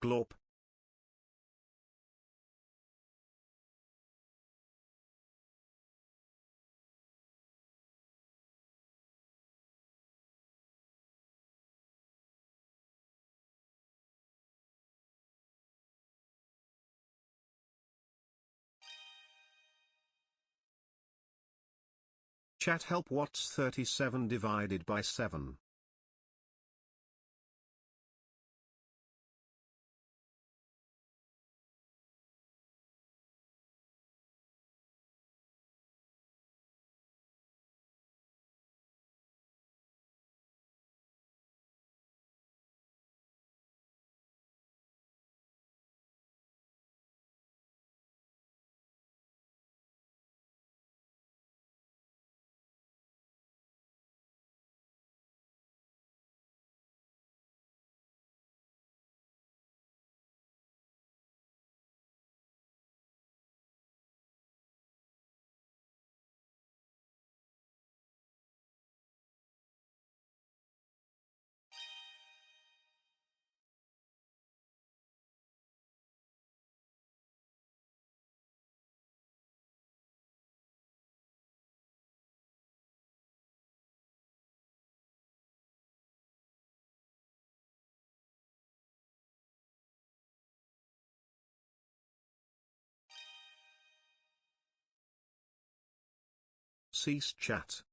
Glorp. Chat help. What's 37 divided by 7? Cease chat.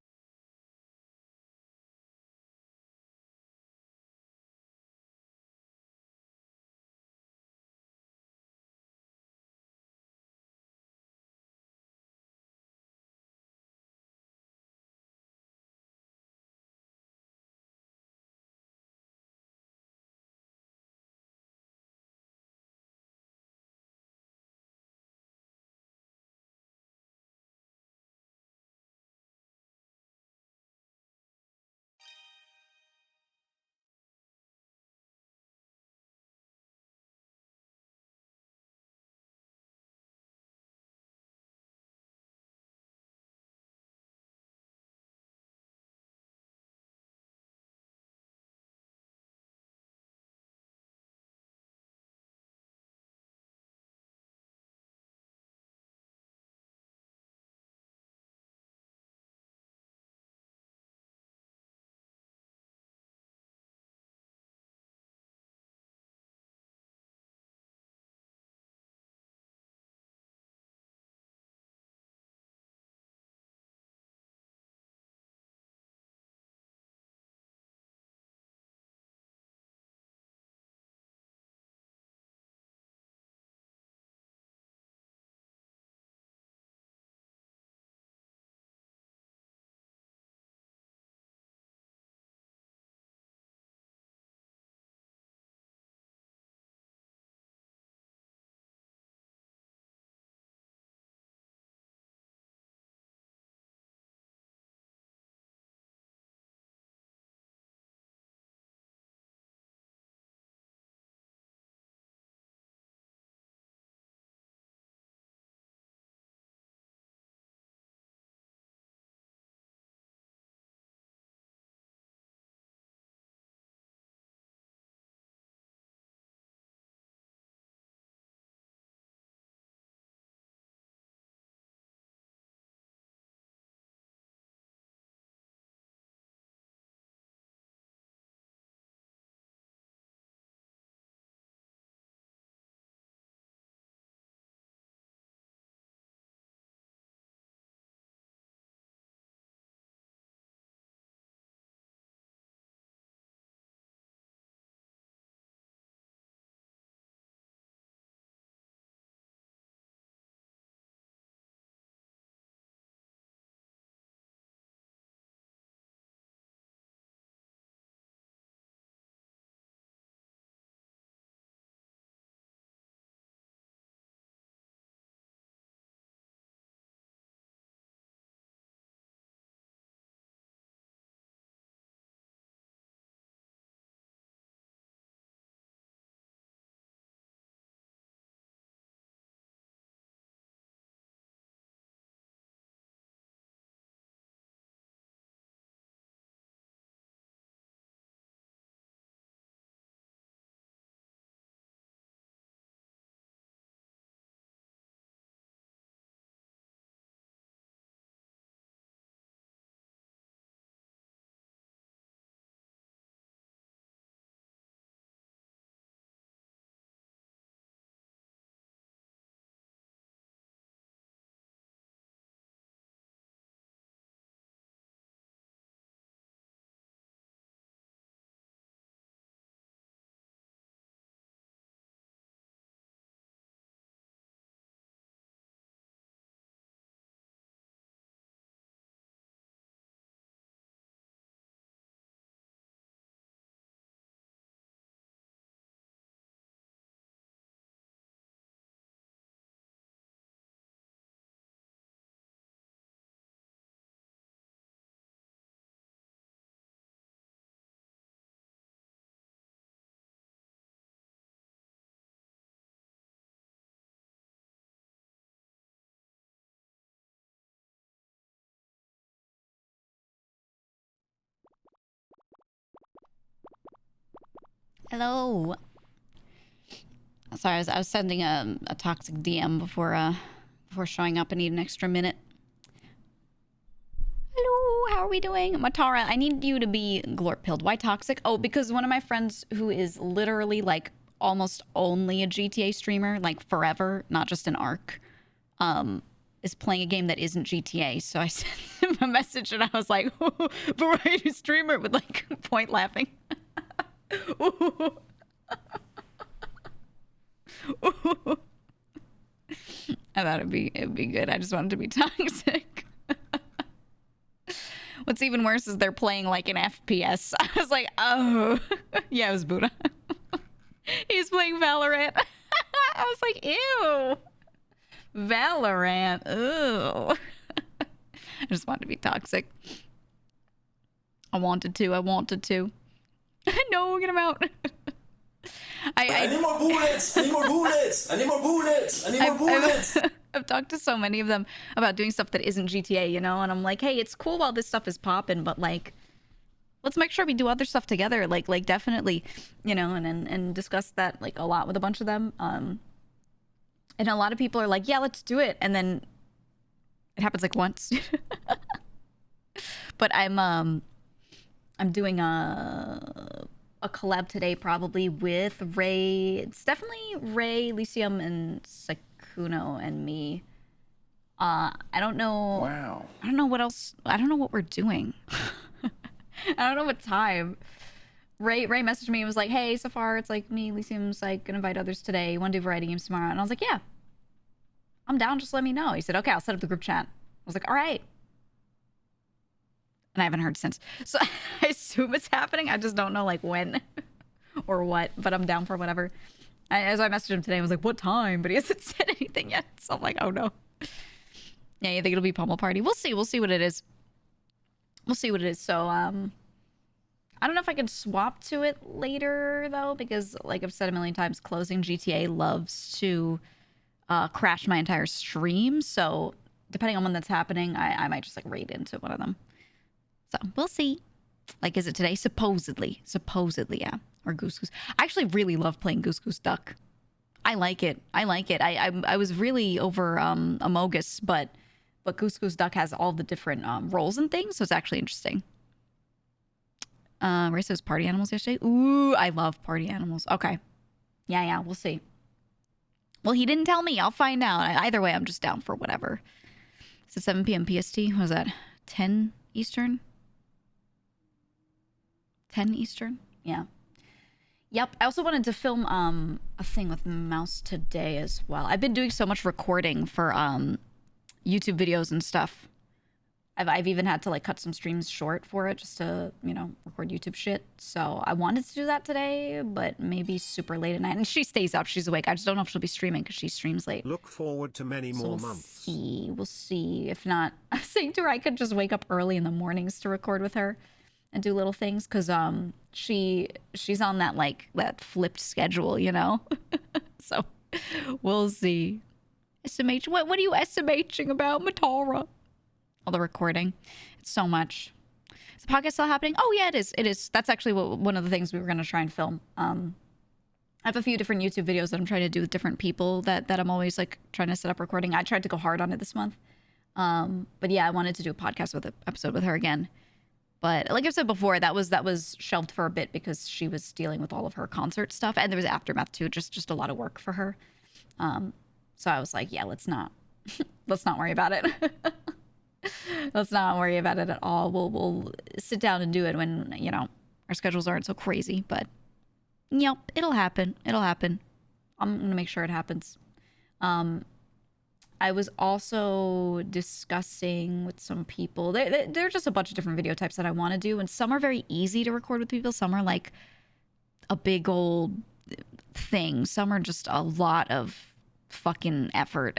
Hello. Sorry, I was sending a toxic DM before showing up. I need an extra minute. Hello, how are we doing? Matara, I need you to be glorp-pilled. Why toxic? Oh, because one of my friends who is literally like almost only a GTA streamer, like forever, not just an ARC, is playing a game that isn't GTA. So I sent him a message and I was like, variety streamer with like point laughing. I thought it'd be good. I just wanted to be toxic. What's even worse is they're playing like an FPS. I was like, oh, yeah, it was Buddha. He's playing Valorant. I was like, ew, Valorant. Ew. I just wanted to be toxic. I wanted to. No, get him out. I need more bullets! I need more bullets! I need more bullets! I need more bullets! I've talked to so many of them about doing stuff that isn't GTA, you know? And I'm like, hey, it's cool while this stuff is popping, but like, let's make sure we do other stuff together. Like definitely, you know, and discuss that like a lot with a bunch of them. And a lot of people are like, yeah, let's do it. And then it happens like once. But I'm doing a collab today probably with Ray. It's definitely Ray, Lycium, and Sakuno and me. I don't know. Wow. I don't know what else. I don't know what we're doing. I don't know what time. Ray messaged me and was like, hey, Safar, it's like me, Lycium's like gonna invite others today. You wanna do variety games tomorrow? And I was like, yeah. I'm down, just let me know. He said, okay, I'll set up the group chat. I was like, all right. And I haven't heard since. So I assume it's happening. I just don't know like when or what, but I'm down for whatever. As I messaged him today, I was like, what time? But he hasn't said anything yet. So I'm like, oh no. Yeah, you think it'll be Pummel Party? We'll see. We'll see what it is. So, I don't know if I can swap to it later though, because like I've said a million times, closing GTA loves to crash my entire stream. So depending on when that's happening, I might just like raid into one of them. So we'll see. Like, is it today? Supposedly, yeah. Or Goose Goose. I actually really love playing Goose Goose Duck. I like it. I was really over Amogus, but Goose Goose Duck has all the different roles and things, so it's actually interesting. Ray says party animals yesterday. Ooh, I love party animals. Okay. Yeah, we'll see. Well, he didn't tell me. I'll find out. Either way, I'm just down for whatever. It's at 7 p.m. PST. What was that? 10 Eastern? 10 Eastern? Yeah. Yep. I also wanted to film a thing with Mouse today as well. I've been doing so much recording for YouTube videos and stuff. I've even had to like cut some streams short for it just to, you know, record YouTube shit. So I wanted to do that today, but maybe super late at night. And she stays up. She's awake. I just don't know if she'll be streaming because she streams late. Look forward to many more months. We'll see. If not, I was saying to her I could just wake up early in the mornings to record with her and do little things because she's on that flipped schedule, you know. So we'll see. SMH, what are you SMHing about, Matara? All the recording, it's so much. Is the podcast still happening? Oh yeah, it is. That's actually one of the things we were going to try and film. I have a few different YouTube videos that I'm trying to do with different people that I'm always like trying to set up recording. I tried to go hard on it this month, but yeah, I wanted to do a podcast with an episode with her again. But like I've said before, that was shelved for a bit because she was dealing with all of her concert stuff, and there was aftermath too, just a lot of work for her. So I was like, yeah, let's not worry about it. Let's not worry about it at all. We'll sit down and do it when, you know, our schedules aren't so crazy. But yep, it'll happen. I'm gonna make sure it happens. I was also discussing with some people. There are just a bunch of different video types that I want to do, and some are very easy to record with people. Some are like a big old thing. Some are just a lot of fucking effort.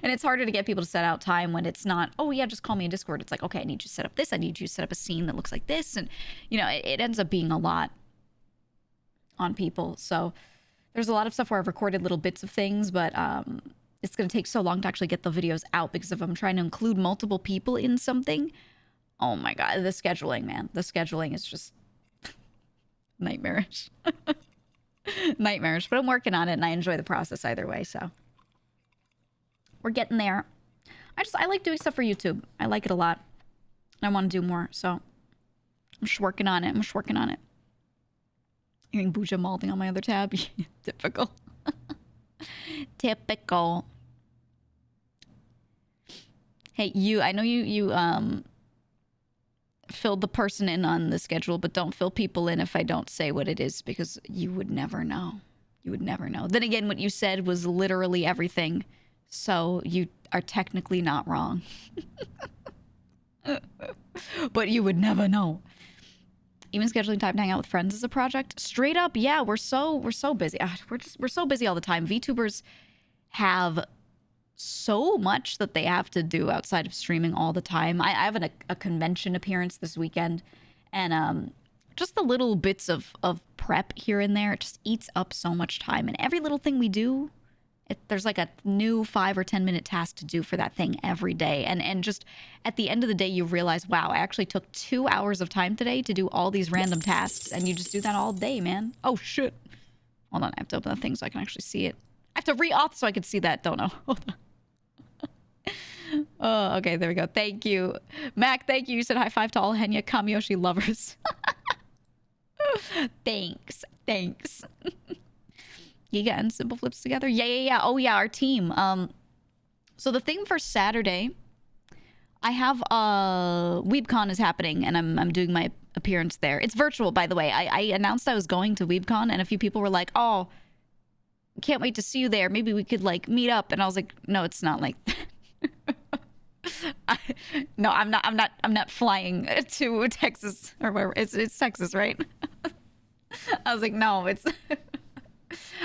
And it's harder to get people to set out time when it's not, oh yeah, just call me in Discord. It's like, okay, I need you to set up this. I need you to set up a scene that looks like this. And, you know, it ends up being a lot on people. So there's a lot of stuff where I've recorded little bits of things, but it's going to take so long to actually get the videos out because if I'm trying to include multiple people in something, oh my God, the scheduling, man. The scheduling is just Nightmarish. Nightmarish, but I'm working on it and I enjoy the process either way, so. We're getting there. I like doing stuff for YouTube. I like it a lot. I want to do more, so I'm just working on it. Hearing Bouja malding on my other tab. Typical. Typical. Hey, I know you filled the person in on the schedule, but don't fill people in if I don't say what it is, because you would never know. You would never know. Then again, what you said was literally everything, so you are technically not wrong. But you would never know. Even scheduling time to hang out with friends is a project. Straight up, yeah, we're so busy. We're so busy all the time. VTubers have so much that they have to do outside of streaming all the time. I have a convention appearance this weekend, and just the little bits of prep here and there, it just eats up so much time. And every little thing we do, there's like a new 5 or 10 minute task to do for that thing every day. And just at the end of the day, you realize, wow, I actually took 2 hours of time today to do all these random tasks. And you just do that all day, man. Oh, shit. Hold on. I have to open the thing so I can actually see it. I have to re-auth so I can see that. Don't know. Hold on. Oh, okay. There we go. Thank you. Mac, thank you. You said high five to all Henya Kamiyoshi lovers. Thanks. Giga and Simple Flips together? Yeah. Oh, yeah, our team. So the thing for Saturday, I have WeebCon is happening, and I'm doing my appearance there. It's virtual, by the way. I announced I was going to WeebCon, and a few people were like, "Oh, can't wait to see you there. Maybe we could like meet up." And I was like, "No, it's not like that." No, I'm not flying to Texas or wherever. It's Texas, right? I was like, no, it's.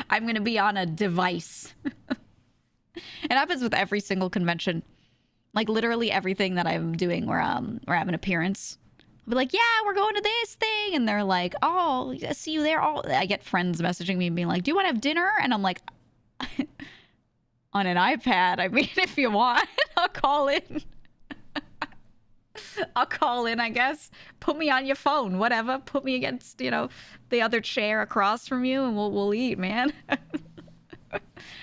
I'm gonna be on a device. It happens with every single convention. Like literally everything that I'm doing where I have an appearance. I'll be like, yeah, we're going to this thing. And they're like, oh, I see you there. I get friends messaging me and being like, do you want to have dinner? And I'm like, on an iPad. I mean, if you want, I'll call in. I'll call in, I guess. Put me on your phone, whatever. Put me against, the other chair across from you, and we'll eat, man.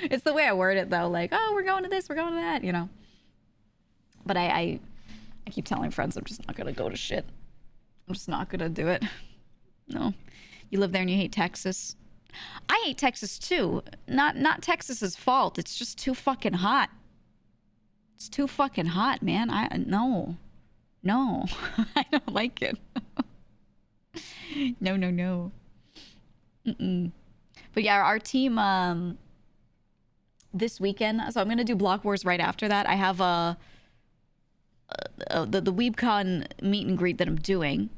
It's the way I word it, though. Like, oh, we're going to this, we're going to that, But I keep telling friends I'm just not gonna go to shit. I'm just not gonna do it. No. You live there and you hate Texas. I hate Texas too. Not Texas's fault. It's just too fucking hot. It's too fucking hot, man. No. I don't like it. No. But yeah, our team this weekend. So I'm gonna do Block Wars right after that. I have the WeebCon meet and greet that I'm doing.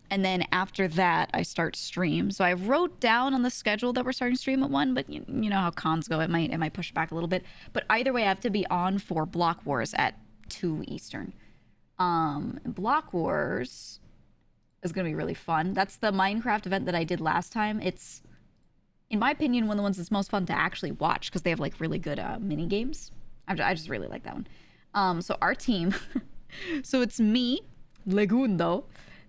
And then after that, I start stream. So I wrote down on the schedule that we're starting stream at 1, but you know how cons go. It might push back a little bit. But either way, I have to be on for Block Wars at 2 Eastern. Block Wars is going to be really fun. That's the Minecraft event that I did last time. It's, in my opinion, one of the ones that's most fun to actually watch because they have like really good mini games. I just really like that one. So our team, so it's me, Legundo,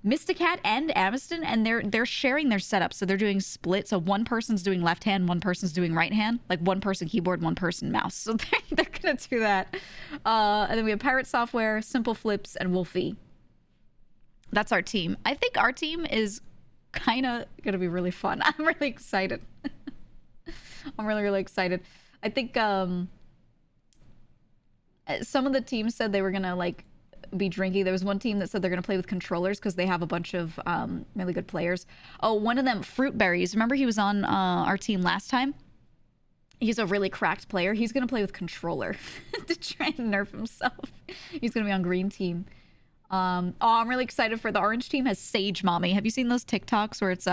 Mysticat, and Amiston, and they're sharing their setup. So they're doing split. So one person's doing left hand, one person's doing right hand. Like one person keyboard, one person mouse. So they're gonna do that. And then we have Pirate Software, Simple Flips, and Wolfie. That's our team. I think our team is kind of gonna be really fun. I'm really excited. I'm really excited. I think some of the teams said they were gonna like be drinking. There was one team that said they're gonna play with controllers because they have a bunch of really good players. Oh, one of them, Fruitberries. Remember he was on our team last time? He's a really cracked player. He's gonna play with controller to try and nerf himself. He's gonna be on green team. Oh, I'm really excited for the orange team. Has Sage Mommy. Have you seen those TikToks where it's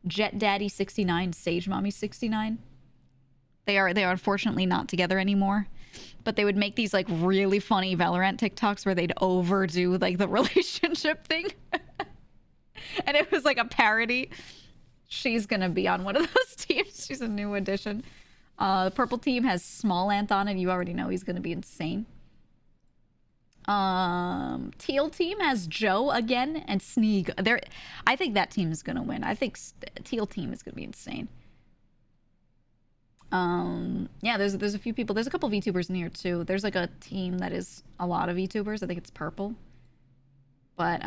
Jet Daddy 69, Sage Mommy 69? They are unfortunately not together anymore. But they would make these like really funny Valorant TikToks where they'd overdo like the relationship thing. And it was like a parody. She's gonna be on one of those teams. She's a new addition. The purple team has Small Ant on it. You already know he's gonna be insane. Teal team has Joe again and Sneeg. I think that team is gonna win. I think Teal team is gonna be insane. Yeah, there's a few people. There's a couple VTubers in here too. There's like a team that is a lot of VTubers. I think it's purple. But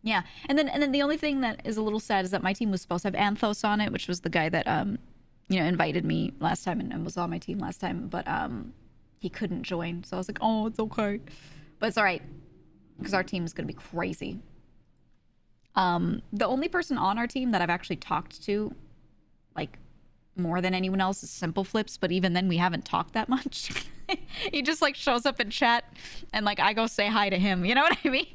yeah, and then the only thing that is a little sad is that my team was supposed to have Anthos on it, which was the guy that you know, invited me last time and was on my team last time, but he couldn't join. So I was like, oh, it's okay. But it's all right, because our team is going to be crazy. The only person on our team that I've actually talked to, like, more than anyone else is Simple Flips, but even then we haven't talked that much. He just, like, shows up in chat, and, like, I go say hi to him. You know what I mean?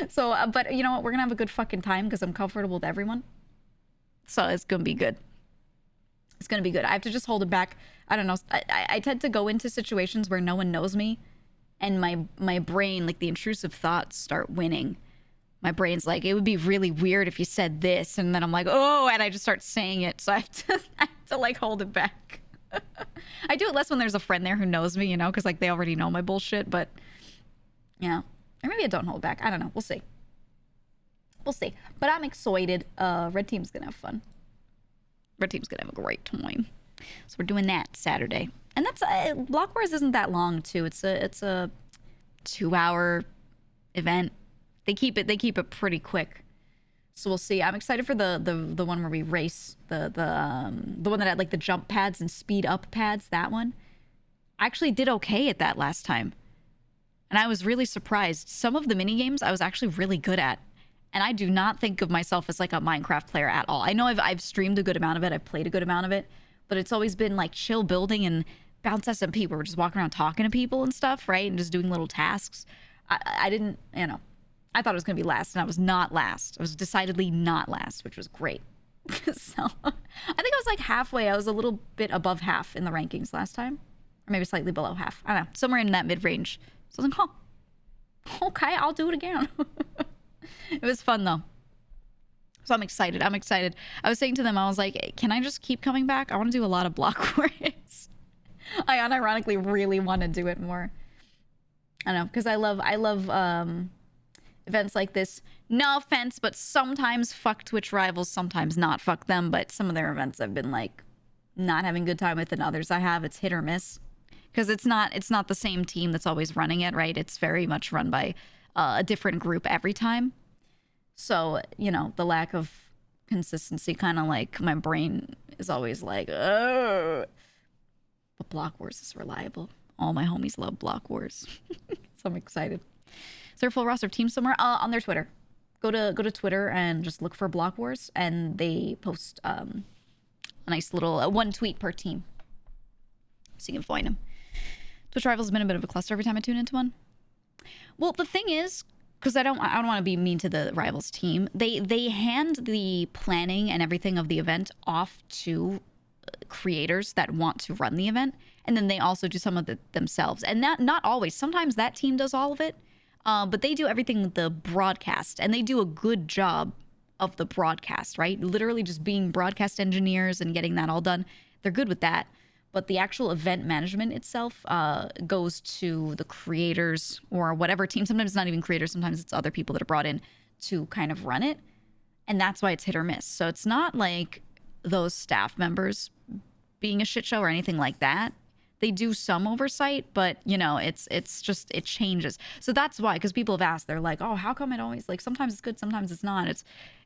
So, but you know what? We're going to have a good fucking time because I'm comfortable with everyone. So it's going to be good. It's going to be good. I have to just hold it back. I don't know. I tend to go into situations where no one knows me. And my brain, like the intrusive thoughts start winning. My brain's like, it would be really weird if you said this. And then I'm like, oh, and I just start saying it. So I have to like hold it back. I do it less when there's a friend there who knows me, you know, because like they already know my bullshit. But yeah, or maybe I don't hold back. I don't know. We'll see. We'll see. But I'm excited. Red team's going to have fun. Red team's going to have a great time. So we're doing that Saturday. And that's Block Wars isn't that long too. It's a 2-hour event. They keep it pretty quick. So we'll see. I'm excited for the one where we race, the one that had like the jump pads and speed up pads, that one. I actually did okay at that last time. And I was really surprised. Some of the mini games I was actually really good at. And I do not think of myself as like a Minecraft player at all. I know I've streamed a good amount of it. I've played a good amount of it, but it's always been like chill building and bounce SMP where we're just walking around talking to people and stuff, right? And just doing little tasks. I didn't, you know, I thought it was going to be last, and I was not last. I was decidedly not last, which was great. So I think I was like halfway. I was a little bit above half in the rankings last time, or maybe slightly below half. I don't know, somewhere in that mid-range. So I was like, oh, okay, I'll do it again. It was fun though. So I'm excited. I'm excited. I was saying to them, I was like, can I just keep coming back? I want to do a lot of Block Wars. I unironically really want to do it more. I don't know, because I love events like this. No offense, but sometimes fuck Twitch rivals, sometimes not fuck them. But some of their events I've been like not having a good time with, and others I have. It's hit or miss, because it's not the same team that's always running it, right? It's very much run by a different group every time. So, you know, the lack of consistency kind of like my brain is always like, oh. But Block Wars is reliable. All my homies love Block Wars. So I'm excited. Is there a full roster of teams somewhere? On their Twitter. Go to Twitter and just look for Block Wars, and they post a nice little one tweet per team, so you can find them. Twitch Rivals has been a bit of a cluster every time I tune into one. Well, the thing is, because I don't want to be mean to the Rivals team, they hand the planning and everything of the event off to creators that want to run the event, and then they also do some of it themselves. And that not always. Sometimes that team does all of it, but they do everything with the broadcast, and they do a good job of the broadcast, right? Literally just being broadcast engineers and getting that all done. They're good with that. But the actual event management itself goes to the creators or whatever team. Sometimes it's not even creators. Sometimes it's other people that are brought in to kind of run it. And that's why it's hit or miss. So it's not like those staff members being a shit show or anything like that. They do some oversight, but, you know, it's just, it changes. So that's why, because people have asked, they're like, oh, how come it always, like, sometimes it's good, sometimes it's not.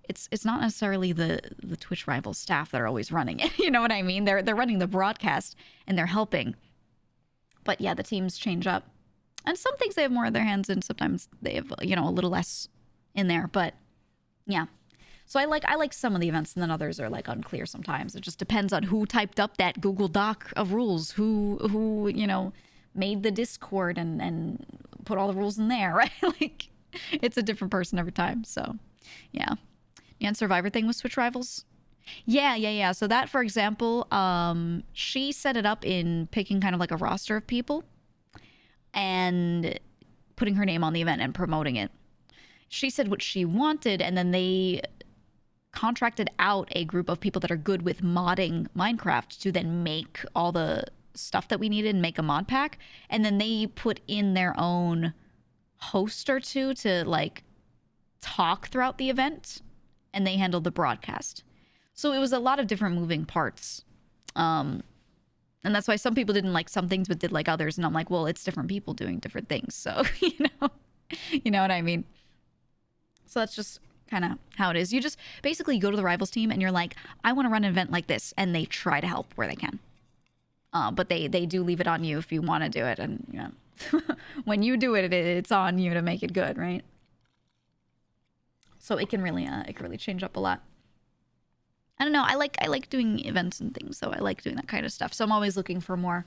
It's not necessarily the Twitch Rivals staff that are always running it. You know what I mean? They're running the broadcast and they're helping. But yeah, the teams change up. And some things they have more of their hands in. Sometimes they have, you know, a little less in there. But yeah. So I like some of the events, and then others are like unclear sometimes. It just depends on who typed up that Google Doc of rules, who you know, made the Discord and put all the rules in there, right? Like, it's a different person every time. So yeah. And Survivor thing with Twitch Rivals? Yeah. So that, for example, she set it up in picking kind of like a roster of people and putting her name on the event and promoting it. She said what she wanted, and then they contracted out a group of people that are good with modding Minecraft to then make all the stuff that we needed and make a mod pack. And then they put in their own host or two to like talk throughout the event, and they handled the broadcast. So it was a lot of different moving parts. And that's why some people didn't like some things but did like others. And I'm like, well, it's different people doing different things. So, you know what I mean? So that's just kind of how it is. You just basically go to the rivals team and you're like, I want to run an event like this. And they try to help where they can. But they do leave it on you if you want to do it. And, you know, when you do it, it's on you to make it good, right? So it can really change up a lot. I don't know. I like doing events and things, so I like doing that kind of stuff. So I'm always looking for more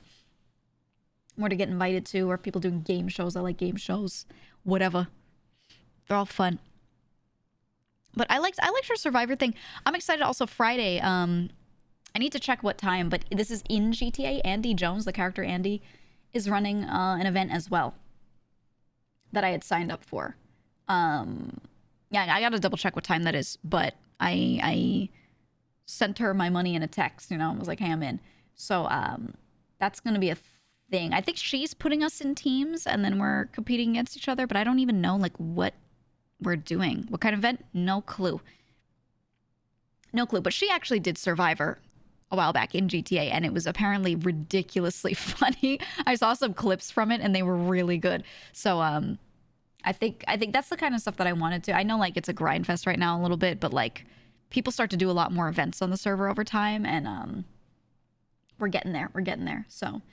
to get invited to, or people doing game shows. I like game shows, whatever. They're all fun. But I liked your Survivor thing. I'm excited also Friday. I need to check what time, but this is in GTA. Andy Jones, the character Andy, is running an event as well that I had signed up for. Yeah, I got to double check what time that is, but I sent her my money in a text, you know, I was like, hey, I'm in. So that's going to be a thing. I think she's putting us in teams and then we're competing against each other, but I don't even know like what we're doing. What kind of event? No clue. No clue. But she actually did Survivor a while back in GTA and it was apparently ridiculously funny. I saw some clips from it and they were really good. So I think that's the kind of stuff that I wanted to. I know like it's a grind fest right now a little bit, but like people start to do a lot more events on the server over time, and we're getting there. We're getting there. So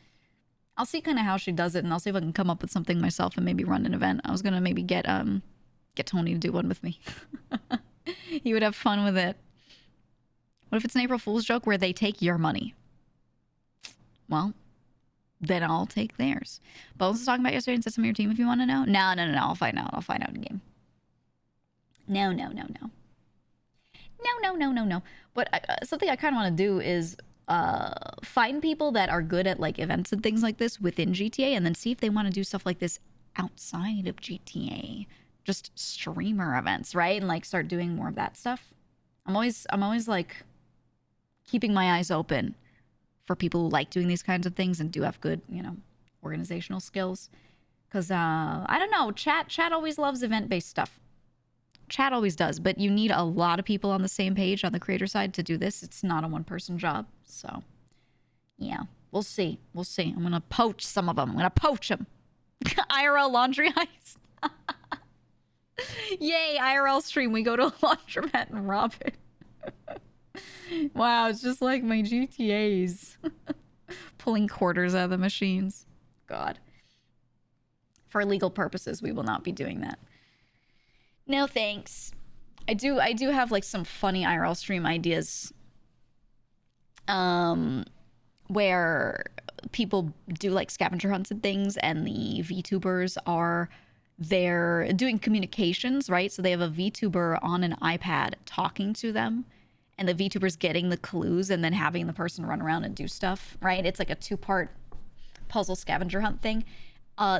I'll see kind of how she does it, and I'll see if I can come up with something myself and maybe run an event. I was gonna maybe get Tony to do one with me. He would have fun with it. What if it's an April Fool's joke where they take your money? Well, then I'll take theirs. Bones was talking about yesterday and said some of your team if you want to know. No. I'll find out. I'll find out in game. No. But something I kind of want to do is find people that are good at like events and things like this within GTA, and then see if they want to do stuff like this outside of GTA, just streamer events, right? And like start doing more of that stuff. I'm always like keeping my eyes open for people who like doing these kinds of things and do have good, you know, organizational skills. Because I don't know, chat always loves event-based stuff. Chat always does, but you need a lot of people on the same page on the creator side to do this. It's not a one-person job. So, yeah, we'll see. We'll see. I'm going to poach some of them. I'm going to poach them. IRL laundry heist. Yay, IRL stream. We go to a laundromat and rob it. Wow, it's just like my GTAs. Pulling quarters out of the machines. God. For legal purposes, we will not be doing that. No thanks. I do have like some funny IRL stream ideas where people do like scavenger hunts and things, and the VTubers are there doing communications, right? So they have a VTuber on an iPad talking to them, and the VTuber's getting the clues and then having the person run around and do stuff, right? It's like a 2-part puzzle scavenger hunt thing.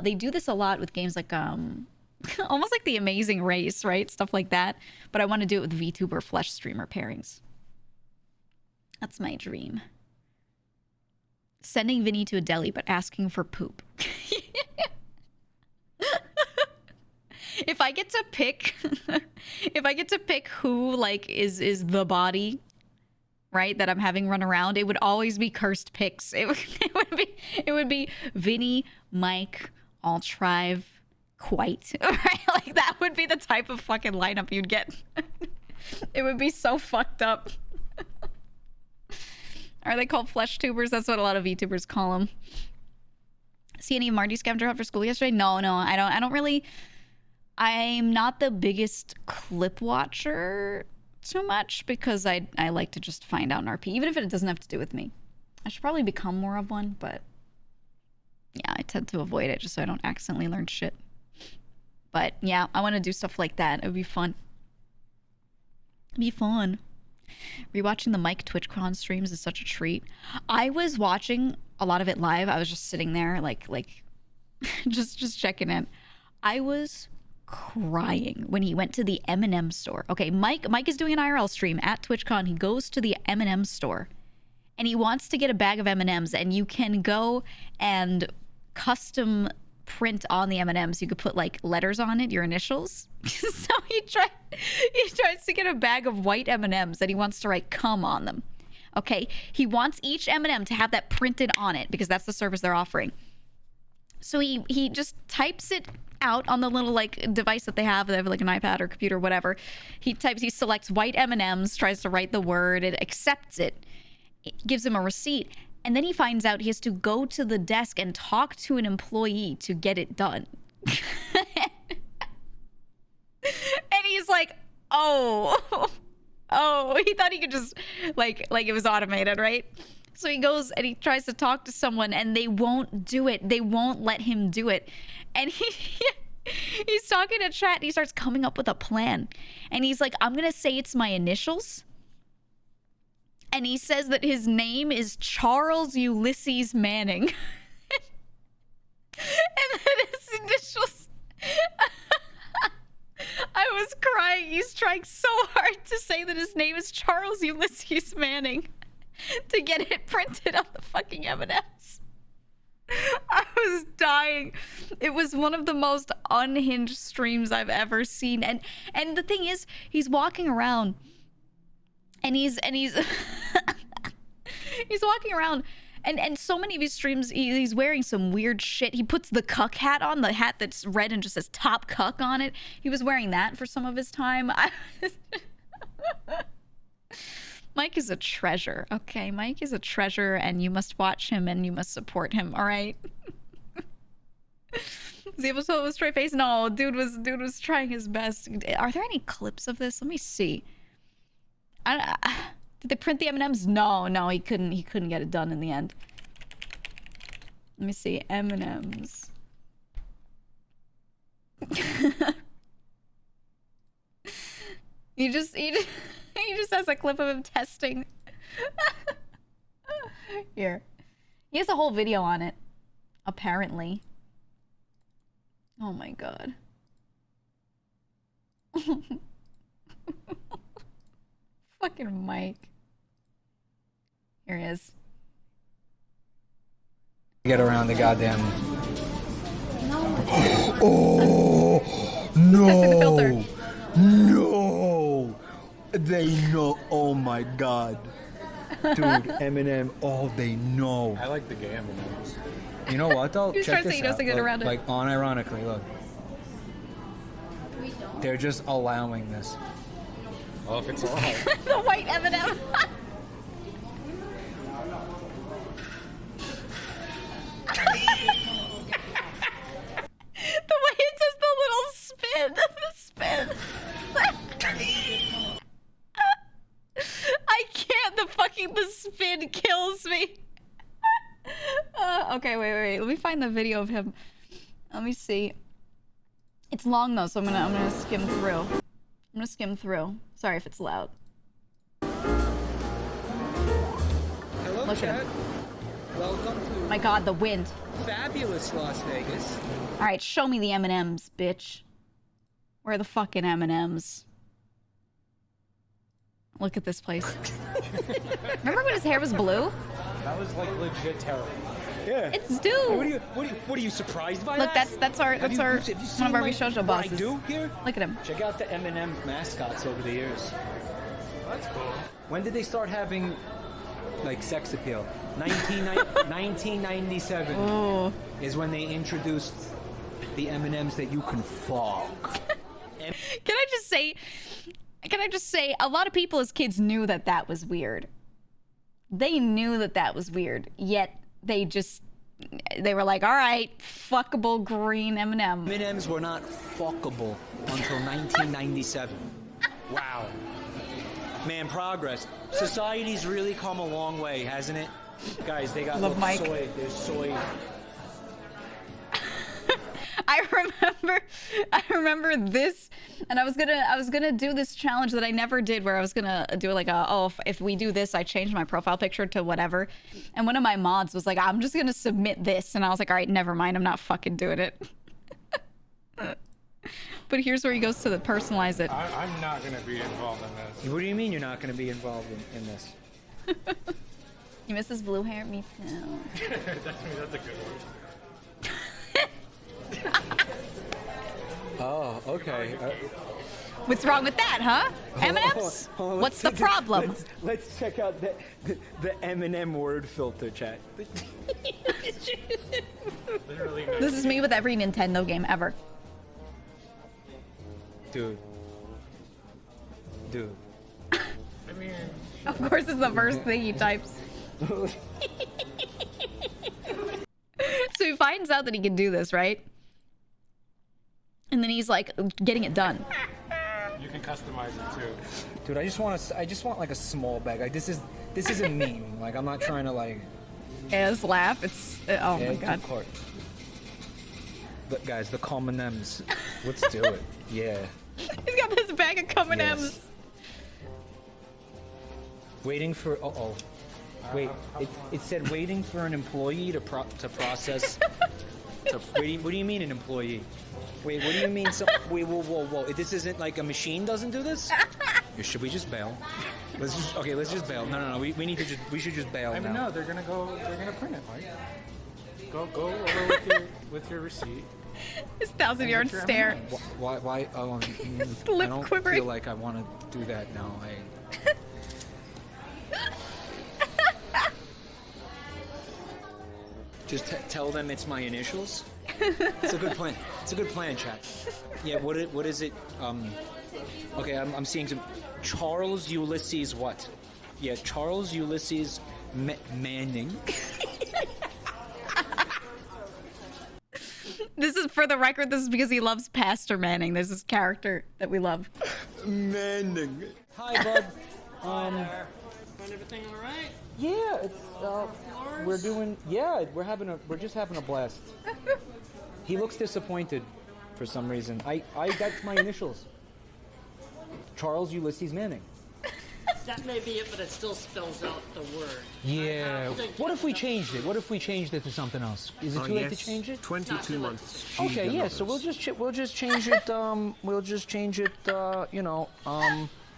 They do this a lot with games like almost like The Amazing Race, right? Stuff like that. But I want to do it with VTuber Flesh streamer pairings. That's my dream. Sending Vinny to a deli, but asking for poop. If I get to pick, who like is the body, right, that I'm having run around, it would always be cursed picks. It would be Vinny, Mike, Altrive, Quite, right? Like that would be the type of fucking lineup you'd get. It would be so fucked up. Are they called flesh tubers? That's what a lot of VTubers call them. See any of Marty's scavenger hunt for school yesterday? No, I don't really. I'm not the biggest clip watcher too much because I like to just find out an RP, even if it doesn't have to do with me. I should probably become more of one, but yeah, I tend to avoid it just so I don't accidentally learn shit. But yeah, I want to do stuff like that. It would be fun. It'd be fun. Rewatching the Mike TwitchCon streams is such a treat. I was watching a lot of it live. I was just sitting there like just checking in. I was crying when he went to the M&M store. Okay, Mike is doing an IRL stream at TwitchCon. He goes to the M&M store and he wants to get a bag of M&Ms, and you can go and custom print on the M&Ms. You could put like letters on it, your initials. So he tries to get a bag of white M&Ms and he wants to write "cum" on them. Okay, he wants each M&M to have that printed on it because that's the service they're offering. So he just types it out on the little like device that they have. They have like an iPad or computer or whatever. He selects white M&Ms, tries to write the word, it accepts it. It gives him a receipt, and then he finds out he has to go to the desk and talk to an employee to get it done. And he's like, oh, he thought he could just like it was automated, right? So he goes and he tries to talk to someone and they won't do it. They won't let him do it. And he's talking to chat and he starts coming up with a plan. And he's like, I'm going to say it's my initials. And he says that his name is Charles Ulysses Manning. And then his initials... I was crying. He's trying so hard to say that his name is Charles Ulysses Manning to get it printed on the fucking M&Ms. I was dying. It was one of the most unhinged streams I've ever seen. And the thing is, he's walking around and he's he's walking around and so many of his streams he's wearing some weird shit. He puts the cuck hat on, the hat that's red and just says "top cuck" on it. He was wearing that for some of his time. Mike is a treasure, okay? Mike is a treasure, and you must watch him and you must support him, all right? Was he able to tell it with a straight face? No, dude was trying his best. Are there any clips of this? Let me see. Did they print the M&Ms? No, he couldn't get it done in the end. Let me see, M&Ms. He just has a clip of him testing. Here. He has a whole video on it, apparently. Oh my god. Fucking Mike. Here he is. Get around the goddamn... Oh, no. Testing the filter. No. They know. Oh my god. Dude, Eminem. Oh, they know. I like the gay M&Ms. You know what though? He's trying to say he doesn't get around it. Like, unironically, look. They're just allowing this. Well, if it's allowed. The white M&M. The way it says the little spin. The spin. I can't. The spin kills me. Okay, wait. Let me find the video of him. Let me see. It's long though, so I'm gonna skim through. Sorry if it's loud. Hello, Look at chat. him. Welcome to My god, the wind. fabulous Las Vegas. All right, show me the M&Ms, bitch. Where are the fucking M&Ms? Look at this place. Remember when his hair was blue? That was like legit terrible. Yeah. It's dude. What are you surprised by Look, that? that's our Have you one seen, of our like, Bishojo what bosses. I do here? Look at him. Check out the M&M mascots over the years. That's cool. When did they start having, like, sex appeal? 1997 Oh. is when they introduced the M&Ms that you can fuck. Can I just say, a lot of people as kids knew that that was weird. They knew that that was weird, yet they were like, all right, fuckable green M&M. M&Ms were not fuckable until 1997. Wow. Man, progress. Society's really come a long way, hasn't it? Guys, they got Love Mike. soy. There's soy. I remember this, and I was gonna do this challenge that I never did, where I was gonna do like if we do this, I change my profile picture to whatever. And one of my mods was like, I'm just gonna submit this, and I was like, all right, never mind, I'm not fucking doing it. But here's where he goes to personalize it. I'm not gonna be involved in this. What do you mean you're not going to be involved in this? You miss his blue hair? Me too. That's a good one. Oh, okay. What's wrong with that, huh? M&M's? Hold on, What's the problem? Let's check out the M&M word filter, chat. Literally. This is me with every Nintendo game ever. Dude. I mean, Of course, it's the first thing he types. So he finds out that he can do this, right? And then he's like getting it done. you can customize it too. Dude, I just want like a small bag. Like this isn't me. Like I'm not trying to like. Yeah, this laugh, it's oh my god. But guys, the common M's. Let's do it. Yeah. He's got this bag of cum and M's. Yes. Waiting for Wait, it said waiting for an employee to process. What do you mean an employee? Wait, what do you mean? Wait, whoa! This isn't like a machine doesn't do this? Or should we just bail? Let's just bail. No. We should just bail I mean, now. no, they're gonna print it, Mike. Go over with your receipt. His 1,000-yard stare. Why? His lip I don't quivering. feel like I want to do that now. Just tell them it's my initials. It's a good plan. It's a good plan, chat. Yeah. What is it? Okay, I'm seeing some. Charles Ulysses what? Yeah, Charles Ulysses Manning. This is for the record. This is because he loves Pastor Manning. There's this character that we love. Manning. Hi, bud. Find everything all right? Yeah, it's we're doing. Yeah, we're just having a blast. He looks disappointed for some reason. That's my initials. Charles Ulysses Manning. That may be it, but it still spells out the word. Yeah. What if we changed it? What if we changed it to something else? Is it too late to yes, change it? 22 months. Okay, GEEGA yeah. So we'll just change it.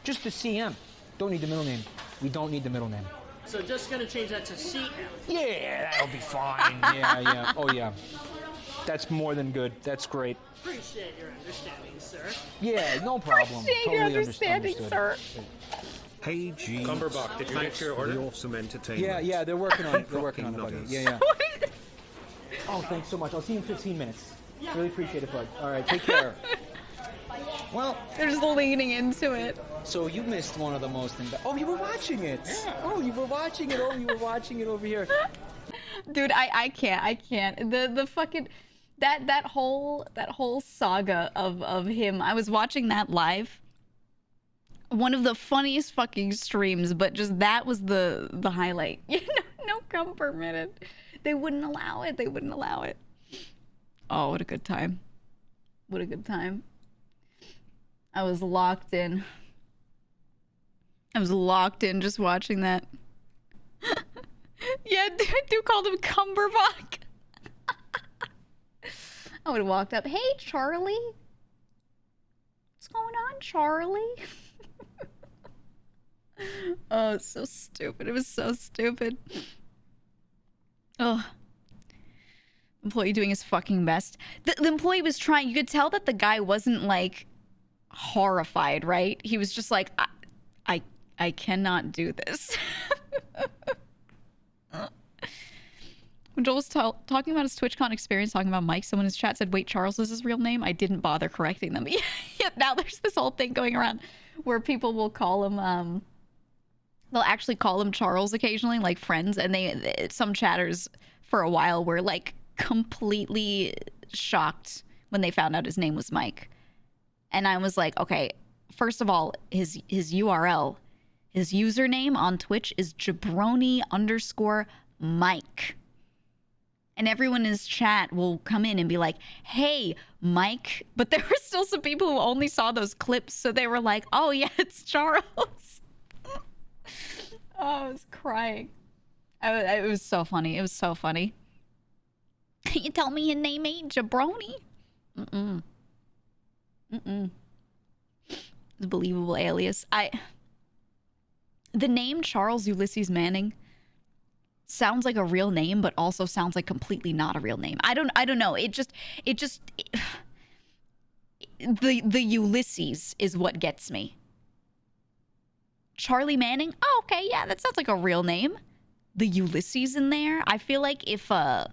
Just the CM. Don't need the middle name. We don't need the middle name. So just gonna change that to CM. Yeah, that'll be fine. Yeah. Oh yeah. That's more than good. That's great. Appreciate your understanding, sir. Yeah, no problem. Appreciate your understanding, understood. sir. Hey G. Cumberbatch, did you Thanks get your for order? the awesome entertainment. Yeah, they're working on it. They're working on it, Fucking buddy. nutters. Yeah. Oh, thanks so much. I'll see you in 15 minutes. Really appreciate it, bud. All right, take care. Well, They're just leaning into it. so you missed one of the most. Oh, you were watching it. Yeah. Oh, you were watching it. Oh, you were watching it over here. Dude, I can't. The fucking that whole saga of him. I was watching that live. One of the funniest fucking streams, but just that was the highlight. You know, no cum permitted. They wouldn't allow it. They wouldn't allow it. Oh, what a good time. What a good time. I was locked in. I was locked in just watching that. Yeah, dude called him Cumberbatch. I would have walked up. Hey, Charlie. What's going on, Charlie? Oh, it's so stupid. It was so stupid. Oh. Employee doing his fucking best. The employee was trying. You could tell that the guy wasn't like horrified, right? He was just like, I cannot do this. When Joel was talking about his TwitchCon experience, talking about Mike, someone in his chat said, wait, Charles is his real name? I didn't bother correcting them. Yeah, now there's this whole thing going around where people will call him, they'll actually call him Charles occasionally, like friends, and some chatters for a while were like completely shocked when they found out his name was Mike. And I was like, okay, first of all, his URL, his username on Twitch is jabroni_Mike. And everyone in his chat will come in and be like, hey, Mike. But there were still some people who only saw those clips. So they were like, oh, yeah, it's Charles. Oh, I was crying. It was so funny. It was so funny. You tell me your name ain't Jabroni? Mm-mm. It's a believable alias. The name Charles Ulysses Manning sounds like a real name, but also sounds like completely not a real name. I don't know. The Ulysses is what gets me. Charlie Manning? Oh, okay, yeah, that sounds like a real name. The Ulysses in there? I feel like if a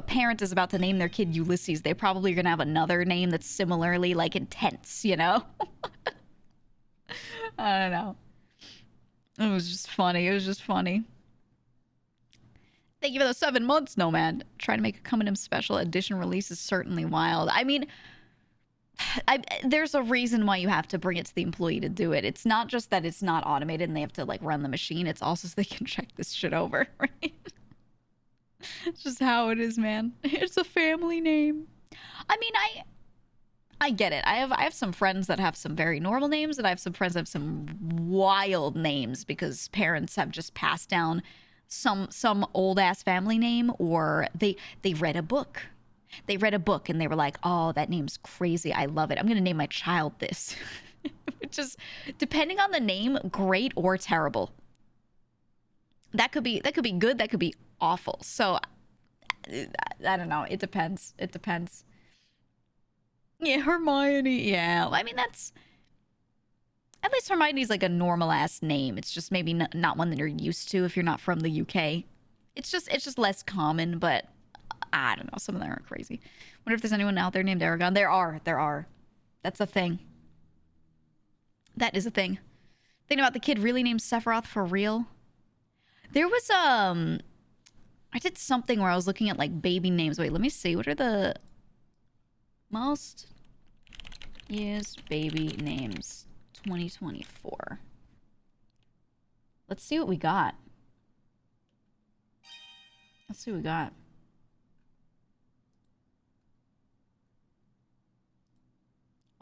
parent is about to name their kid Ulysses, they probably are gonna have another name that's similarly, like, intense, you know? I don't know. It was just funny. It was just funny. Thank you for the 7 months, Nomad. Trying to make a Coming special edition release is certainly wild. I mean, there's a reason why you have to bring it to the employee to do it. It's not just that it's not automated and they have to, like, run the machine. It's also so they can check this shit over, right? It's just how it is, man. It's a family name. I mean, I get it. I have some friends that have some very normal names, and I have some friends that have some wild names because parents have just passed down some old ass family name, or they read a book. They read a book and they were like, "Oh, that name's crazy. I love it. I'm going to name my child this." Which is, depending on the name, great or terrible. That could be good, that could be awful. So I don't know. It depends. It depends. Yeah, Hermione. Yeah. I mean, that's... At least Hermione's like a normal ass name. It's just maybe not one that you're used to if you're not from the UK. It's just less common, but I don't know. Some of them are crazy. Wonder if there's anyone out there named Aragon. There are. That's a thing. That is a thing. Thinking about the kid really named Sephiroth for real. There was I did something where I was looking at like baby names. Wait, let me see. What are the most used baby names 2024? Let's see what we got. Let's see what we got.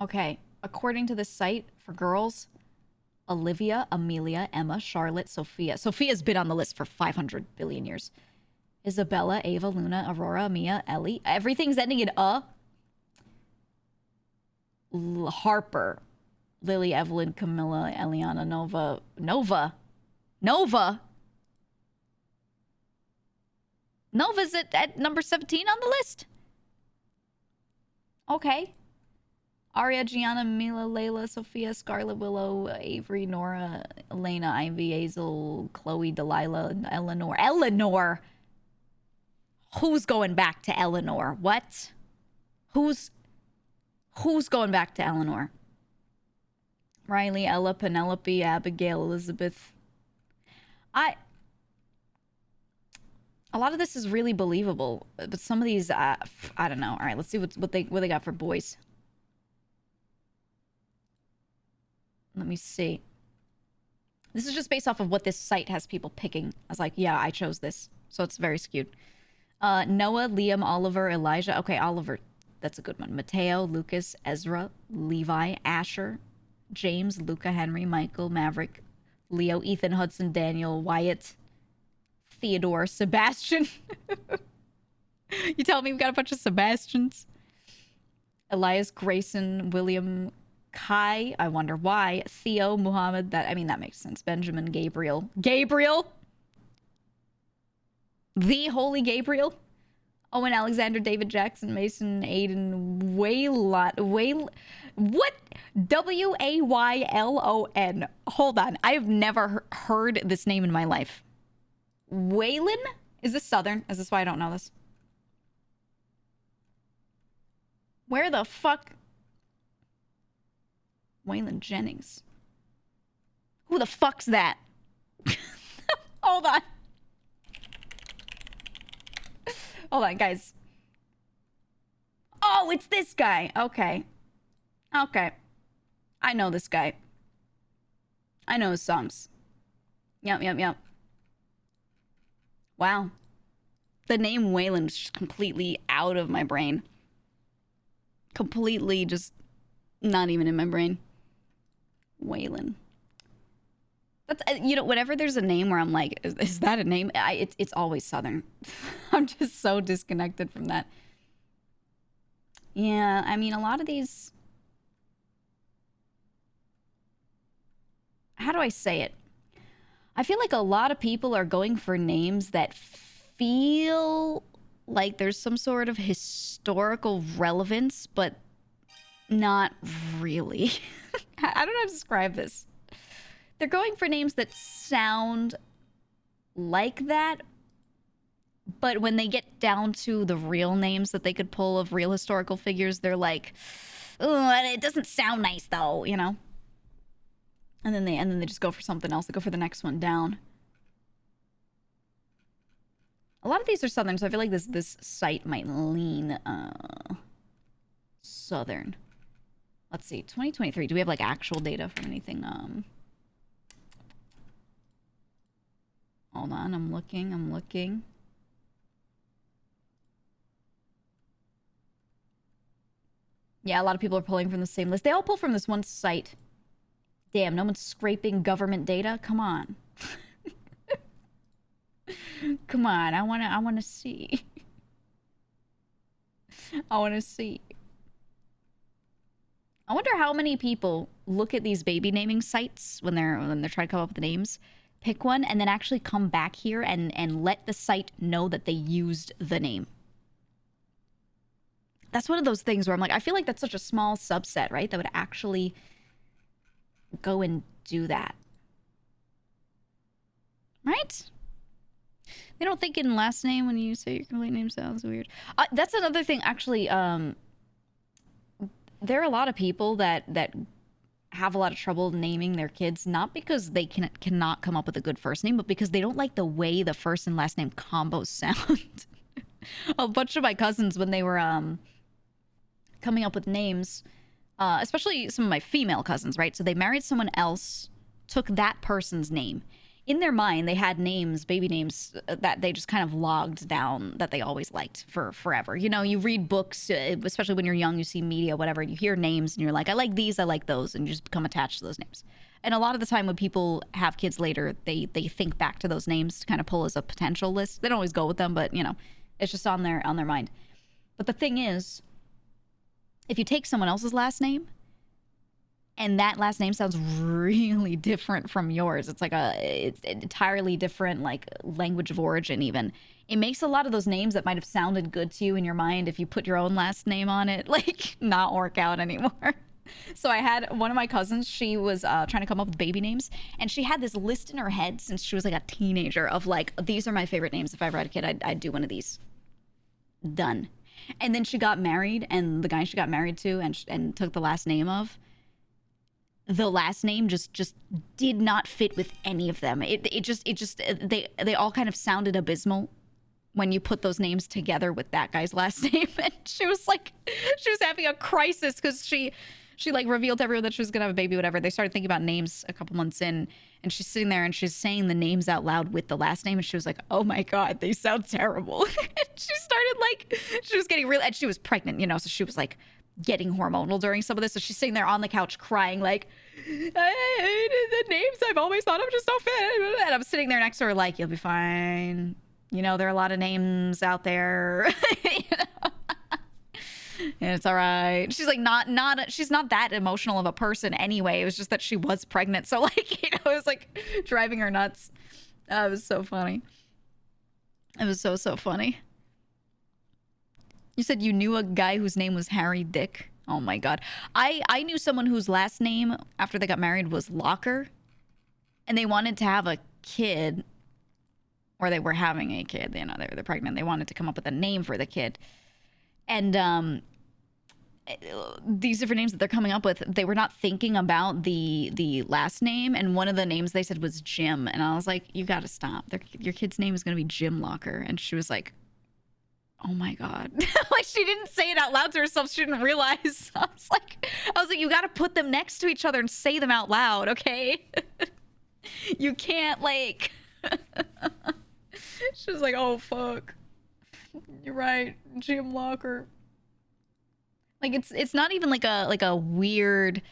Okay, according to this site for girls, Olivia, Amelia, Emma, Charlotte, Sophia. Sophia's been on the list for 500 billion years. Isabella, Ava, Luna, Aurora, Mia, Ellie. Everything's ending in a. Harper, Lily, Evelyn, Camilla, Eliana, Nova. Nova's at number 17 on the list. Okay. Aria, Gianna, Mila, Layla, Sophia, Scarlet, Willow, Avery, Nora, Elena, Ivy, Hazel, Chloe, Delilah, Eleanor. Eleanor! Who's going back to Eleanor? What? Who's going back to Eleanor? Riley, Ella, Penelope, Abigail, Elizabeth. A lot of this is really believable, but some of these, I don't know. All right, let's see what they got for boys. Let me see. This is just based off of what this site has people picking. I was like, yeah, I chose this. So it's very skewed. Noah, Liam, Oliver, Elijah. Okay, Oliver. That's a good one. Mateo, Lucas, Ezra, Levi, Asher, James, Luca, Henry, Michael, Maverick, Leo, Ethan, Hudson, Daniel, Wyatt, Theodore, Sebastian. You tell me we've got a bunch of Sebastians. Elias, Grayson, William, Kai, I wonder why. Theo, Muhammad, that makes sense. Benjamin, Gabriel. Gabriel! The Holy Gabriel. Owen, Alexander, David, Jackson, Mason, Aiden, Waylon. What? Waylon. Hold on. I have never heard this name in my life. Waylon? Is this Southern? Is this why I don't know this? Where the fuck? Waylon Jennings. Who the fuck's that? Hold on. Hold on, guys. Oh, it's this guy. Okay. Okay. I know this guy. I know his songs. Yep. Wow. The name Waylon is just completely out of my brain. Completely just not even in my brain. Waylon. That's, whenever there's a name where I'm like, is that a name? It's always Southern. I'm just so disconnected from that. Yeah, I mean, a lot of these... How do I say it? I feel like a lot of people are going for names that feel like there's some sort of historical relevance, but not really. I don't know how to describe this. They're going for names that sound like that, but when they get down to the real names that they could pull of real historical figures, they're like, oh, it doesn't sound nice though, you know? And then they just go for something else. They go for the next one down. A lot of these are southern, so I feel like this site might lean southern. Let's see, 2023. Do we have like actual data from anything? Hold on, I'm looking. Yeah, a lot of people are pulling from the same list. They all pull from this one site. Damn, no one's scraping government data. Come on. Come on, I wanna see. I wanna see. I wonder how many people look at these baby naming sites when they're trying to come up with the names, pick one, and then actually come back here and let the site know that they used the name. That's one of those things where I'm like, I feel like that's such a small subset, right? That would actually go and do that. Right? They don't think in last name when you say your complete name sounds weird. That's another thing, actually. There are a lot of people that have a lot of trouble naming their kids, not because they cannot come up with a good first name, but because they don't like the way the first and last name combos sound. A bunch of my cousins, when they were coming up with names, especially some of my female cousins, right? So they married someone else, took that person's name. In their mind, they had names, baby names, that they just kind of logged down that they always liked for forever. You know, you read books, especially when you're young, you see media, whatever, and you hear names, and you're like, I like these, I like those, and you just become attached to those names. And a lot of the time when people have kids later, they think back to those names to kind of pull as a potential list. They don't always go with them, but, you know, it's just on their mind. But the thing is, if you take someone else's last name, and that last name sounds really different from yours, it's like it's entirely different, like language of origin even. It makes a lot of those names that might have sounded good to you in your mind, if you put your own last name on it, like not work out anymore. So I had one of my cousins, she was trying to come up with baby names, and she had this list in her head since she was like a teenager of like, these are my favorite names. If I ever had a kid, I'd do one of these. Done. And then she got married, and the guy she got married to and took the last name of, the last name just did not fit with any of them. They all kind of sounded abysmal when you put those names together with that guy's last name. And she was having a crisis because she like revealed to everyone that she was gonna have a baby, whatever. They started thinking about names a couple months in, and she's sitting there and she's saying the names out loud with the last name, and she was like, oh my god, they sound terrible. And she started like, she was getting real, and she was pregnant, you know, so she was like getting hormonal during some of this. So she's sitting there on the couch crying like, the names I've always thought of just don't fit. And I'm sitting there next to her like, you'll be fine. You know, there are a lot of names out there. You know? And it's all right. She's like she's not that emotional of a person anyway. It was just that she was pregnant. So like, you know, it was like driving her nuts. It was so funny. It was so funny. You said you knew a guy whose name was Harry Dick. Oh my god. I knew someone whose last name after they got married was Locker, and they wanted to have a kid, or they were having a kid, you know, they're pregnant. They wanted to come up with a name for the kid. And these different names that they're coming up with, they were not thinking about the last name, and one of the names they said was Jim, and I was like, you gotta stop. Your kid's name is gonna be Jim Locker. And she was like, oh my god. Like, she didn't say it out loud to herself. She didn't realize. I was like, you gotta put them next to each other and say them out loud, okay? You can't, like... She was like, oh fuck, you're right, Jim Locker. Like, it's not even like a weird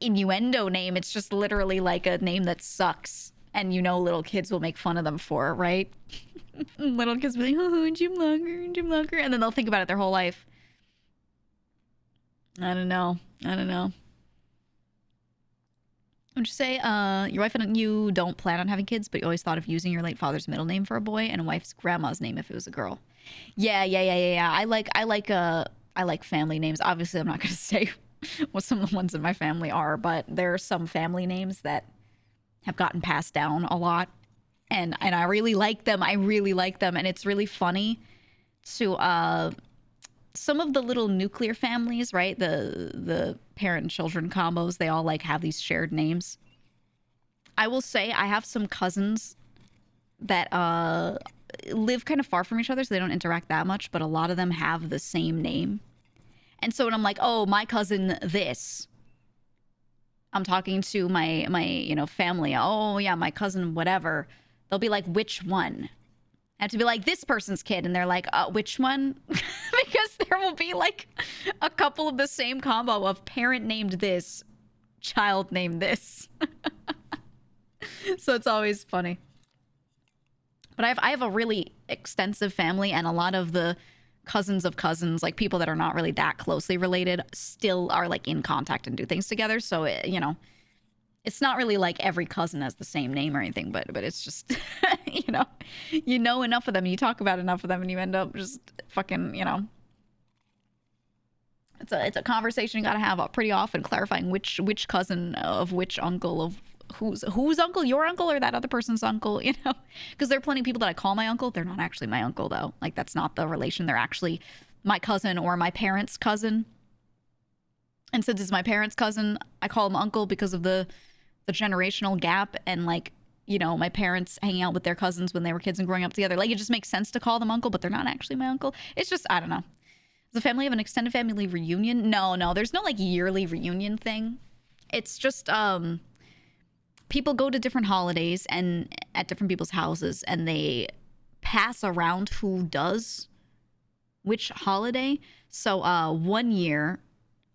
innuendo name. It's just literally like a name that sucks, and you know little kids will make fun of them for it, right? Little kids will be like, oh, Jim Locker, and then they'll think about it their whole life. I don't know. Would you say your wife and you don't plan on having kids, but you always thought of using your late father's middle name for a boy and a wife's grandma's name if it was a girl? Yeah. I like family names. Obviously, I'm not going to say what some of the ones in my family are, but there are some family names that have gotten passed down a lot, and I really like them. I really like them, and it's really funny to some of the little nuclear families, right? The parent and children combos, they all like have these shared names. I will say I have some cousins that live kind of far from each other, so they don't interact that much, but a lot of them have the same name. And so when I'm like, oh, my cousin this, I'm talking to my family. Oh yeah, my cousin whatever. They'll be like, which one? I have to be like, this person's kid, and they're like, which one? Because there will be like a couple of the same combo of parent named this, child named this. So it's always funny. But I have a really extensive family, and a lot of the cousins of cousins, like people that are not really that closely related, still are like in contact and do things together. So it's not really like every cousin has the same name or anything, but it's just you know enough of them, you talk about enough of them, and you end up just fucking it's a conversation you gotta have pretty often, clarifying which cousin of which uncle of whose uncle, your uncle or that other person's uncle, because there are plenty of people that I call my uncle. They're not actually my uncle though. Like that's not the relation. They're actually my cousin or my parents' cousin. And since it's my parents' cousin, I call him uncle because of the generational gap, and like, my parents hanging out with their cousins when they were kids and growing up together. Like it just makes sense to call them uncle, but they're not actually my uncle. It's just, I don't know. Does the family have an extended family reunion? No, there's no like yearly reunion thing. It's just people go to different holidays and at different people's houses, and they pass around who does which holiday. So one year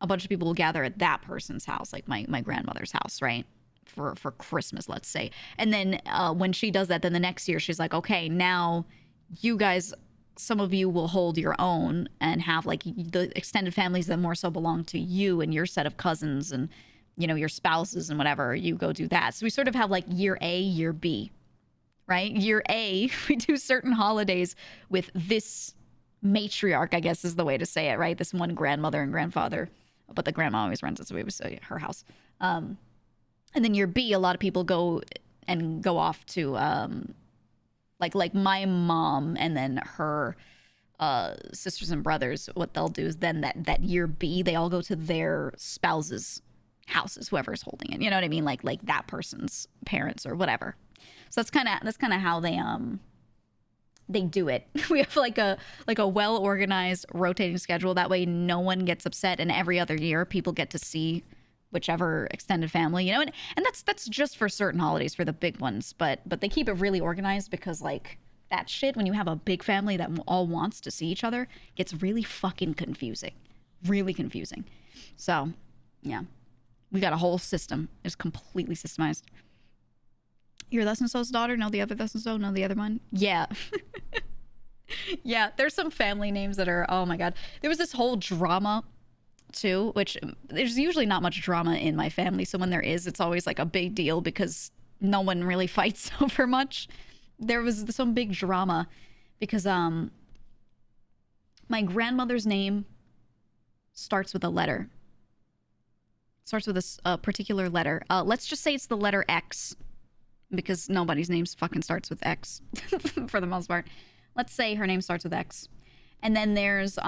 a bunch of people will gather at that person's house, like my grandmother's house, right, for Christmas, let's say. And then when she does that, then the next year she's like, okay, now you guys, some of you will hold your own and have like the extended families that more so belong to you and your set of cousins and your spouses and whatever. You go do that. So we sort of have like year A, year B, right? Year A, we do certain holidays with this matriarch, I guess is the way to say it, right? This one grandmother and grandfather, but the grandma always runs it, so we would say her house. And then year B, a lot of people go off to like my mom and then her sisters and brothers. What they'll do is then that year B, they all go to their spouses' houses, whoever's holding it. You know what I mean? Like that person's parents or whatever. So that's kind of how they do it. We have like a well organized rotating schedule. That way no one gets upset, and every other year people get to see whichever extended family, and that's just for certain holidays, for the big ones, but they keep it really organized, because like that shit, when you have a big family that all wants to see each other, gets really fucking confusing. So yeah, we got a whole system. It's completely systemized. You're thus and so's daughter? No, the other thus and so? No, the other one? Yeah. Yeah, there's some family names that are, oh my god. There was this whole drama too, which there's usually not much drama in my family, so when there is, it's always like a big deal because no one really fights over much. There was some big drama because my grandmother's name starts with a letter. Starts with a particular letter. Let's just say it's the letter X, because nobody's name fucking starts with X for the most part. Let's say her name starts with X. And then there's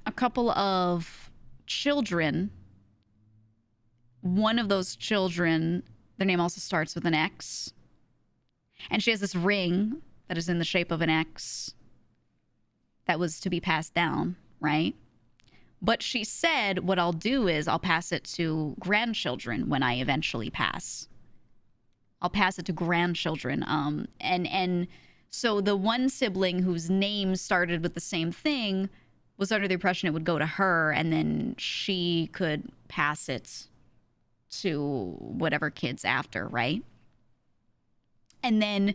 a couple of children. One of those children, their name also starts with an X. And she has this ring that is in the shape of an X that was to be passed down, right? But she said, what I'll do is I'll pass it to grandchildren when I eventually pass. I'll pass it to grandchildren. And so the one sibling whose name started with the same thing was under the impression it would go to her, and then she could pass it to whatever kids after, right? And then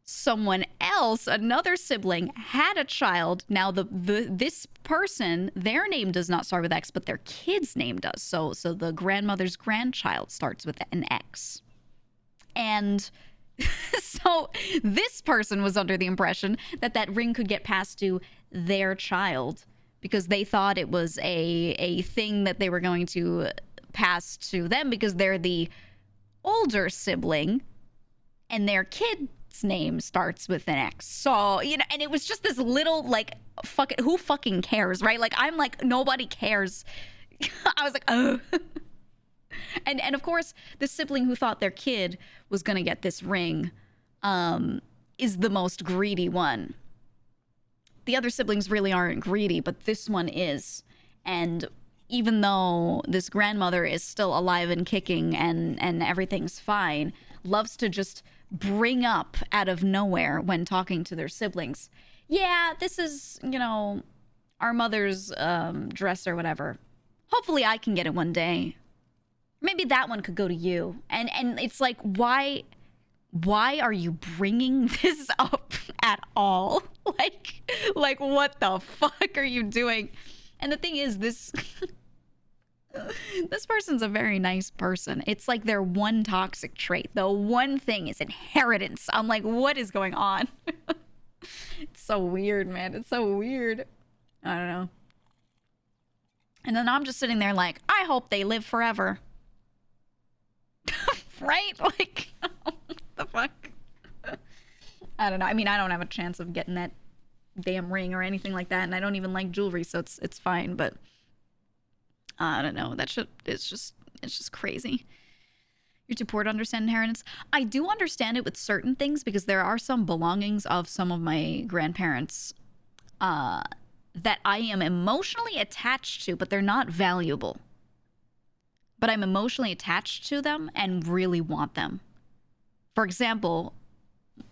someone else, another sibling, had a child. Now this person, their name does not start with X, but their kid's name does. So the grandmother's grandchild starts with an X. And so this person was under the impression that that ring could get passed to their child because they thought it was a thing that they were going to pass to them because they're the older sibling and their kid's name starts with an X. So, you know, and it was just this little, like, who fucking cares, right? Like, I'm like, nobody cares. I was like, oh. And of course, the sibling who thought their kid was going to get this ring is the most greedy one. The other siblings really aren't greedy, but this one is. And even though this grandmother is still alive and kicking and everything's fine, loves to just bring up out of nowhere when talking to their siblings, yeah, this is, you know, our mother's dress or whatever. Hopefully I can get it one day. Maybe that one could go to you. And it's like, why are you bringing this up at all? Like what the fuck are you doing? And the thing is, this person's a very nice person. It's like their one toxic trait. The one thing is inheritance. I'm like, what is going on? It's so weird, man. It's so weird. I don't know. And then I'm just sitting there like, I hope they live forever. Right? Like, what the fuck? I don't know. I mean, I don't have a chance of getting that damn ring or anything like that, and I don't even like jewelry, so it's fine. But I don't know. That shit is just crazy. You're too poor to understand inheritance. I do understand it with certain things because there are some belongings of some of my grandparents that I am emotionally attached to, but they're not valuable. But I'm emotionally attached to them and really want them. For example,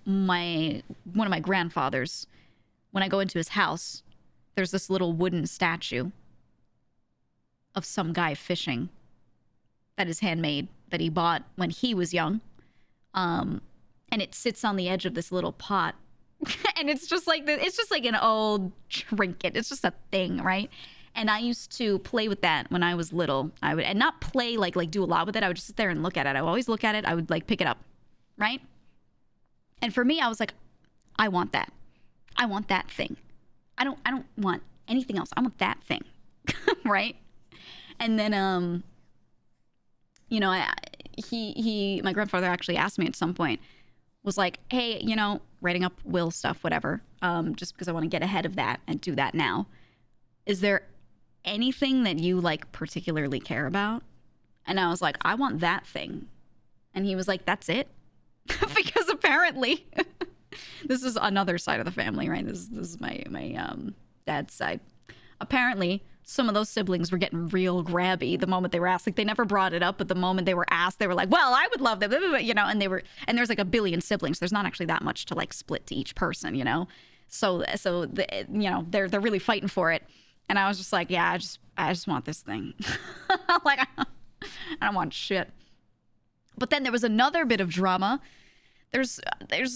one of my grandfathers, when I go into his house, there's this little wooden statue of some guy fishing that is handmade, that he bought when he was young. And it sits on the edge of this little pot. And it's just like an old trinket. It's just a thing, right? And I used to play with that when I was little. I would, and not play like do a lot with it. I would just sit there and look at it. I would always look at it. I would like pick it up, right? And for me, I was like, I want that. I want that thing. I don't want anything else. I want that thing, right? And then, you know, my grandfather actually asked me at some point, was like, hey, you know, writing up will stuff, whatever, just because I want to get ahead of that and do that now. Is there anything that you like particularly care about? And I was like, I want that thing. And he was like, that's it? Because apparently this is another side of the family, right? This is my dad's side. Apparently some of those siblings were getting real grabby the moment they were asked. Like, they never brought it up, but the moment they were asked, they were like, well, I would love them, you know. And there's like a billion siblings. There's not actually that much to like split to each person, you know. So you know, they're really fighting for it. And I was just like, yeah, I just want this thing. Like, I don't want shit. But then there was another bit of drama. There's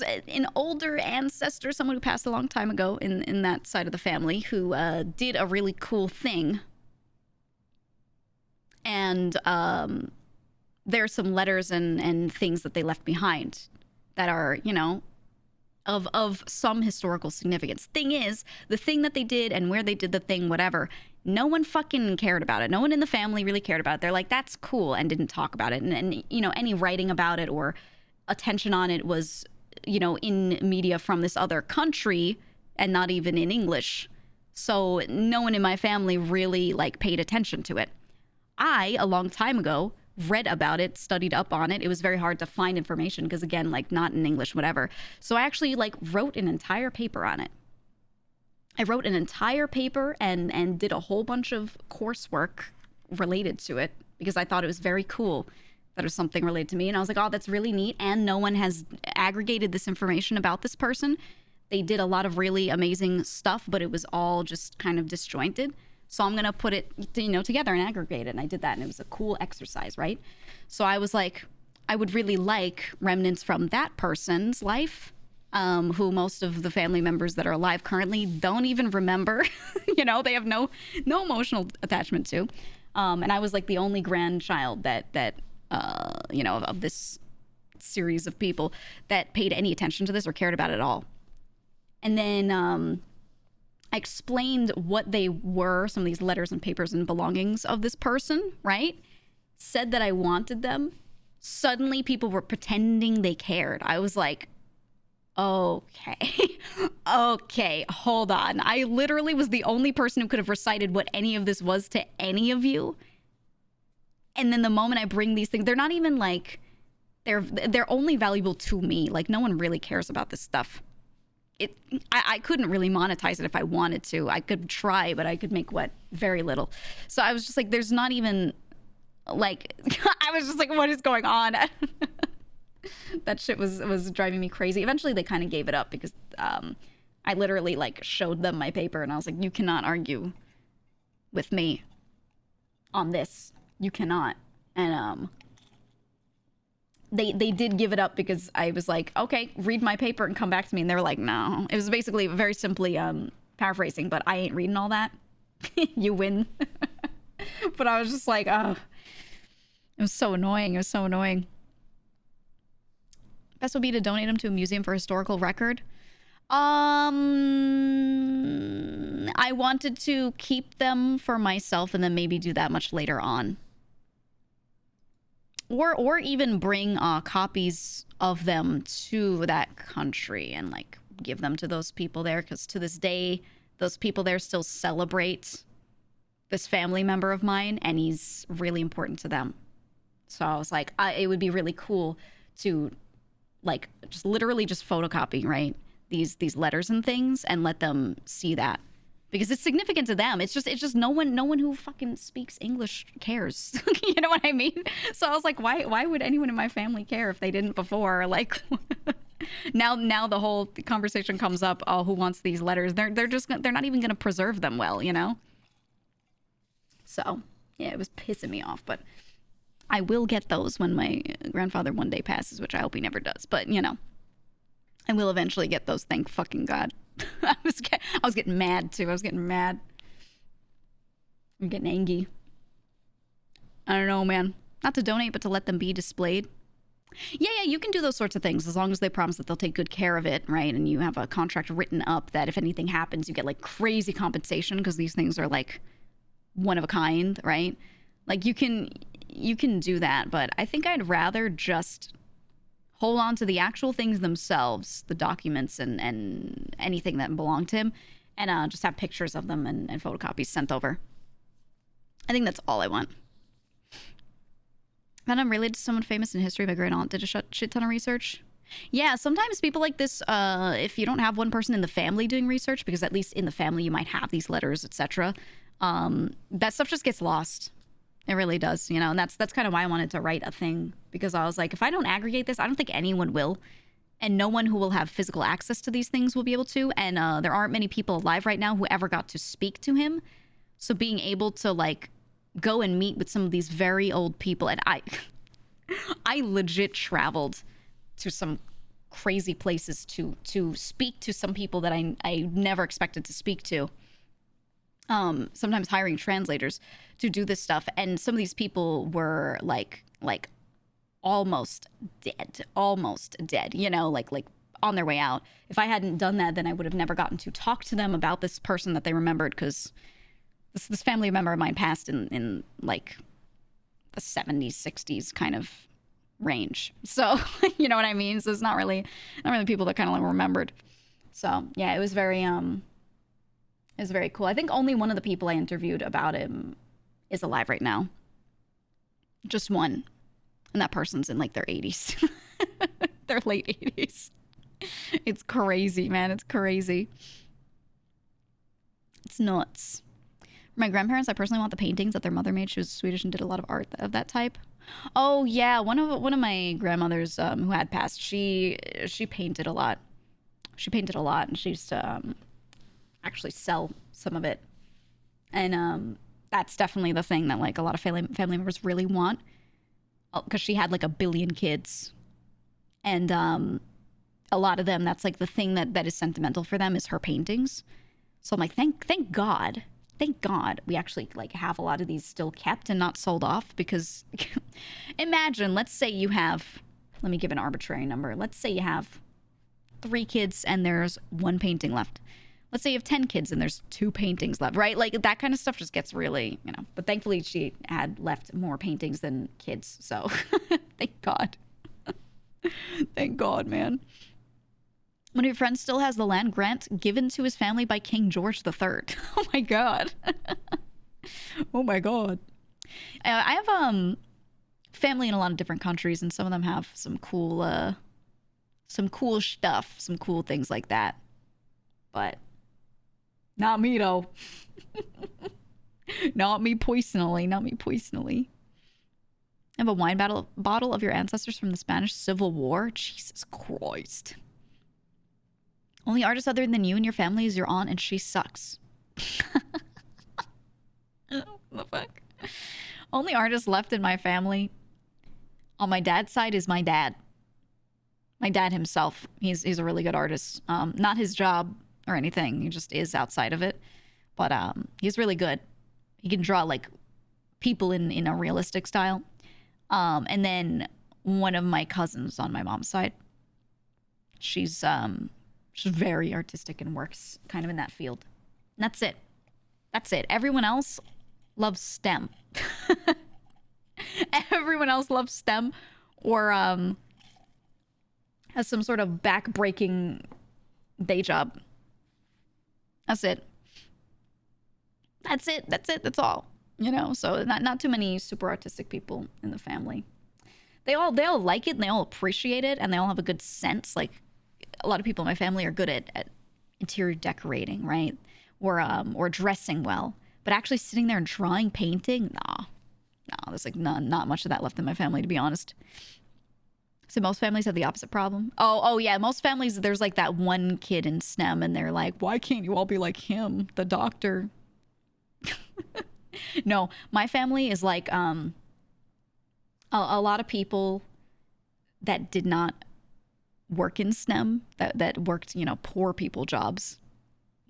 an older ancestor, someone who passed a long time ago in that side of the family, who did a really cool thing. And there's some letters and things that they left behind that are, you know, of some historical significance. Thing is, the thing that they did and where they did the thing, whatever, no one fucking cared about it. No one in the family really cared about it. They're like, that's cool, and didn't talk about it. And you know, any writing about it or attention on it was, you know, in media from this other country and not even in English. So no one in my family really like paid attention to it. I, a long time ago, read about it, studied up on it. It was very hard to find information because, again, like, not in English, whatever. So I actually like wrote an entire paper on it. I wrote an entire paper and did a whole bunch of coursework related to it because I thought it was very cool that it was something related to me. And I was like, oh, that's really neat. And no one has aggregated this information about this person. They did a lot of really amazing stuff, but it was all just kind of disjointed. So I'm going to put it, you know, together and aggregate it. And I did that, and it was a cool exercise, right? So I was like, I would really like remnants from that person's life who most of the family members that are alive currently don't even remember. You know, they have no emotional attachment to. And I was like the only grandchild that you know, of this series of people that paid any attention to this or cared about it at all. And then I explained what they were, some of these letters and papers and belongings of this person, right? Said that I wanted them. Suddenly people were pretending they cared. I was like, okay, okay, hold on. I literally was the only person who could have recited what any of this was to any of you. And then the moment I bring these things, they're not even like, they're only valuable to me. Like, no one really cares about this stuff. I couldn't really monetize it if I wanted to. I could try, but I could make what? Very little. So I was just like, there's not even, like, I was just like, what is going on? That shit was driving me crazy. Eventually they kind of gave it up because I literally like showed them my paper and I was like, you cannot argue with me on this. You cannot. And they did give it up because I was like, okay, read my paper and come back to me. And they were like, no. It was basically very simply paraphrasing, but I ain't reading all that. You win. But I was just like, oh, it was so annoying. It was so annoying. Best would be to donate them to a museum for historical record. I wanted to keep them for myself and then maybe do that much later on. Or even bring copies of them to that country and like give them to those people there, because to this day those people there still celebrate this family member of mine and he's really important to them. So I was like, it would be really cool to like just literally just photocopy, right, these letters and things and let them see that, because it's significant to them. It's just no one who fucking speaks English cares. You know what I mean? So I was like, why would anyone in my family care if they didn't before? Like, now the whole conversation comes up. Oh, who wants these letters? They're not even gonna preserve them well, you know. So yeah, it was pissing me off, but I will get those when my grandfather one day passes, which I hope he never does. But you know, I will eventually get those. Thank fucking God. I was getting mad too. I was getting mad. I'm getting angry. I don't know, man. Not to donate, but to let them be displayed. Yeah, you can do those sorts of things as long as they promise that they'll take good care of it, right? And you have a contract written up that if anything happens, you get like crazy compensation because these things are like one of a kind, right? Like you can do that, but I think I'd rather just hold on to the actual things themselves, the documents and anything that belonged to him, and just have pictures of them and photocopies sent over. I think that's all I want. Then I'm related to someone famous in history. My great aunt did a shit ton of research. Yeah, sometimes people like this, if you don't have one person in the family doing research, because at least in the family you might have these letters, etc., that stuff just gets lost. It really does, you know, and that's kind of why I wanted to write a thing, because I was like, if I don't aggregate this, I don't think anyone will, and no one who will have physical access to these things will be able to, and there aren't many people alive right now who ever got to speak to him, so being able to like go and meet with some of these very old people, and I legit traveled to some crazy places to speak to some people that I never expected to speak to. Sometimes hiring translators to do this stuff, and some of these people were like almost dead, you know, like on their way out. If I hadn't done that, then I would have never gotten to talk to them about this person that they remembered, because this family member of mine passed in like the 70s, 60s kind of range. So you know what I mean? So it's not really people that kind of like remembered. So yeah, it was very cool. I think only one of the people I interviewed about him is alive right now. Just one. And that person's in like their 80s. Their late 80s. It's crazy, man. It's crazy. It's nuts. For my grandparents, I personally want the paintings that their mother made. She was Swedish and did a lot of art of that type. Oh yeah, one of my grandmothers who had passed, she painted a lot. She painted a lot, and she used to actually sell some of it. And that's definitely the thing that like a lot of family members really want, because she had like 1 billion kids, and a a lot of them, that's like the thing that is sentimental for them is her paintings. So I'm like, thank God we actually like have a lot of these still kept and not sold off, because imagine, let's say you have, let me give an arbitrary number. Let's say you have 3 kids and there's 1 painting left. Let's say you have 10 kids and there's 2 paintings left, right? Like that kind of stuff just gets really, you know, but thankfully she had left more paintings than kids. So thank God. Thank God, man. One of your friends still has the land grant given to his family by King George III. Oh my God. Oh my God. I have family in a lot of different countries, and some of them have some cool stuff, some cool things like that. But not me though. Not me personally. Not me personally. I have a wine bottle of your ancestors from the Spanish Civil War. Jesus Christ. Only artist other than you and your family is your aunt, and she sucks. What the fuck? Only artist left in my family on my dad's side is my dad. My dad himself. He's a really good artist. Not his job or anything. He just is outside of it. But he's really good. He can draw like people in a realistic style. And then one of my cousins on my mom's side, she's very artistic and works kind of in that field. And that's it. That's it. Everyone else loves STEM. Everyone else loves STEM or has some sort of back-breaking day job. That's it. That's it. That's it. That's all. You know, so not too many super artistic people in the family. They all like it and they all appreciate it and they all have a good sense. Like a lot of people in my family are good at interior decorating, right? Or dressing well. But actually sitting there and drawing, painting, no, there's like not much of that left in my family, to be honest. So most families have the opposite problem. Oh yeah, most families, there's like that one kid in STEM and they're like, why can't you all be like him, the doctor? No, my family is like a lot of people that did not work in STEM, that worked, you know, poor people jobs,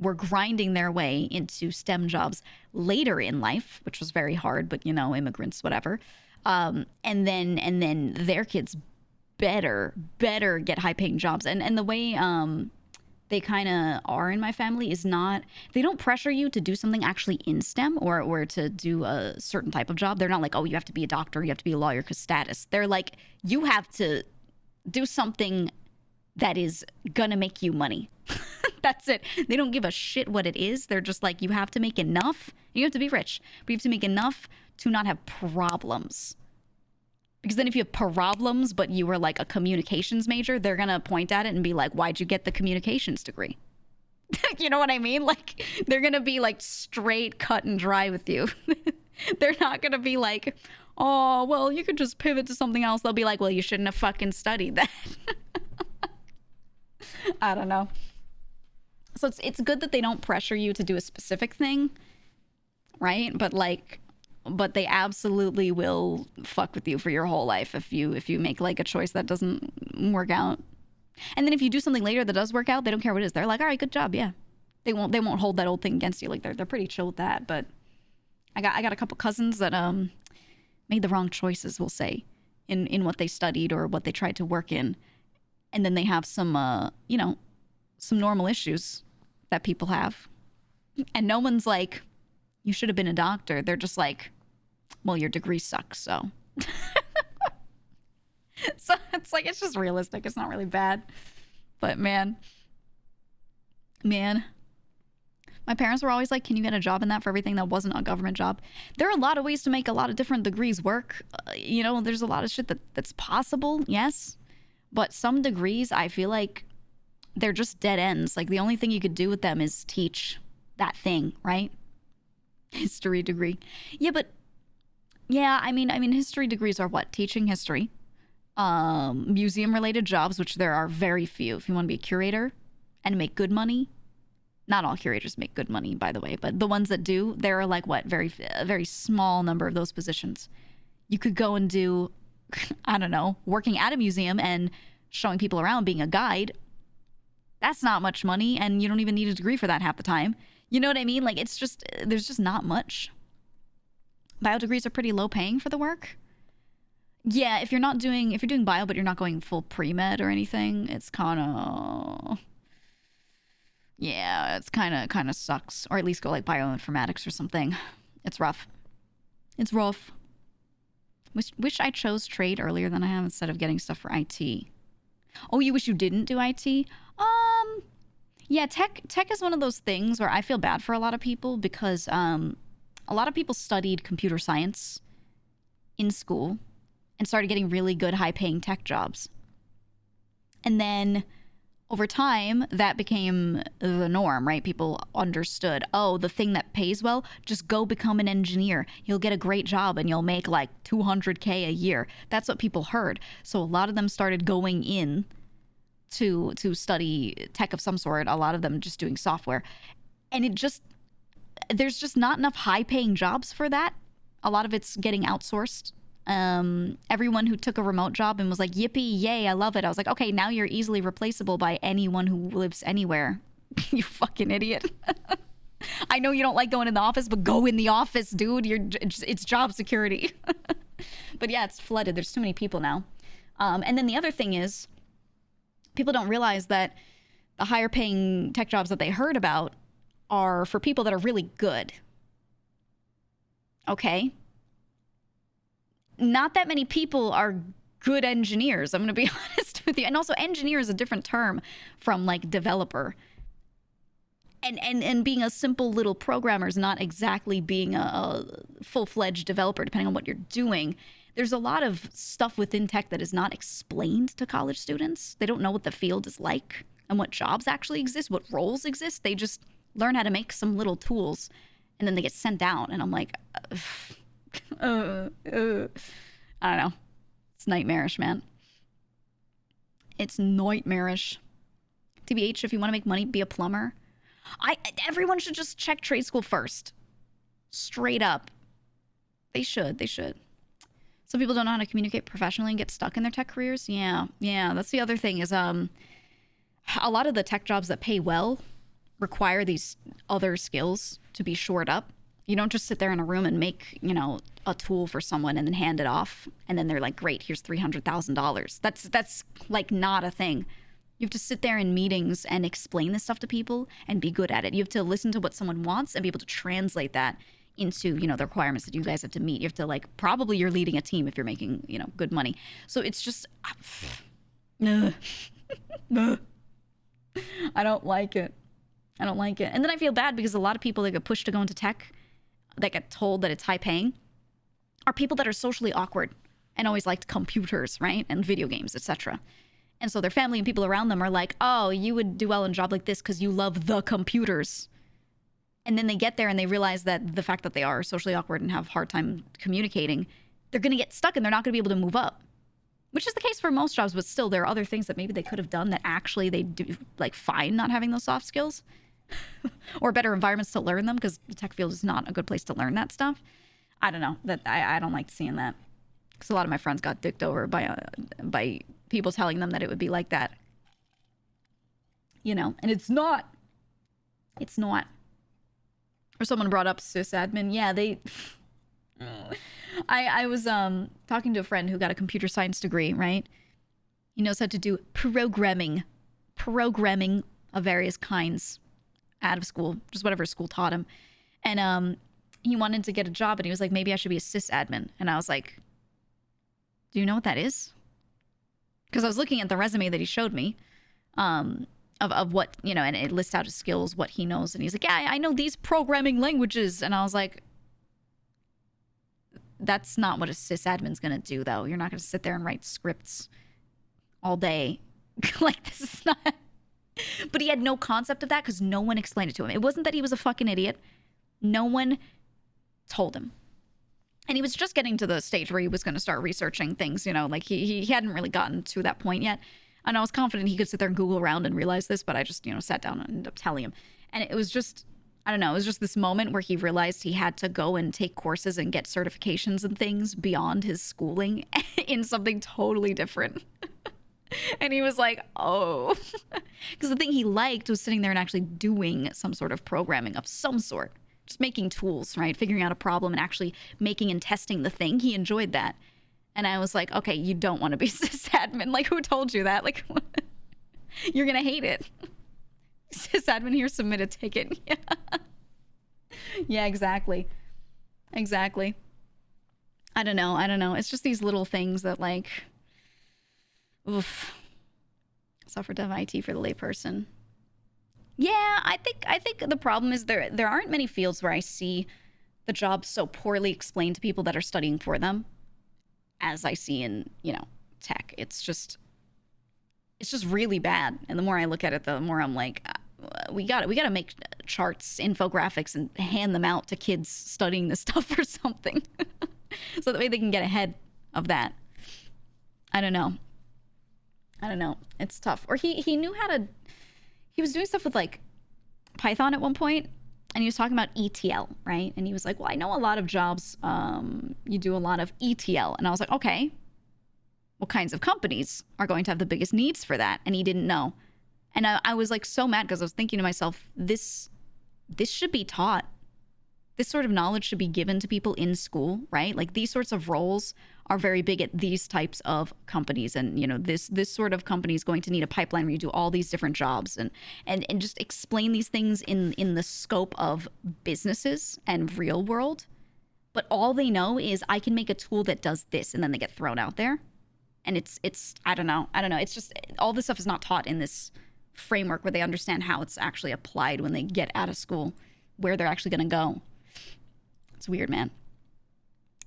were grinding their way into STEM jobs later in life, which was very hard, but, you know, immigrants, whatever. And then their kids better get high-paying jobs. And the way they kind of are in my family is not, they don't pressure you to do something actually in STEM or to do a certain type of job. They're not like, oh, you have to be a doctor, you have to be a lawyer because status. They're like, you have to do something that is gonna make you money. That's it. They don't give a shit what it is. They're just like, you have to make enough. You have to be rich, but you have to make enough to not have problems. Because then if you have problems, but you were like a communications major, they're going to point at it and be like, why'd you get the communications degree? You know what I mean? Like, they're going to be like straight cut and dry with you. They're not going to be like, oh, well, you could just pivot to something else. They'll be like, well, you shouldn't have fucking studied that. I don't know. So it's good that they don't pressure you to do a specific thing, right? But they absolutely will fuck with you for your whole life if you make like a choice that doesn't work out. And then if you do something later that does work out, they don't care what it is. They're like, all right, good job, yeah. They won't hold that old thing against you. Like they're pretty chill with that. But I got a couple cousins that made the wrong choices, we'll say, in what they studied or what they tried to work in, and then they have some some normal issues that people have, and no one's like, you should have been a doctor. They're just like, well, your degree sucks, so. So it's like, it's just realistic. It's not really bad. But man. My parents were always like, can you get a job in that for everything that wasn't a government job? There are a lot of ways to make a lot of different degrees work. There's a lot of shit that's possible, yes. But some degrees, I feel like they're just dead ends. Like the only thing you could do with them is teach that thing, right? History degree. Yeah, but yeah, I mean history degrees are what? Teaching history. Museum related jobs, which there are very few. If you want to be a curator and make good money, not all curators make good money, by the way, but the ones that do, there are like what? A very small number of those positions. You could go and do, I don't know, working at a museum and showing people around, being a guide, That's not much money, and you don't even need a degree for that half the time. You know what I mean? Like, it's just, there's just not much. Bio degrees are pretty low paying for the work. Yeah, if you're doing bio, but you're not going full pre-med or anything, it's kind of, yeah, it's kind of sucks. Or at least go like bioinformatics or something. It's rough. It's rough. Wish I chose trade earlier than I have instead of getting stuff for IT. Oh, you wish you didn't do IT? Yeah, tech is one of those things where I feel bad for a lot of people because a lot of people studied computer science in school and started getting really good high-paying tech jobs. And then over time, that became the norm, right? People understood, oh, the thing that pays well, just go become an engineer. You'll get a great job and you'll make like $200K a year. That's what people heard. So a lot of them started going in to study tech of some sort, a lot of them just doing software. And there's just not enough high-paying jobs for that. A lot of it's getting outsourced. Everyone who took a remote job and was like, yippee, yay, I love it. I was like, okay, now you're easily replaceable by anyone who lives anywhere. You fucking idiot. I know you don't like going in the office, but go in the office, dude. It's job security. But yeah, it's flooded. There's too many people now. And then the other thing is, people don't realize that the higher paying tech jobs that they heard about are for people that are really good. Okay? Not that many people are good engineers, I'm going to be honest with you. And also, engineer is a different term from like developer. And being a simple little programmer is not exactly being a full-fledged developer, depending on what you're doing. There's a lot of stuff within tech that is not explained to college students. They don't know what the field is like and what jobs actually exist, what roles exist. They just learn how to make some little tools, and then they get sent out. And I'm like, I don't know. It's nightmarish, man. It's nightmarish. TBH, if you want to make money, be a plumber. Everyone should just check trade school first. Straight up. They should. Some people don't know how to communicate professionally and get stuck in their tech careers. Yeah. That's the other thing is a lot of the tech jobs that pay well require these other skills to be shored up. You don't just sit there in a room and make, a tool for someone and then hand it off. And then they're like, great, here's $300,000. That's like not a thing. You have to sit there in meetings and explain this stuff to people and be good at it. You have to listen to what someone wants and be able to translate that into, the requirements that you guys have to meet. You have to probably you're leading a team if you're making, good money. So it's just, I don't like it. And then I feel bad because a lot of people that get pushed to go into tech, that get told that it's high paying, are people that are socially awkward and always liked computers, right? And video games, etc. And so their family and people around them are like, oh, you would do well in a job like this because you love the computers. And then they get there and they realize that the fact that they are socially awkward and have a hard time communicating, they're going to get stuck and they're not going to be able to move up. Which is the case for most jobs, but still there are other things that maybe they could have done that actually they do fine not having those soft skills. Or better environments to learn them, because the tech field is not a good place to learn that stuff. I don't know. I don't like seeing that. Because a lot of my friends got dicked over by people telling them that it would be like that. And it's not. It's not. Or someone brought up sysadmin. Yeah, I was talking to a friend who got a computer science degree, right? He knows how to do programming of various kinds out of school, just whatever school taught him. And he wanted to get a job, and he was like, maybe I should be a sysadmin. And I was like, do you know what that is? Because I was looking at the resume that he showed me of what, and it lists out his skills, what he knows. And he's like, yeah, I know these programming languages. And I was like, that's not what a sysadmin's going to do, though. You're not going to sit there and write scripts all day. This is not... But he had no concept of that because no one explained it to him. It wasn't that he was a fucking idiot. No one told him. And he was just getting to the stage where he was going to start researching things, he hadn't really gotten to that point yet. And I was confident he could sit there and Google around and realize this, but I just, sat down and ended up telling him. And it was just, I don't know, it was just this moment where he realized he had to go and take courses and get certifications and things beyond his schooling in something totally different. And he was like, oh. Because the thing he liked was sitting there and actually doing some sort of programming of some sort. Just making tools, right? Figuring out a problem and actually making and testing the thing. He enjoyed that. And I was like, okay, you don't want to be sysadmin. Like, who told you that? Like, you're going to hate it. Sysadmin here, submit a ticket. Yeah. Yeah, exactly. Exactly. I don't know. It's just these little things that, like, oof. Software dev IT for the layperson. Yeah, I think the problem is there aren't many fields where I see the jobs so poorly explained to people that are studying for them as I see in, tech. It's just really bad. And the more I look at it, the more I'm like, we got to make charts, infographics, and hand them out to kids studying this stuff or something. So that way they can get ahead of that. I don't know. It's tough. Or he knew how to... He was doing stuff with, like, Python at one point, and he was talking about ETL, right? And he was like, well, I know a lot of jobs, you do a lot of ETL. And I was like, okay, what kinds of companies are going to have the biggest needs for that? And he didn't know. And I was, like, so mad because I was thinking to myself, this should be taught. This sort of knowledge should be given to people in school, right? Like, these sorts of roles are very big at these types of companies. And, this sort of company is going to need a pipeline where you do all these different jobs and just explain these things in the scope of businesses and real world. But all they know is I can make a tool that does this, and then they get thrown out there. And it's I don't know. It's just all this stuff is not taught in this framework where they understand how it's actually applied when they get out of school, where they're actually going to go. It's weird, man.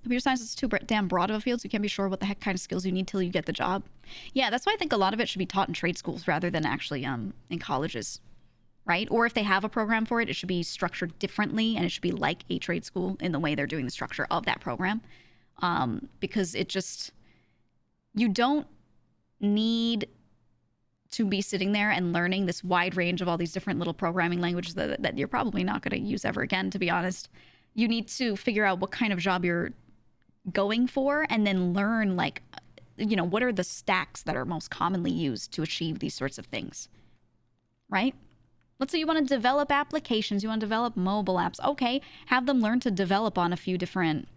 Computer science is too damn broad of a field, so you can't be sure what the heck kind of skills you need till you get the job. Yeah, that's why I think a lot of it should be taught in trade schools rather than actually in colleges, right? Or if they have a program for it, it should be structured differently, and it should be like a trade school in the way they're doing the structure of that program. Because it just... You don't need to be sitting there and learning this wide range of all these different little programming languages that you're probably not going to use ever again, to be honest. You need to figure out what kind of job you're going for and then learn, like, what are the stacks that are most commonly used to achieve these sorts of things, right? Let's say you want to develop applications, you want to develop mobile apps. Okay, have them learn to develop on a few different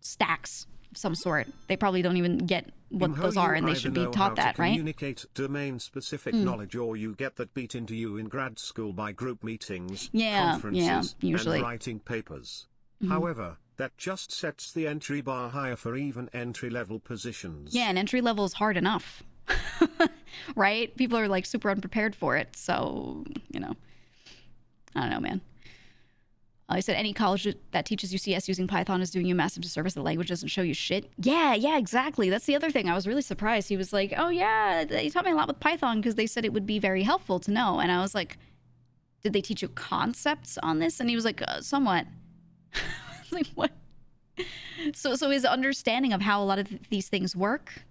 stacks of some sort. They probably don't even get what those are, and they should be taught that, right? Communicate domain-specific knowledge, or you get that beat into you in grad school by group meetings, conferences, usually. and writing papers. However, that just sets the entry bar higher for even entry-level positions. Yeah, and entry level is hard enough, right? People are, like, super unprepared for it, so, I don't know, man. I said any college that teaches you CS using Python is doing you a massive disservice. The language doesn't show you shit. Yeah, exactly. That's the other thing. I was really surprised. He was like, oh, yeah, they taught me a lot with Python because they said it would be very helpful to know. And I was like, did they teach you concepts on this? And he was like, somewhat. I was like, what? So his understanding of how a lot of these things work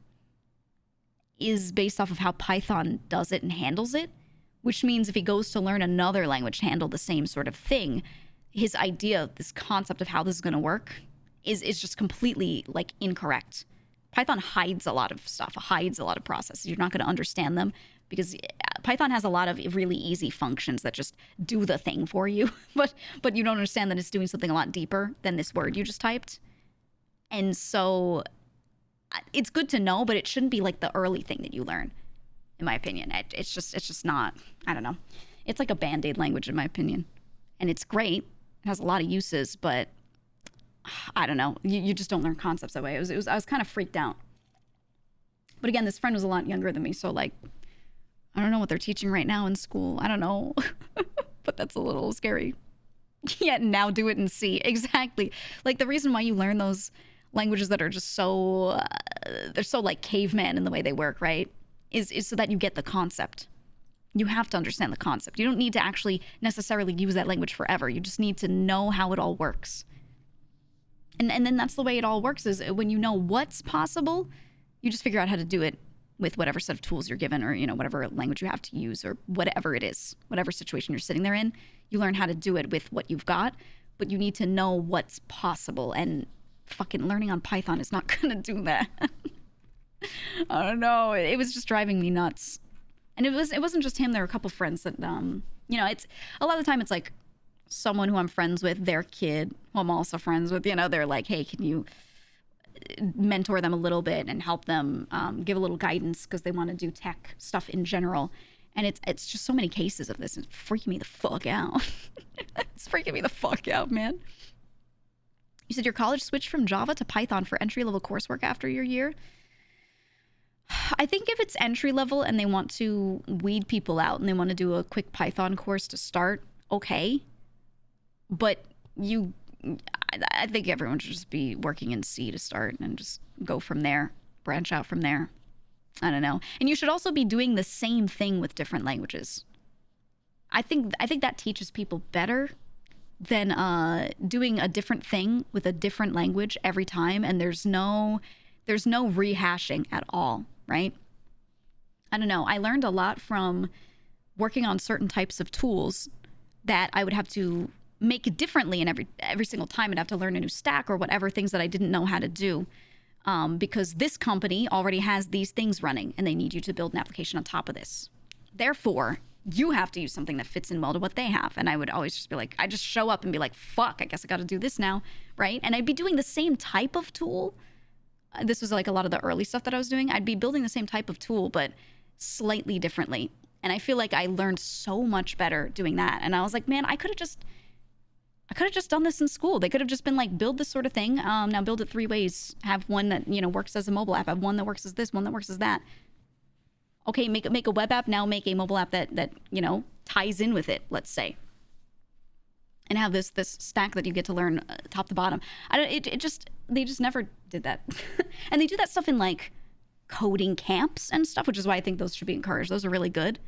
is based off of how Python does it and handles it, which means if he goes to learn another language to handle the same sort of thing, his idea, this concept of how this is going to work is just completely, like, incorrect. Python hides a lot of stuff, hides a lot of processes. You're not going to understand them because Python has a lot of really easy functions that just do the thing for you, but you don't understand that it's doing something a lot deeper than this word you just typed. And so it's good to know, but it shouldn't be like the early thing that you learn, in my opinion. It's just not, I don't know. It's like a Band-Aid language, in my opinion. And it's great. It has a lot of uses, but I don't know. You just don't learn concepts that way. I was kind of freaked out. But again, this friend was a lot younger than me, so, like, I don't know what they're teaching right now in school. I don't know. But that's a little scary. Yeah, now do it and see. Exactly. Like, the reason why you learn those languages that are just so, they're so, like, caveman in the way they work, right? Is so that you get the concept. You have to understand the concept. You don't need to actually necessarily use that language forever. You just need to know how it all works. And then that's the way it all works, is when you know what's possible, you just figure out how to do it with whatever set of tools you're given, or, whatever language you have to use, or whatever it is, whatever situation you're sitting there in. You learn how to do it with what you've got, but you need to know what's possible, and fucking learning on Python is not going to do that. I don't know. It was just driving me nuts. And it wasn't just him. There were a couple friends that, you know, it's a lot of the time it's like someone who I'm friends with, their kid, who I'm also friends with, you know, they're like, hey, can you mentor them a little bit and help them give a little guidance because they want to do tech stuff in general. And it's just so many cases of this. It's freaking me the fuck out. It's freaking me the fuck out, man. You said your college switched from Java to Python for entry-level coursework after your year. I think if it's entry level and they want to weed people out and they want to do a quick Python course to start, okay. But I think everyone should just be working in C to start and just go from there, branch out from there. I don't know. And you should also be doing the same thing with different languages. I think that teaches people better than doing a different thing with a different language every time, and there's no rehashing at all, right? I don't know. I learned a lot from working on certain types of tools that I would have to make differently, and every single time I'd have to learn a new stack or whatever, things that I didn't know how to do, because this company already has these things running and they need you to build an application on top of this. Therefore, you have to use something that fits in well to what they have. And I would always just be like, I just show up and be like, fuck, I guess I got to do this now, right? And I'd be doing the same type of tool. This was like a lot of the early stuff that I was doing. I'd be building the same type of tool, but slightly differently. And I feel like I learned so much better doing that. And I was like, man, I could have just done this in school. They could have just been like, build this sort of thing. Now build it 3 ways. Have one that, you know, works as a mobile app. Have one that works as this, one that works as that. Okay, make a web app. Now make a mobile app that you know, ties in with it, let's say. And have this stack that you get to learn top to bottom. They just never did that. And they do that stuff in like coding camps and stuff, which is why I think those should be encouraged. Those are really good.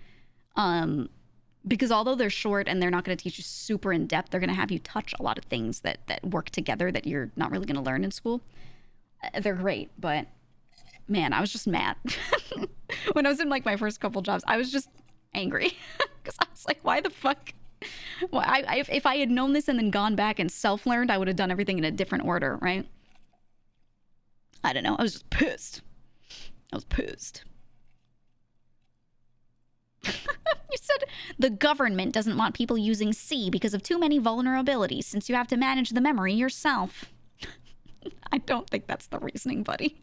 Because although they're short and they're not going to teach you super in depth, they're going to have you touch a lot of things that work together that you're not really going to learn in school. They're great, but man, I was just mad. When I was in like my first couple jobs, I was just angry because I was like, why the fuck? Well, if I had known this and then gone back and self-learned, I would have done everything in a different order, right? I don't know. I was just pissed. I was pissed. You said the government doesn't want people using C because of too many vulnerabilities since you have to manage the memory yourself. I don't think that's the reasoning, buddy.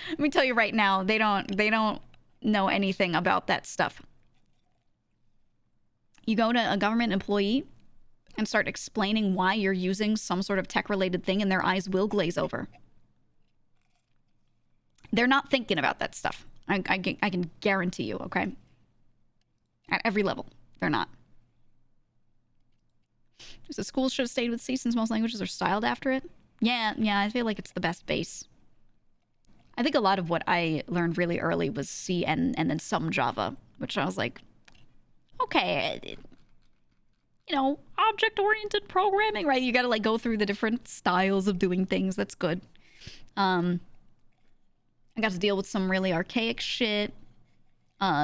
Let me tell you right now, they don't know anything about that stuff. You go to a government employee and start explaining why you're using some sort of tech-related thing and their eyes will glaze over. They're not thinking about that stuff. I can guarantee you, okay? At every level, they're not. So schools should have stayed with C since most languages are styled after it. Yeah, I feel like it's the best base. I think a lot of what I learned really early was C and then some Java, which I was like, okay, you know, object-oriented programming, right? You got to like go through the different styles of doing things. That's good. I got to deal with some really archaic shit.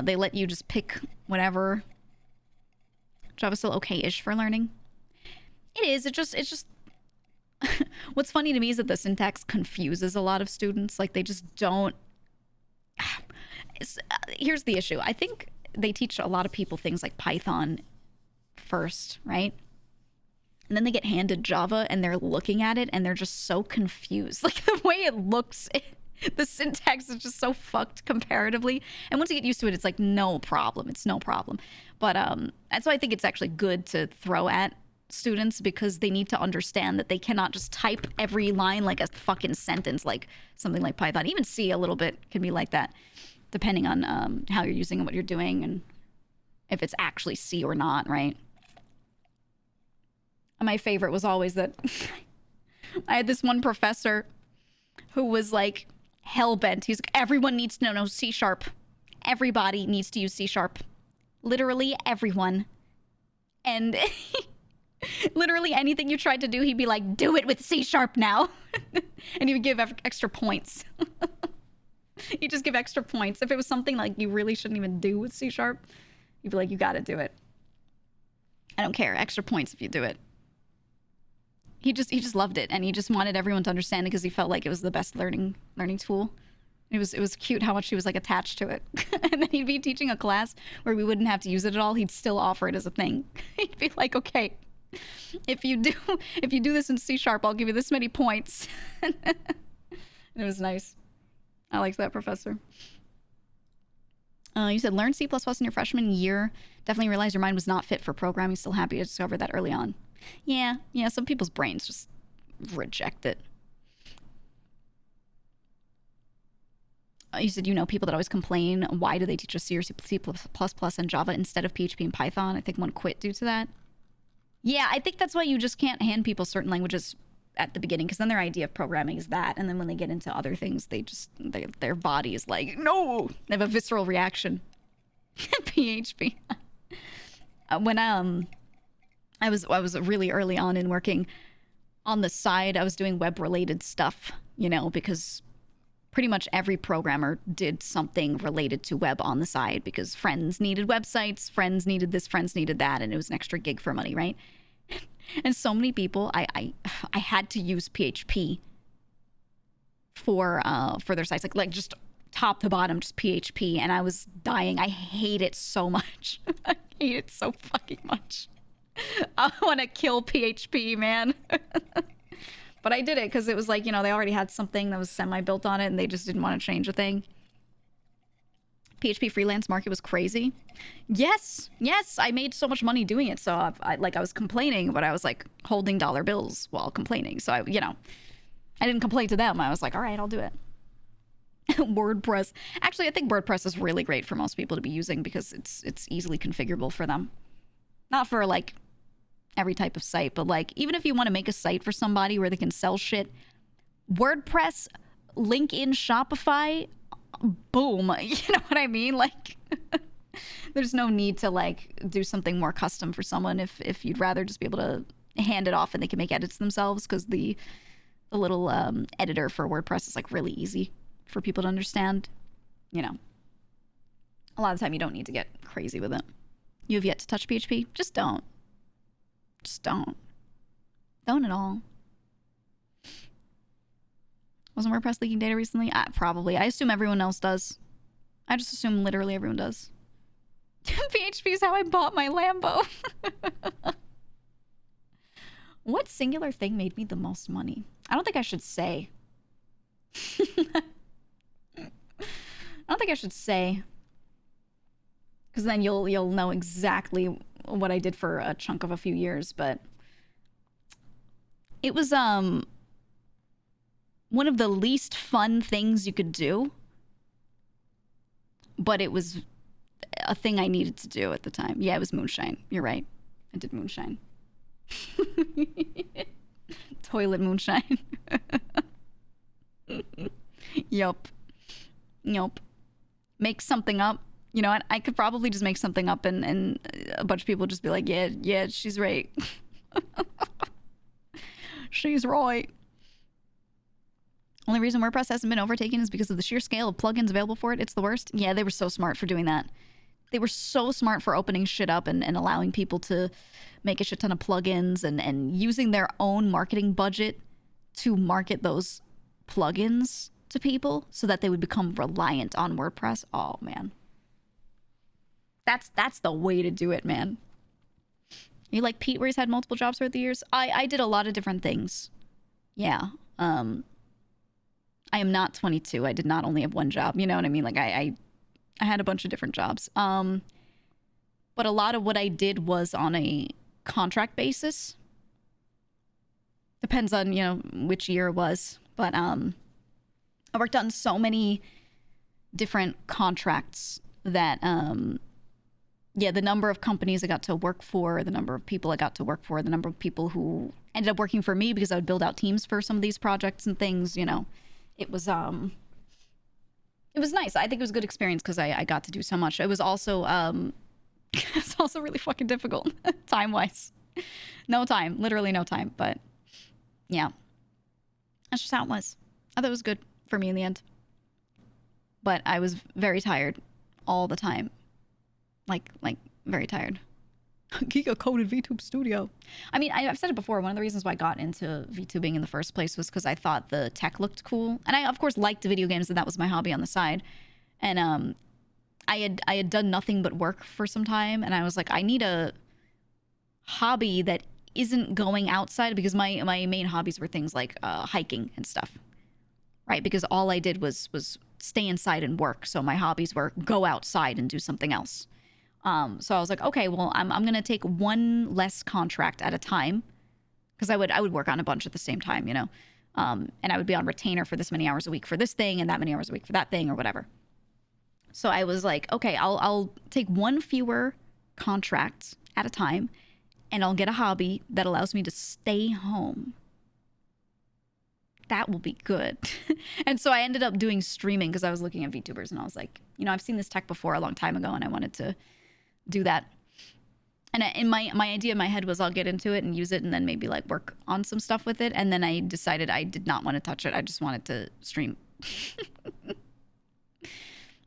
They let you just pick whatever. Java's still okay-ish for learning. It is. It's just. What's funny to me is that the syntax confuses a lot of students. Like they just don't. Here's the issue. I think they teach a lot of people things like Python first, right? And then they get handed Java and they're looking at it and they're just so confused. Like the way it looks. The syntax is just so fucked comparatively. And once you get used to it, it's like no problem. It's no problem. But that's why I think it's actually good to throw at students because they need to understand that they cannot just type every line like a fucking sentence, like something like Python. Even C a little bit can be like that, depending on how you're using and what you're doing and if it's actually C or not, right? And my favorite was always that I had this one professor who was like hell-bent. He's like, everyone needs to know C#. Everybody needs to use C#. Literally everyone. And literally anything you tried to do, he'd be like, do it with C# now. And he would give extra points. He'd just give extra points. If it was something like you really shouldn't even do with C#, he'd be like, you gotta do it. I don't care. Extra points if you do it. He just loved it, and he just wanted everyone to understand it because he felt like it was the best learning tool. It was cute how much she was like attached to it. And then he'd be teaching a class where we wouldn't have to use it at all. He'd still offer it as a thing. He'd be like, okay, if you do this in C#, I'll give you this many points. And it was nice. I liked that professor. You said learn C++ in your freshman year. Definitely realized your mind was not fit for programming. Still happy to discover that early on. Yeah, some people's brains just reject it. You said people that always complain, why do they teach us C or C++ and Java instead of PHP and Python? I think one quit due to that. Yeah, I think that's why you just can't hand people certain languages at the beginning, because then their idea of programming is that, and then when they get into other things, their body is like, no! They have a visceral reaction. PHP. When I was really early on in working on the side, I was doing web-related stuff, because pretty much every programmer did something related to web on the side, because friends needed websites, friends needed this, friends needed that, and it was an extra gig for money, right? And so many people, I had to use PHP for their sites, like just top to bottom, just PHP, and I was dying. I hate it so much. I hate it so fucking much. I want to kill PHP, man. But I did it because it was like, they already had something that was semi-built on it, and they just didn't want to change a thing. PHP freelance market was crazy. Yes, I made so much money doing it. So I was complaining, but I was like holding dollar bills while complaining. So I didn't complain to them. I was like, all right, I'll do it. WordPress. Actually, I think WordPress is really great for most people to be using because it's easily configurable for them. Not for like every type of site, but like even if you want to make a site for somebody where they can sell shit, WordPress, link in Shopify, boom. You know what I mean? Like there's no need to like do something more custom for someone if you'd rather just be able to hand it off and they can make edits themselves, because the little editor for WordPress is like really easy for people to understand. A lot of the time you don't need to get crazy with it. You have yet to touch PHP? Just don't. Just don't. Don't at all. Wasn't WordPress leaking data recently? Probably. I assume everyone else does. I just assume literally everyone does. PHP is how I bought my Lambo. What singular thing made me the most money? I don't think I should say. I don't think I should say. Because then you'll know exactly what I did for a chunk of a few years. But it was one of the least fun things you could do, but it was a thing I needed to do at the time. Yeah, it was moonshine. You're right. I did moonshine. Toilet moonshine. Yup. Make something up. I could probably just make something up and a bunch of people would just be like, yeah, she's right. She's right. Only reason WordPress hasn't been overtaken is because of the sheer scale of plugins available for it. It's the worst. Yeah, they were so smart for doing that. They were so smart for opening shit up and allowing people to make a shit ton of plugins and using their own marketing budget to market those plugins to people so that they would become reliant on WordPress. Oh, man. That's the way to do it, man. You like Pete, where he's had multiple jobs throughout the years? I did a lot of different things. Yeah. I am not 22. I did not only have one job. You know what I mean? Like I had a bunch of different jobs. But a lot of what I did was on a contract basis. Depends on, which year it was. But I worked on so many different contracts that, the number of companies I got to work for, the number of people I got to work for, the number of people who ended up working for me because I would build out teams for some of these projects and things, it was nice. I think it was a good experience because I got to do so much. It was also it's also really fucking difficult time-wise. No time, literally no time. But yeah, that's just how it was. I thought it was good for me in the end. But I was very tired all the time. Like very tired. Giga coded VTube studio. I mean, I've said it before. One of the reasons why I got into VTubing in the first place was because I thought the tech looked cool, and I of course liked video games, and that was my hobby on the side. And I had done nothing but work for some time, and I was like, I need a hobby that isn't going outside, because my main hobbies were things like hiking and stuff, right? Because all I did was stay inside and work. So my hobbies were go outside and do something else. So I was like, okay, well, I'm gonna take one less contract at a time, because I would work on a bunch at the same time, you know, and I would be on retainer for this many hours a week for this thing and that many hours a week for that thing or whatever. So I was like, okay, I'll take one fewer contract at a time, and I'll get a hobby that allows me to stay home. That will be good. And so I ended up doing streaming, because I was looking at VTubers and I was like, you know, I've seen this tech before a long time ago, and I wanted to do that. And in my idea in my head was I'll get into it and use it and then maybe like work on some stuff with it. And then I decided I did not want to touch it. I just wanted to stream.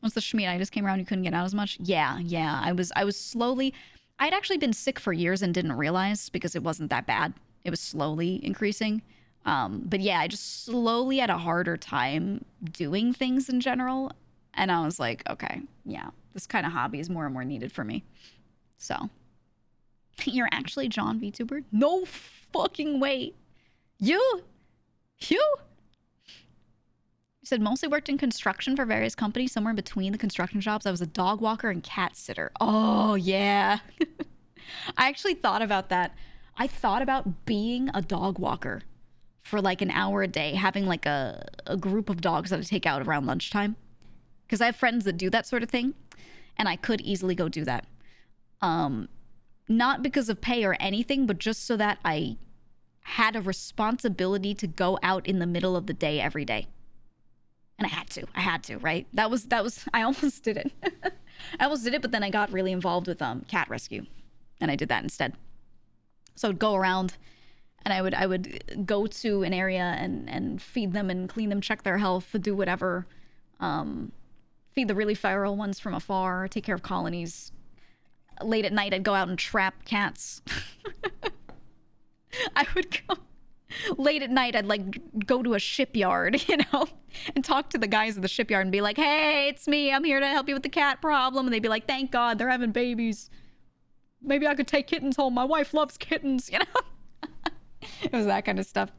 Once the Schmieditis came around, you couldn't get out as much. Yeah. I was slowly, I'd actually been sick for years and didn't realize, because it wasn't that bad. It was slowly increasing. But yeah, I just slowly had a harder time doing things in general. And I was like, okay, yeah, this kind of hobby is more and more needed for me. So, you're actually John VTuber? No fucking way. You said mostly worked in construction for various companies. Somewhere in between the construction jobs, I was a dog walker and cat sitter. Oh, yeah. I actually thought about that. I thought about being a dog walker for like an hour a day, having like a group of dogs that I take out around lunchtime. Because I have friends that do that sort of thing, and I could easily go do that. Not because of pay or anything, but just so that I had a responsibility to go out in the middle of the day every day. And I had to, right? That was, I almost did it. I almost did it, but then I got really involved with cat rescue, and I did that instead. So I'd go around, and I would go to an area and feed them and clean them, check their health, do whatever. Feed the really feral ones from afar, take care of colonies. Late at night, I'd go out and trap cats. I would go late at night. I'd like go to a shipyard, you know, and talk to the guys at the shipyard and be like, "Hey, it's me. I'm here to help you with the cat problem." And they'd be like, "Thank God they're having babies. Maybe I could take kittens home. My wife loves kittens," you know. It was that kind of stuff.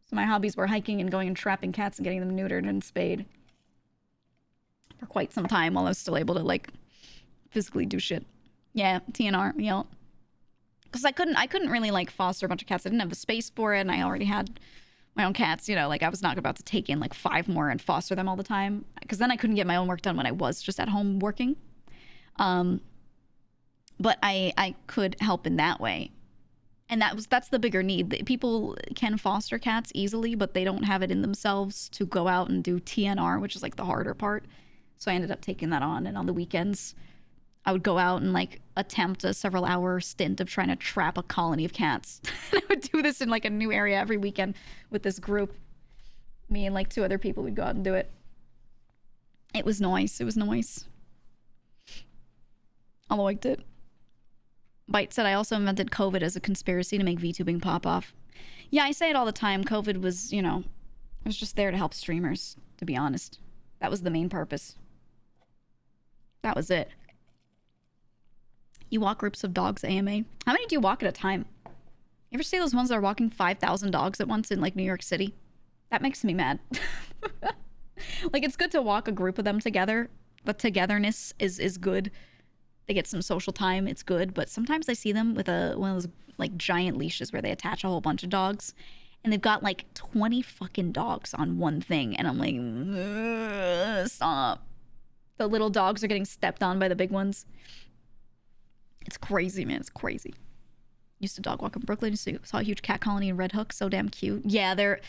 So my hobbies were hiking and going and trapping cats and getting them neutered and spayed for quite some time, while I was still able to like physically do shit. Yeah, TNR, you know. Because I couldn't really like foster a bunch of cats. I didn't have the space for it, and I already had my own cats, you know, like I was not about to take in like 5 more and foster them all the time, because then I couldn't get my own work done when I was just at home working. But I could help in that way. And that's the bigger need. People can foster cats easily, but they don't have it in themselves to go out and do TNR, which is like the harder part. So I ended up taking that on, and on the weekends I would go out and like attempt a several hour stint of trying to trap a colony of cats. And I would do this in like a new area every weekend with this group. Me and like 2 other people would go out and do it. It was nice. It was nice. I liked it. Bite said, I also invented COVID as a conspiracy to make VTubing pop off. Yeah, I say it all the time. COVID was, you know, it was just there to help streamers, to be honest. That was the main purpose. That was it. You walk groups of dogs, AMA. How many do you walk at a time? You ever see those ones that are walking 5,000 dogs at once in like New York City? That makes me mad. Like, it's good to walk a group of them together. The togetherness is good. They get some social time. It's good. But sometimes I see them with one of those like giant leashes where they attach a whole bunch of dogs, and they've got like 20 fucking dogs on one thing. And I'm like, stop. The little dogs are getting stepped on by the big ones. It's crazy, man. It's crazy. Used to dog walk in Brooklyn. Saw a huge cat colony in Red Hook. So damn cute. Yeah, the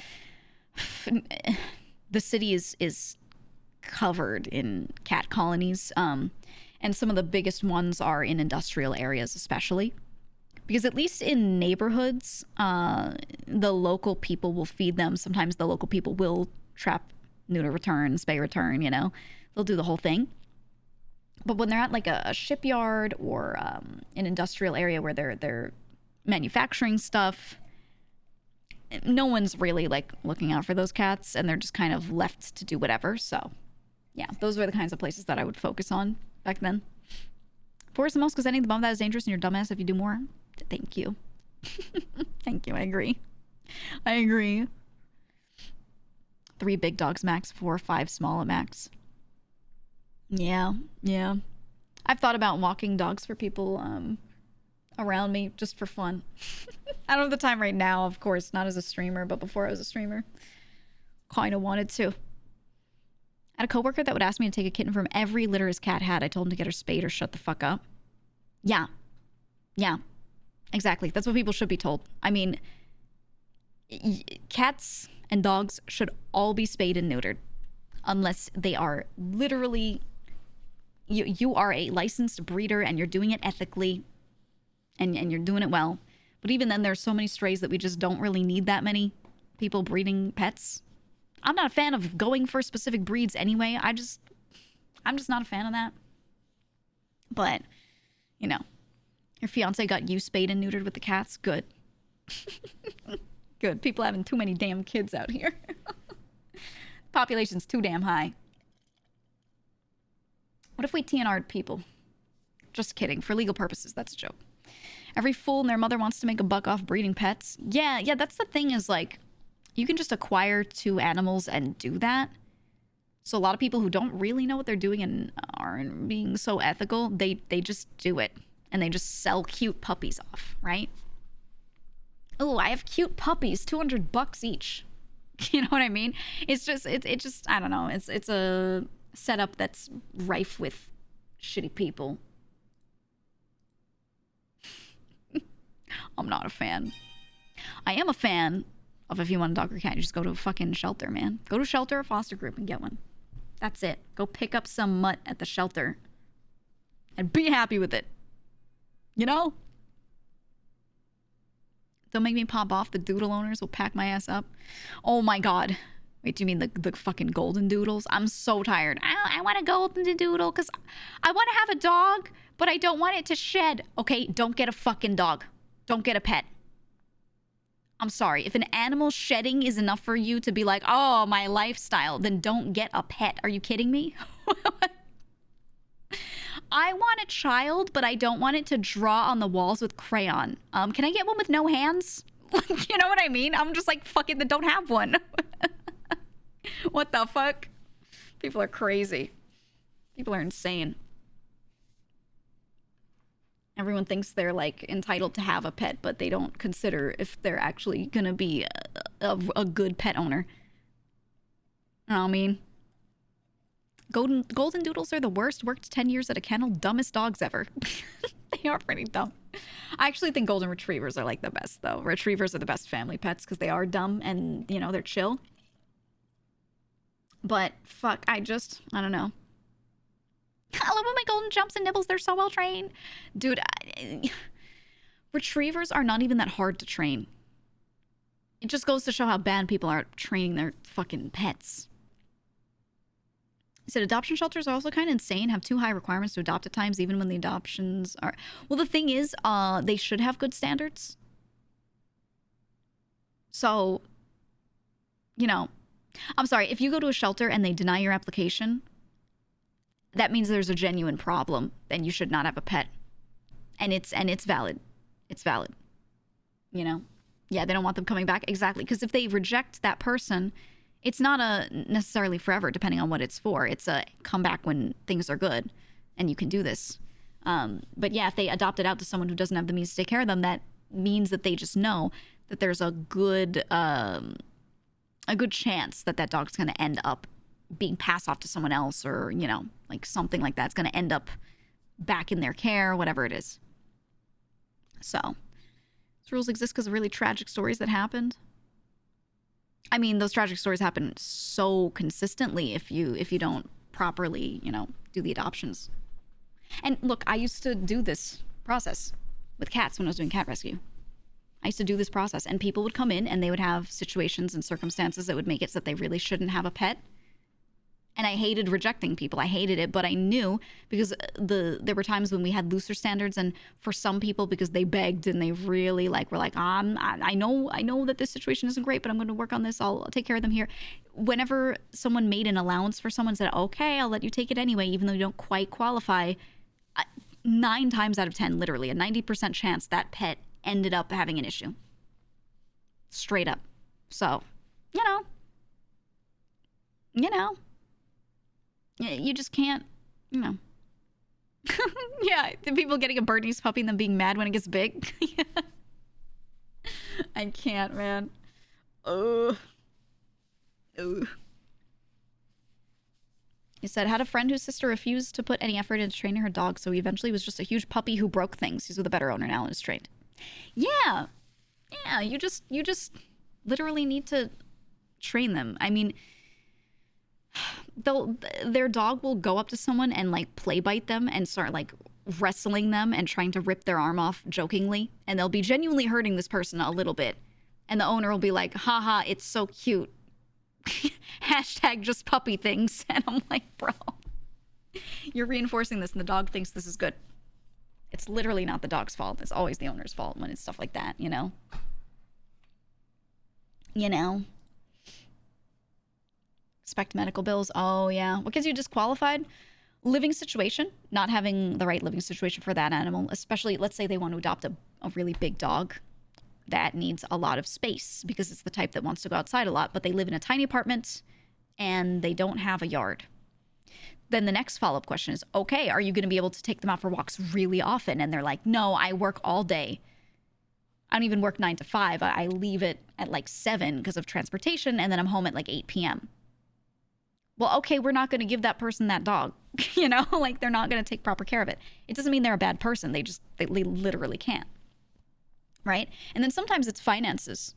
city is covered in cat colonies. And some of the biggest ones are in industrial areas, especially. Because at least in neighborhoods, the local people will feed them. Sometimes the local people will trap, neuter, return, spay, return, you know. They'll do the whole thing. But when they're at like a shipyard or an industrial area where they're manufacturing stuff, no one's really like looking out for those cats, and they're just kind of left to do whatever. So yeah, those were the kinds of places that I would focus on back then. Force the most because anything above that is dangerous and you're dumbass if you do more. Thank you. Thank you. I agree. I agree. 3 big dogs max, 4 or 5 small at max. Yeah, yeah. I've thought about walking dogs for people around me just for fun. I don't have the time right now, of course, not as a streamer, but before I was a streamer. Kind of wanted to. I had a coworker that would ask me to take a kitten from every litter his cat had. I told him to get her spayed or shut the fuck up. Yeah. Yeah. Exactly. That's what people should be told. I mean, cats and dogs should all be spayed and neutered. Unless they are literally... You are a licensed breeder and you're doing it ethically. And you're doing it well. But even then, there's so many strays that we just don't really need that many people breeding pets. I'm not a fan of going for specific breeds anyway. I'm just not a fan of that. But, you know, your fiance got you spayed and neutered with the cats. Good. Good. People having too many damn kids out here. Population's too damn high. What if we TNR'd people? Just kidding. For legal purposes, that's a joke. Every fool and their mother wants to make a buck off breeding pets. Yeah, that's the thing is, like, you can just acquire 2 animals and do that. So a lot of people who don't really know what they're doing and aren't being so ethical, they just do it. And they just sell cute puppies off, right? Oh, I have cute puppies, $200 each. You know what I mean? It's just, it just, I don't know. It's a setup that's rife with shitty people. I'm not a fan. I am a fan of if you want a dog or cat, you just go to a fucking shelter, man. Go to a shelter or foster group and get one. That's it. Go pick up some mutt at the shelter and be happy with it. You know? Don't make me pop off. The doodle owners will pack my ass up. Oh my god. Wait, do you mean the fucking golden doodles? I'm so tired. I want a golden doodle because I want to have a dog, but I don't want it to shed. Okay, don't get a fucking dog. Don't get a pet. I'm sorry. If an animal shedding is enough for you to be like, oh, my lifestyle, then don't get a pet. Are you kidding me? I want a child, but I don't want it to draw on the walls with crayon. Can I get one with no hands? You know what I mean? I'm just like, fuck it, then don't have one. What the fuck? People are crazy. People are insane. Everyone thinks they're like entitled to have a pet, but they don't consider if they're actually gonna be a good pet owner. You know what I mean? Golden doodles are the worst. Worked 10 years at a kennel. Dumbest dogs ever. They are pretty dumb. I actually think golden retrievers are like the best though. Retrievers are the best family pets because they are dumb and, you know, they're chill. But fuck, I don't know. I love when my golden jumps and nibbles. They're so well trained. Dude, retrievers are not even that hard to train. It just goes to show how bad people are at training their fucking pets. He said adoption shelters are also kind of insane, have too high requirements to adopt at times, even when the adoptions are... Well, the thing is, they should have good standards. So, you know, I'm sorry, if you go to a shelter and they deny your application, that means there's a genuine problem, then you should not have a pet. And it's valid. It's valid. You know? Yeah, they don't want them coming back. Exactly. Because if they reject that person, it's not necessarily forever, depending on what it's for. It's a come back when things are good and you can do this. But yeah, if they adopt it out to someone who doesn't have the means to take care of them, that means that they just know that there's a good chance that that dog's going to end up being passed off to someone else, or, you know, like something like that's going to end up back in their care, whatever it is. So, these rules exist because of really tragic stories that happened. I mean, those tragic stories happen so consistently if you don't properly, you know, do the adoptions. And look, I used to do this process with cats when I was doing cat rescue. I used to do this process, and people would come in and they would have situations and circumstances that would make it so that they really shouldn't have a pet. And I hated rejecting people. I hated it, but I knew because there were times when we had looser standards, and for some people, because they begged and they really like were like, I know that this situation isn't great, but I'm going to work on this. I'll take care of them here. Whenever someone made an allowance for someone, said, okay, I'll let you take it anyway, even though you don't quite qualify, 9 times out of 10, literally a 90% chance that pet ended up having an issue. Straight up. So, you know. You just can't, Yeah, the people getting a Bernese puppy and then being mad when it gets big. I can't, man. Oh. You said, had a friend whose sister refused to put any effort into training her dog, so he eventually was just a huge puppy who broke things. He's with a better owner now and is trained. Yeah, you just literally need to train them. I mean, their dog will go up to someone and like play bite them and start like wrestling them and trying to rip their arm off jokingly, and they'll be genuinely hurting this person a little bit, and the owner will be like, haha, it's so cute. Hashtag just puppy things. And I'm like, bro, you're reinforcing this and the dog thinks this is good. It's literally not the dog's fault. It's always the owner's fault when it's stuff like that, you know? Expect medical bills. Oh, yeah. What gets you disqualified? Living situation. Not having the right living situation for that animal. Especially, let's say they want to adopt a really big dog that needs a lot of space because it's the type that wants to go outside a lot, but they live in a tiny apartment and they don't have a yard. Then the next follow-up question is, okay, are you going to be able to take them out for walks really often? And they're like, no, I work all day. I don't even work 9 to 5. I leave it at like 7 because of transportation, and then I'm home at like 8 p.m. Well, okay, we're not going to give that person that dog. Like they're not going to take proper care of it. It doesn't mean they're a bad person. They literally can't. Right? And then sometimes it's finances.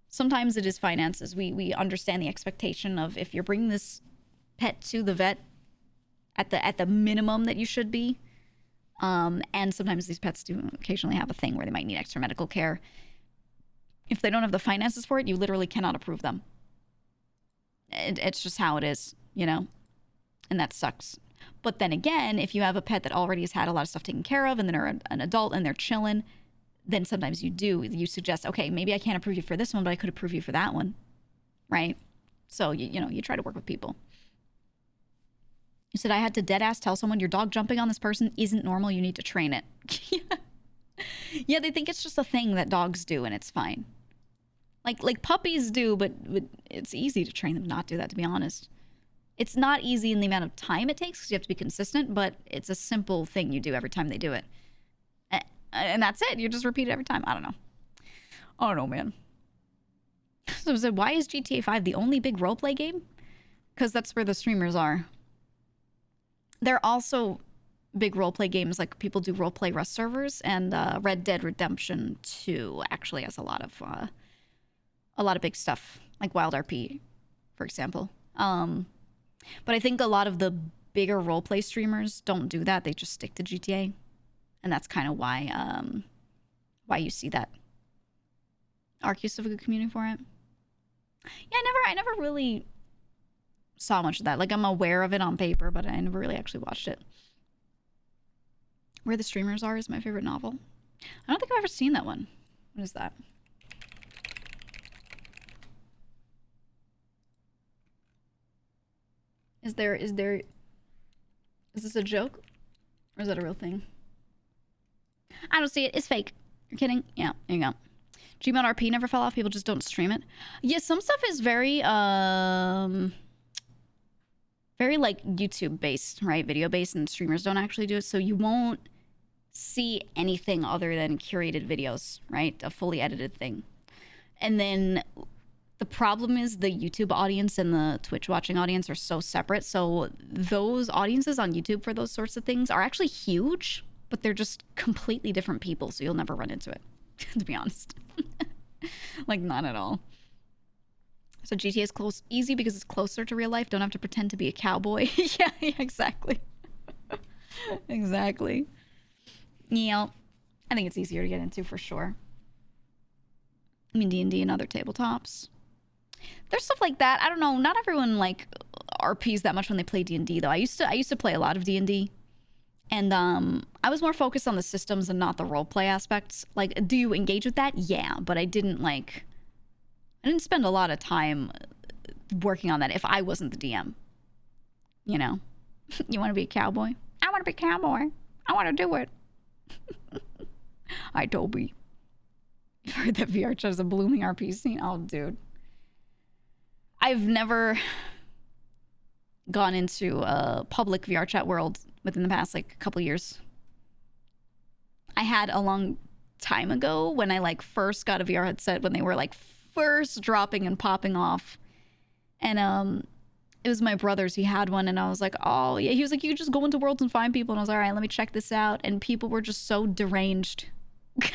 Sometimes it is finances. We understand the expectation of if you're bringing this pet to the vet at the minimum that you should be. And sometimes these pets do occasionally have a thing where they might need extra medical care. If they don't have the finances for it, you literally cannot approve them. It's just how it is, and that sucks. But then again, if you have a pet that already has had a lot of stuff taken care of and then are an adult and they're chilling, then sometimes you suggest, okay, maybe I can't approve you for this one, but I could approve you for that one, right? So, you try to work with people. You said, I had to dead ass tell someone your dog jumping on this person isn't normal. You need to train it. Yeah, they think it's just a thing that dogs do and it's fine. Like puppies do, but it's easy to train them not to do that, to be honest. It's not easy in the amount of time it takes because you have to be consistent, but it's a simple thing you do every time they do it. And that's it. You just repeat it every time. I don't know, man. So why is GTA 5 the only big roleplay game? Because that's where the streamers are. There are also big roleplay games, like people do roleplay Rust servers, and Red Dead Redemption 2 actually has a lot of big stuff, like Wild RP, for example. But I think a lot of the bigger roleplay streamers don't do that. They just stick to GTA. And that's kind of why you see that. Arc used to have a good community for it. Yeah, I never really saw much of that. Like, I'm aware of it on paper, but I never really actually watched it. Where the Streamers Are is my favorite novel. I don't think I've ever seen that one. What is that? Is this a joke? Or is that a real thing? I don't see it. It's fake. You're kidding? Yeah, there you go. Gmail RP never fell off. People just don't stream it. Yeah, some stuff is very like YouTube based, right? Video based, and streamers don't actually do it. So you won't see anything other than curated videos, right? A fully edited thing. And then the problem is the YouTube audience and the Twitch watching audience are so separate. So those audiences on YouTube for those sorts of things are actually huge, but they're just completely different people. So you'll never run into it, to be honest. Like, not at all. So GTA is easy because it's closer to real life. Don't have to pretend to be a cowboy. Yeah, exactly. Exactly. Yeah, I think it's easier to get into for sure. I mean, D&D and other tabletops. There's stuff like that. I don't know. Not everyone, like, RPs that much when they play D&D though. I used to play a lot of D&D, and I was more focused on the systems and not the roleplay aspects. Like, do you engage with that? Yeah, but I didn't spend a lot of time working on that if I wasn't the DM. You know, you want to be a cowboy? I want to be a cowboy. I want to do it. Hi, Toby. You've heard that VR chat is a blooming RP scene? Oh, dude. I've never gone into a public VR chat world within the past, like, couple years. I had a long time ago when I, like, first got a VR headset when they were, like, first dropping and popping off. And, it was my brother's. He had one, and I was like, oh, yeah. He was like, you just go into worlds and find people. And I was like, all right, let me check this out. And people were just so deranged.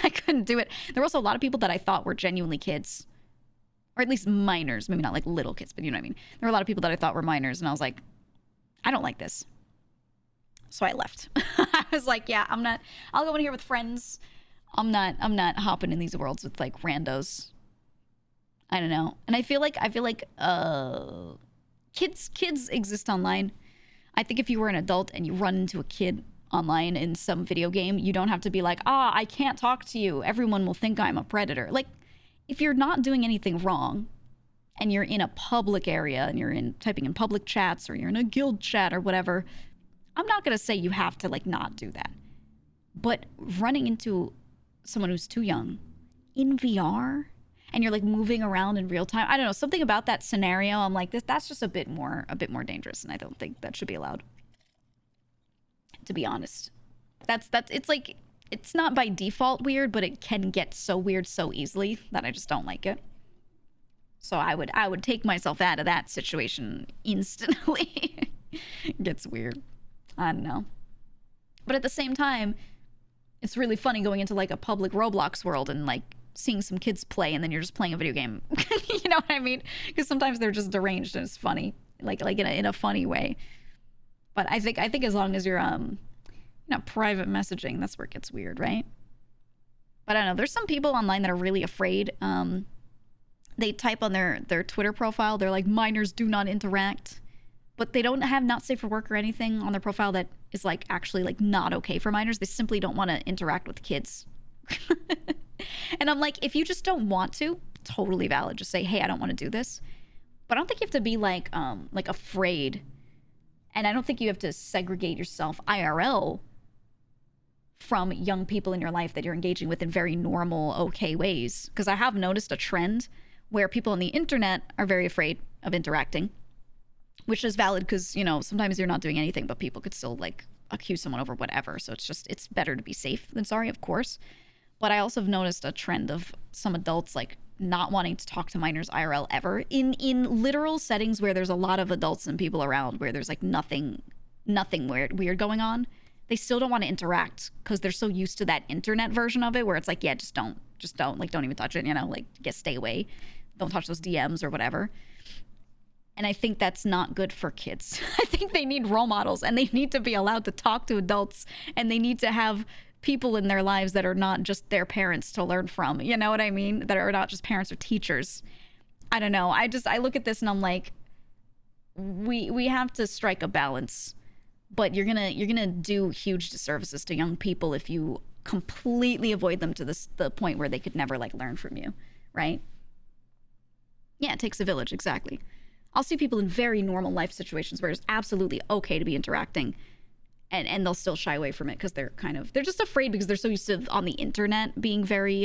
I couldn't do it. There were also a lot of people that I thought were genuinely kids. Or at least minors. Maybe not like little kids, but you know what I mean. There were a lot of people that I thought were minors, and I was like, I don't like this. So I left. I was like, yeah, I'll go in here with friends. I'm not hopping in these worlds with like randos. I don't know. And I feel like kids exist online. I think if you were an adult and you run into a kid online in some video game, you don't have to be like, I can't talk to you. Everyone will think I'm a predator. Like, if you're not doing anything wrong and you're in a public area and you're typing in public chats or you're in a guild chat or whatever, I'm not going to say you have to like not do that. But running into someone who's too young in VR and you're like moving around in real time, I don't know, something about that scenario, I'm like, that's just a bit more dangerous, and I don't think that should be allowed. To be honest. It's like, it's not by default weird, but it can get so weird so easily that I just don't like it. So I would take myself out of that situation instantly. It gets weird. I don't know. But at the same time, it's really funny going into like a public Roblox world and like seeing some kids play, and then you're just playing a video game. You know what I mean? Because sometimes they're just deranged and it's funny, like in a funny way. But I think as long as you're private messaging, that's where it gets weird, right? But I don't know. There's some people online that are really afraid. They type on their Twitter profile, they're like, minors do not interact. But they don't have not safe for work or anything on their profile that is like actually like not okay for minors. They simply don't want to interact with kids. And I'm like, if you just don't want to, totally valid. Just say, hey, I don't want to do this. But I don't think you have to be like afraid. And I don't think you have to segregate yourself IRL from young people in your life that you're engaging with in very normal, okay ways. Because I have noticed a trend where people on the internet are very afraid of interacting, which is valid because, you know, sometimes you're not doing anything, but people could still like accuse someone over whatever. So it's better to be safe than sorry, of course. But I also have noticed a trend of some adults like not wanting to talk to minors IRL ever in literal settings where there's a lot of adults and people around, where there's like nothing weird going on. They still don't want to interact because they're so used to that internet version of it where it's like, yeah, just don't like, don't even touch it, you know, like stay away. Don't touch those DMs or whatever. And I think that's not good for kids. I think they need role models, and they need to be allowed to talk to adults, and they need to have people in their lives that are not just their parents to learn from. You know what I mean? That are not just parents or teachers. I don't know. I look at this and I'm like, we have to strike a balance, but you're gonna do huge disservices to young people if you completely avoid them to the point where they could never like learn from you, right? Yeah, it takes a village, exactly. I'll see people in very normal life situations where it's absolutely okay to be interacting, and they'll still shy away from it because they're just afraid because they're so used to on the internet being very,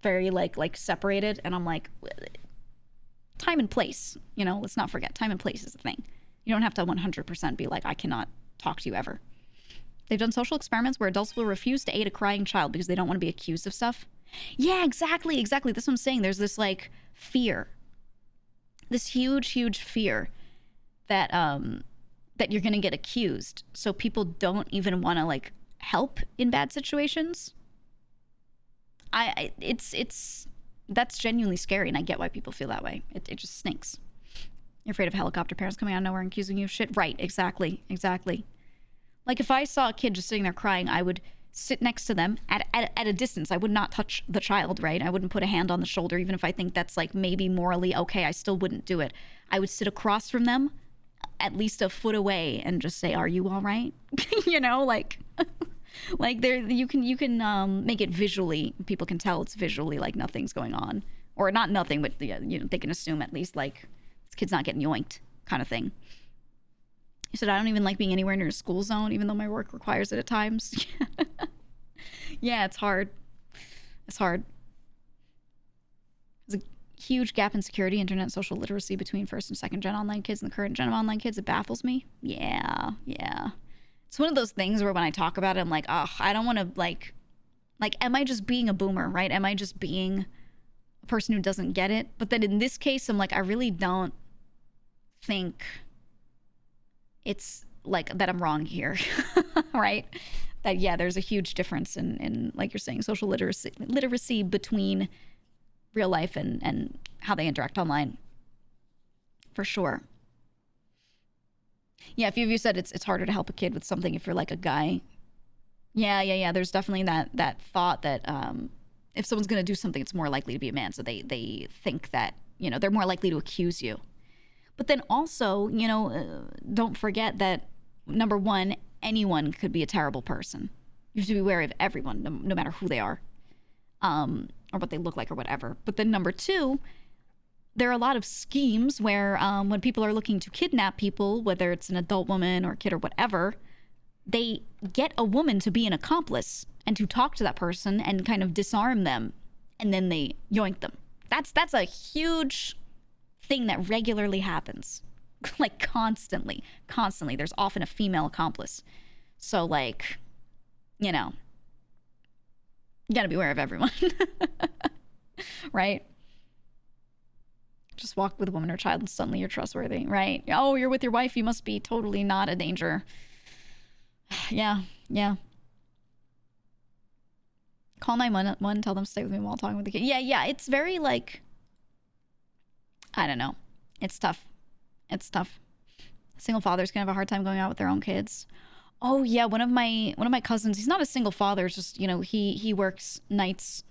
very like separated. And I'm like, time and place, you know, let's not forget time and place is the thing. You don't have to 100% be like, I cannot talk to you ever. They've done social experiments where adults will refuse to aid a crying child because they don't want to be accused of stuff. Yeah, exactly. That's what I'm saying. There's this like fear, this huge fear that that you're gonna get accused, so people don't even want to like help in bad situations. That's genuinely scary, and I get why people feel that way. It just stinks. You're afraid of helicopter parents coming out of nowhere and accusing you of shit, right? Exactly. Like if I saw a kid just sitting there crying, I would sit next to them at a distance. I would not touch the child, right? I wouldn't put a hand on the shoulder, even if I think that's like maybe morally okay. I still wouldn't do it. I would sit across from them, at least a foot away, and just say, "Are you all right?" You know, like there you can make it visually. People can tell it's visually like nothing's going on, or not nothing, but you know, they can assume at least like this kid's not getting yoinked, kind of thing. He said, I don't even like being anywhere near a school zone, even though my work requires it at times. Yeah, it's hard. It's hard. There's a huge gap in security, internet, and social literacy between first and second gen online kids and the current gen of online kids. It baffles me. Yeah. It's one of those things where when I talk about it, I'm like, oh, I don't want to like, am I just being a boomer, right? Am I just being a person who doesn't get it? But then in this case, I'm like, I really don't think it's like that I'm wrong here, right? That, yeah, there's a huge difference in like you're saying, social literacy between real life and how they interact online, for sure. Yeah, a few of you said it's harder to help a kid with something if you're like a guy. Yeah. There's definitely that thought that if someone's going to do something, it's more likely to be a man. So they think that, you know, they're more likely to accuse you. But then also, you know, don't forget that, number one, anyone could be a terrible person. You have to be wary of everyone, no matter who they are, or what they look like or whatever. But then number two, there are a lot of schemes where when people are looking to kidnap people, whether it's an adult woman or a kid or whatever, they get a woman to be an accomplice and to talk to that person and kind of disarm them, and then they yoink them. That's a huge thing that regularly happens. Like constantly. There's often a female accomplice. So like, you know, you gotta be aware of everyone. Right? Just walk with a woman or child and suddenly you're trustworthy, right? Oh, you're with your wife, you must be totally not a danger. Yeah. Call 911, tell them to stay with me while talking with the kid. Yeah, it's very like, I don't know. It's tough. Single fathers can have a hard time going out with their own kids. Oh yeah, one of my cousins, he's not a single father, it's just, you know, he works nights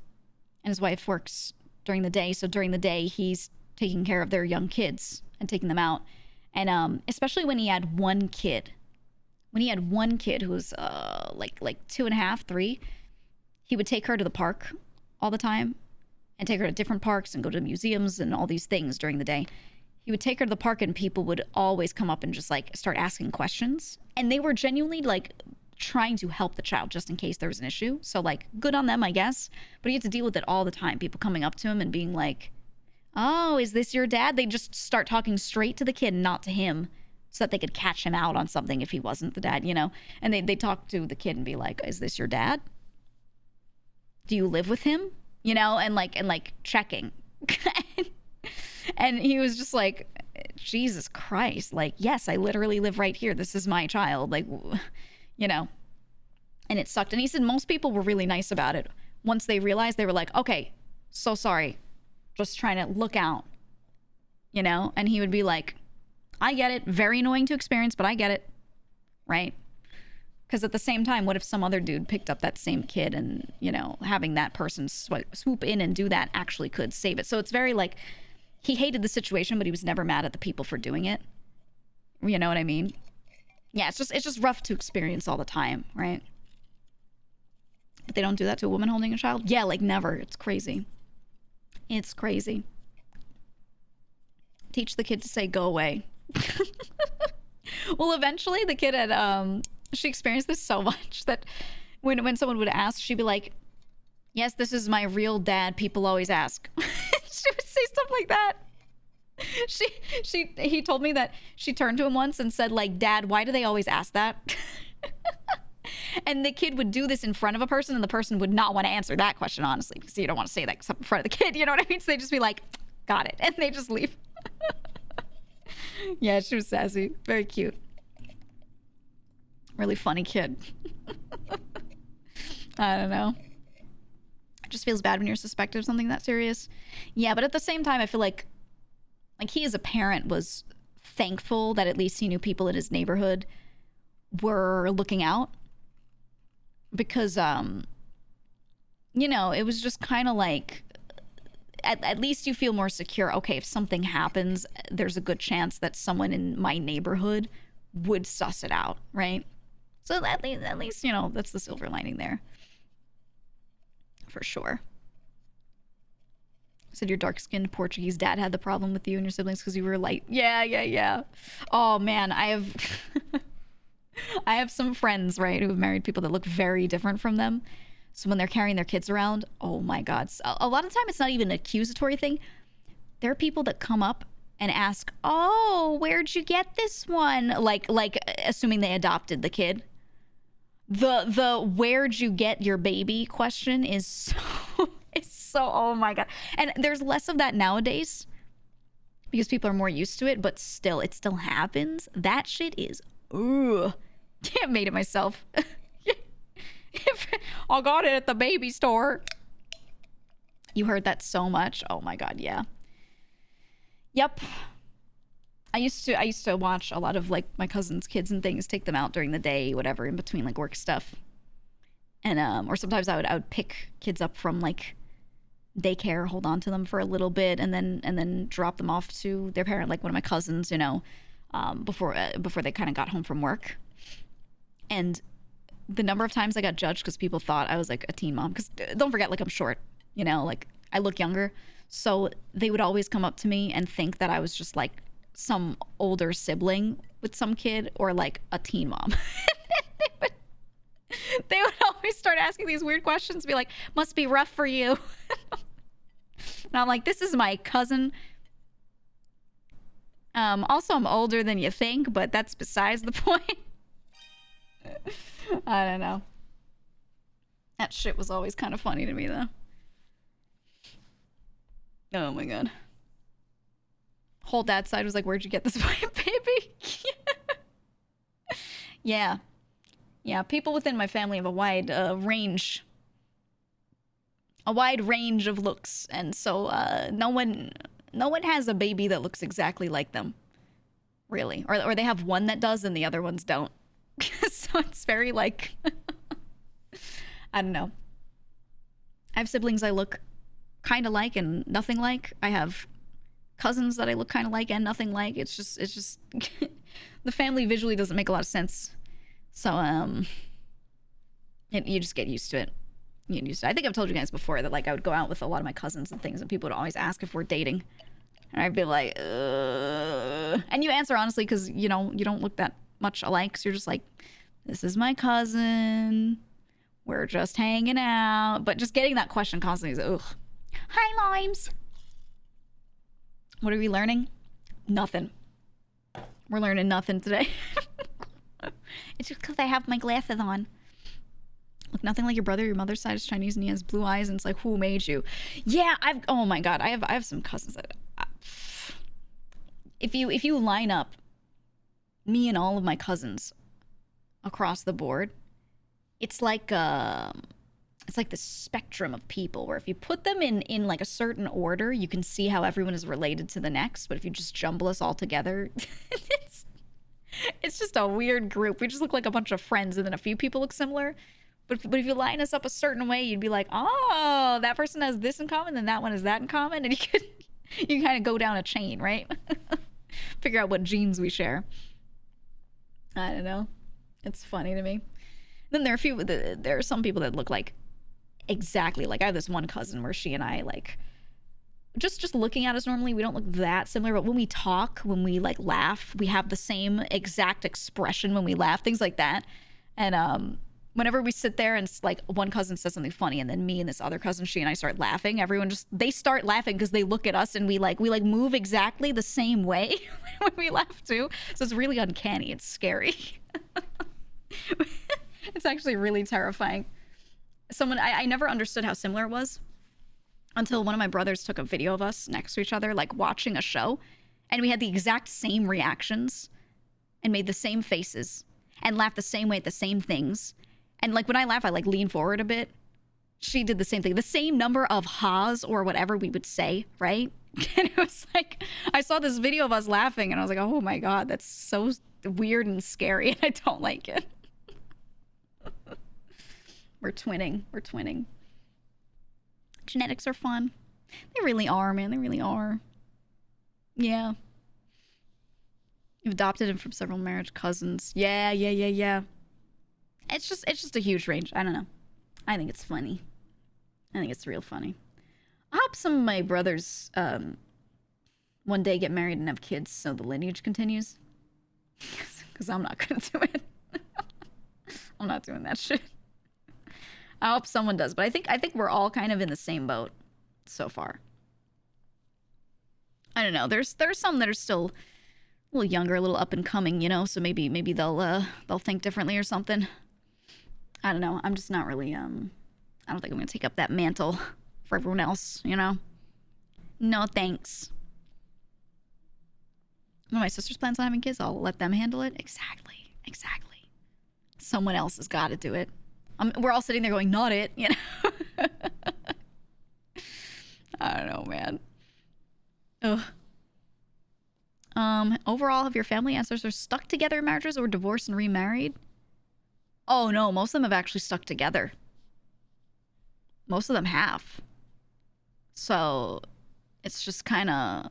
and his wife works during the day. So during the day he's taking care of their young kids and taking them out. And especially when he had one kid. When he had one kid who was like 2.5, 3, he would take her to the park all the time and take her to different parks and go to museums and all these things during the day. He would take her to the park and people would always come up and just like start asking questions. And they were genuinely like trying to help the child just in case there was an issue. So like good on them, I guess. But he had to deal with it all the time. People coming up to him and being like, oh, is this your dad? They just start talking straight to the kid, not to him, so that they could catch him out on something if he wasn't the dad, you know? And they talk to the kid and be like, is this your dad? Do you live with him? You know, and like checking. And he was just like, Jesus Christ, like, yes, I literally live right here. This is my child, like, you know. And it sucked. And he said most people were really nice about it. Once they realized, they were like, okay, so sorry, just trying to look out, you know. And he would be like, I get it, very annoying to experience, but I get it, right? Because at the same time, what if some other dude picked up that same kid and, you know, having that person swoop in and do that actually could save it. So it's very like, he hated the situation, but he was never mad at the people for doing it. You know what I mean? Yeah, it's just rough to experience all the time, right? But they don't do that to a woman holding a child? Yeah, like never. It's crazy. It's crazy. Teach the kid to say, go away. Well, eventually the kid had, she experienced this so much that when someone would ask, she'd be like, yes, this is my real dad. People always ask. She would say stuff like that. He told me that she turned to him once and said, like, Dad, why do they always ask that? And the kid would do this in front of a person and the person would not want to answer that question, honestly, because you don't want to say that in front of the kid. You know what I mean? So they just be like, got it. And they just leave. Yeah, she was sassy. Very cute. Really funny kid. I don't know. It just feels bad when you're suspected of something that serious. Yeah, but at the same time, I feel like he as a parent was thankful that at least he knew people in his neighborhood were looking out. because you know, it was just kind of like, at least you feel more secure. Okay, if something happens, there's a good chance that someone in my neighborhood would suss it out, right? So at least, you know, that's the silver lining there. For sure. Said your dark-skinned Portuguese dad had the problem with you and your siblings because you were light. Yeah. Oh, man, I have... I have some friends, right, who have married people that look very different from them. So when they're carrying their kids around, oh my God. A lot of the time, it's not even an accusatory thing. There are people that come up and ask, oh, where'd you get this one? Like assuming they adopted the kid. The where'd you get your baby question is so, oh my God. And there's less of that nowadays because people are more used to it, but still, it still happens. That shit is, ooh. I made it myself. I got it at the baby store. You heard that so much. Oh my God, yeah. Yep. I used to watch a lot of like my cousin's kids and things, take them out during the day, whatever, in between like work stuff. And or sometimes I would pick kids up from like daycare, hold on to them for a little bit, and then drop them off to their parent, like one of my cousins, you know, before they kind of got home from work. And the number of times I got judged because people thought I was like a teen mom, because don't forget, like, I'm short, you know, like I look younger. So they would always come up to me and think that I was just like some older sibling with some kid or like a teen mom. They would always start asking these weird questions, be like, must be rough for you. And I'm like, this is my cousin. Also, I'm older than you think, but that's besides the point. I don't know. That shit was always kind of funny to me, though. Oh my God. Whole dad's side was like, where'd you get this white baby? Yeah. Yeah, people within my family have a wide range. A wide range of looks. And so no one has a baby that looks exactly like them. Really. Or they have one that does and the other ones don't. So it's very like... I don't know. I have siblings I look kind of like and nothing like. I have cousins that I look kind of like and nothing like. It's just the family visually doesn't make a lot of sense. So you just get used to it. You get used to it. I think I've told you guys before that like I would go out with a lot of my cousins and things, and people would always ask if we're dating, and I'd be like, and you answer honestly because you know you don't look that much alike. So you're just like, this is my cousin. We're just hanging out. But just getting that question constantly is, ugh. Hi, Limes. What are we learning? Nothing. We're learning nothing today. It's just because I have my glasses on. Look nothing like your brother. Your mother's side is Chinese and he has blue eyes, and it's like, who made you? Yeah, oh my God, I have some cousins that if you line up me and all of my cousins across the board, it's like the spectrum of people where if you put them in like a certain order, you can see how everyone is related to the next. But if you just jumble us all together, it's just a weird group. We just look like a bunch of friends, and then a few people look similar. But if you line us up a certain way, you'd be like, oh, that person has this in common, then that one has that in common, and you can kind of go down a chain, right? Figure out what genes we share. I don't know. It's funny to me. Then there are some people that look like exactly like, I have this one cousin where she and I like just looking at us normally, we don't look that similar, but when we talk, when we like laugh, we have the same exact expression when we laugh, things like that. And whenever we sit there and like one cousin says something funny, and then me and this other cousin, she and I start laughing, they start laughing because they look at us and we move exactly the same way when we laugh too. So it's really uncanny. It's scary. It's actually really terrifying. I never understood how similar it was until one of my brothers took a video of us next to each other, like watching a show, and we had the exact same reactions and made the same faces and laughed the same way at the same things. And like when I laugh, I like lean forward a bit. She did the same thing, the same number of ha's or whatever we would say, right? And it was like, I saw this video of us laughing and I was like, oh my God, that's so weird and scary. And I don't like it. We're twinning. We're twinning. Genetics are fun. They really are, man. They really are. Yeah. You've adopted him from several marriage cousins. Yeah. It's just a huge range. I don't know. I think it's funny. I think it's real funny. I hope some of my brothers one day get married and have kids so the lineage continues. Because I'm not gonna do it. I'm not doing that shit. I hope someone does, but I think we're all kind of in the same boat so far. I don't know. There's some that are still a little younger, a little up and coming, you know. So maybe they'll think differently or something. I don't know. I'm just not really I don't think I'm gonna take up that mantle for everyone else, you know. No thanks. When my sister's plans on having kids, I'll let them handle it. Exactly. Someone else has got to do it. We're all sitting there going, not it, you know? I don't know, man. Ugh. Overall, have your family ancestors stuck together in marriages or divorced and remarried? Oh, no. Most of them have actually stuck together. Most of them have. So, it's just kind of...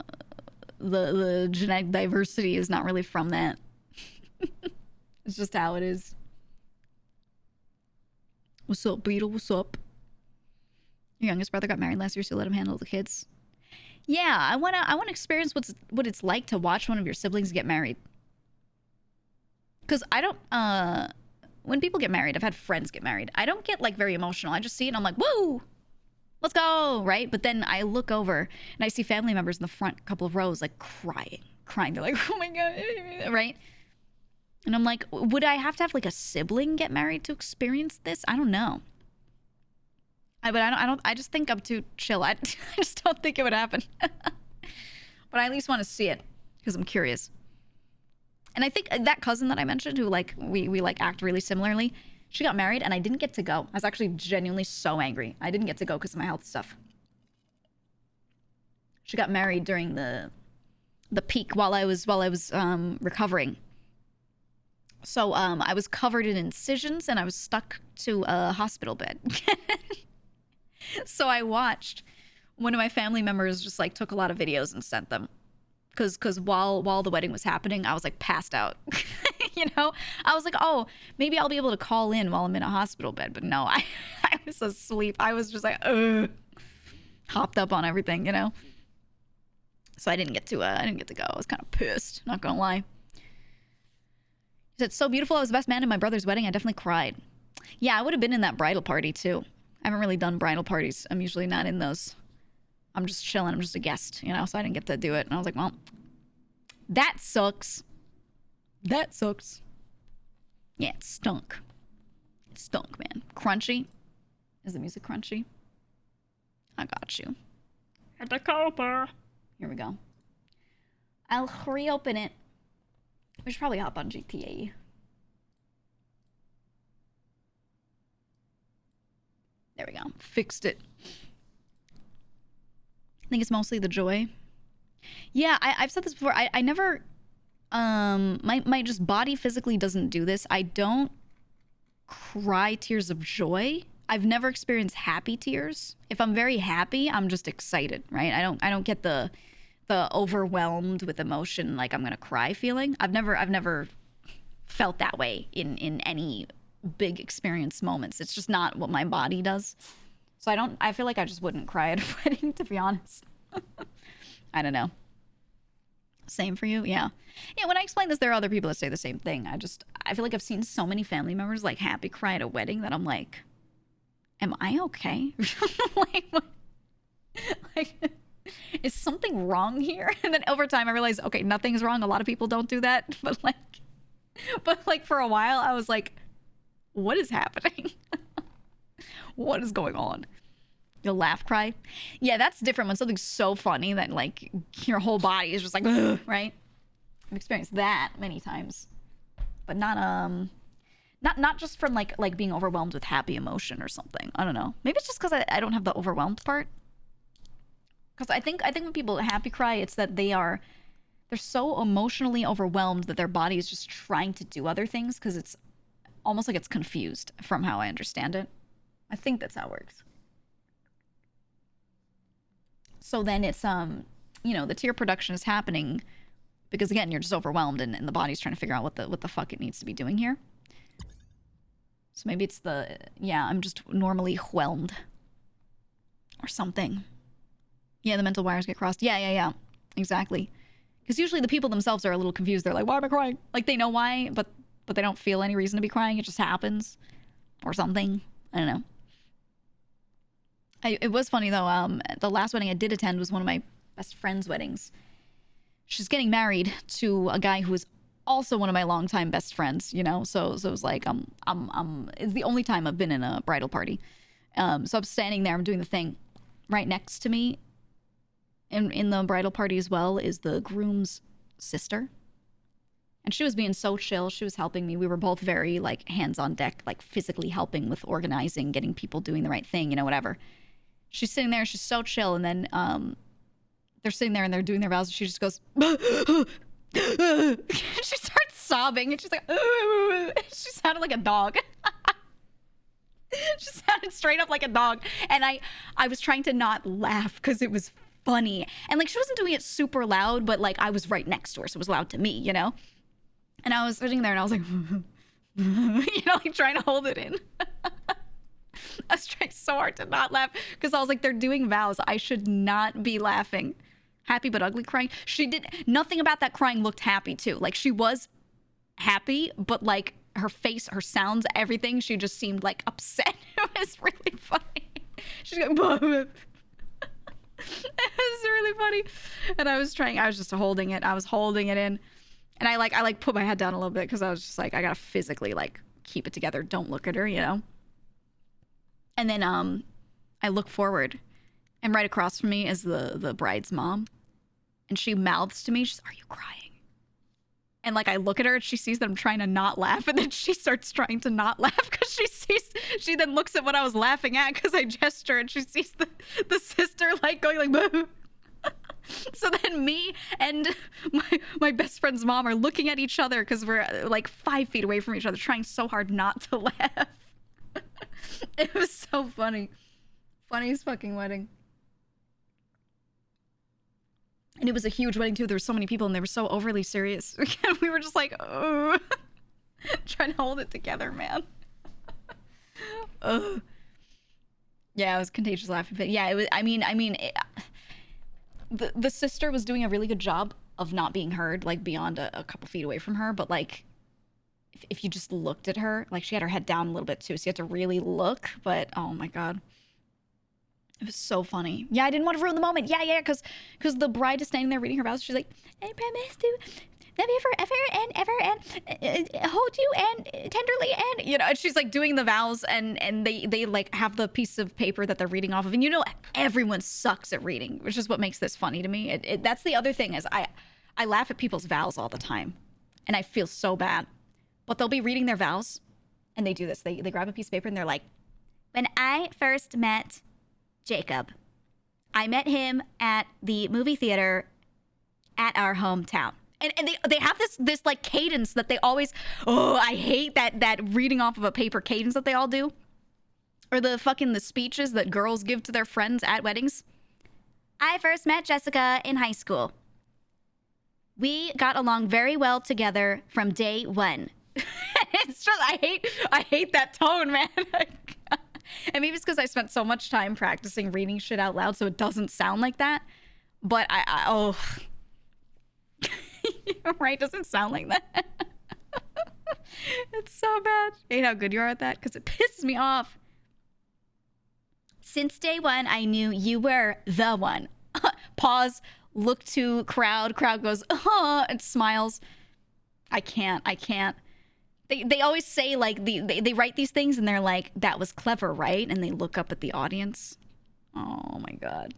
The genetic diversity is not really from that. It's just how it is. What's up, Beetle? What's up? Your youngest brother got married last year, so let him handle the kids. Yeah, I wanna experience what it's like to watch one of your siblings get married. Cause I don't when people get married, I've had friends get married. I don't get like very emotional. I just see it and I'm like, woo! Let's go, right? But then I look over and I see family members in the front couple of rows like crying. They're like, oh my God, right? And I'm like, would I have to have like a sibling get married to experience this? I don't know. I just think I'm too chill. I just don't think it would happen. But I at least want to see it because I'm curious. And I think that cousin that I mentioned who like, we like act really similarly, she got married and I didn't get to go. I was actually genuinely so angry. I didn't get to go because of my health stuff. She got married during the peak while I was recovering. So I was covered in incisions and I was stuck to a hospital bed. So I watched one of my family members just like took a lot of videos and sent them. Because while the wedding was happening, I was like passed out. You know, I was like, oh, maybe I'll be able to call in while I'm in a hospital bed. But no, I was asleep. I was just like, hopped up on everything, you know. So I didn't get to go. I was kind of pissed, not gonna lie. He said, so beautiful. I was the best man in my brother's wedding. I definitely cried. Yeah, I would have been in that bridal party too. I haven't really done bridal parties. I'm usually not in those. I'm just chilling. I'm just a guest, you know, so I didn't get to do it. And I was like, well, that sucks. That sucks. Yeah, it stunk. It stunk, man. Crunchy. Is the music crunchy? I got you. At the copper. Here we go. I'll reopen it. We should probably hop on GTA. There we go. Fixed it. I think it's mostly the joy. Yeah, I've said this before. I never... my just body physically doesn't do this. I don't cry tears of joy. I've never experienced happy tears. If I'm very happy, I'm just excited, right? I don't get the overwhelmed with emotion, like I'm gonna cry feeling. I've never felt that way in any big experience moments. It's just not what my body does. So I feel like I just wouldn't cry at a wedding, to be honest. I don't know. Same for you? Yeah. Yeah, when I explain this, there are other people that say the same thing. I feel like I've seen so many family members like happy cry at a wedding that I'm like, am I okay? like, is something wrong here? And then over time I realized, okay, nothing's wrong. A lot of people don't do that. But like for a while I was like, what is happening? What is going on? You'll laugh, cry. Yeah, that's different when something's so funny that like your whole body is just like, ugh, right? I've experienced that many times, but not just from like being overwhelmed with happy emotion or something. I don't know. Maybe it's just because I don't have the overwhelmed part. Because I think when people happy cry, it's that they're so emotionally overwhelmed that their body is just trying to do other things because it's almost like it's confused from how I understand it. I think that's how it works. So then it's, you know, the tear production is happening because, again, you're just overwhelmed and the body's trying to figure out what the fuck it needs to be doing here. So maybe it's the, yeah, I'm just normally whelmed or something. Yeah, the mental wires get crossed. Yeah, exactly. Because usually the people themselves are a little confused. They're like, why am I crying? Like, they know why, but they don't feel any reason to be crying. It just happens or something. I don't know. It was funny, though. The last wedding I did attend was one of my best friend's weddings. She's getting married to a guy who is also one of my longtime best friends, you know? So it was like, it's the only time I've been in a bridal party. So I'm standing there, I'm doing the thing. Right next to me, in the bridal party as well, is the groom's sister. And she was being so chill. She was helping me. We were both very, like, hands on deck, like, physically helping with organizing, getting people doing the right thing, you know, whatever. She's sitting there, she's so chill, and then they're sitting there and they're doing their vows, and she just goes, she starts sobbing, and she's like, she sounded like a dog. She sounded straight up like a dog. And I was trying to not laugh because it was funny. And, like, she wasn't doing it super loud, but, like, I was right next to her, so it was loud to me, you know? And I was sitting there and I was like, you know, like, trying to hold it in. I was trying so hard to not laugh because I was like, they're doing vows. I should not be laughing. Happy but ugly crying. She did nothing about that crying looked happy too. Like, she was happy, but, like, her face, her sounds, everything, she just seemed like upset. It was really funny. She's going, it was really funny. And I was just holding it. I was holding it in. And I put my head down a little bit because I was just like, I gotta physically, like, keep it together. Don't look at her, you know? And then I look forward, and right across from me is the bride's mom. And she mouths to me, she's, are you crying? And, like, I look at her and she sees that I'm trying to not laugh, and then she starts trying to not laugh because she then looks at what I was laughing at because I gesture, and she sees the sister, like, going like, so then me and my best friend's mom are looking at each other because we're, like, 5 feet away from each other, trying so hard not to laugh. It was so funny. Funniest fucking wedding. And it was a huge wedding too. There were so many people and they were so overly serious. We were just like, oh, trying to hold it together, man. Yeah, it was contagious laughing. But yeah, it was. The sister was doing a really good job of not being heard, like, beyond a couple feet away from her. But, like, if you just looked at her, like, she had her head down a little bit too, so you had to really look. But oh my god, it was so funny. Yeah, I didn't want to ruin the moment. Yeah, because the bride is standing there reading her vows. She's like, I promise to love you forever and ever and hold you and tenderly, and, you know, and she's, like, doing the vows, and they like have the piece of paper that they're reading off of, and, you know, everyone sucks at reading, which is what makes this funny to me. That's the other thing, is I laugh at people's vows all the time, and I feel so bad. But they'll be reading their vows, and they do this. They grab a piece of paper, and they're like, when I first met Jacob, I met him at the movie theater at our hometown. And they have this like cadence that they always, I hate that reading off of a paper cadence that they all do. Or the speeches that girls give to their friends at weddings. I first met Jessica in high school. We got along very well together from day one. It's just, I hate that tone, man. And maybe it's because I spent so much time practicing reading shit out loud, so it doesn't sound like that. But right, doesn't sound like that. It's so bad. I hate how good you are at that because it pisses me off. Since day one, I knew you were the one. Pause. Look to crowd. Crowd goes, and smiles. I can't. They always say, like, they write these things and they're like, that was clever, right? And they look up at the audience. Oh my god.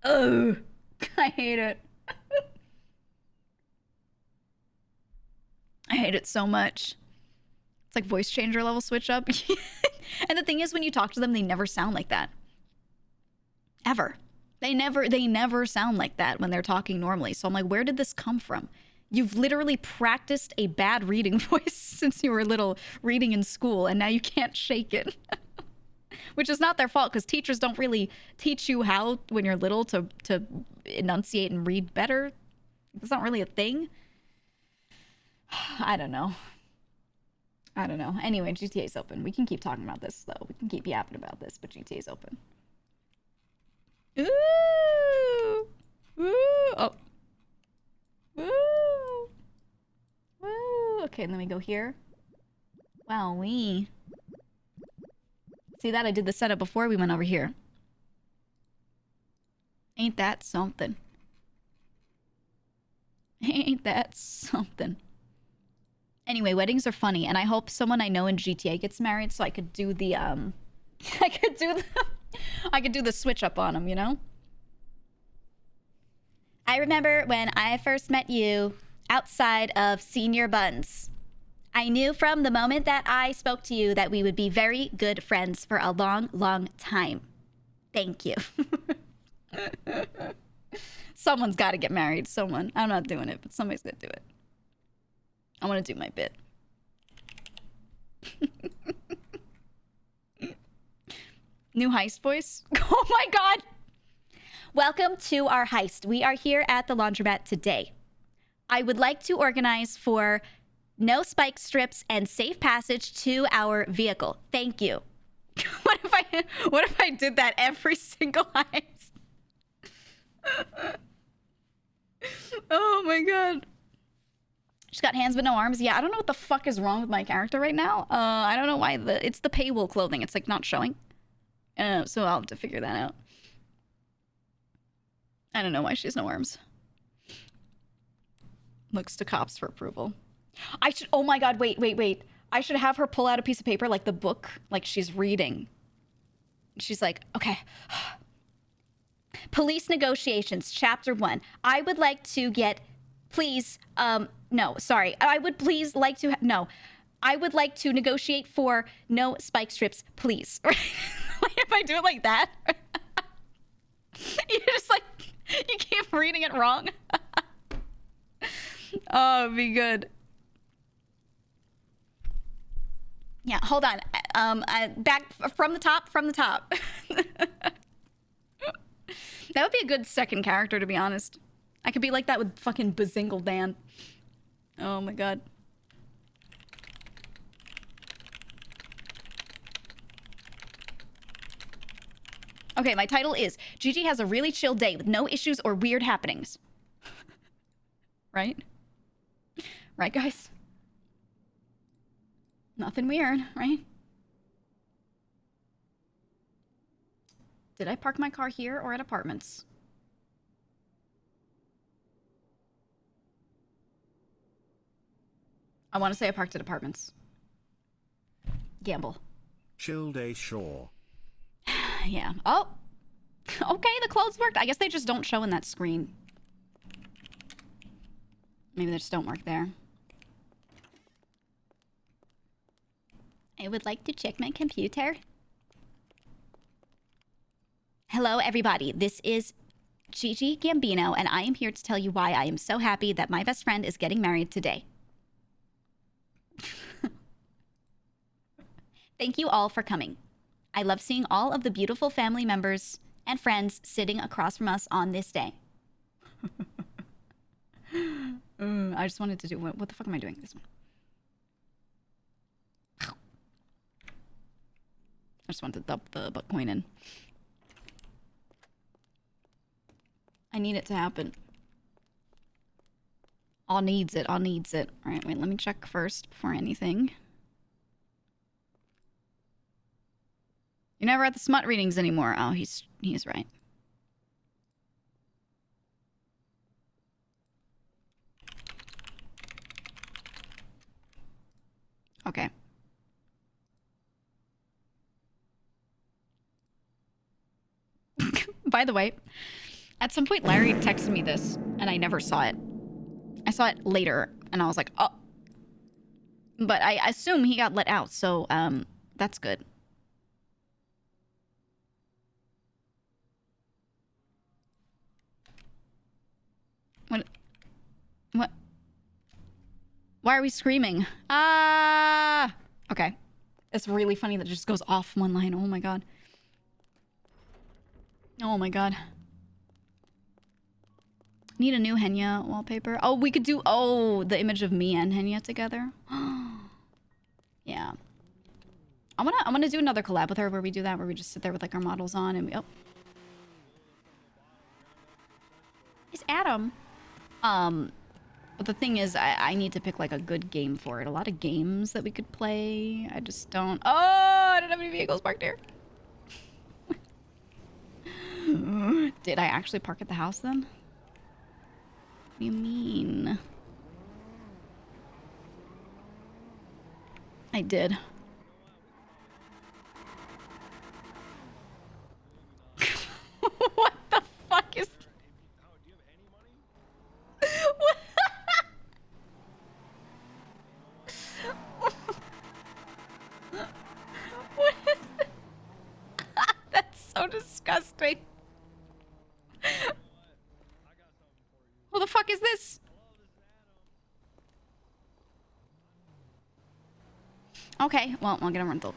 Oh, I hate it. I hate it so much. It's like voice changer level switch up. And the thing is, when you talk to them, they never sound like that. Ever. They never sound like that when they're talking normally. So I'm like, where did this come from? You've literally practiced a bad reading voice since you were little, reading in school, and now you can't shake it. Which is not their fault because teachers don't really teach you how, when you're little, to enunciate and read better. It's not really a thing. I don't know. Anyway, GTA's open. We can keep talking about this, though. We can keep yapping about this, but GTA's open. Ooh! Woo! Oh. Woo! Woo! Okay, and then we go here. Wow, we... See that? I did the setup before we went over here. Ain't that something? Ain't that something? Anyway, weddings are funny, and I hope someone I know in GTA gets married so I could do the, I could do the switch up on him, you know? I remember when I first met you outside of Senior Buns. I knew from the moment that I spoke to you that we would be very good friends for a long, long time. Thank you. Someone's got to get married. Someone. I'm not doing it, but somebody's going to do it. I want to do my bit. New heist voice? Oh my god! Welcome to our heist. We are here at the laundromat today. I would like to organize for no spike strips and safe passage to our vehicle. Thank you. What if I did that every single heist? Oh my god. She's got hands but no arms. Yeah, I don't know what the fuck is wrong with my character right now. I don't know why it's the paywall clothing. It's like not showing. So I'll have to figure that out. I don't know why she has no arms. Looks to cops for approval. I should, oh my god, wait. I should have her pull out a piece of paper like the book, like she's reading. She's like, okay. Police negotiations, chapter 1. I would like to get, please, no, sorry. I would please like to, no. I would like to negotiate for no spike strips, please. If I do it like that, you're just like, you keep reading it wrong. Oh, it'd be good. Yeah, hold on. Back from the top. That would be a good second character, to be honest. I could be like that with fucking Bazingle Dan. Oh my god. Okay, my title is Gigi has a really chill day with no issues or weird happenings. Right? Right, guys? Nothing weird, right? Did I park my car here or at apartments? I want to say I parked at apartments. Gamble. Chill day, sure. Yeah. Oh. Okay, the clothes worked. I guess they just don't show in that screen. Maybe they just don't work there. I would like to check my computer. Hello, everybody. This is Gigi Gambino, and I am here to tell you why I am so happy that my best friend is getting married today. Thank you all for coming. I love seeing all of the beautiful family members and friends sitting across from us on this day. I just wanted to do... What the fuck am I doing? This one. I just wanted to dump the butt coin in. I need it to happen. All needs it. All needs it. All right, wait. Let me check first before anything. You're never at the smut readings anymore. Oh, he's right. Okay. By the way, at some point Larry texted me this and I never saw it. I saw it later and I was like, oh. But I assume he got let out, so that's good. What? Why are we screaming? Ah! Okay. It's really funny that it just goes off one line. Oh my god. Oh my god. Need a new Henya wallpaper. Oh, we could do the image of me and Henya together. Yeah. I'm gonna do another collab with her where we do that, where we just sit there with like our models on and we It's Adam. But the thing is, I need to pick like a good game for it. A lot of games that we could play. I just don't. Oh, I don't have any vehicles parked here. Did I actually park at the house then? What do you mean? I did. What the fuck is... What? What is that? That's so disgusting. Who the fuck is this? Okay, well, I'll get a rental.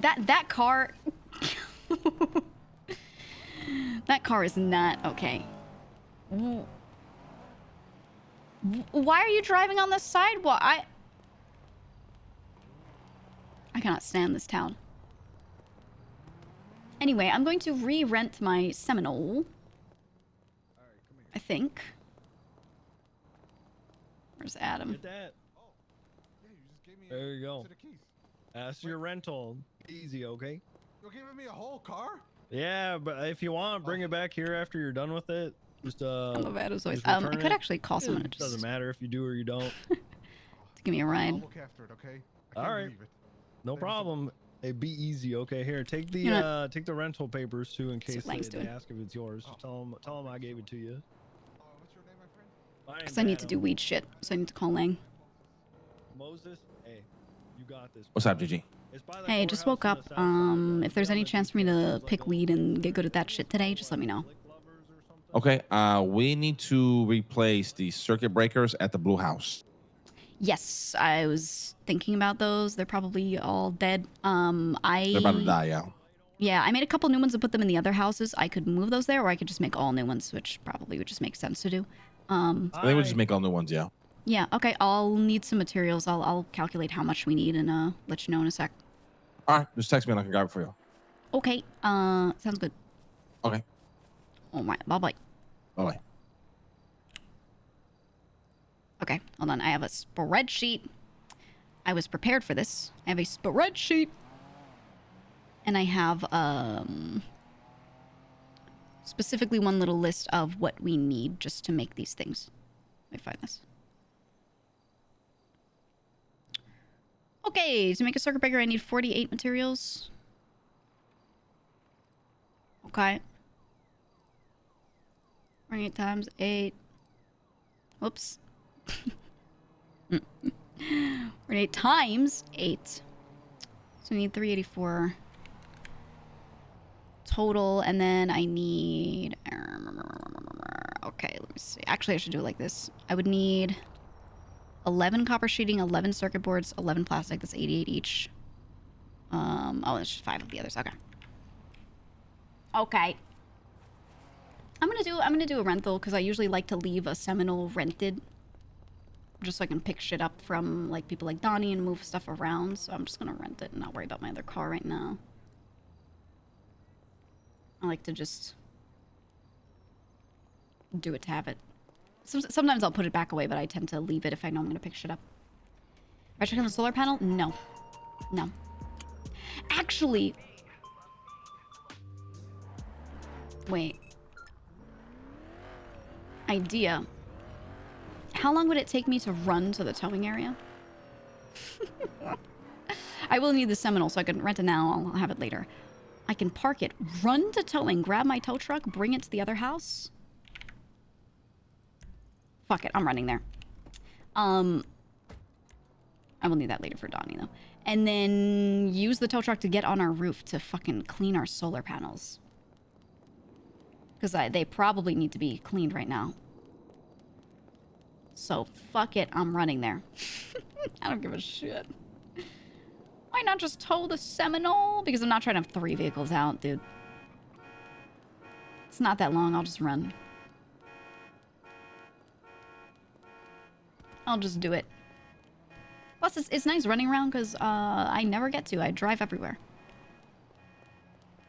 That car... That car is not okay. Why are you driving on the sidewalk? I cannot stand this town. Anyway, I'm going to re-rent my Seminole. I think. Where's Adam? Get that. There you go. That's your rental. Easy, okay? You're giving me a whole car? Yeah, but if you want, bring it back here after you're done with it. Just I love Adam's voice. I could actually call someone. It doesn't matter if you do or you don't. To give me a ride. I'll look after it, okay? All right. No problem. Hey, be easy, okay? Here, take the take the rental papers too, in case they ask if it's yours. Just tell them I gave it to you. What's your name, my friend? Because I need to do weed shit, so I need to call Lang. Moses, hey, you got this. What's up, GG? Hey, I just woke up. If there's any chance for me to pick weed and get good at that shit today, just let me know. Okay, we need to replace the circuit breakers at the Blue House. Yes, I was thinking about those. They're probably all dead. They're about to die, yeah. Yeah, I made a couple new ones and put them in the other houses. I could move those there, or I could just make all new ones, which probably would just make sense to do. I think we just make all new ones, yeah. Yeah, okay, I'll need some materials. I'll calculate how much we need and let you know in a sec. All right, just text me and I can grab it for you. Okay, sounds good. Okay. All right, bye-bye. Bye-bye. Okay, hold on. I have a spreadsheet. I was prepared for this. I have a spreadsheet. And I have specifically one little list of what we need just to make these things. Let me find this. Okay, to make a circuit breaker, I need 48 materials. Okay. 48 times 8. Whoops. 48 times 8. So we need 384 total, and then I need... Okay, let me see. Actually, I should do it like this. I would need 11 copper sheeting, 11 circuit boards, 11 plastic. That's 88 each. Oh, there's just 5 of the others. Okay. Okay. I'm gonna do a rental because I usually like to leave a Seminole rented, just so I can pick shit up from like people like Donnie and move stuff around. So I'm just gonna rent it and not worry about my other car right now. I like to just do it to have it. Sometimes I'll put it back away, but I tend to leave it if I know I'm gonna pick shit up. If I check on the solar panel? No. No. Actually... Wait. Idea. How long would it take me to run to the towing area? I will need the Seminole, so I can rent it now. I'll have it later. I can park it, run to towing, grab my tow truck, bring it to the other house. Fuck it, I'm running there. I will need that later for Donnie, though. And then use the tow truck to get on our roof to fucking clean our solar panels. Because they probably need to be cleaned right now. So fuck it, I'm running there. I don't give a shit. Why not just tow the Seminole? Because I'm not trying to have 3 vehicles out, dude. It's not that long, I'll just run. I'll just do it. Plus, it's nice running around because I never get to. I drive everywhere.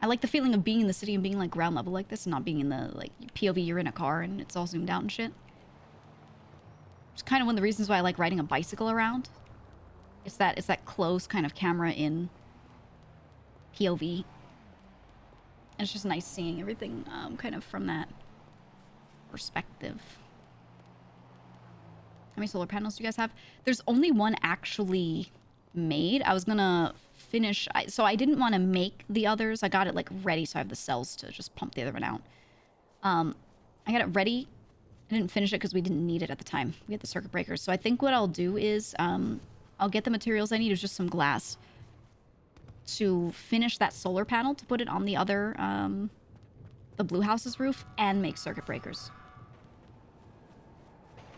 I like the feeling of being in the city and being like ground level like this and not being in the like POV you're in a car and it's all zoomed out and shit. It's kind of one of the reasons why I like riding a bicycle around. It's that close kind of camera in POV. And it's just nice seeing everything kind of from that perspective. How many solar panels do you guys have? There's only one actually made. I was gonna finish, so I didn't want to make the others. I got it like ready, so I have the cells to just pump the other one out. I got it ready. I didn't finish it because we didn't need it at the time. We had the circuit breakers. So I think what I'll do is I'll get the materials I need, is just some glass to finish that solar panel, to put it on the other, the blue house's roof, and make circuit breakers.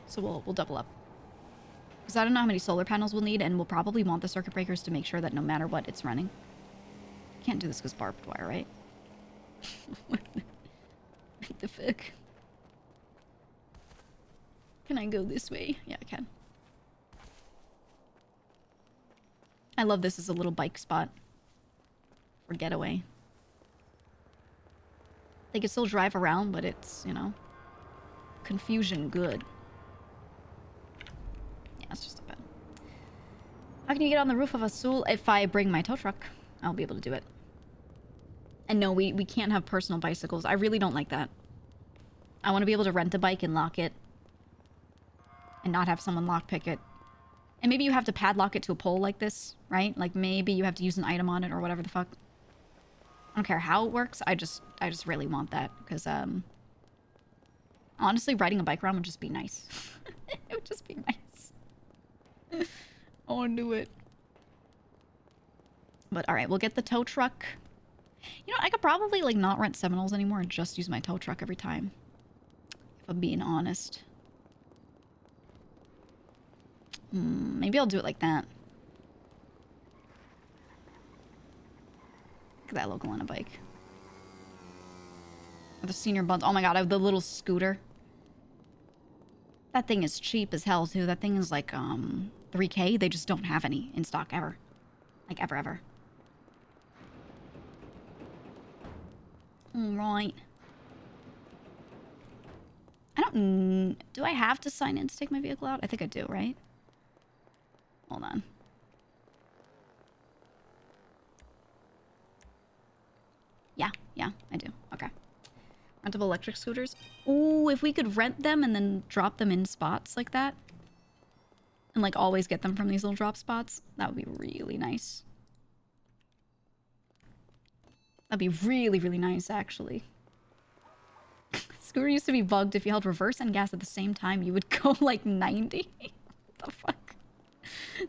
So we'll double up. Because I don't know how many solar panels we'll need, and we'll probably want the circuit breakers to make sure that no matter what, it's running. Can't do this because barbed wire, right? What the fuck? Can I go this way? Yeah, I can. I love this as a little bike spot for getaway. They can still drive around, but it's, you know, confusion good. Yeah, it's just a bit. How can you get on the roof of a Sul? If I bring my tow truck, I'll be able to do it. And no, we can't have personal bicycles. I really don't like that. I want to be able to rent a bike and lock it. And not have someone lockpick it. And maybe you have to padlock it to a pole like this, right? Like maybe you have to use an item on it or whatever the fuck. I don't care how it works. I just really want that because honestly, riding a bike around would just be nice. It would just be nice. I want to do it. But all right, we'll get the tow truck. You know, I could probably like not rent Seminoles anymore and just use my tow truck every time. If I'm being honest. Maybe I'll do it like that. Look at that local on a bike. With the senior buns. Oh my god, I have the little scooter. That thing is cheap as hell too. That thing is like $3K. They just don't have any in stock ever. Like ever. Alright. I don't... Do I have to sign in to take my vehicle out? I think I do, right? Hold on. Yeah, I do. Okay. Rentable electric scooters. Ooh, if we could rent them and then drop them in spots like that. And like always get them from these little drop spots. That would be really nice. That'd be really, really nice, actually. Scooter used to be bugged. If you held reverse and gas at the same time, you would go like 90. What the fuck?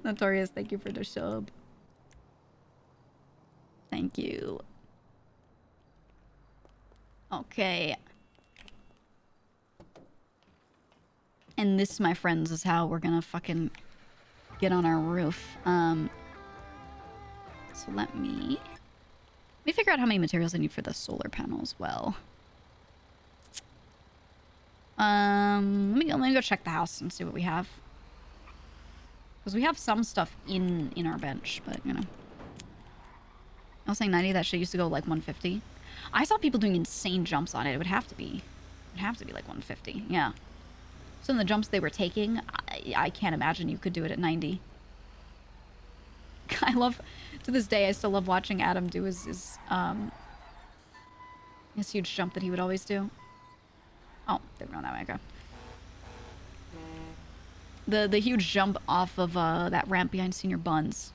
Notorious, thank you for the sub. Thank you. Okay. And this, my friends, is how we're gonna fucking get on our roof. So let me figure out how many materials I need for the solar panel as well. Let me go check the house and see what we have. Because we have some stuff in our bench, but, you know. I was saying 90, that shit used to go like 150. I saw people doing insane jumps on it. It would have to be like 150, yeah. Some of the jumps they were taking, I can't imagine you could do it at 90. I love, to this day, I still love watching Adam do his huge jump that he would always do. Oh, they were going that way, okay. The huge jump off of that ramp behind Senior Buns.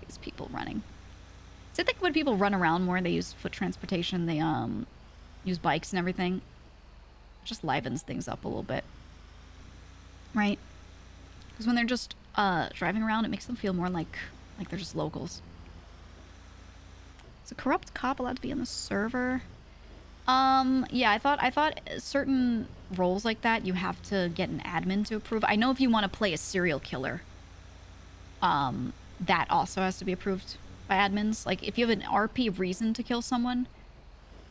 These people running. So I think when people run around more, they use foot transportation, they use bikes and everything. It just livens things up a little bit. Right? Because when they're just driving around, it makes them feel more like they're just locals. Is a corrupt cop allowed to be on the server? Yeah, I thought certain roles like that you have to get an admin to approve. I know if you want to play a serial killer, that also has to be approved by admins. Like if you have an RP reason to kill someone,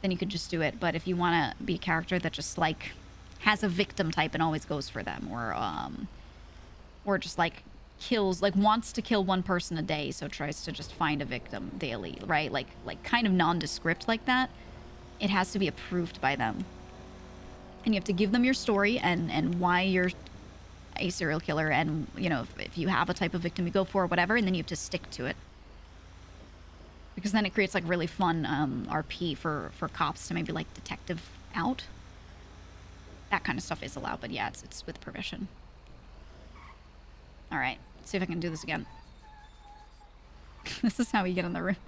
then you could just do it. But if you want to be a character that just like has a victim type and always goes for them, or just like kills, like wants to kill one person a day, so tries to just find a victim daily, right? Like kind of nondescript like that. It has to be approved by them. And you have to give them your story and why you're a serial killer, and you know, if you have a type of victim you go for or whatever, and then you have to stick to it. Because then it creates like really fun RP for cops to maybe like detective out. That kind of stuff is allowed, but yeah, it's with permission. All right, let's see if I can do this again. This is how we get on the roof.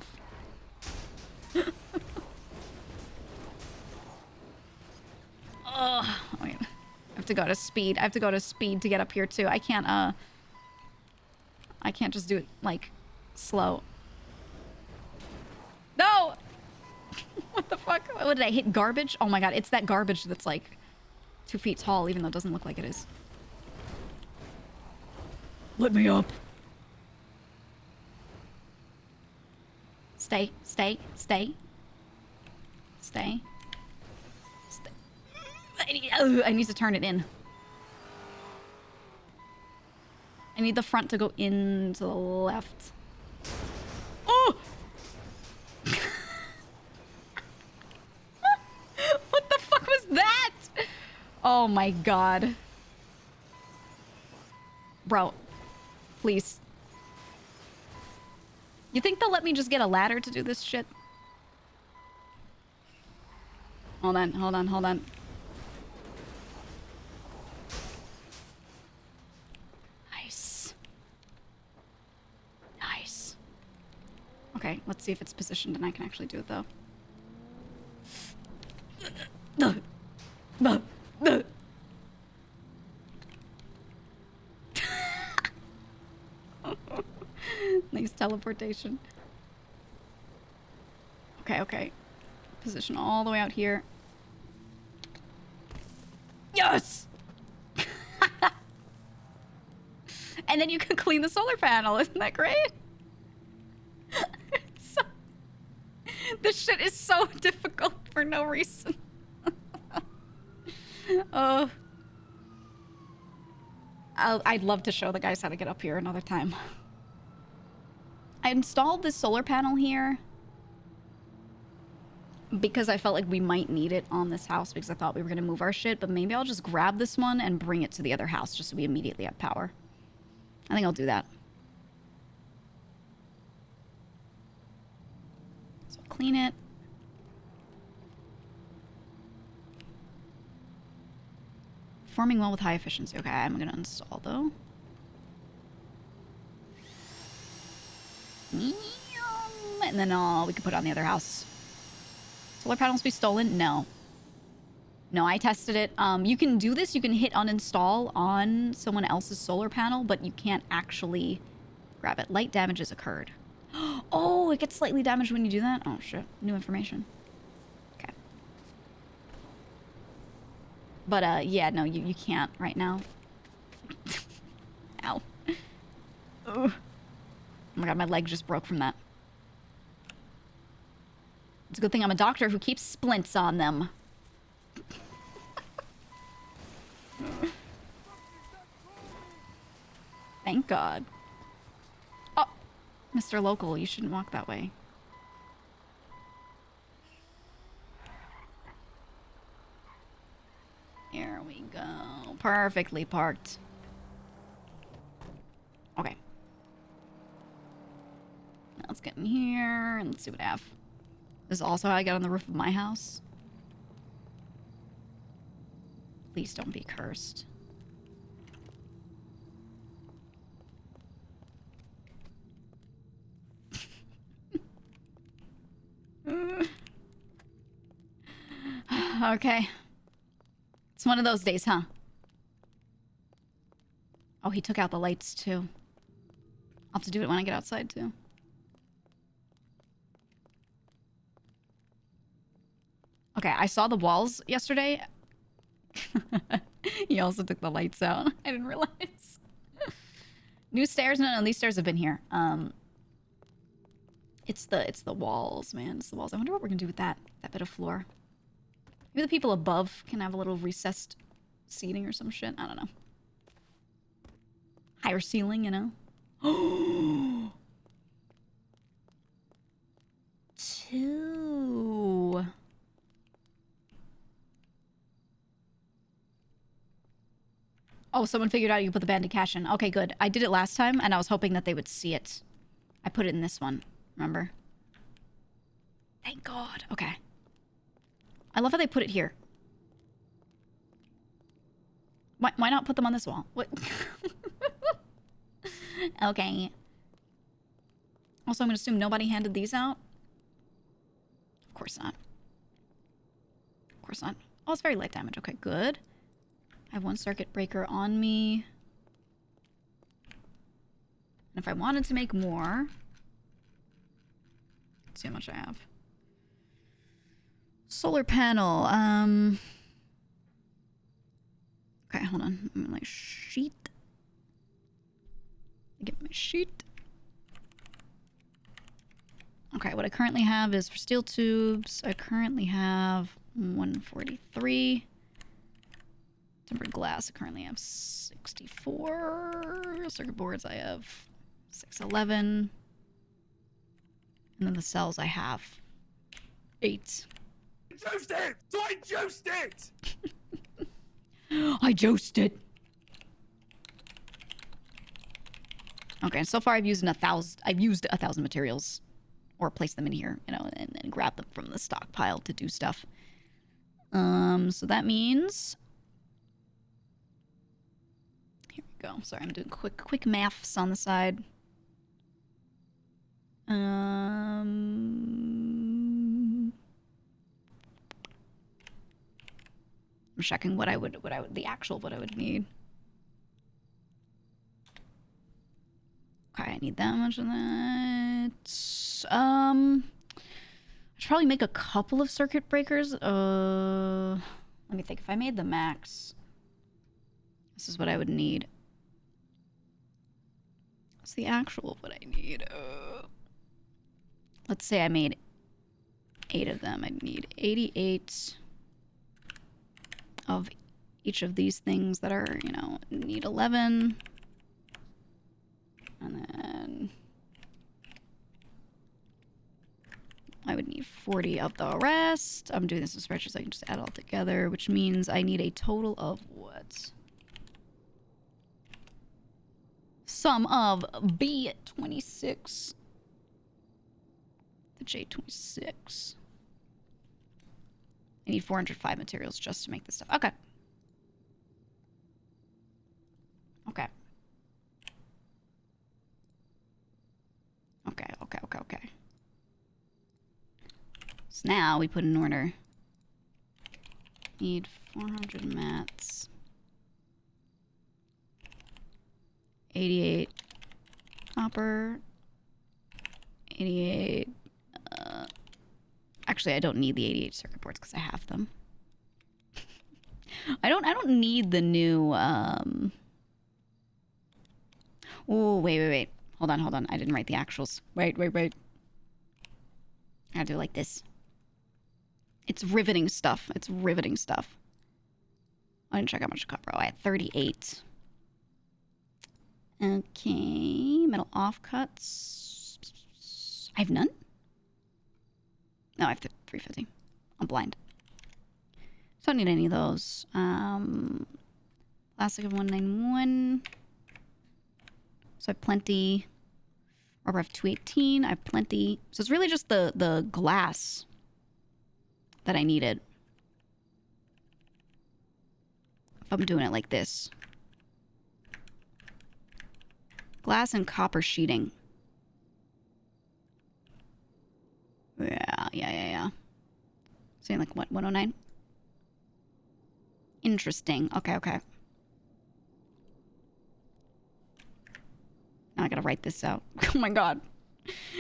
Oh, wait. I have to go to speed. I have to go to speed to get up here too. I can't just do it like slow. No! What the fuck? What did I hit? Garbage? Oh my god, it's that garbage that's like 2 feet tall, even though it doesn't look like it is. Let me up. Stay, stay, stay. Stay. Stay. I need to turn it in. I need the front to go in to the left. Oh! What the fuck was that? Oh my god. Bro. Please. You think they'll let me just get a ladder to do this shit? Hold on, hold on, hold on. Nice. Nice. Okay, let's see if it's positioned and I can actually do it though. Nice teleportation. Okay, okay. Position all the way out here. Yes! And then you can clean the solar panel. Isn't that great? This shit is so difficult for no reason. Oh. I'd love to show the guys how to get up here another time. I installed this solar panel here because I felt like we might need it on this house because I thought we were going to move our shit, but maybe I'll just grab this one and bring it to the other house just so we immediately have power. I think I'll do that. So clean it. Performing well with high efficiency. Okay, I'm going to install though. And then we can put it on the other house. Solar panels be stolen? No. No, I tested it. You can do this. You can hit uninstall on someone else's solar panel, but you can't actually grab it. Light damage has occurred. Oh, it gets slightly damaged when you do that? Oh, shit. New information. Okay. But, yeah, no, you can't right now. Ow. Oh my god, my leg just broke from that. It's a good thing I'm a doctor who keeps splints on them. Thank God. Oh, Mr. Local, you shouldn't walk that way. Here we go. Perfectly parked. Okay. Now let's get in here and let's see what I have. This is also how I got on the roof of my house. Please don't be cursed. Okay. It's one of those days, huh? Oh, he took out the lights too. I'll have to do it when I get outside too. Okay, I saw the walls yesterday. He also took the lights out. I didn't realize. New stairs? No, these stairs have been here. It's the walls, man. It's the walls. I wonder what we're gonna do with that bit of floor. Maybe the people above can have a little recessed seating or some shit. I don't know. Higher ceiling, you know? Two. Oh, someone figured out you can put the banded cash in. Okay, good. I did it last time, and I was hoping that they would see it. I put it in this one. Remember? Thank God. Okay. I love how they put it here. Why not put them on this wall? What? Okay. Also, I'm going to assume nobody handed these out. Of course not. Of course not. Oh, it's very light damage. Okay, good. I have one circuit breaker on me. And if I wanted to make more... Let's see how much I have. Solar panel. Okay, hold on. I'm gonna like sheet. Get my sheet. Okay, what I currently have is for steel tubes. I currently have 143. Tempered glass, I currently have 64. Circuit boards, I have 611. And then the cells, I have 8. Juiced it! So I juiced it! I juiced it. Okay, so far I've used 1,000 materials, or placed them in here, you know, and grab them from the stockpile to do stuff. So that means. Here we go. Sorry, I'm doing quick maths on the side. I'm checking what I would need. Okay, I need that much of that. I should probably make a couple of circuit breakers. Let me think. If I made the max, this is what I would need. What's the actual of what I need? Let's say I made 8 of them. I'd need 88 of each of these things that are, you know, need 11. And then I would need 40 of the rest. I'm doing this in spreadsheets, so I can just add it all together, which means I need a total of what? Sum of B26. The J26. I need 405 materials just to make this stuff. Okay. Okay. Okay. So now we put in order. Need 400 mats. 88 copper. 88. Actually, I don't need the 88 circuit boards because I have them. I don't need the new. Oh, wait. Hold on. I didn't write the actuals. Wait. I gotta do it like this. It's riveting stuff. I didn't check how much copper. Oh, I had 38. Okay. Metal offcuts. I have none? No, I have 350. I'm blind. So I don't need any of those. Plastic of 191. So I have plenty. Rubber I have 218. I have plenty. So it's really just the glass that I needed. If I'm doing it like this. Glass and copper sheeting. Yeah. Saying like what, 109? Interesting. Okay. Now I gotta write this out. Oh my god.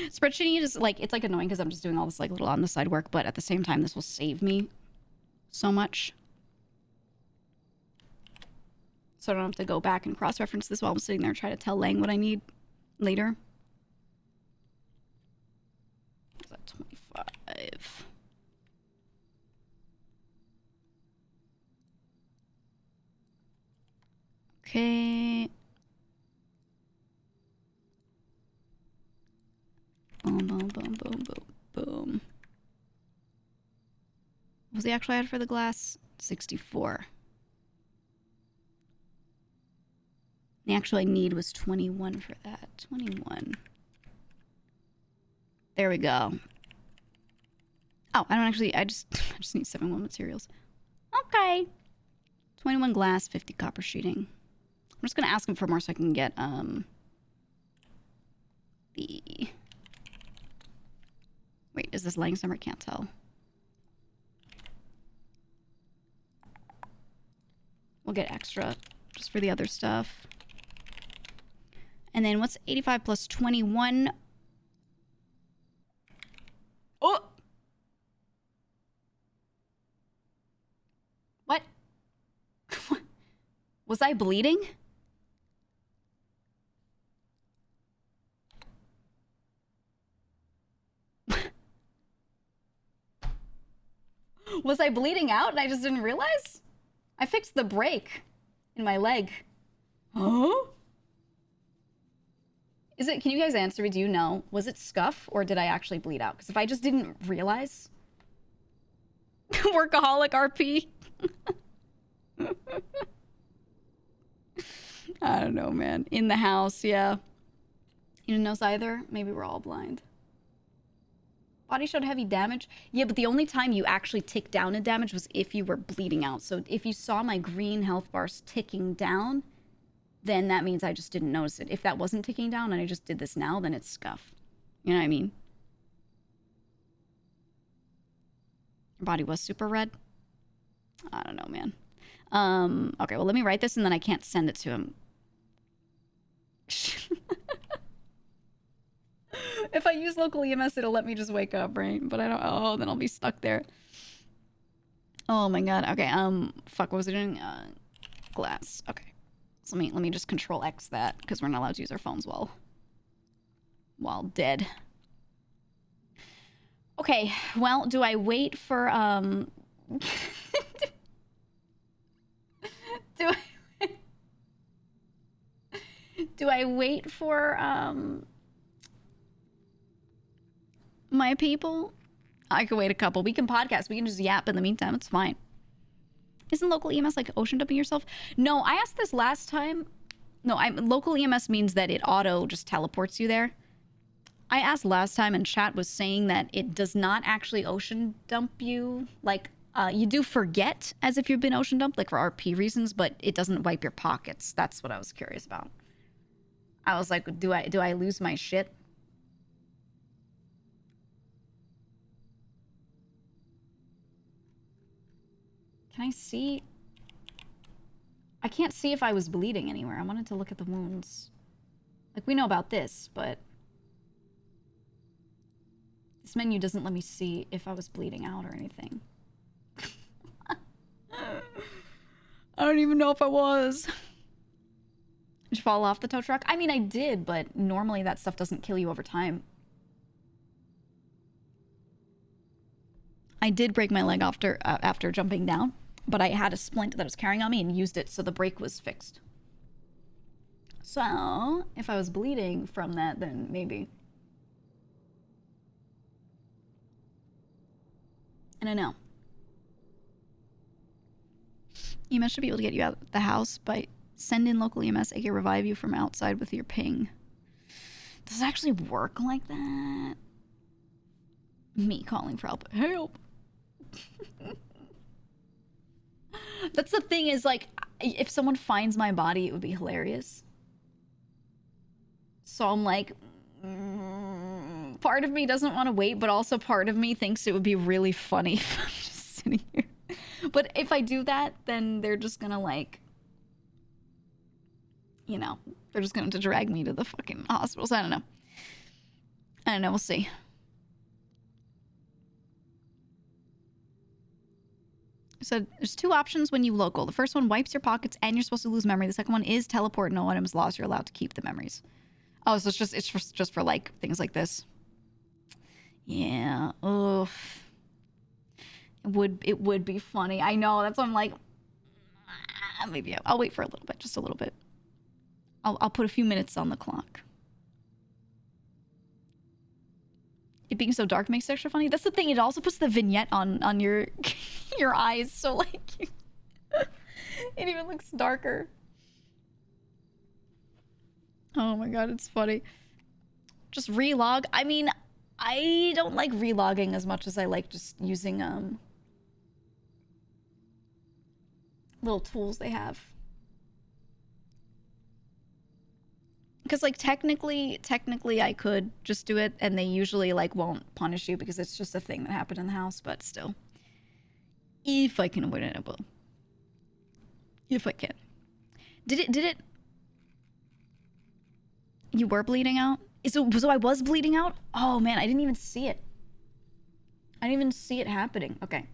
Spreadsheeting is like, it's like annoying because I'm just doing all this like little on the side work, but at the same time, this will save me so much. So I don't have to go back and cross-reference this while I'm sitting there trying to tell Lang what I need later. Is that 25? Okay. Boom, boom, boom, boom, boom, boom. What was the actual ad for the glass? 64. The actual I need was 21 for that. 21. There we go. Oh, I don't actually, I just need 7 materials. Okay. 21 glass, 50 copper sheeting. I'm just gonna ask him for more so I can get, the... Wait, is this Lang's number? Can't tell. We'll get extra just for the other stuff. And then what's 85 plus 21? Oh! What? Was I bleeding? Was I bleeding out and I just didn't realize? I fixed the break in my leg. Huh? Is it, can you guys answer me? Do you know? Was it scuff or did I actually bleed out? Because if I just didn't realize. Workaholic RP. I don't know, man. In the house, yeah. You didn't notice either? Maybe we're all blind. Body showed heavy damage. Yeah, but the only time you actually tick down in damage was if you were bleeding out. So if you saw my green health bars ticking down, then that means I just didn't notice it. If that wasn't ticking down and I just did this now, then it's scuff. You know what I mean? Your body was super red. I don't know, man. Okay, well, let me write this and then I can't send it to him. If I use local EMS, it'll let me just wake up, right? But I don't, oh, then I'll be stuck there. Oh my God. Okay, fuck, what was I doing? Glass. Okay. So let me just control X that, because we're not allowed to use our phones while dead. Okay, well, do I wait for, do I wait for, my people? I could wait a couple. We can podcast. We can just yap in the meantime. It's fine. Isn't local EMS like ocean dumping yourself? No, I asked this last time. No, local EMS means that it auto just teleports you there. I asked last time and chat was saying that it does not actually ocean dump you. Like, you do forget as if you've been ocean dumped, like for RP reasons, but it doesn't wipe your pockets. That's what I was curious about. I was like, do I lose my shit? Can I see? I can't see if I was bleeding anywhere. I wanted to look at the wounds. Like, we know about this, but this menu doesn't let me see if I was bleeding out or anything. I don't even know if I was. Did you fall off the tow truck? I mean, I did, but normally that stuff doesn't kill you over time. I did break my leg after jumping down, but I had a splint that was carrying on me and used it, so the brake was fixed. So, if I was bleeding from that, then maybe. I don't know. EMS should be able to get you out of the house by send in local EMS, aka revive you from outside with your ping. Does it actually work like that? Me calling for help. Help! That's the thing is, like, if someone finds my body, it would be hilarious. So I'm like, part of me doesn't want to wait, but also part of me thinks it would be really funny if I'm just sitting here. But if I do that, then they're just gonna, like, you know, they're just going to drag me to the fucking hospitals. I don't know. I don't know. We'll see. So there's 2 options when you local. The first one wipes your pockets and you're supposed to lose memory. The second one is teleport. No items lost. You're allowed to keep the memories. Oh, so it's just for like things like this. Yeah. Oof. It would be funny. I know. That's why I'm like, maybe I'll wait for a little bit, just a little bit. I'll put a few minutes on the clock. It being so dark makes it extra funny. That's the thing. It also puts the vignette on your your eyes, so like it even looks darker. Oh my god, it's funny. Just relog. I mean, I don't like relogging as much as I like just using little tools they have. Because like technically I could just do it and they usually like won't punish you because it's just a thing that happened in the house, but still. If I can avoid it, I will. If I can. Did it You were bleeding out? So I was bleeding out? Oh man, I didn't even see it. I didn't even see it happening. Okay.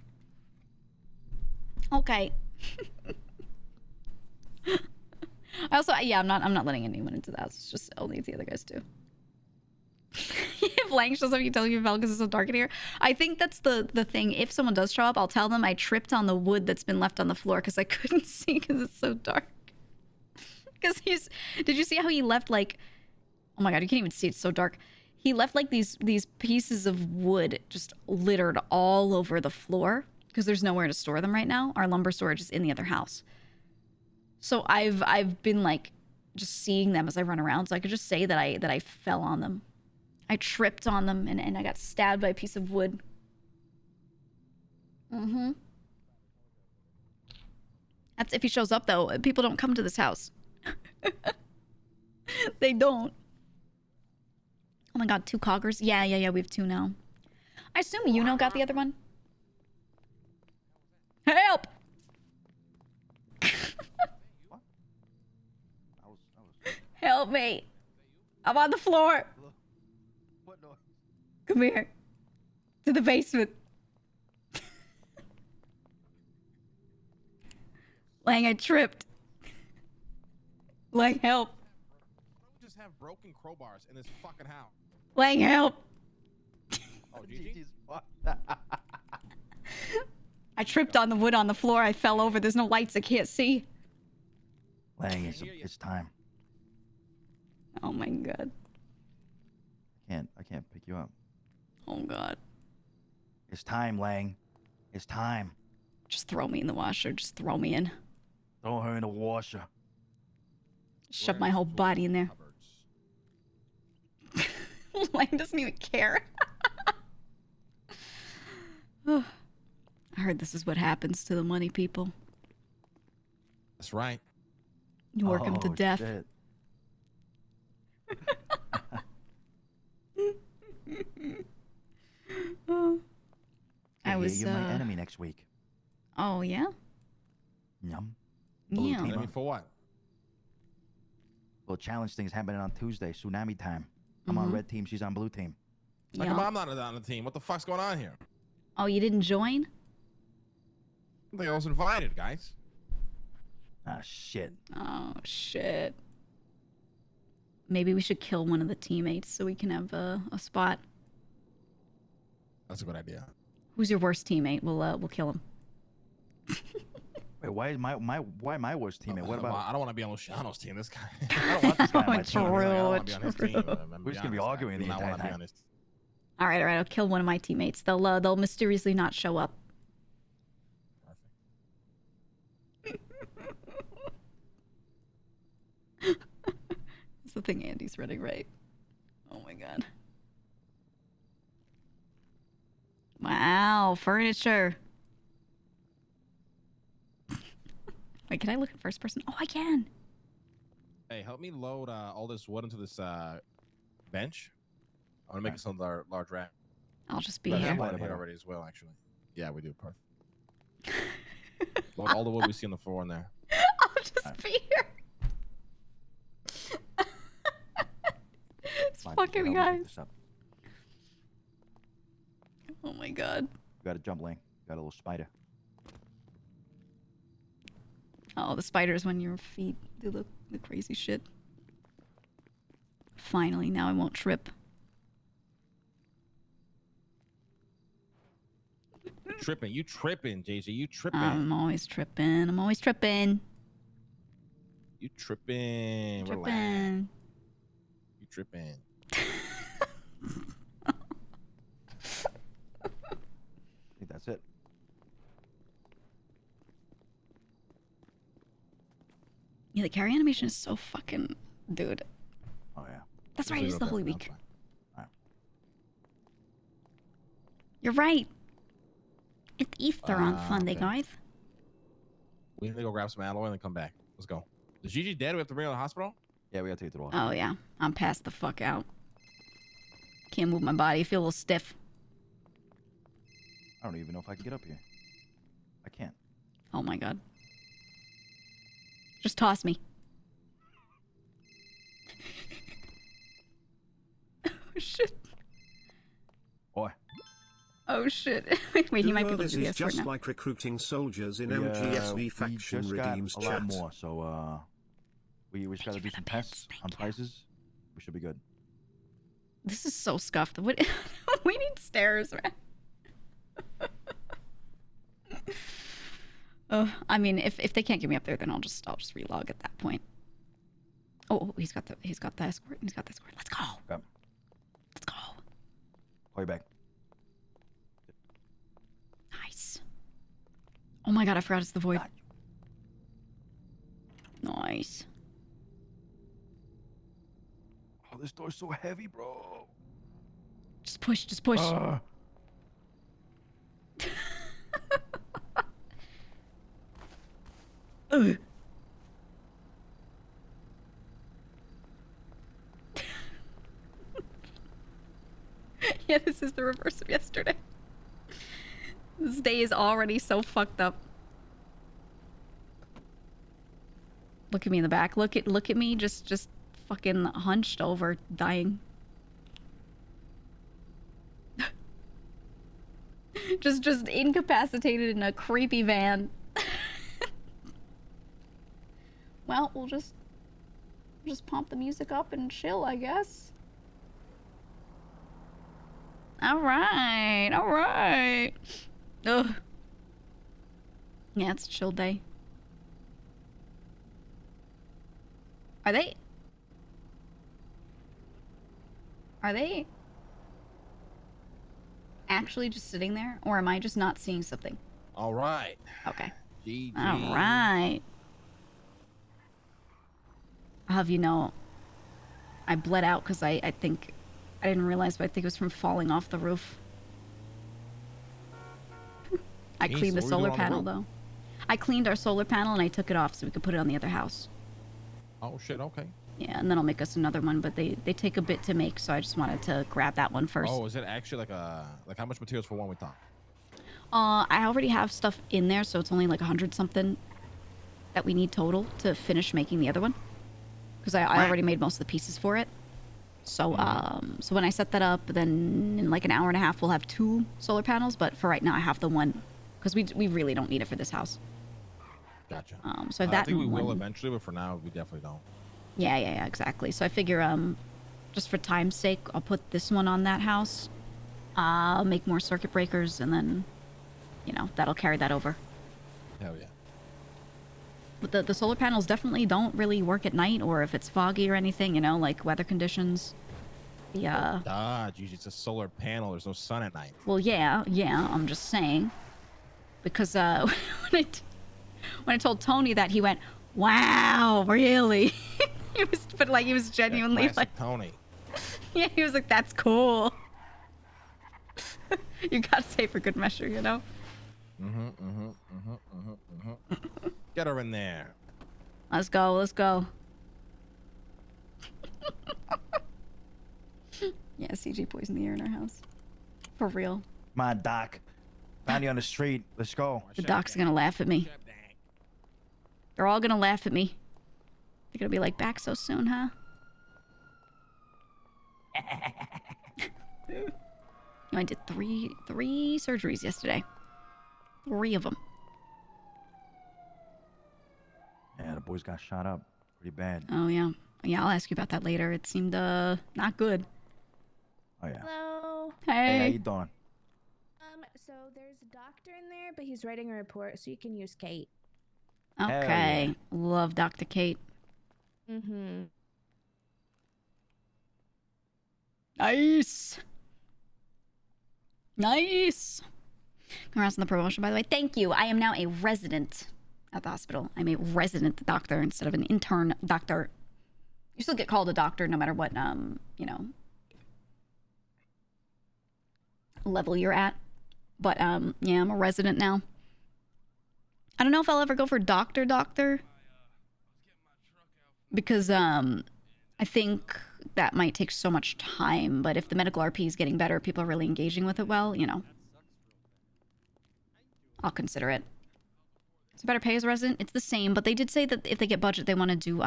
Okay. I also, yeah, I'm not letting anyone into the house. It's just only if the other guys do. If Lang shows up, you tell me because it's so dark in here. I think that's the thing. If someone does show up, I'll tell them I tripped on the wood that's been left on the floor because I couldn't see because it's so dark. Because did you see how he left like, oh my god, you can't even see, it's so dark. He left like these pieces of wood just littered all over the floor because there's nowhere to store them right now. Our lumber storage is in the other house. So I've been like just seeing them as I run around. So I could just say that I fell on them. I tripped on them and I got stabbed by a piece of wood. Mm-hmm. That's if he shows up though. People don't come to this house. They don't. Oh my god, 2 coggers. Yeah, we have 2 now. I assume Yuno got the other one. Help! Help me. I'm on the floor. What noise? Come here. To the basement. Lang, I tripped. Lang, help. We just have broken crowbars in this fucking house. Lang, help. Oh, GG's I tripped on the wood on the floor. I fell over. There's no lights. I can't see. Lang, it's time. Oh my god. I can't pick you up. Oh god. It's time, Lang. It's time. Just throw me in the washer. Just throw me in. Throw her in the washer. Shove my whole body in there. Lang doesn't even care. I heard this is what happens to the money people. That's right. You work them to death. Shit. You're my enemy next week. Oh yeah? Yum. Yeah. Enemy for what? Well, challenge thing's happening on Tuesday, tsunami time. I'm on red team, she's on blue team. Like, I'm not on the team. What the fuck's going on here? Oh, you didn't join? I think I was invited, guys. Ah, shit. Oh shit. Maybe we should kill one of the teammates so we can have a spot. That's a good idea. Who's your worst teammate? We'll kill him. Wait, why is my worst teammate? What about? I don't want to be on Luciano's team. This guy. I don't want this guy on my team. I don't want to be on his team. We're just gonna be arguing the entire time. All right. I'll kill one of my teammates. They'll mysteriously not show up. That's the thing Andy's running, right? Oh my god. Wow, furniture. Wait, can I look at first person? Oh, I can. Hey, help me load all this wood into this bench. I want to make it some large rack. I'll just be here. here. I have one already as well, actually. Yeah, we do. Perfect. Load all the wood we see on the floor in there. I'll just be here. It's fucking guys. Oh my god. You got a jump lane. Got a little spider. Oh, the spiders when your feet do the crazy shit. Finally, now I won't trip. You tripping, JJ. You tripping. I'm always tripping. I'm always tripping. You tripping. Tripping. Relax. You tripping. I think that's it. Yeah, the carry animation is so fucking... Dude. Oh, yeah. That's Just right, leave it's it the up Holy there. Week. That's fine. All right. You're right. It's Easter on Sunday, okay. guys. We need to go grab some alloy and then come back. Let's go. Is Gigi dead? We have to bring her to the hospital? Yeah, we gotta take it to the hospital. Oh, yeah. I'm passed the fuck out. Can't move my body. I feel a little stiff. I don't even know if I can get up here. I can't. Oh, my God. Just toss me. Oh, shit. Boy. Oh, shit. Wait, he might be able to This do the is escort just now. like recruiting soldiers in We MGSV faction just redeems got a lot chat. more, so we just gotta do some tests on prices. We should be good. This is so scuffed. What? We need stairs, man. Oh, I mean, if they can't get me up there, then I'll just relog at that point. Oh, he's got the escort. He's got the escort. Let's go. Okay. Let's go. Call you back. Nice. Oh my God, I forgot it's the void. Nice. Oh, this door's so heavy, bro. Just push. Just push. Ugh. Yeah, this is the reverse of yesterday. This day is already so fucked up. Look at me in the back. Look at me just fucking hunched over, dying. just incapacitated in a creepy van. Well, we'll just pump the music up and chill, I guess. All right. Ugh. Yeah, it's a chill day. Are they actually just sitting there, or am I just not seeing something? All right. Okay. GG. All right. I'll have you know, I bled out because I think, I didn't realize, but I think it was from falling off the roof. I Jeez, cleaned the what were you solar doing on the panel, roof? though. I cleaned our solar panel and I took it off so we could put it on the other house. Oh, shit. Okay. Yeah, and then I'll make us another one, but they take a bit to make, so I just wanted to grab that one first. Oh, is it actually like how much materials for one we thought? I already have stuff in there, so it's only like 100 something that we need total to finish making the other one. Because I already made most of the pieces for it. So so when I set that up, then in like an hour and a half we'll have 2 solar panels, but for right now I have the one because we really don't need it for this house. Gotcha. So I have that I think we will one. eventually, but for now we definitely don't. Yeah, exactly. So I figure just for time's sake, I'll put this one on that house. I'll make more circuit breakers, and then, you know, that'll carry that over. Hell yeah. But the solar panels definitely don't really work at night, or if it's foggy or anything, you know, like weather conditions. Geez, it's a solar panel. There's no sun at night. Well, yeah, I'm just saying. Because when I told Tony that, he went, "Wow, really?" He was genuinely Classic like, Tony. yeah, he was like, "That's cool." You gotta say for good measure, you know. Get her in there. Let's go. Yeah, CG poisoned the air in our house. For real. Come on, Doc. Found you on the street. Let's go. The doc's gonna laugh at me. They're all gonna laugh at me. They're gonna be like, "Back so soon, huh?" You know, I did three surgeries yesterday. 3 of them. boys got shot up pretty bad. Oh, yeah. Yeah, I'll ask you about that later. It seemed, not good. Oh, yeah. Hello. Hey. Hey, how you doing? So there's a doctor in there, but he's writing a report, so you can use Kate. Okay. Yeah. Love Dr. Kate. Mm-hmm. Nice. Nice. Congrats on the promotion, by the way. Thank you. I am now a resident at the hospital. I'm a resident doctor instead of an intern doctor. You still get called a doctor no matter what, you know, level you're at. But, yeah, I'm a resident now. I don't know if I'll ever go for doctor. Because, I think that might take so much time. But if the medical RP is getting better, people are really engaging with it well, you know. I'll consider it. It's better pay as a resident. It's the same, but they did say that if they get budget, they want to do,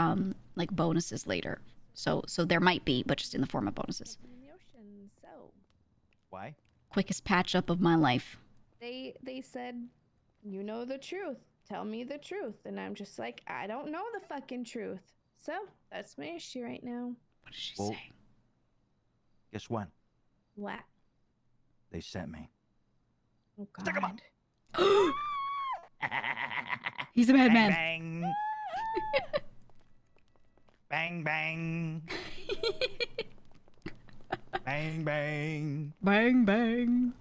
like, bonuses later. So there might be, but just in the form of bonuses. Why? Quickest patch up of my life. They said, you know the truth. Tell me the truth. And I'm just like, I don't know the fucking truth. So that's my issue right now. What did she say? Guess what? What? They sent me. Oh, God. Stick 'em up. He's a madman. Bang, bang. Bang, bang. Bang, bang. Bang, bang.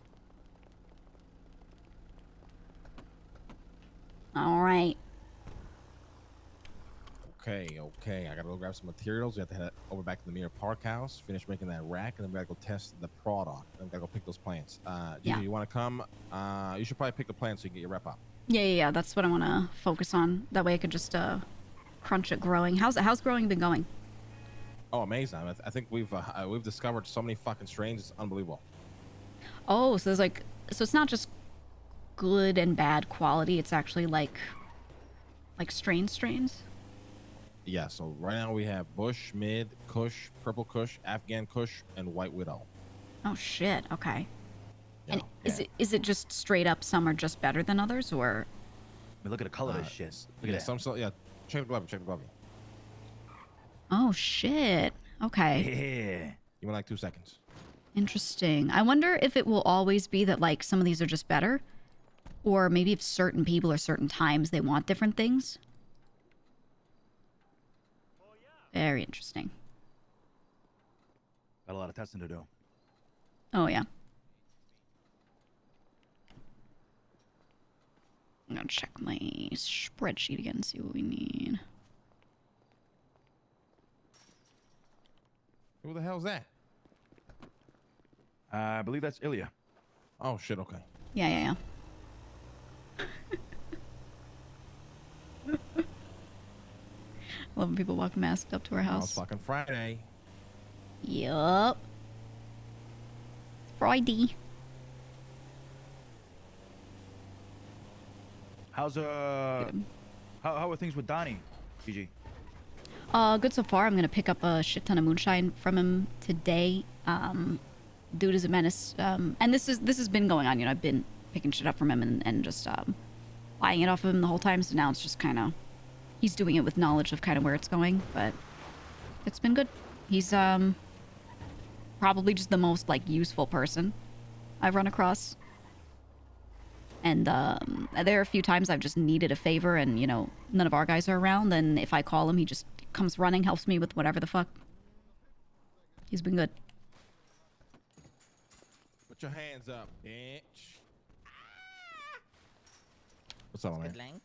All right. Okay. I gotta go grab some materials. We have to head over back to the Mirror Park House, finish making that rack, and then we gotta go test the product. Then we gotta go pick those plants. Gigi, you wanna come? You should probably pick the plants so you can get your rep up. Yeah. That's what I want to focus on. That way I could just crunch it growing. How's growing been going? Oh, amazing! I think we've discovered so many fucking strains. It's unbelievable. Oh, so there's like, so it's not just good and bad quality. It's actually like strains. Yeah. So right now we have Bush, Mid, Kush, Purple Kush, Afghan Kush, and White Widow. Oh shit. Okay. Yeah. And is it just straight up some are just better than others, or? I mean, look at the color of this shit. Look at that. Yeah. Check the glove. Oh shit. Okay. Yeah. You want like 2 seconds. Interesting. I wonder if it will always be that like some of these are just better, or maybe if certain people or certain times they want different things. Very interesting. Got a lot of testing to do. Oh yeah. I'm gonna check my spreadsheet again, see what we need. Who the hell's that? I believe that's Ilya. Oh shit. Okay. Yeah. Love when people walk masked up to our house. It's fucking Friday. Yup. Friday. How's how are things with Donnie, GG? Good so far. I'm gonna pick up a shit ton of moonshine from him today. Dude is a menace. And this has been going on. You know, I've been picking shit up from him and just buying it off of him the whole time. So now it's just kind of, he's doing it with knowledge of kind of where it's going. But it's been good. He's probably just the most like useful person I've run across. And there are a few times I've just needed a favor and, you know, none of our guys are around. Then if I call him, he just comes running, helps me with whatever the fuck. He's been good. Put your hands up, bitch. What's up, man?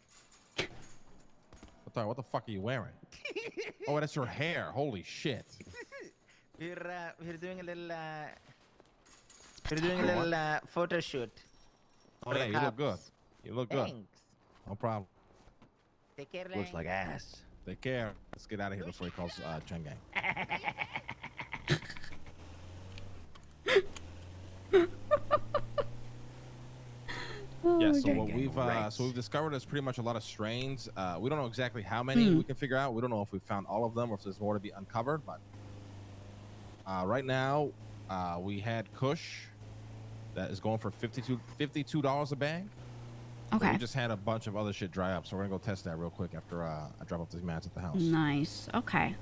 What the fuck are you wearing? Oh, that's your hair. Holy shit. We're doing a little photo shoot. Oh yeah, you look good. You look good. Thanks. No problem. Take care, Looks like ass. Take care. Let's get out of here before he calls Chen Gang. Yeah, so what we've discovered is pretty much a lot of strains. We don't know exactly how many we can figure out. We don't know if we found all of them or if there's more to be uncovered. But right now, we had Kush that is going for $52 a bag. But Okay. we just had a bunch of other shit dry up, so we're gonna go test that real quick after I drop off these mats at the house. Nice. Okay.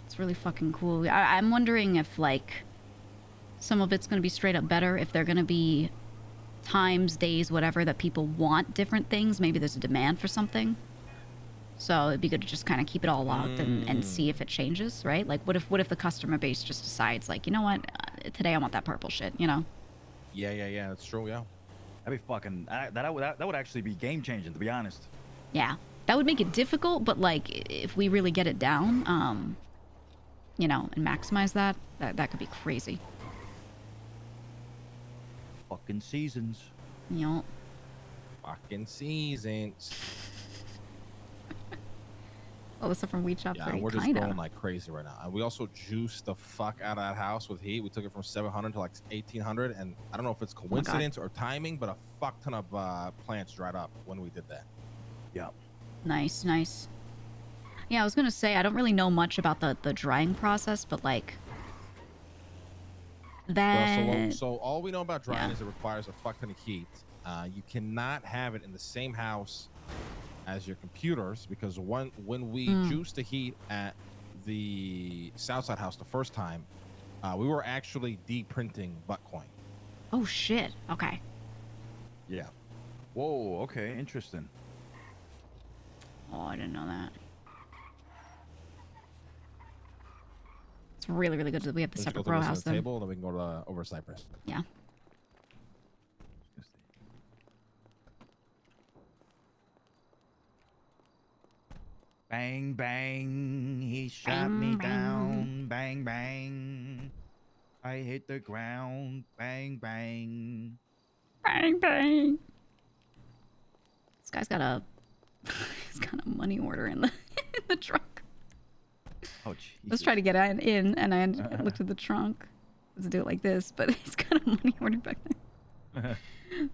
It's really fucking cool. I'm wondering if, like, some of it's going to be straight up better, if they're going to be times, days, whatever, that people want different things. Maybe there's a demand for something. So it'd be good to just kind of keep it all logged and see if it changes, right? Like, what if the customer base just decides, like, you know what, today I want that purple shit, you know? Yeah, that's true, yeah. That'd be fucking, that would actually be game changing, to be honest. Yeah. That would make it difficult, but, like, if we really get it down, you know, and maximize that could be crazy. Fucking seasons. Yup. Fucking seasons. All the stuff from Wheat Shop 3, We're just kinda. going like crazy right now. And we also juiced the fuck out of that house with heat. We took it from 700 to like 1800, and I don't know if it's coincidence or timing, but a fuck ton of plants dried up when we did that. Yeah. Nice, nice. Yeah, I was gonna say, I don't really know much about the drying process, but, like, that... Well, so all we know about drying is it requires a fuck ton of heat. You cannot have it in the same house as your computers, because when we juiced the heat at the Southside house the first time, we were actually de-printing Bitcoin. Oh, shit. Okay. Yeah. Whoa, okay, interesting. Oh, I didn't know that. It's really, really good that we have the Let's separate go row to house, the then. table, then we can go to over Cypress. Yeah. Bang, bang, he shot me down. Bang, bang. I hit the ground. Bang, bang. Bang, bang. This guy's got a... he's got a money order in the trunk. Oh, Jesus. Let's try to get in, and I looked at the trunk. Let's do it like this, but he's got a money order back there.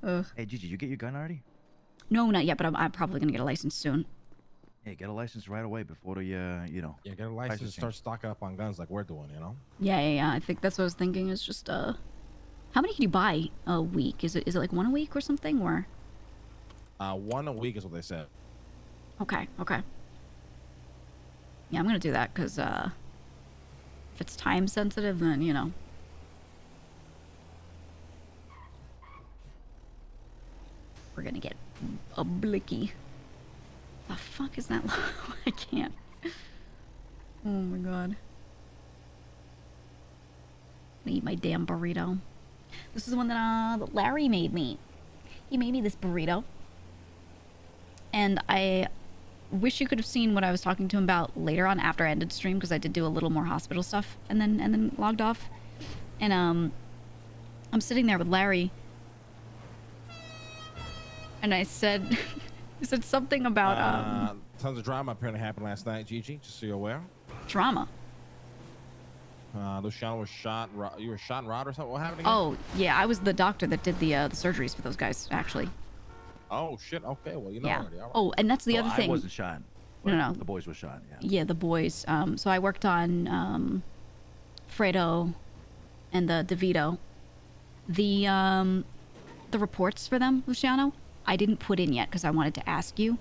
Ugh. Hey, Gigi, you get your gun already? No, not yet, but I'm probably going to get a license soon. Hey, get a license right away before the, you know. Yeah, get a license and start stocking up on guns like we're doing, you know? Yeah. I think that's what I was thinking, is just, how many can you buy a week? Is it like one a week or something, or? One a week is what they said. Okay. Yeah, I'm going to do that, because, if it's time sensitive, then, you know. We're going to get a blicky. The fuck is that? I can't. Oh my god. I'm gonna eat my damn burrito. This is the one that Larry made me. He made me this burrito. And I wish you could have seen what I was talking to him about later on after I ended stream, because I did do a little more hospital stuff and then logged off. And I'm sitting there with Larry, and I said I said something about tons of drama apparently happened last night, Gigi, just so you're aware. Drama. Luciano was shot. You were shot and robbed or something. What happened again? Oh yeah, I was the doctor that did the surgeries for those guys, actually. Oh shit. Okay, well you know already. All right. Oh, and that's the other thing. I wasn't shot. No. The boys were shot. Yeah. Yeah, the boys. So I worked on Fredo and the DeVito. The reports for them, Luciano, I didn't put in yet because I wanted to ask you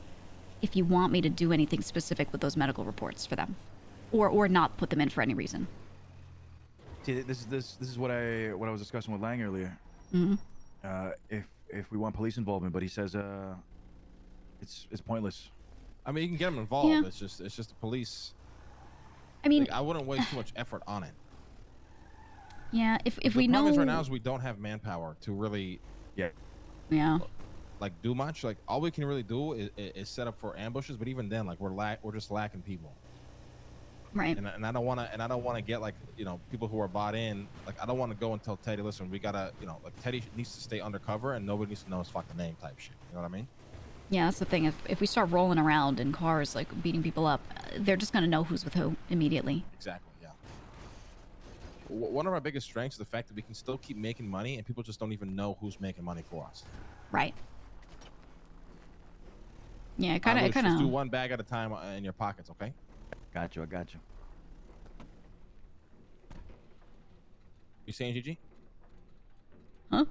if you want me to do anything specific with those medical reports for them, or not put them in for any reason. See, this is what I was discussing with Lang earlier. Mm-hmm. If we want police involvement, but he says it's pointless. I mean, you can get them involved. Yeah. It's just the police. I mean, like, I wouldn't waste too much effort on it. Yeah, if we know. The problem is right now is we don't have manpower to really. Yeah. Like do much. Like all we can really do is set up for ambushes. But even then, like we're just lacking people. Right. And I don't want to get like, you know, people who are bought in. Like I don't want to go and tell Teddy, listen, we gotta, you know, like Teddy needs to stay undercover and nobody needs to know his fucking name type shit. You know what I mean? Yeah, that's the thing. If we start rolling around in cars, like beating people up, they're just gonna know who's with who immediately. Exactly. Yeah. One of our biggest strengths is the fact that we can still keep making money and people just don't even know who's making money for us. Right. Yeah, it kind of. Just do one bag at a time in your pockets, okay? Got you. I got you. You saying, Gigi? Huh?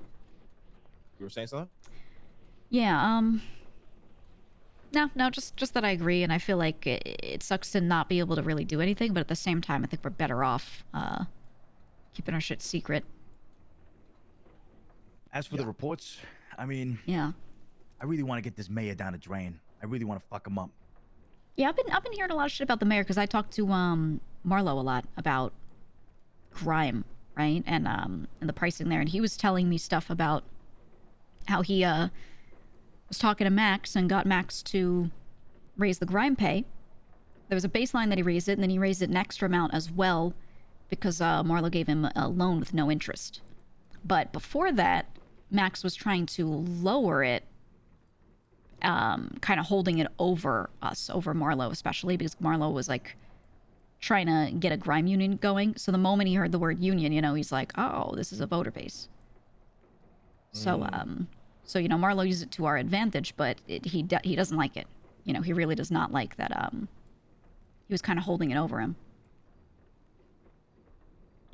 You were saying something? Yeah, no, just that I agree, and I feel like it sucks to not be able to really do anything, but at the same time, I think we're better off keeping our shit secret. As for the reports, I mean, yeah, I really want to get this mayor down the drain. I really want to fuck him up. Yeah, I've been hearing a lot of shit about the mayor because I talked to Marlo a lot about crime, right, and the pricing there, and he was telling me stuff about how he was talking to Max and got Max to raise the grime pay. There was a baseline that he raised it, and then he raised it an extra amount as well because Marlo gave him a loan with no interest. But before that, Max was trying to lower it, kind of holding it over us, over Marlo especially, because Marlo was like trying to get a grime union going. So the moment he heard the word union, you know, he's like, oh, this is a voter base. So, so, you know, Marlo used it to our advantage, but he doesn't like it. You know, he really does not like that. He was kind of holding it over him.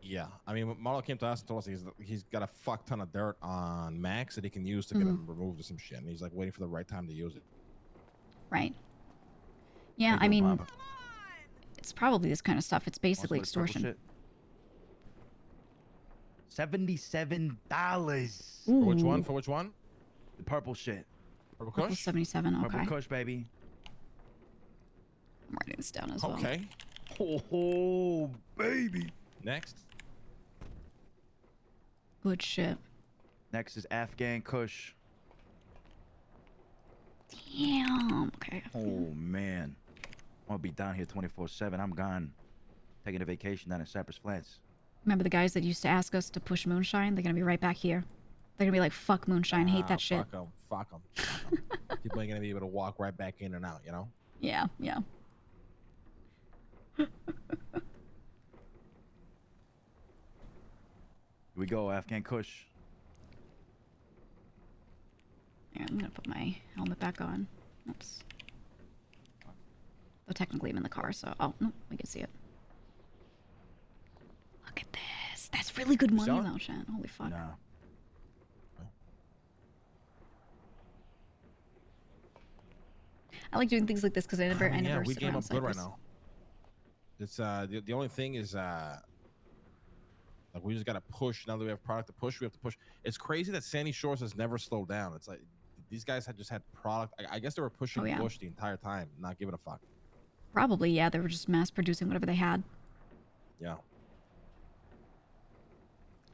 Yeah, I mean, Marlo came to us and told us he's got a fuck ton of dirt on Max that he can use to get him removed or some shit. And he's like waiting for the right time to use it. Right. Yeah, I mean, it's probably this kind of stuff. It's basically extortion. $77. For which one? For which one? The purple shit. Purple Kush? Purple 77, okay. Purple Kush, baby. I'm writing this down as well. Okay. Oh, baby. Next. Good shit. Next is Afghan Kush. Damn. Okay. Oh, man. I'm going to be down here 24/7. I'm gone. Taking a vacation down in Cypress Flats. Remember the guys that used to ask us to push moonshine? They're going to be right back here. They're going to be like, fuck moonshine, hate that shit. Fuck them. People ain't going to be able to walk right back in and out, you know? Yeah, yeah. Here we go, Afghan Kush. Yeah, I'm gonna put my helmet back on. Oops. Well, technically I'm in the car, so... Oh, no, we can see it. Look at this. That's really good money, though, Shan. Holy fuck. Nah. I like doing things like this because I never yeah, we sit game around up good right Cypress. now. It's the only thing is like we just gotta push. Now that we have product to push, we have to push. It's crazy that Sandy Shores has never slowed down. It's like these guys had just had product. I guess they were pushing Bush the entire time, not giving a fuck. Probably, yeah. They were just mass producing whatever they had. Yeah.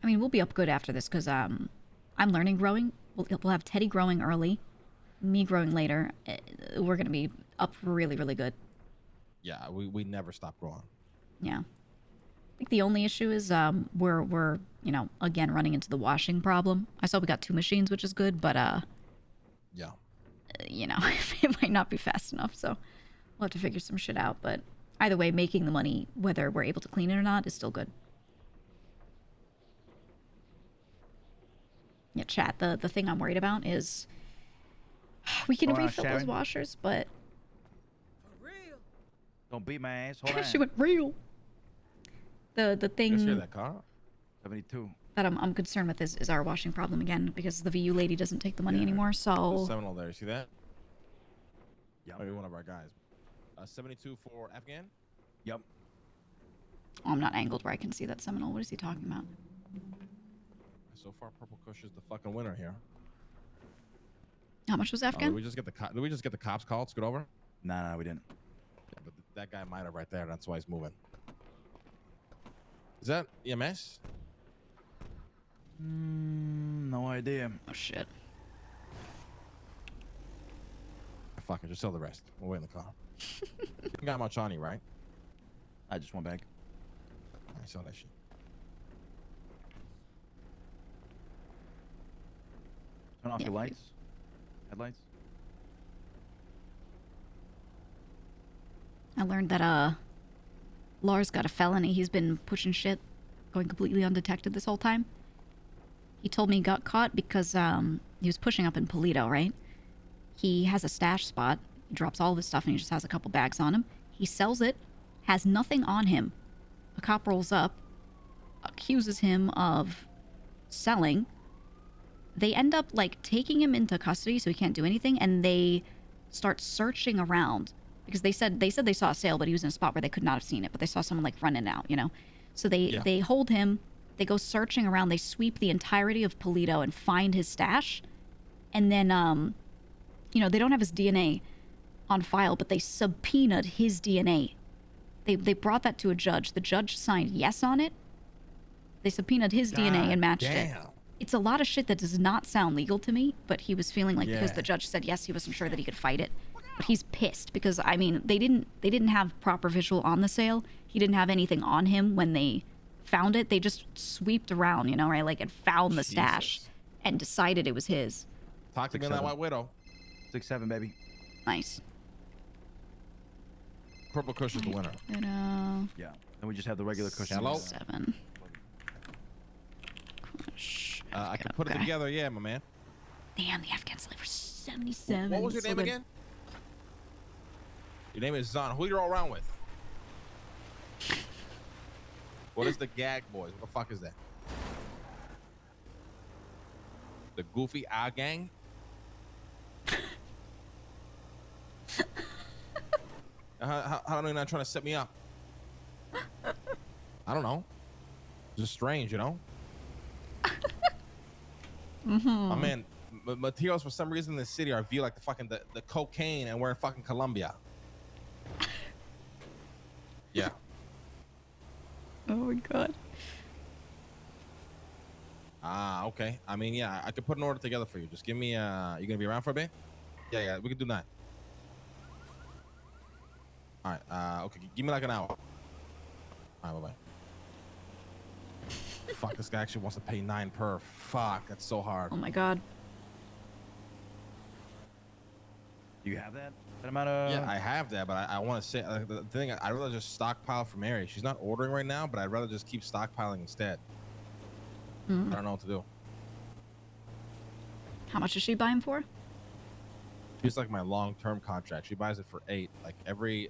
I mean, we'll be up good after this because I'm learning growing. We'll have Teddy growing early, me growing later. We're gonna be up really, really good. Yeah, we never stop growing. Yeah. I think the only issue is we're you know, again running into the washing problem. I saw we got 2 machines, which is good, but yeah. You know, it might not be fast enough, so we'll have to figure some shit out, but either way, making the money, whether we're able to clean it or not, is still good. Yeah, chat, the thing I'm worried about is we can refill those washers, but don't beat my ass. Hold on. she went real. The thing Just hear that car? 72. that I'm concerned with is our washing problem again, because the VU lady doesn't take the money anymore, so... There's Seminole there, you see that? Yeah. Maybe one of our guys. 72 for Afghan? Yep. Oh, I'm not angled where I can see that Seminole. What is he talking about? So far, Purple Kush is the fucking winner here. How much was Afghan? Did we just get the cops called? Scoot over? Nah, we didn't. Yeah, but that guy might have right there. That's why he's moving. Is that EMS? No idea. Oh shit. Fuck it, just sell the rest. We'll wait in the car. You got much on you, right? I just went back. I saw that shit. Turn off your lights. Headlights. I learned that Lars got a felony. He's been pushing shit, going completely undetected this whole time. He told me he got caught because he was pushing up in Polito, right? He has a stash spot. He drops all of his stuff and he just has a couple bags on him. He sells it, has nothing on him. A cop rolls up, accuses him of selling, they end up like taking him into custody so he can't do anything, and they start searching around because they said they saw a sale, but he was in a spot where they could not have seen it, but they saw someone like running out, you know. So they hold him, they go searching around, they sweep the entirety of Polito and find his stash, and then you know, they don't have his DNA on file, but they subpoenaed his DNA. They brought that to a judge. The judge signed yes on it. They subpoenaed his DNA and matched it. It's a lot of shit that does not sound legal to me, but he was feeling like because the judge said yes, he wasn't sure that he could fight it. But he's pissed because, I mean, they didn't have proper visual on the sale. He didn't have anything on him when they found it. They just sweeped around, you know, right? Like, and found the stash and decided it was his. Talk to me on that White Widow. 6-7, baby. Nice. Purple Kush is the winner. Yeah. And we just have the regular cushion. Hello? 7. Kush. I can put it together, yeah, my man. Damn, the Afghan slave for 77. What was your name again? Your name is Zahn. Who you all around with? What is the Gag Boys? What the fuck is that? The Goofy Eye Gang? How are you not trying to set me up? I don't know. It's just strange, you know? I mean, materials for some reason in the city are viewed like the cocaine, and we're in fucking Colombia. Yeah. Oh my god. Ah, okay. I mean, yeah, I could put an order together for you. Just give me, you gonna be around for a bit? Yeah, we can do that. All right, okay, give me like an hour. All right, bye-bye. Fuck, this guy actually wants to pay 9 per. Fuck, that's so hard. Oh my god. Do you have that amount of... Yeah, I have that, but I want to say, the thing, I'd rather just stockpile for Mary. She's not ordering right now, but I'd rather just keep stockpiling instead. I don't know what to do. How much is she buying for? She's like my long-term contract. She buys it for 8. Like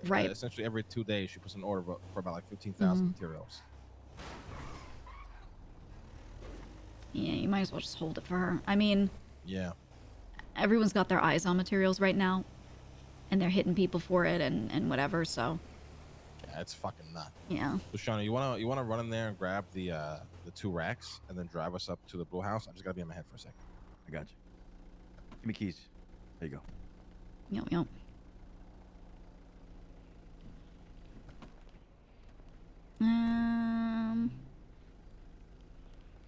essentially every 2 days, she puts an order for about like 15,000 materials. Yeah, you might as well just hold it for her. I mean, yeah, everyone's got their eyes on materials right now, and they're hitting people for it and whatever. So yeah, it's fucking nuts. Yeah. So Shauna, you wanna run in there and grab the 2 racks and then drive us up to the Blue House? I just gotta be on my head for a second. I got you. Give me keys. There you go. Yep.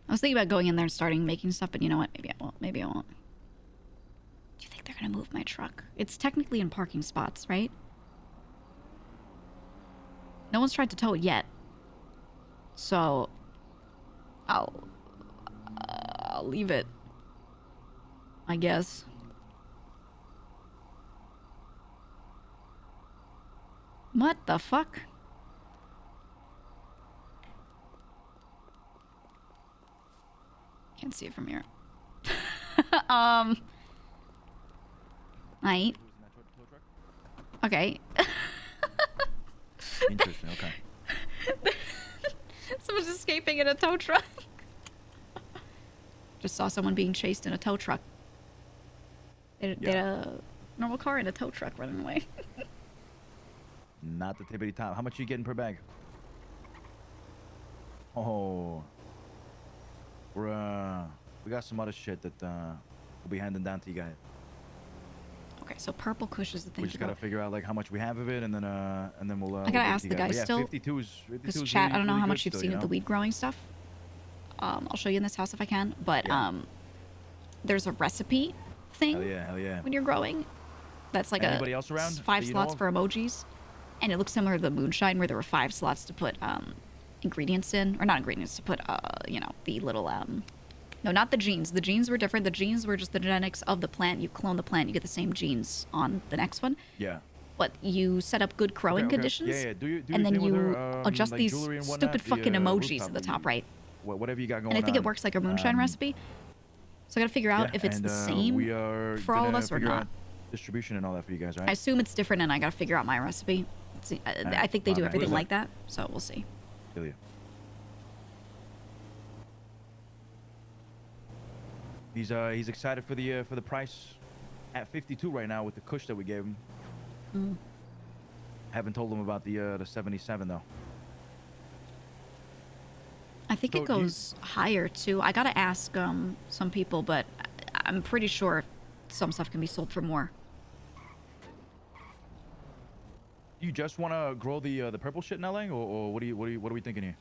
I was thinking about going in there and starting making stuff, but you know what? Maybe I won't. Maybe I won't. Do you think they're gonna move my truck? It's technically in parking spots, right? No one's tried to tow it yet. So I'll leave it, I guess. What the fuck? Can't see it from here. Right. Okay. Interesting. Okay. Someone's escaping in a tow truck. Just saw someone being chased in a tow truck. They had a normal car and a tow truck running away. Not the tippity top. How much are you getting per bag? Oh, we got some other shit that we'll be handing down to you guys. Okay, so purple kush is the thing. We just gotta figure out like how much we have of it, and then we'll. I gotta ask the guy still. 52 is Because really, chat, I don't know really how good much you've still, seen you of know? the weed growing stuff. I'll show you in this house if I can. But there's a recipe thing. Hell yeah. When you're growing, that's like Anybody else around 5 that you know slots of? for emojis, and it looks similar to the moonshine where there were 5 slots to put ingredients in, or not ingredients, to put you know, the little no, not the genes. The genes were different. The genes were just the genetics of the plant. You clone the plant, you get the same genes on the next one. Yeah. But you set up good growing conditions, Yeah. Do and then thing with you her, adjust like these jewelry and stupid whatnot, fucking emojis rooftop, at the top right. Whatever you got going on. And I think it works like a moonshine recipe. So I gotta figure out if it's the same we are for all of gonna us or figure not. out distribution and all that for you guys, right? I assume it's different, and I gotta figure out my recipe. See, I think they do everything like that, so we'll see. Feel you. He's excited for the price at 52 right now with the kush that we gave him. Mm. Haven't told him about the 77 though. I think it goes higher too. I gotta ask some people, but I'm pretty sure some stuff can be sold for more. Do you just want to grow the purple shit in LA, or what are we thinking here?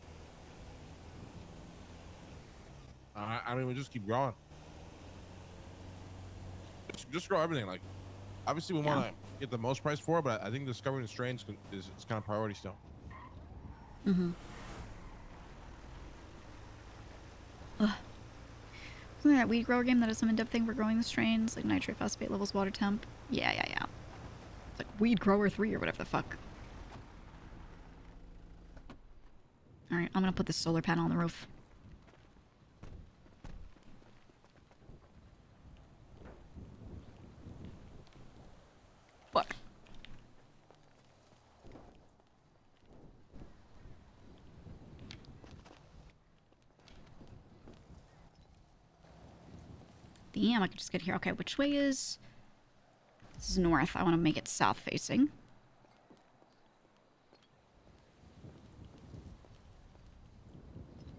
I mean, we just keep growing. Just grow everything. Like, obviously, we want to get the most price for it, but I think discovering the strains is kind of priority still. Mm-hmm. Isn't that weed grower game that has some in-depth thing for growing the strains, like nitrate, phosphate levels, water temp? Yeah. It's like Weed Grower 3 or whatever the fuck. Alright, I'm gonna put this solar panel on the roof. Fuck. Damn, I could just get here. Okay, which way is... This is north. I want to make it south facing.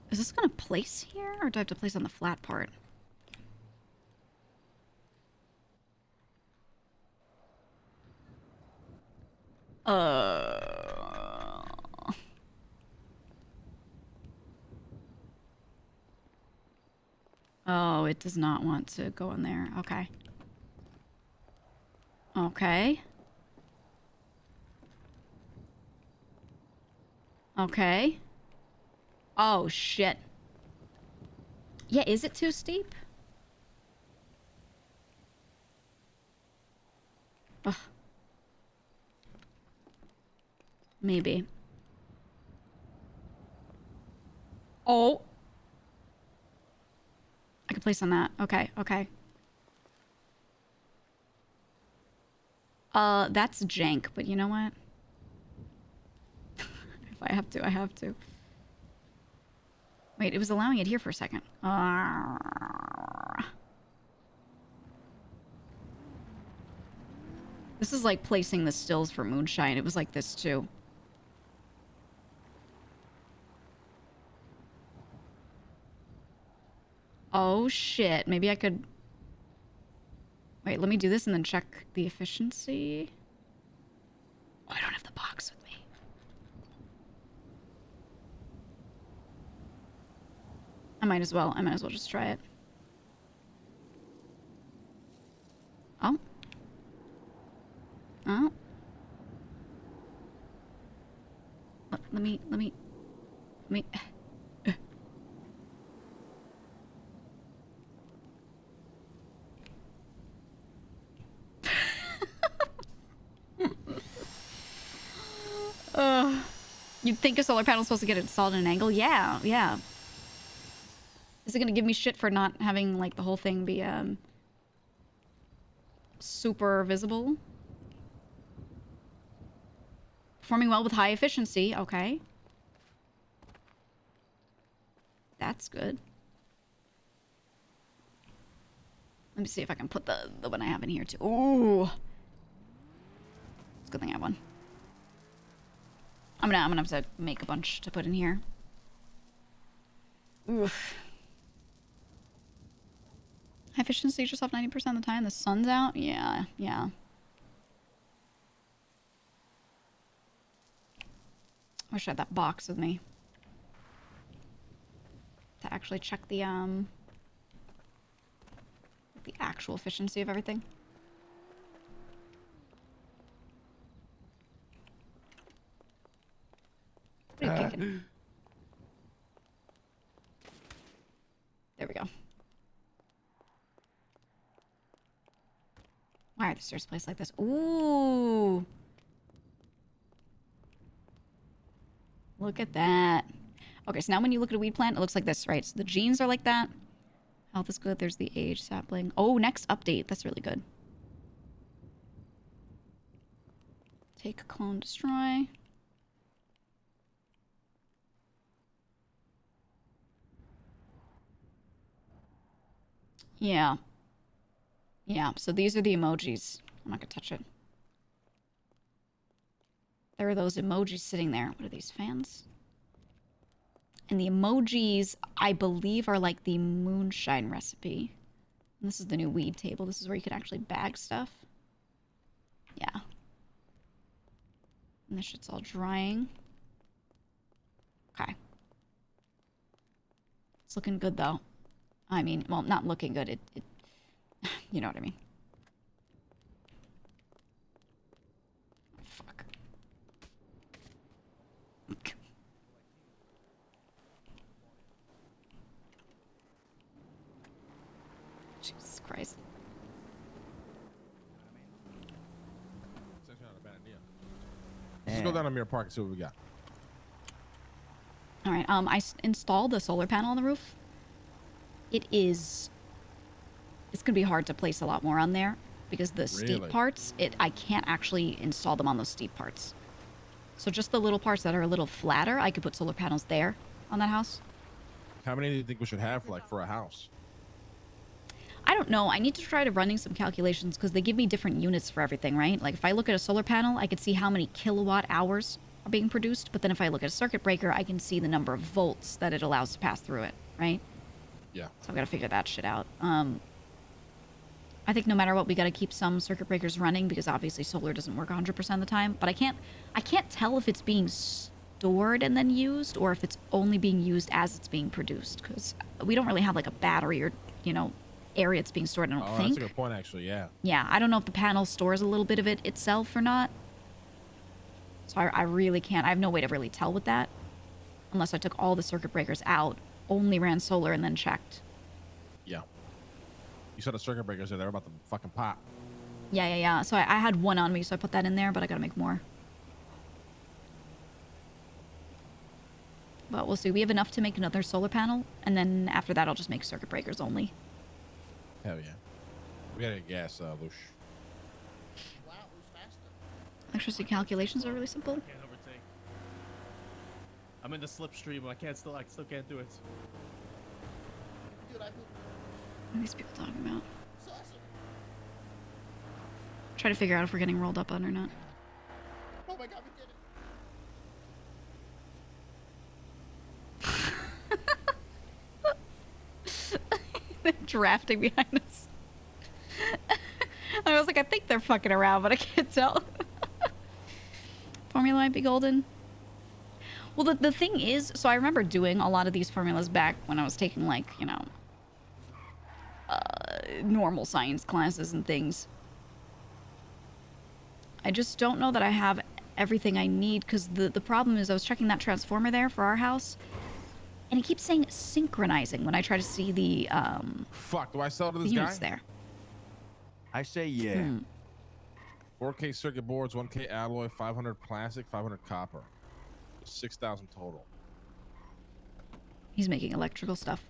Is this going to place here? Or do I have to place on the flat part? Oh, it does not want to go in there. Okay. Okay. Okay. Oh, shit. Yeah, is it too steep? Ugh. Maybe. Oh. I can place on that. Okay, okay. That's jank, but you know what? If I have to, I have to. Wait, it was allowing it here for a second. This is like placing the stills for moonshine. It was like this too. Oh shit, maybe I could... Wait, let me do this and then check the efficiency. Oh, I don't have the box with me. I might as well just try it. Oh. Oh. Let me... You'd think a solar panel's supposed to get installed at an angle? Yeah, yeah. Is it gonna give me shit for not having, like, the whole thing be, super visible? Performing well with high efficiency. Okay. That's good. Let me see if I can put the one I have in here, too. Ooh. It's a good thing I have one. I'm gonna have to make a bunch to put in here. Oof. High efficiency just off 90% of the time. The sun's out? Yeah, yeah. Wish I had that box with me. To actually check the actual efficiency of everything. What are you thinking? There we go. Why are the stairs placed like this? Ooh. Look at that. Okay, so now when you look at a weed plant, it looks like this, right? So the genes are like that. Health is good. There's the age sapling. Oh, next update. That's really good. Take, clone, destroy. Yeah. Yeah, so these are the emojis. I'm not gonna touch it. There are those emojis sitting there. What are these, fans? And the emojis, I believe, are like the moonshine recipe. And this is the new weed table. This is where you can actually bag stuff. Yeah. And this shit's all drying. Okay. It's looking good, though. I mean, well, not looking good. It you know what I mean. Fuck. Jesus Christ. It's actually not a bad idea. Let's go down to Mirror Park and see what we got. All right. I installed the solar panel on the roof. It's gonna be hard to place a lot more on there because the steep parts, I can't actually install them on those steep parts. So just the little parts that are a little flatter, I could put solar panels there on that house. How many do you think we should have for a house? I don't know. I need to try to running some calculations because they give me different units for everything, right? Like if I look at a solar panel, I can see how many kilowatt hours are being produced. But then if I look at a circuit breaker, I can see the number of volts that it allows to pass through it, right? Yeah. So I've got to figure that shit out. I think no matter what, we got to keep some circuit breakers running because obviously solar doesn't work 100% of the time. But I can't tell if it's being stored and then used or if it's only being used as it's being produced because we don't really have like a battery or, area it's being stored. I don't think. That's a good point, actually. Yeah. Yeah, I don't know if the panel stores a little bit of it itself or not. So I really can't. I have no way to really tell with that unless I took all the circuit breakers out, only ran solar, and then checked. Yeah. You saw the circuit breakers there. They're about to fucking pop. Yeah. So I had one on me, so I put that in there, but I gotta make more. But we'll see. We have enough to make another solar panel, and then after that, I'll just make circuit breakers only. Hell yeah. We gotta get gas, Lush. Electricity calculations are really simple. Can't overtake. I'm in the slipstream. I still can't do it. What are these people talking about? Try to figure out if we're getting rolled up on or not. Oh my god, we did it. They're drafting behind us. I was like, I think they're fucking around, but I can't tell. Formula might be golden. Well, the thing is, so I remember doing a lot of these formulas back when I was taking, like, normal science classes and things. I just don't know that I have everything I need, because the problem is I was checking that transformer there for our house, and it keeps saying synchronizing when I try to see the, Fuck, do I sell to this units guy? there. I say yeah. 4K circuit boards, 1K alloy, 500 plastic, 500 copper. 6,000 total. He's making electrical stuff.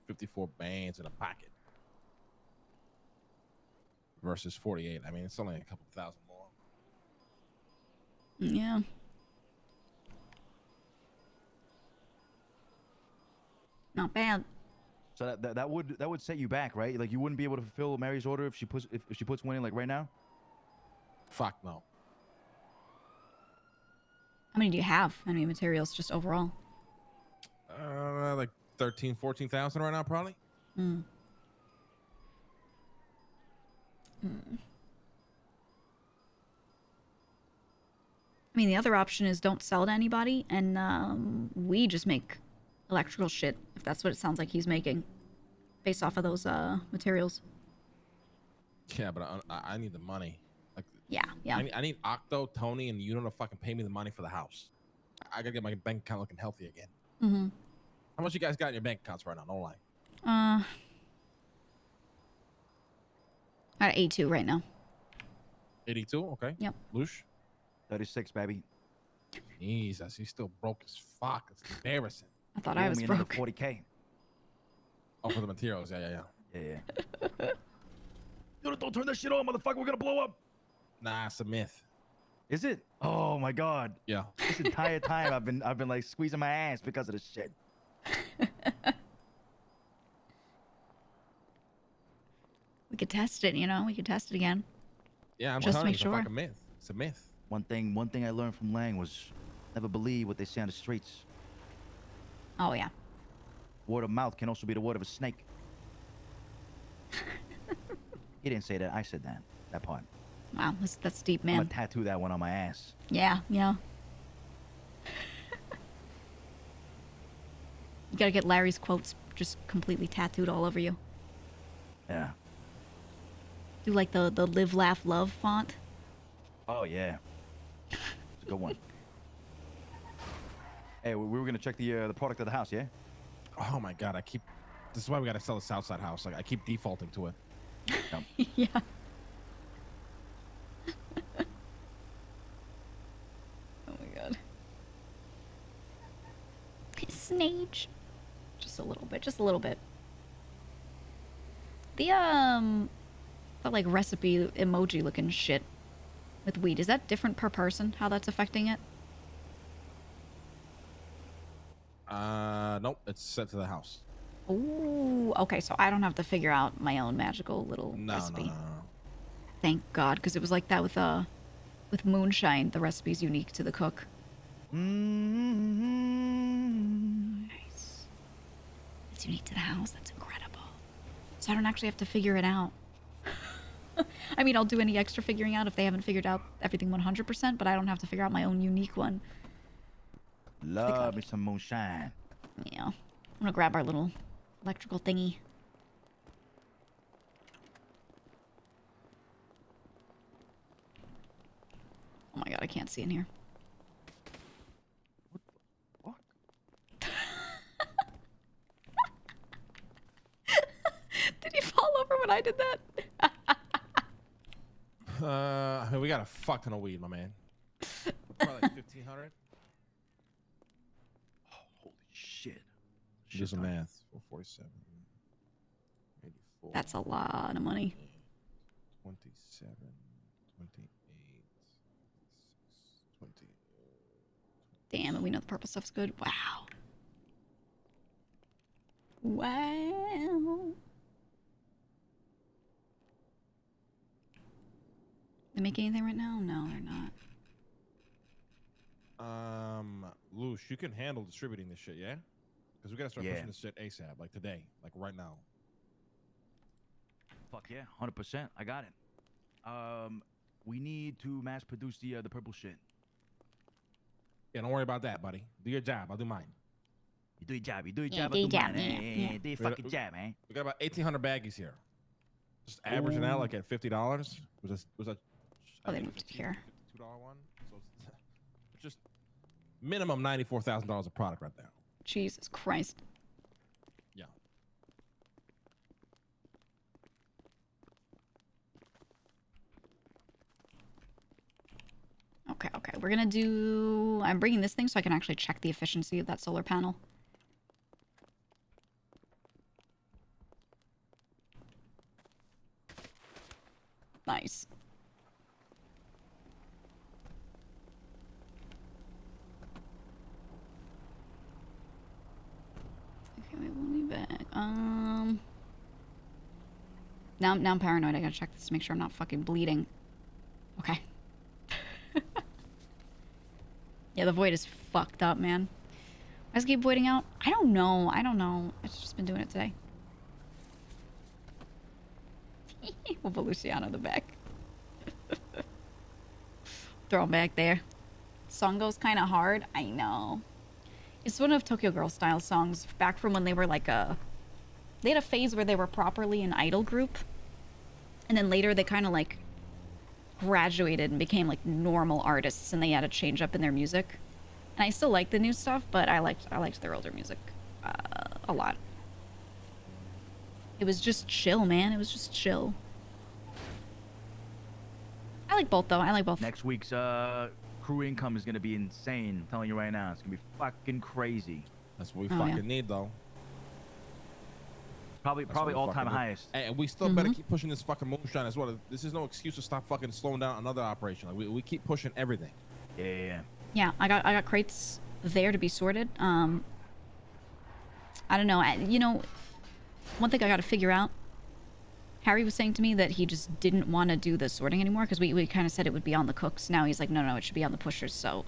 54 bands in a pocket. Versus 48. I mean, it's only a couple thousand more. Yeah. Not bad. So that would set you back, right? Like you wouldn't be able to fulfill Mary's order if she puts one in like right now. Fuck no. How many do you have? How many materials just overall? Like 13, 14,000 right now, probably. I mean, the other option is don't sell to anybody, and we just make electrical shit, if that's what it sounds like he's making, based off of those materials. Yeah, but I need the money. Like, yeah. I need Octo, Tony, and you to fucking pay me the money for the house. I gotta get my bank account looking healthy again. How much you guys got in your bank accounts right now? No lie. I got 82 right now. 82, okay. Yep. Lush? 36, baby. Jesus, he's still broke as fuck. It's embarrassing. I thought I was broke. 40K. Oh, for the materials. Yeah. Don't turn that shit on, motherfucker. We're gonna blow up. Nah, it's a myth. Is it? Oh my god. Yeah. This entire time I've been like squeezing my ass because of this shit. We could test it, you know? We could test it again. Yeah, I'm just to telling you, make it's sure. a fucking myth. It's a myth. One thing I learned from Lang was never believe what they say on the streets. Oh, yeah. Word of mouth can also be the word of a snake. He didn't say that. I said that. That part. Wow, that's deep, I'm man. gonna tattoo that one on my ass. Yeah, yeah. You gotta get Larry's quotes just completely tattooed all over you. Yeah. Do like the live, laugh, love font. Oh yeah. It's a good one. Hey, we were gonna check the product of the house, yeah? Oh my god, this is why we gotta sell the Southside house. Like I keep defaulting to it. Yeah. Oh my god. Snage. Just a little bit, just a little bit. The like recipe emoji looking shit with weed, is that different per person, how that's affecting it? Nope, it's set to the house. Ooh, okay, so I don't have to figure out my own magical little recipe. No. Thank God, because it was like that with moonshine. The recipe's unique to the cook. Nice. It's unique to the house. That's incredible. So I don't actually have to figure it out. I mean, I'll do any extra figuring out if they haven't figured out everything 100%, but I don't have to figure out my own unique one. Love me some moonshine. Yeah. I'm gonna grab our little electrical thingy. Oh my god, I can't see in here. What? Did he fall over when I did that? I mean, we got a fuck ton of weed, my man. Probably like 1,500. Oh, holy shit. Do some math. 447. 84. That's a lot of money. 27. 28. 20. Damn, and we know the purple stuff's good. Wow. Wow. They make anything right now? No, they're not. Luce, you can handle distributing this shit, yeah? Because we gotta start pushing this shit ASAP, like today, like right now. Fuck yeah, 100%. I got it. We need to mass produce the purple shit. Yeah, don't worry about that, buddy. Do your job. I'll do mine. You do your job. You do your Yeah, job. do your I'll do job, mine. yeah, yeah. Do your fucking job, man. We got about 1,800 baggies here. Just averaging out like at $50. Was a Oh, they moved it here. $52 one. So it's just minimum $94,000 of product right there. Jesus Christ. Yeah. Okay, okay. We're gonna do... I'm bringing this thing so I can actually check the efficiency of that solar panel. Nice. Okay, wait, we'll be back. Now I'm paranoid. I gotta check this to make sure I'm not fucking bleeding. Okay. Yeah, the void is fucked up, man. I just keep voiding out. I don't know. I've just been doing it today. We'll put Luciano in the back. Throw him back there. Song goes kind of hard. I know. It's one of Tokyo Girl style songs back from when they were like they had a phase where they were properly an idol group. And then later they kind of like graduated and became like normal artists, and they had to change up in their music. And I still like the new stuff, but I liked their older music a lot. It was just chill, man. It was just chill. I like both, though. I like both. Next week's crew income is gonna be insane. I'm telling you right now, it's gonna be fucking crazy. That's what we fucking need, though. Probably all-time highest. And we still better keep pushing this fucking moonshine as well. This is no excuse to stop fucking slowing down another operation. Like we keep pushing everything. Yeah, I got crates there to be sorted. I don't know. You know, one thing I got to figure out Harry was saying to me that he just didn't want to do the sorting anymore because we kind of said it would be on the cooks. Now he's like, no, it should be on the pushers. So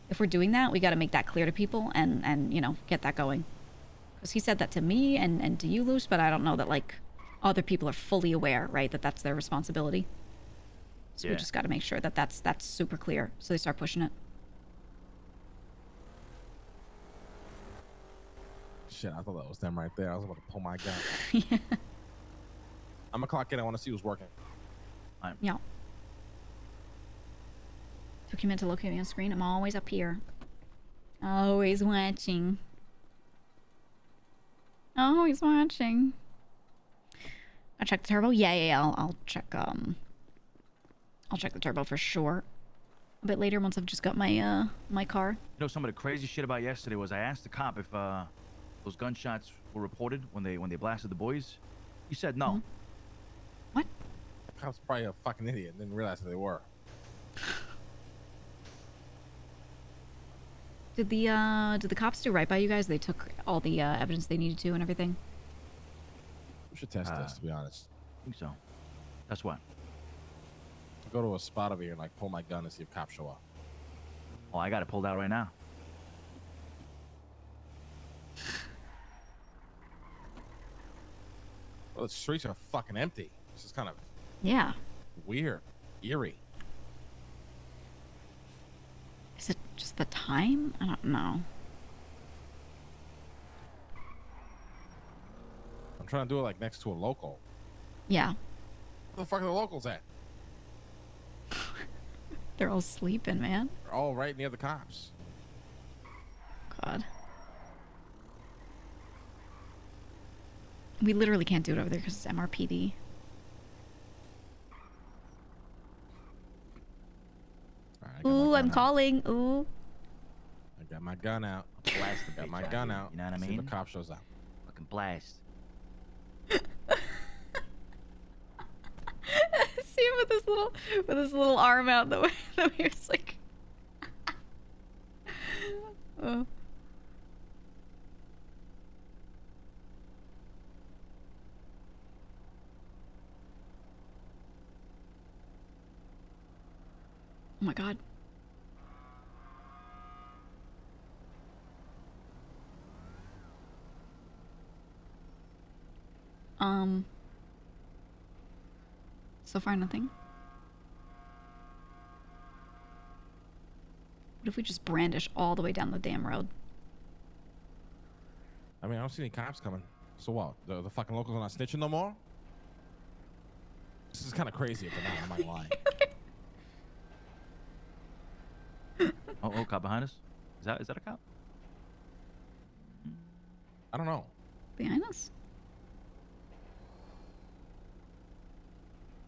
if we're doing that, we got to make that clear to people and you know, get that going. Because he said that to me and to you, Luce, but I don't know that, like, other people are fully aware, right, that that's their responsibility. So we just got to make sure that that's super clear so they start pushing it. Shit, I thought that was them right there. I was about to pull my gun. Yeah. I'm gonna clock in. I want to see who's working. Yeah. Took you a minute to locate me on screen. I'm always up here. Always watching. Always watching. I check the turbo. Yeah. I'll check. I'll check the turbo for sure. A bit later, once I've just got my my car. You know, some of the crazy shit about yesterday was I asked the cop if those gunshots were reported when they blasted the boys. He said no. Mm-hmm. What? The cop's probably a fucking idiot. Didn't realize that they were. Did the cops do right by you guys? They took all the evidence they needed to and everything. We should test this, to be honest. I think so. That's what. I'll go to a spot over here and like pull my gun and see if cops show up. Oh, I got it pulled out right now. Well, the streets are fucking empty. This is kind of weird, eerie. Is it just the time? I don't know. I'm trying to do it like next to a local. Yeah. Where the fuck are the locals at? They're all sleeping, man. They're all right near the cops. God. We literally can't do it over there because it's MRPD. Right, Ooh, I'm calling. Ooh. I got my gun out. Blast the got my gun out. You know what I See mean? if a cop shows up. Fucking blast. See him with his little arm out the way he was like. Oh. Oh my God. So far nothing. What if we just brandish all the way down the damn road? I mean, I don't see any cops coming. So what? The fucking locals are not snitching no more? This is kind of crazy if they're not, I might lie. Oh, cop behind us? Is that a cop? I don't know. Behind us?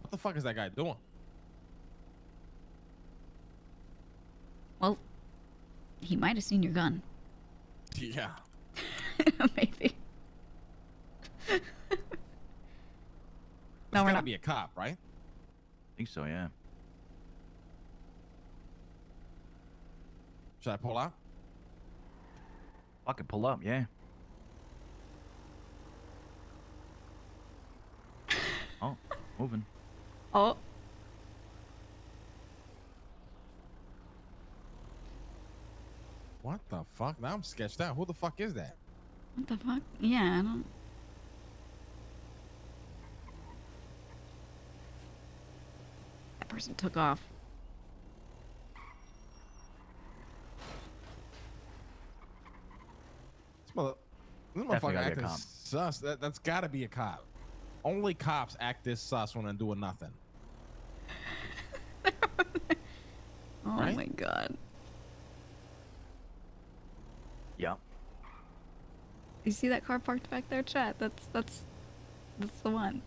What the fuck is that guy doing? Well, he might have seen your gun. Yeah. Maybe. No, we're not. Be a cop, right? I think so, yeah. Should I pull out? Fucking pull up, yeah. Oh, moving. Oh. What the fuck? Now I'm sketched out. Who the fuck is that? What the fuck? Yeah, I don't... That person took off. This motherfucker acting sus. That's gotta be a cop. Only cops act this sus when they're doing nothing. Oh right? My God. Yeah. You see that car parked back there, chat? That's the one.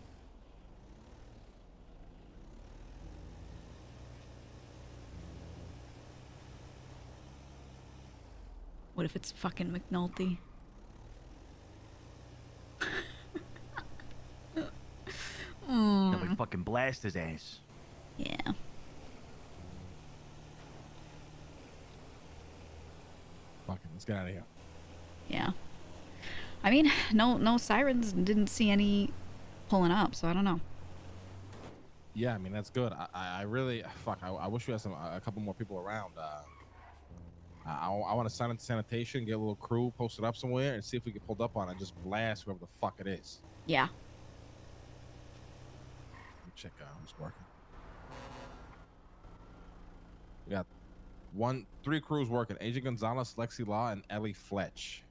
What if it's fucking McNulty? Then we fucking blast his ass. Yeah. Fucking, let's get out of here. Yeah. I mean, no sirens, didn't see any pulling up, so I don't know. Yeah, I mean that's good. I really fuck. I wish we had a couple more people around. I want to sign into sanitation, get a little crew, post it up somewhere, and see if we get pulled up on it. And just blast whoever the fuck it is. Yeah. Let me check who's working. We got 3 crews working: Agent Gonzalez, Lexi Law, and Ellie Fletch.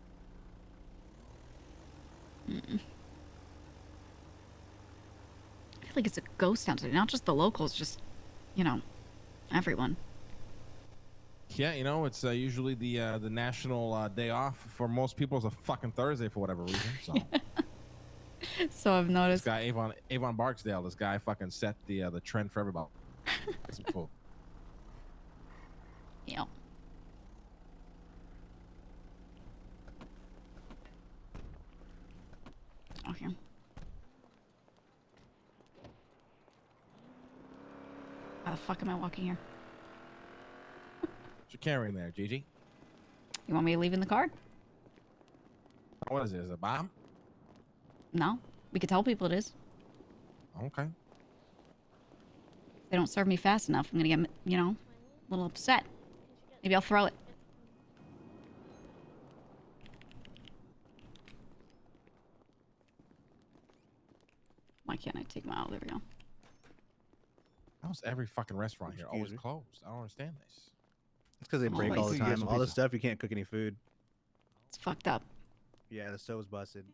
I feel like it's a ghost town today. Not just the locals, just, you know, everyone. Yeah, you know, it's usually the national day off for most people. It's a fucking Thursday for whatever reason. So, so I've noticed. This guy Avon Barksdale. This guy fucking set the trend for everybody. Get some food. Yeah. Okay. How the fuck am I walking here? What you carrying there, Gigi? You want me to leave in the car? What is it? Is it a bomb? No. We could tell people it is. Okay. If they don't serve me fast enough, I'm gonna get, you know, a little upset. Maybe I'll throw it. Why can't I take my... Oh, there we go. How's every fucking restaurant here always closed? I don't understand this. It's because they break all the time. All the stuff, you can't cook any food. It's fucked up. Yeah, the stove's busted.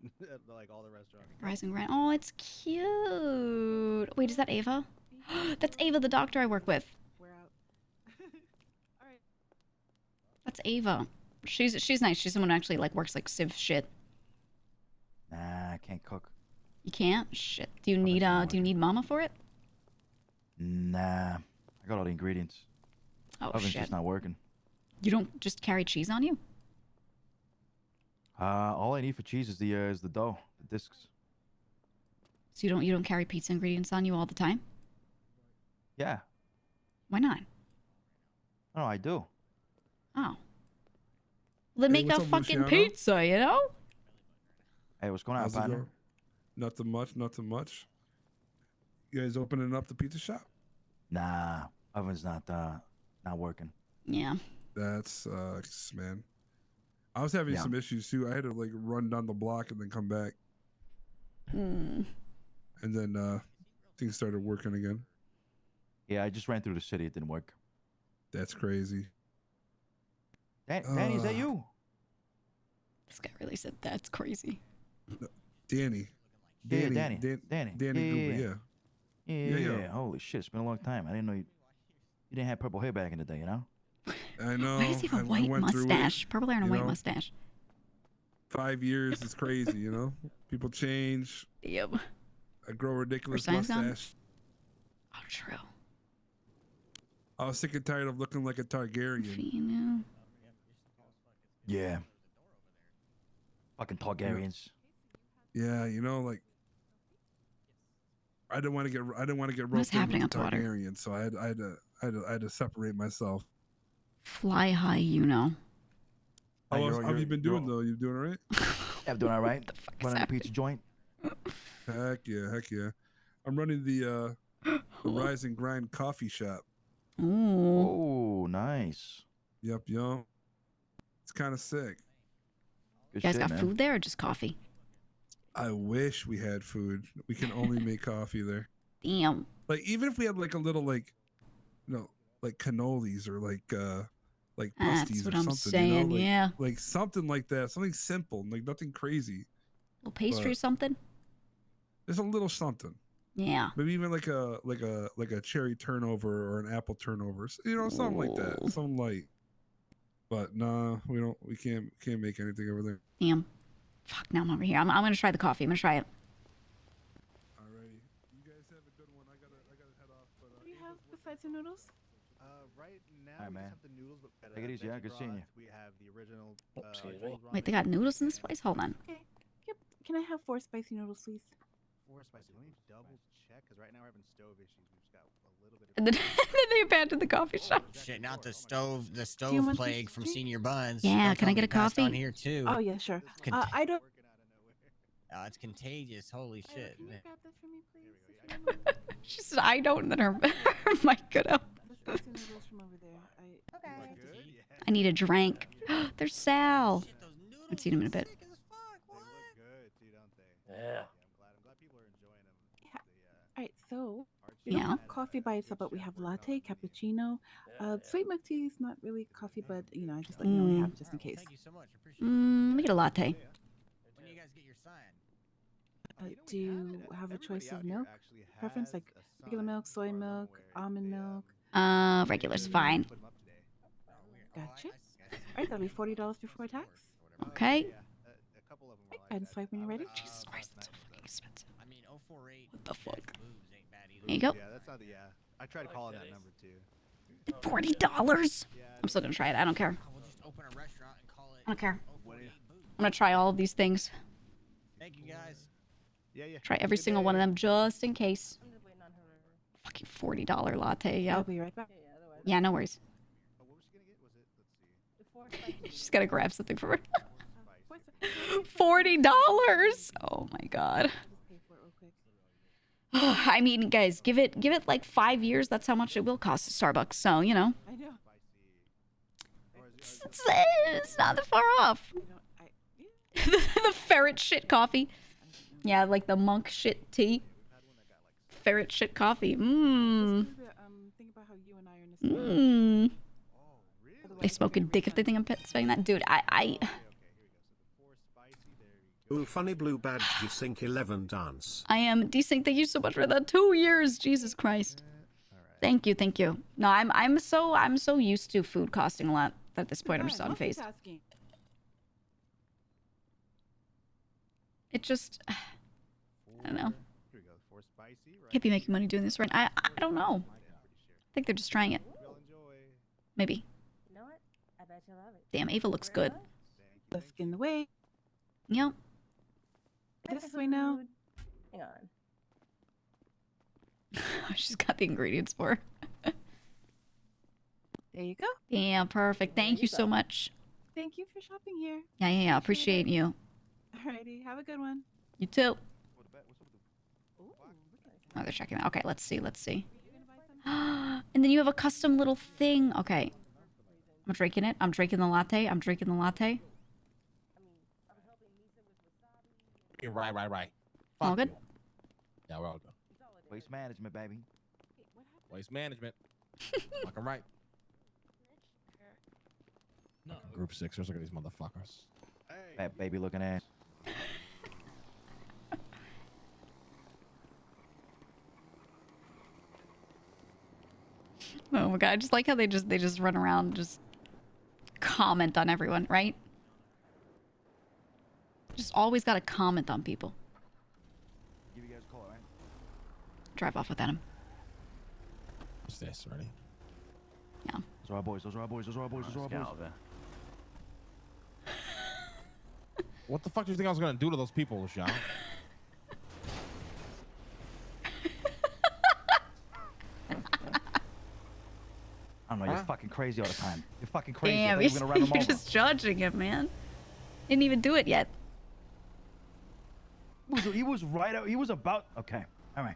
Like all the restaurants. Rising Rent. Oh, it's cute. Wait, is that Ava? That's Ava, the doctor I work with. We're out. All right. That's Ava. She's nice. She's someone who actually like works like civ shit. Nah, I can't cook. You can't? Shit. Do you need mama for it? Nah, I got all the ingredients. Oh Oven's shit. just not working. You don't just carry cheese on you? All I need for cheese is the dough, the discs. So you don't carry pizza ingredients on you all the time? Yeah. Why not? No, I do. Oh. Well, then make a fucking pizza, you know? Hey, what's going on, How's it partner? going? Nothing much, nothing much. You guys opening up the pizza shop? Nah, oven's not working. Yeah. That sucks, man. I was having some issues too. I had to like run down the block and then come back. Hmm. And then things started working again. Yeah, I just ran through the city. It didn't work. That's crazy. Danny, is that you? This guy really said that's crazy. Danny. Yeah, Danny. Danny Yeah. Goober, Yeah. Holy shit, it's been a long time. I didn't know you didn't have purple hair back in the day, you know? I know. Why does he have a white mustache? Purple hair and a white mustache. 5 years is crazy, you know? People change. Yep. I grow a ridiculous science gone? mustache. Oh, true. I was sick and tired of looking like a Targaryen. You know. Yeah. Fucking Targaryens. Yeah, you know, like I didn't want to get roped What's happening into on Twitter? Targaryen, so I had to separate myself. Fly high, you know. How have you been doing though? You doing all right? Yeah, I'm doing all right. Running a pizza joint. Heck yeah. I'm running the Rise and Grind coffee shop. Oh, nice. Yep. It's kind of sick. You guys got food there or just coffee? I wish we had food. We can only make coffee there. Damn. Like even if we had like a little like, like cannolis or like pasties or what I'm something. saying, yeah. Like something like that. Something simple, like nothing crazy. little pastry or something? There's a little something. Yeah. Maybe even like a cherry turnover or an apple turnover. Something like that. Something light. But no, we can't make anything over there. Damn. Fuck, now I'm over here. I'm gonna try the coffee. I'm gonna try it. Alrighty. You guys have a good one. I gotta head off. But What do you have besides your noodles? Right now, Hi, we man. just have the noodles, but Take it easy, yeah, good seeing you. We have the original. Excuse me. Wait, they got noodles in this place? Hold on. Okay. Yep. Can I have 4 spicy noodles, please? 4 spicy. Let me double check, because right now we're having stove issues. We've just got a little bit of. And then, then they abandoned the coffee shop. Shit, not the stove you want plague some from tea? Senior Buns. Yeah, That's can I gonna get a be passed coffee? on here too. Oh yeah, sure. Can- I don't. Oh, it's contagious. Holy shit. Can you grab this for me, please? If you don't mind? She said, I don't, and then her mic cut out. The spicy noodles from over there. Okay. I need a drink. There's Sal. I haven't seen him in a bit. Yeah. All right, so we don't have coffee by itself, but we have latte, cappuccino. Sweet milk tea is not really coffee, but you know, I just let you know we have it just in case. Thank you so much. Appreciate Let me get a latte. When do you guys get your sign? Do you have a choice of milk preference, like regular milk, soy milk, almond milk? Regular's fine. Gotcha. All right, that'll be $40 before tax. Okay. And swipe when you're ready. Jesus Christ, that's so fucking expensive. I mean, 048. What the fuck? Boobs ain't bad either. There you go. Yeah, that's not the. I tried calling that number too. $40? I'm still gonna try it. I don't care. We'll just open a restaurant and call it. I don't care. 048 boobs. I'm gonna try all of these things. Thank you guys. Yeah. Try every single one of them just in case. Fucking $40 latte. Yeah. I'll be right back. Yeah, no worries. She's gotta grab something for her. $40. Oh my god. I mean, guys, give it like 5 years. That's how much it will cost at Starbucks. So you know, I know. it's not that far off. The ferret shit coffee. Yeah, like the monk shit tea. Ferret shit coffee. Mmm. Think about how you and I are in the Mmm. They smoking dick if they think I'm saying that, dude. Ooh, funny blue badge desync 11 dance. I am desync. Thank you so much for that. 2 years, Jesus Christ. Thank you, thank you. No, I'm so used to food costing a lot that at this point I'm just unfazed. It just, I don't know. Can't be making money doing this right. I don't know. I think they're just trying it. Maybe. You know what? I bet you'll love it. Damn, Ava looks good. Let's skin the way. Yep. This way now. Hang on. She's got the ingredients for her. There you go. Yeah, perfect. Thank you so much. Thank you for shopping here. Yeah. Appreciate you. Alrighty, have a good one. You too. Oh, they're checking that. Okay, let's see. And then you have a custom little thing. Okay. I'm drinking it. I'm drinking the latte. Right. All good? Yeah, we're all good. Waste management, baby. Waste management. Fucking right. Group sixers, look at these motherfuckers. Fat baby looking ass. Oh my god, I just like how they just run around and just comment on everyone, right? Just always gotta comment on people. Give you guys a call, right? Drive off without him. What's this? Ready? Yeah. Those are our boys. What the fuck do you think I was gonna do to those people, Sean? I don't know, you're fucking crazy all the time. You're fucking crazy. Damn, you're just judging him, man. Didn't even do it yet. He was right out. He was about. Okay. All right.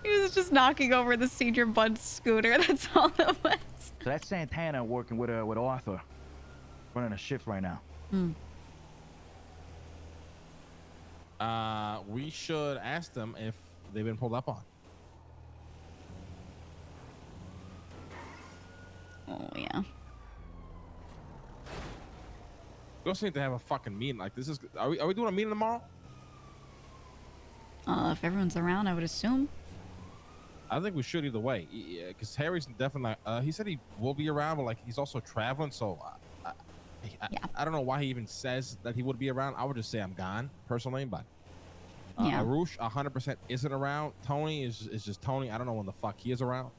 He was just knocking over the senior bud scooter. That's all that was. So that's Santana working with Arthur, running a shift right now. We should ask them if they've been pulled up on. Oh yeah. We also need to have a fucking meeting. Like this is. Are we doing a meeting tomorrow? If everyone's around, I would assume. I think we should either way, because Harry's definitely. He said he will be around, but like he's also traveling, so I don't know why he even says that he would be around. I would just say I'm gone personally, but Arush 100% isn't around. Tony is just Tony. I don't know when the fuck he is around.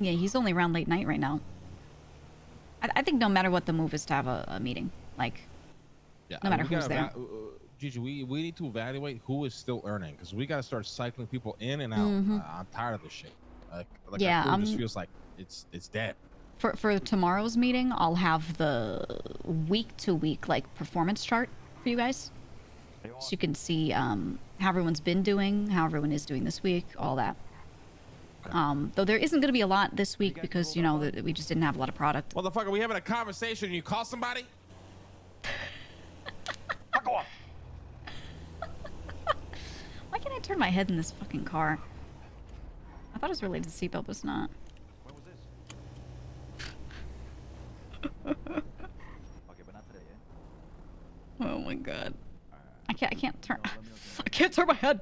Yeah, he's only around late night right now. I think no matter what the move is to have a meeting, like no matter who's there. Gigi, we need to evaluate who is still earning, because we got to start cycling people in and out. I'm tired of this shit. Like yeah, our crew just feels like it's dead. For tomorrow's meeting, I'll have the week-to-week like performance chart for you guys, so you can see how everyone's been doing, how everyone is doing this week, all that. Though there isn't going to be a lot this week because you know we just didn't have a lot of product. Motherfucker, we having a conversation and you call somebody? Fuck off. Why can't I turn my head in this fucking car? I thought it was related to seatbelt, but it's not. When was this? Okay, but not today, yeah? Oh my god. I can't turn. I can't turn my head.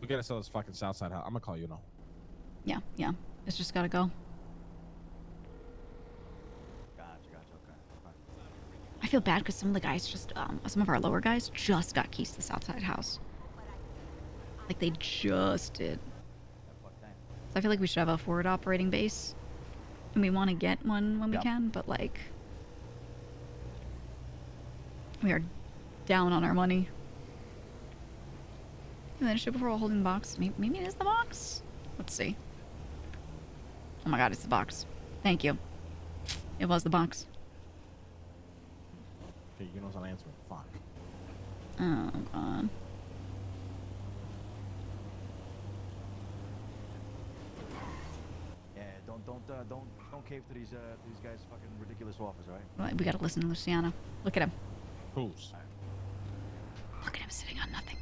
We gotta sell this fucking Southside house. I'm gonna call you now. Yeah. It's just gotta go. Gotcha, okay. Fine. I feel bad because some of the guys just, some of our lower guys just got keys to the Southside house. Like they just did. So I feel like we should have a forward operating base. And we want to get one when we can, but like... we are down on our money. And then shoot before we're holding the box. Maybe it is the box? Let's see. Oh my god, it's the box. Thank you. It was the box. Okay, you know what I'm answering. Fuck. Oh god. Yeah, don't cave to these guys' fucking ridiculous offers, all right? Right, we gotta listen to Luciano. Look at him. Who's? Look at him sitting on nothing.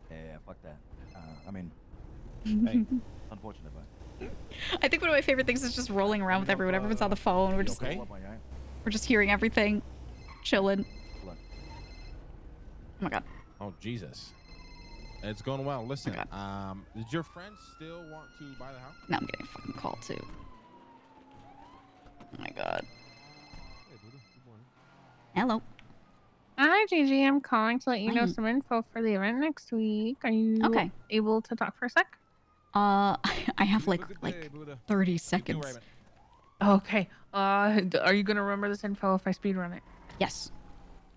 Yeah, fuck that. I mean, hey, unfortunate, but. I think one of my favorite things is just rolling around with everyone. Everyone's on the phone. We're just we're just hearing everything, chilling. Oh my god. Oh Jesus. It's going well. Listen, did your friends still want to buy the house? Now I'm getting a fucking call too. Oh my god. Hey, Buddha. Good morning. Hello. Hi, Gigi. I'm calling to let you know some info for the event next week. Are you able to talk for a sec? I have like 30 seconds. Okay. Are you gonna remember this info if I speedrun it? Yes.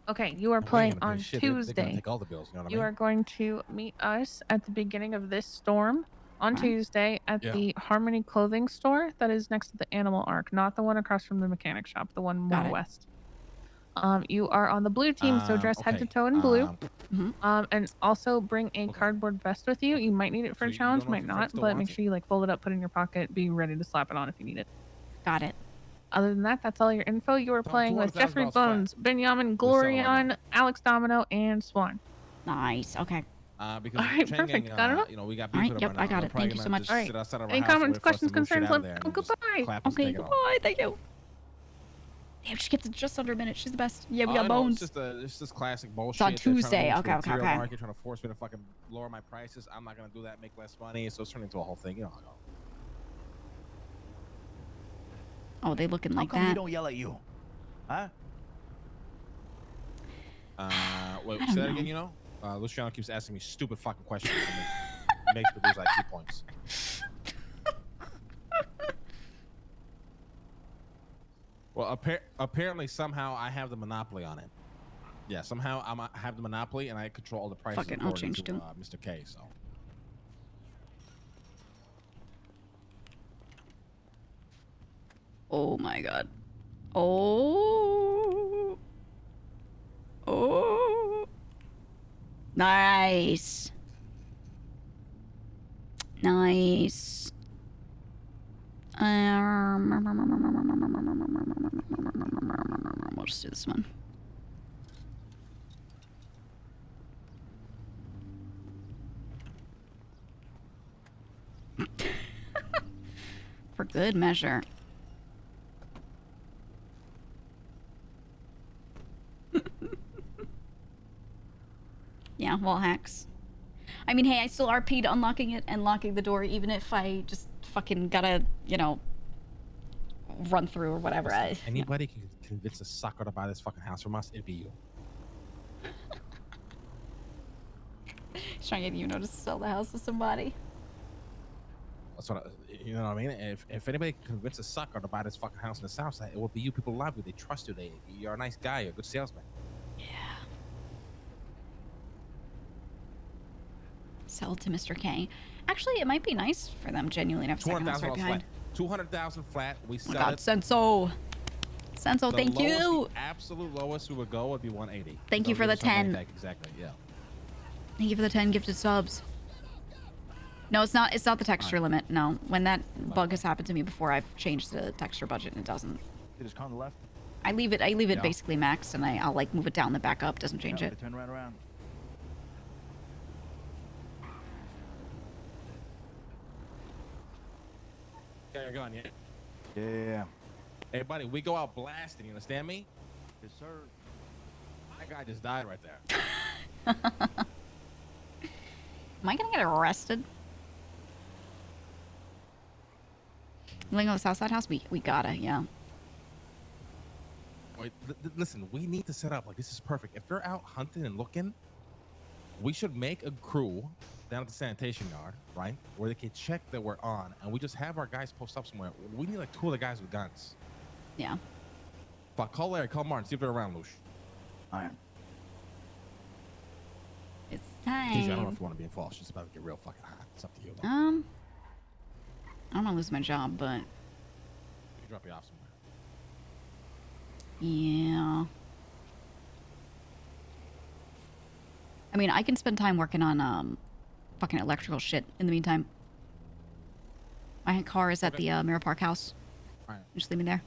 Okay, you are playing on They're gonna Tuesday. take all the bills, you know what I You mean? are going to meet us at the beginning of this storm on Tuesday at the Harmony Clothing Store that is next to the Animal Arc, not the one across from the mechanic shop, the one more west. You are on the blue team, so dress head to toe in blue. And also bring a cardboard vest with you. You might need it for a challenge, might not, but make sure you like fold it up, put it in your pocket, be ready to slap it on if you need it. Got it. Other than that, that's all your info. You are playing with Jeffrey Bones, Benjamin, Glorion, Alex Domino, and Swan. Nice. Okay. Because all right, perfect. Got it all? you know, we got All right, beef yep, I got it. Thank you so much. All right. Any comments, questions, concerns? Goodbye. Okay, goodbye. Thank you. Damn, she gets it just under a minute. She's the best. Yeah, we got Bones. It's just classic bullshit. It's on Tuesday. Okay. Market, trying to force me to fucking lower my prices. I'm not gonna do that. Make less money. So it's turning into a whole thing. You know. Oh, they looking like How come that. we don't yell at you? Huh? Wait, say that again, you know? Luciano keeps asking me stupid fucking questions and it makes me lose like 2 points. Well, apparently somehow I have the monopoly on it. Yeah, somehow I have the monopoly and I control all the prices Fucking, I'll according change to too. Mr. K, so. Oh my god. Oh. Oh. Nice. Nice. We'll just do this one. For good measure. Yeah, wall hacks. I mean, hey, I still RP'd unlocking it and locking the door, even if I just fucking gotta, you know, run through or whatever. Listen, anybody can convince a sucker to buy this fucking house from us, it'd be you. He's trying to get to sell the house to somebody. That's what you know what I mean? If anybody can convince a sucker to buy this fucking house in the South Side, it will be you. People love you. They trust you. You're a nice guy. You're a good salesman. Yeah. Sell to Mr. K. Actually, it might be nice for them genuinely to have second house right behind. 200,000 flat. We Oh sell my God, it. Senso, thank you. The absolute lowest we would go would be 180. Thank you for the 10. Exactly. Yeah. Thank you for the 10 gifted subs. No, it's not. It's not the texture limit. No, when that bug has happened to me before, I've changed the texture budget and it doesn't. It is on the left. I leave it basically maxed, and I'll like move it down the back up. Doesn't change it. Turn right around. Yeah, you're gone, yeah. Yeah. Hey, buddy, we go out blasting. You understand me? Yes, sir. That guy just died right there. Am I gonna get arrested? You wanna go to the Southside house? We gotta, yeah. Wait, listen, we need to set up like this is perfect. If they're out hunting and looking, we should make a crew down at the sanitation yard, right, where they can check that we're on, and we just have our guys post up somewhere. We need like 2 of the guys with guns. Yeah. Fuck, call Larry, call Martin, see if they're around, Lush. I am. It's time. I don't know if you want to be involved. It's just about to get real fucking hot. It's up to you. Though. I don't want to lose my job, but. You drop you off somewhere. Yeah. I mean, I can spend time working on fucking electrical shit in the meantime. My car is at the Mirror Park house. All right. Just leave me there.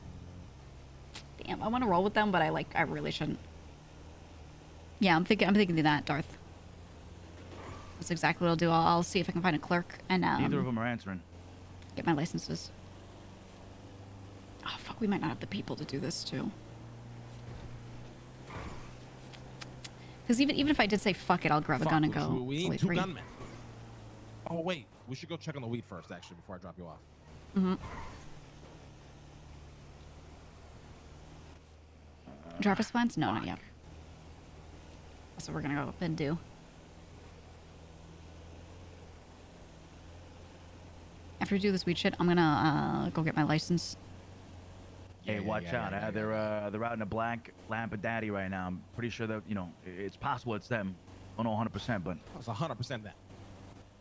Damn, I want to roll with them, but I really shouldn't. Yeah, I'm thinking of that, Darth. That's exactly what I'll do. I'll see if I can find a clerk and Neither of them are answering. Get my licenses. Oh fuck, we might not have the people to do this too. Because even if I did say fuck it, I'll grab a gun and go. We need 2 gunmen. Oh wait, we should go check on the weed first, actually, before I drop you off. Mm-hmm. Driver's plans? No, not yet. That's what we're gonna go up and do. After we do this weed shit, I'm gonna go get my license. Hey, watch out! They're out in a black Lampadaddy right now. I'm pretty sure that it's possible it's them. I don't know 100%, but it's 100% them.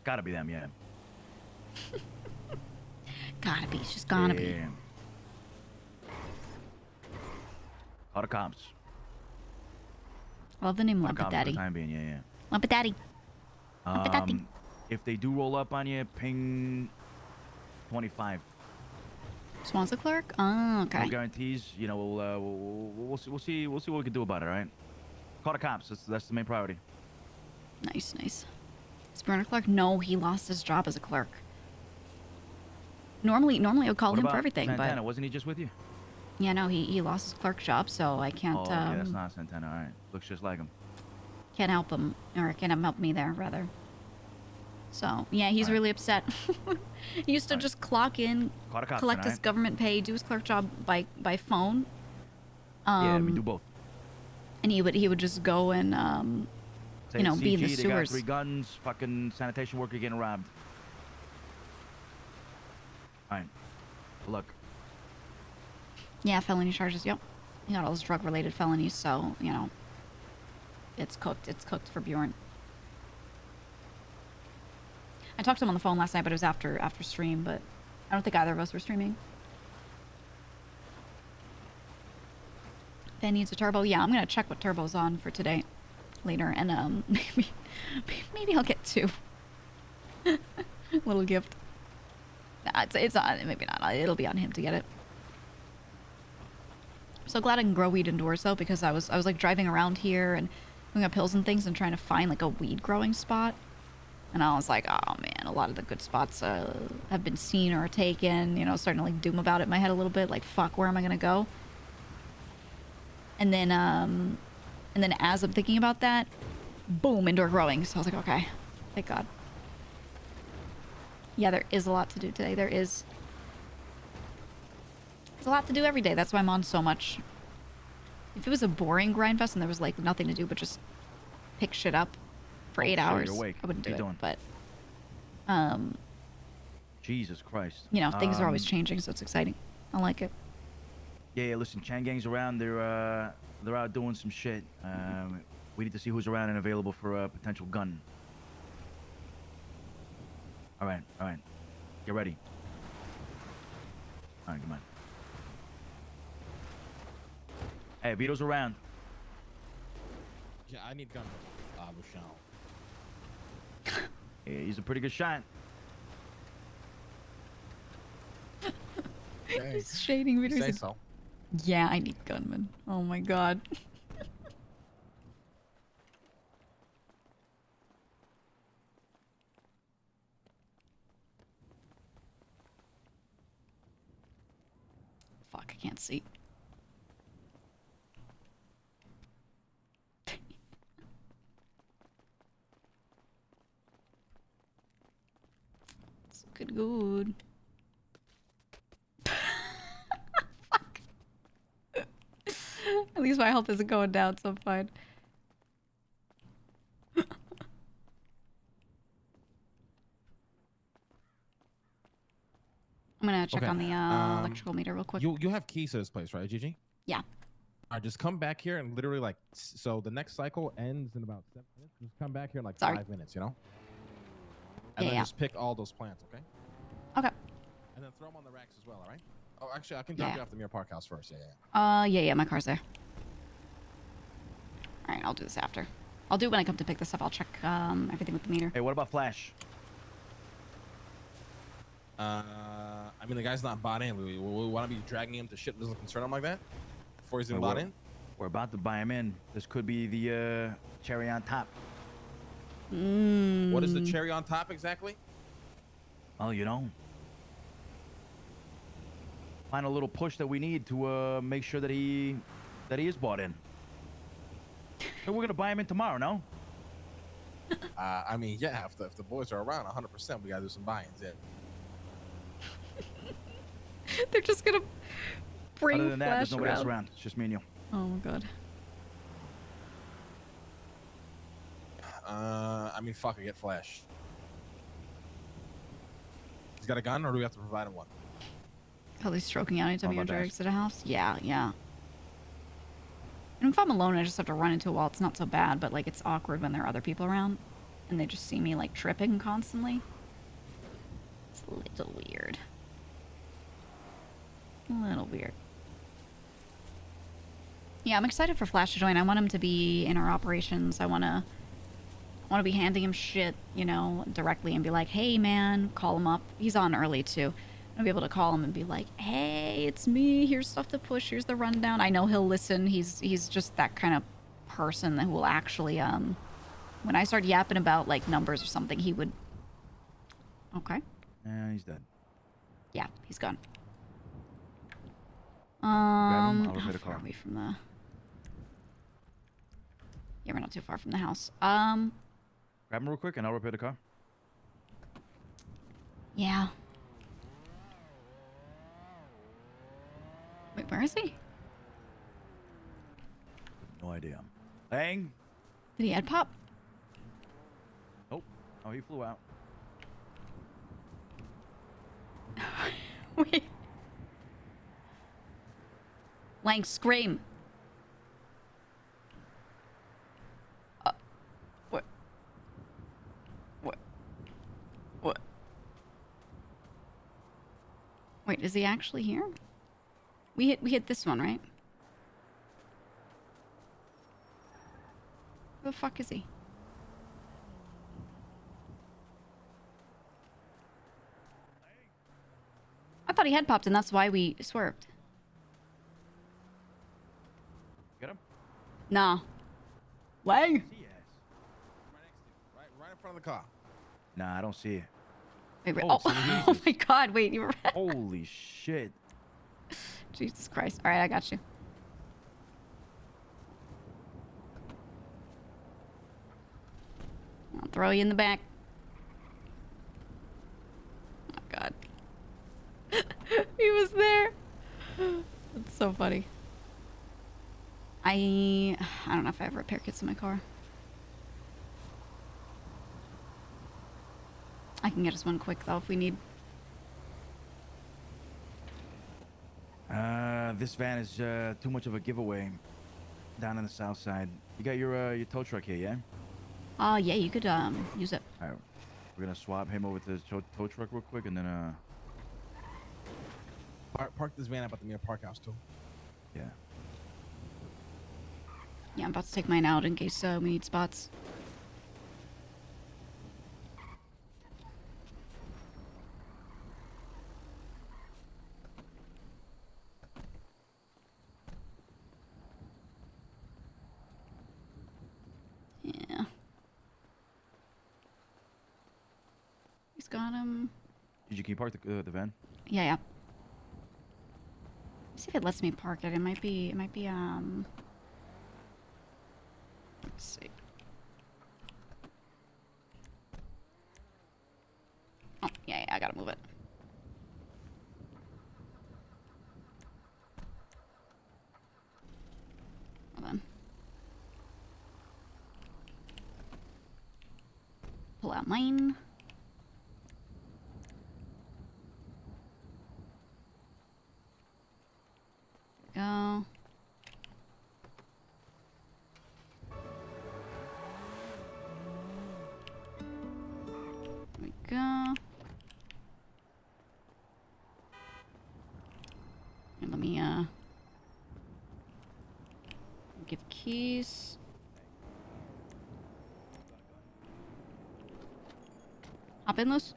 Gotta be them, yeah. Gotta be. It's just gotta be. Call the cops. I love the name Call the cops for Lampadaddy. the time being, yeah. Lampadaddy. If they do roll up on you, ping 25. Swan's a clerk? Oh, okay. No guarantees. We'll see what we can do about it. All right. Call the cops. That's the main priority. Nice. Is Burner clerk? No, he lost his job as a clerk. Normally I'll call him for everything, Santana? but Wasn't he just with you? yeah, no, he lost his clerk job, so I can't. Oh, okay, that's not Santana. All right, looks just like him. Can't help him, or can't have him help me there, rather. So yeah, he's really upset. He used to just clock in, collect his government pay, do his clerk job by phone. Yeah, we do both. And he would just go and be in the they got sewers. 3 guns. Fucking sanitation worker getting robbed. All right, look. Yeah, felony charges. Yep, he got all those drug-related felonies. So it's cooked. It's cooked for Bjorn. I talked to him on the phone last night, but it was after stream. But I don't think either of us were streaming. Then needs a turbo. Yeah, I'm gonna check what turbo's on for today, later, and maybe I'll get 2. Little gift. Nah, it's on. Maybe not. It'll be on him to get it. I'm so glad I can grow weed indoors though, because I was like driving around here and going up hills and things and trying to find like a weed growing spot. And I was like, oh man, a lot of the good spots have been seen or taken, starting to like doom about it in my head a little bit, like fuck, where am I gonna go? And then as I'm thinking about that, boom, indoor growing. So I was like, okay, thank God. Yeah, there is a lot to do today. There's a lot to do every day. That's why I'm on so much. If it was a boring grind fest and there was like nothing to do but just pick shit up for 8 hours, I wouldn't do it. But Jesus Christ. Things are always changing, so it's exciting. I like it. Yeah, listen, Chan Gang's around. They're out doing some shit. We need to see who's around and available for a potential gun. All right. Get ready. All right, come on. Hey, Vito's around. Yeah, I need gunman. Rochelle. Yeah, he's a pretty good shot. He's shading me. Say so. Yeah, I need gunman. Oh my god. Fuck, I can't see. It's good. Fuck. At least my health isn't going down, so I'm fine. I'm gonna check on the electrical meter real quick. You have keys to this place, right, Gigi? Yeah. All right, just come back here and literally like, so the next cycle ends in about 7 minutes. Just come back here in like 5 minutes, you know? And then just pick all those plants, okay? Okay. And then throw them on the racks as well, all right? Oh, actually, I can drop you off the Mirror Park house first. Yeah, my car's there. All right, I'll do this after. I'll do it when I come to pick this up. I'll check everything with the meter. Hey, what about Flash? I mean, the guy's not bought in. We want to be dragging him to shit that doesn't concern him like that before he's even bought in? We're about to buy him in. This could be the cherry on top. What is the cherry on top exactly? Oh, you know. Find a little push that we need to make sure that he is bought in. So we're gonna buy him in tomorrow, no? I mean, yeah. If the boys are around, 100%, we gotta do some buy-ins. Yeah. They're just gonna bring Other than that, there's Flash nobody else around. It's just me and you. Oh my god. I mean, fuck, I get Flash. He's got a gun, or do we have to provide him one? Probably stroking out anytime Oh, you my enter bad. exit a house. Yeah. And if I'm alone, I just have to run into a wall. It's not so bad, but like it's awkward when there are other people around, and they just see me like tripping constantly. It's a little weird. A little weird. Yeah, I'm excited for Flash to join. I want him to be in our operations. I want to be handing him shit, you know, directly and be like, hey, man, call him up. He's on early, too. I'll be able to call him and be like, hey, it's me. Here's stuff to push. Here's the rundown. I know he'll listen. He's just that kind of person that will actually, when I start yapping about, like, numbers or something, he would... Okay. Yeah, he's dead. Yeah, he's gone. I'll repair the how car. far are we from the... Yeah, we're not too far from the house. Grab him real quick and I'll repair the car. Yeah. Wait, where is he? No idea. Bang. Did he head pop? Nope. Oh, he flew out. Wait. Lang, scream. What? Wait, is he actually here? We hit this one, right? Where the fuck is he? I thought he had popped and that's why we swerved. Get him? Nah. Lang? Right in front of the car. Nah, I don't see it. Wait, Oh, oh my god, wait, you were... Holy shit. Jesus Christ. Alright, I got you. I'll throw you in the back. Oh my god. He was there. That's so funny. I don't know if I have repair kits in my car. I can get us one quick though if we need. This van is too much of a giveaway down on the south side. You got your tow truck here, yeah? Oh yeah, you could use it. All right. We're gonna swap him over to the tow truck real quick, and then Park this van up at the near park house too. yeah. Yeah, I'm about to take mine out in case we need spots. Yeah. He's got him. Did you keep park the van? Yeah, yeah. Let's see if it lets me park it. It might be, let's see. Oh, yeah, I gotta move it. Hold on. Pull out mine. Go. There we go. And let me get the keys. Hop in, Luz.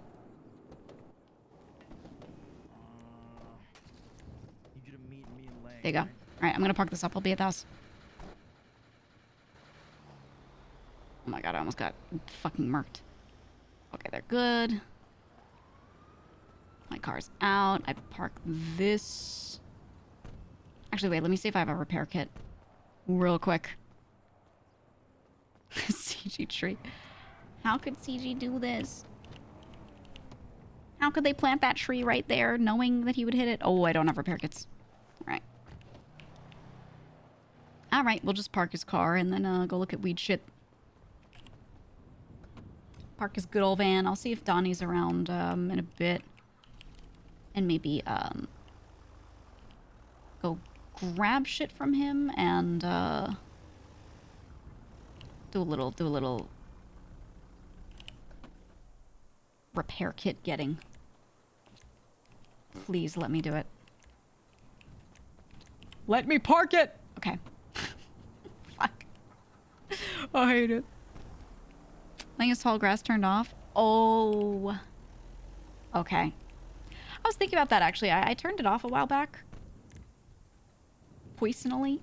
There you go. All right, I'm gonna park this up. I'll be at the house. Oh my god, I almost got fucking murked. Okay, they're good. My car's out. I park this. Actually, wait, let me see if I have a repair kit. Real quick. CG tree. How could CG do this? How could they plant that tree right there knowing that he would hit it? Oh, I don't have repair kits. Alright. Alright, we'll just park his car and then go look at weed shit. Park his good old van. I'll see if Donnie's around in a bit. And maybe go grab shit from him and do a little repair kit getting. Please let me do it. Let me park it! Okay. Fuck. I hate it. I think it's tall grass turned off. Oh. Okay. I was thinking about that actually. I turned it off a while back. Poisonally.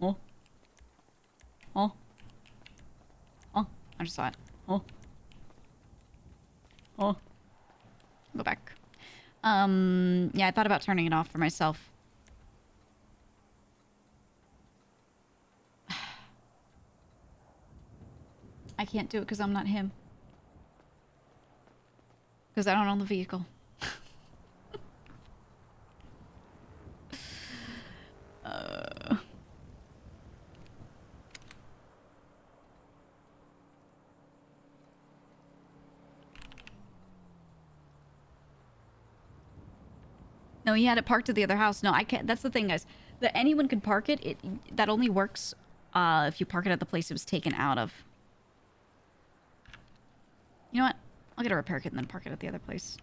Oh. Oh. Oh. I just saw it. Oh. Oh. Go back. Yeah, I thought about turning it off for myself. I can't do it because I'm not him. Because I don't own the vehicle. No, he had it parked at the other house. No, I can't. That's the thing, guys. That anyone can park it. That only works if you park it at the place it was taken out of. You know what? I'll get a repair kit and then park it at the other place.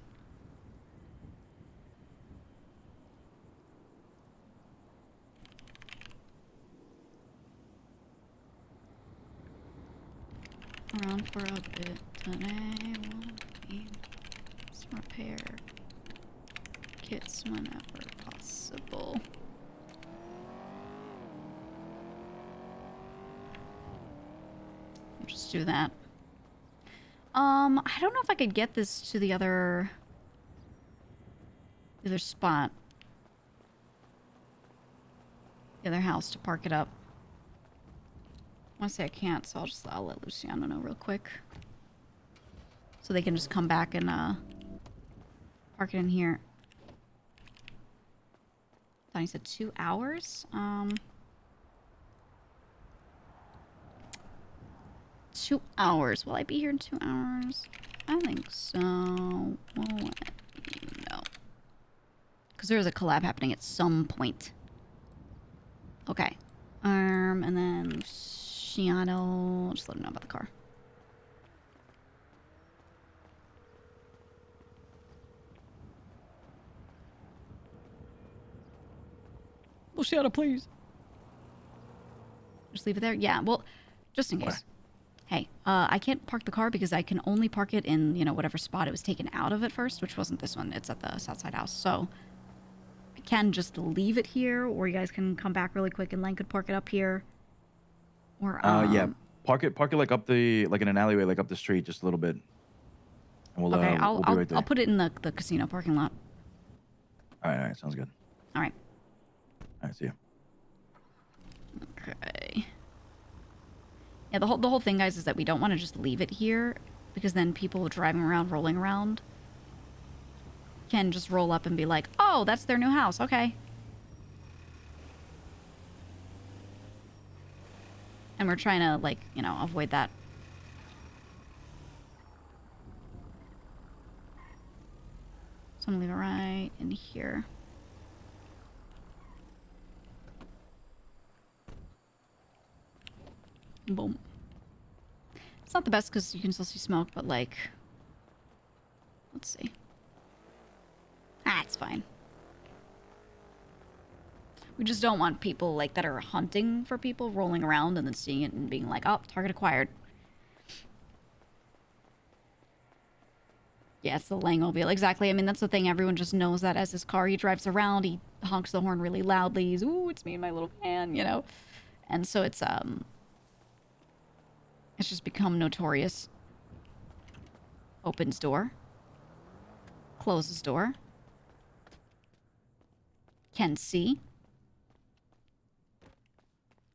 Around for a bit today. We'll need some repair kits whenever possible. We'll just do that. I don't know if I could get this to the other spot. The other house to park it up. I want to say I can't, so I'll let Luciano know real quick. So they can just come back and park it in here. I thought he said 2 hours. 2 hours. Will I be here in 2 hours? I think so. We'll let you know. Because there's a collab happening at some point. Okay. And then Luciano. Just let him know about the car. Bullshit, please. Just leave it there? Yeah, well, just in case. Hey, I can't park the car because I can only park it in, you know, whatever spot it was taken out of at first, which wasn't this one. It's at the Southside house. So I can just leave it here, or you guys can come back really quick and Len could park it up here. Or, yeah. Park it like up the, like in an alleyway, like up the street, just a little bit. And we'll, okay, we'll be right there. I'll put it in the casino parking lot. All right, sounds good. All right. All right, see you. Okay. Yeah, the whole thing, guys, is that we don't want to just leave it here, because then people driving around, rolling around, can just roll up and be like, oh, that's their new house, okay. And we're trying to, like, you know, avoid that. So I'm gonna leave it right in here. Boom. It's not the best because you can still see smoke, but like, let's see. Ah, it's fine. We just don't want people like that are hunting for people rolling around and then seeing it and being like, oh, target acquired. Yeah, it's the Langmobile. Exactly. I mean, that's the thing. Everyone just knows that as his car, he drives around, he honks the horn really loudly. He's, ooh, it's me and my little van, you know? And so it's just become notorious. Opens door. Closes door. Can see.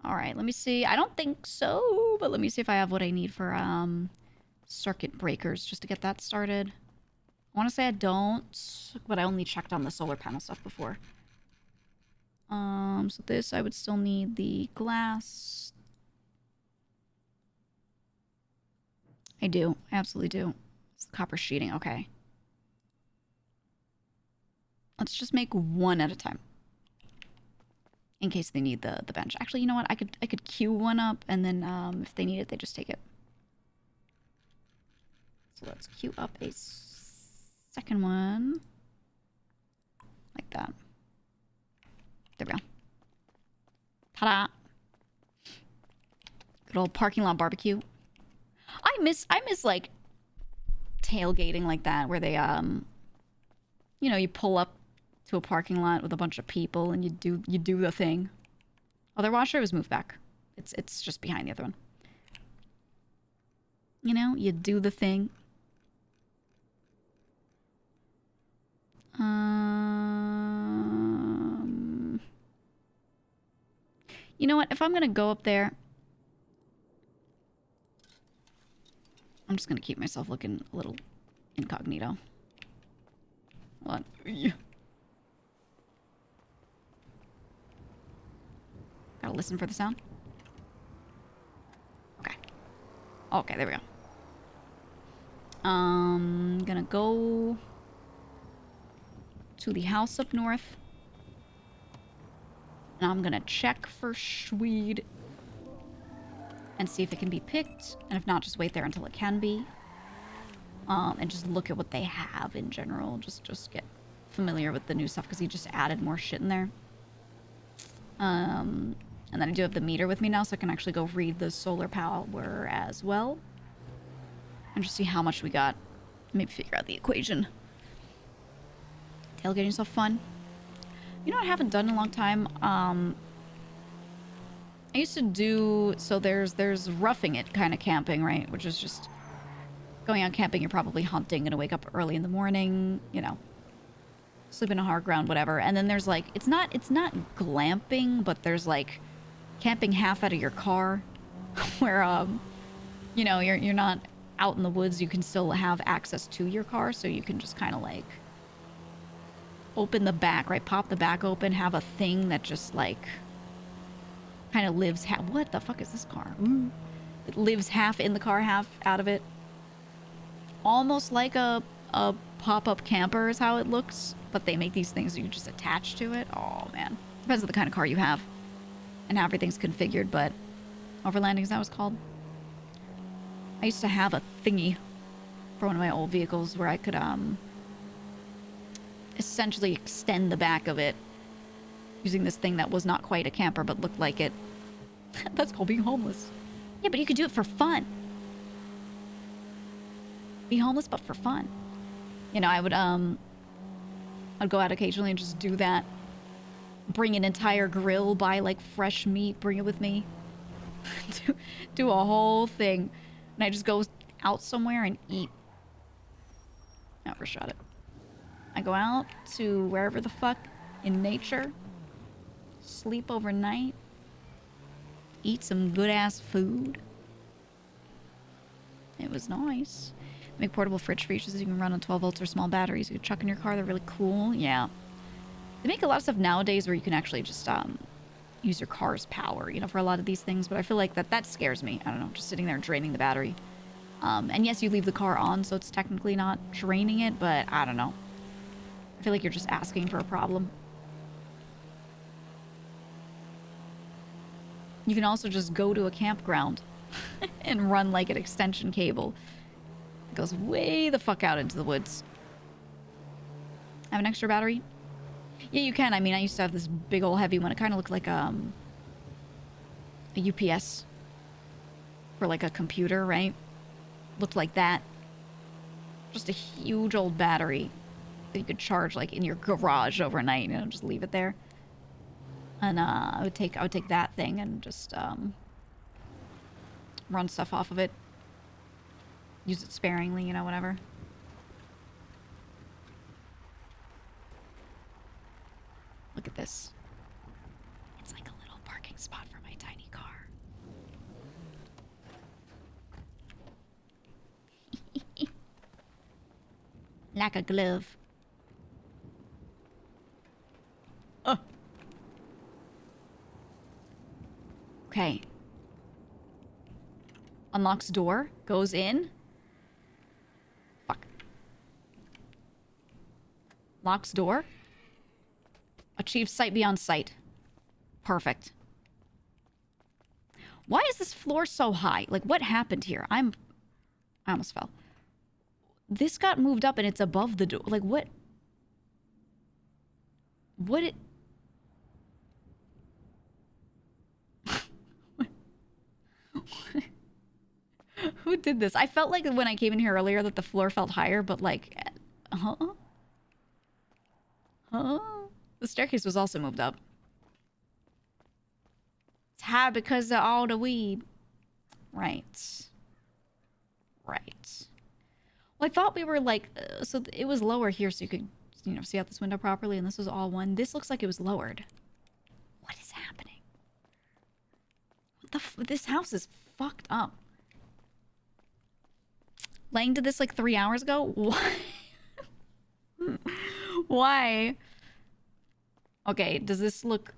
Alright, let me see. I don't think so, but let me see if I have what I need for circuit breakers just to get that started. I want to say I don't, but I only checked on the solar panel stuff before. So this, I would still need the glass. I do. I absolutely do. It's the copper sheeting. Okay. Let's just make one at a time. In case they need the bench. Actually, you know what? I could queue one up, and then if they need it, they just take it. So let's queue up a second one. Like that. There we go. Ta-da! Good old parking lot barbecue. I miss like tailgating like that, where they you know, you pull up to a parking lot with a bunch of people and you do the thing. Oh, their washer was moved back. It's just behind the other one. You know, you do the thing. You know what? If I'm gonna go up there, I'm just gonna keep myself looking a little incognito. What? Gotta listen for the sound. Okay. Okay, there we go. Gonna go to the house up north. And I'm gonna check for Schweed and see if it can be picked. And if not, just wait there until it can be. And just look at what they have in general. Just get familiar with the new stuff because he just added more shit in there. And then I do have the meter with me now, so I can actually go read the solar power as well. And just see how much we got. Maybe figure out the equation. Tailgating stuff fun. You know what I haven't done in a long time? I used to do, so there's roughing it kind of camping, right? Which is just going out camping, you're probably hunting, gonna wake up early in the morning, you know, sleep in a hard ground, whatever. And then there's like, it's not glamping, but there's like camping half out of your car where, you know, you're not out in the woods, you can still have access to your car, so you can just kind of like open the back, right? Pop the back open, have a thing that just like kind of lives what the fuck is this car? Ooh. It lives half in the car, half out of it. Almost like a pop-up camper is how it looks, but they make these things you just attach to it. Oh man, depends on the kind of car you have and how everything's configured, but overlanding, is that what it's called? I used to have a thingy for one of my old vehicles where I could essentially extend the back of it using this thing that was not quite a camper but looked like it. That's called being homeless. Yeah, but you could do it for fun. Be homeless, but for fun. You know, I'd go out occasionally and just do that. Bring an entire grill, buy like fresh meat, bring it with me. do a whole thing. And I just go out somewhere and eat. Never shot it. I go out to wherever the fuck in nature. Sleep overnight. Eat some good ass food. It was nice. Make portable fridge freezers you can run on 12 volts or small batteries. You can chuck in your car. They're really cool. Yeah. They make a lot of stuff nowadays where you can actually just use your car's power, you know, for a lot of these things. But I feel like that scares me. I don't know, just sitting there draining the battery. And yes, you leave the car on, so it's technically not draining it, but I don't know. I feel like you're just asking for a problem. You can also just go to a campground and run like an extension cable. It goes way the fuck out into the woods. Have an extra battery? Yeah, you can. I mean, I used to have this big old heavy one. It kind of looked like a UPS for like a computer, right? Looked like that. Just a huge old battery that you could charge like in your garage overnight, you know, just leave it there. And I would take that thing and just run stuff off of it. Use it sparingly, you know, whatever. Look at this. It's like a little parking spot for my tiny car. Like a glove. Oh. Okay. Unlocks door. Goes in. Fuck. Locks door. Achieves sight beyond sight. Perfect. Why is this floor so high? Like, what happened here? I almost fell. This got moved up and it's above the door. Like, what? What it... Who did this? I felt like when I came in here earlier that the floor felt higher, but like... Huh? Huh? The staircase was also moved up. It's high because of all the weed. Right. Right. Well, I thought we were like... so it was lower here so you could, you know, see out this window properly, and this was all one. This looks like it was lowered. What is happening? What the this house is fucked up. Lang did this like 3 hours ago? Why? Why? Okay, does this look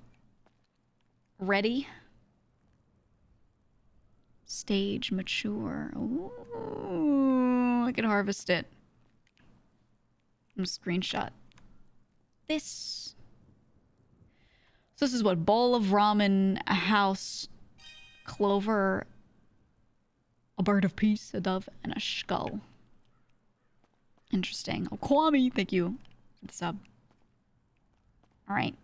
ready? Stage mature. Ooh, I can harvest it. I'm gonna screenshot this. So this is what? Bowl of ramen, a house, clover, a bird of peace, a dove, and a skull. Interesting. Oh, Kwame, thank you for the sub. All right.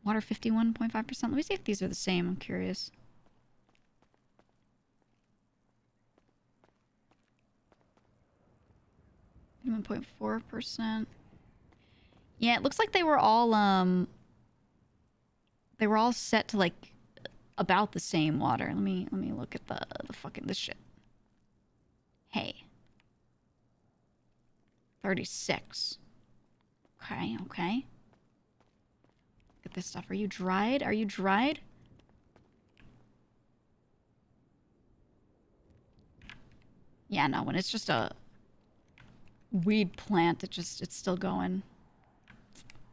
Water 51.5%. Let me see if these are the same. I'm curious. 1.4%. Yeah, it looks like they were all set to like about the same water. Let me look at the fucking this shit. Hey. 36. Okay, okay. Look at this stuff. Are you dried? Are you dried? Yeah, no, when it's just a weed plant, it's still going.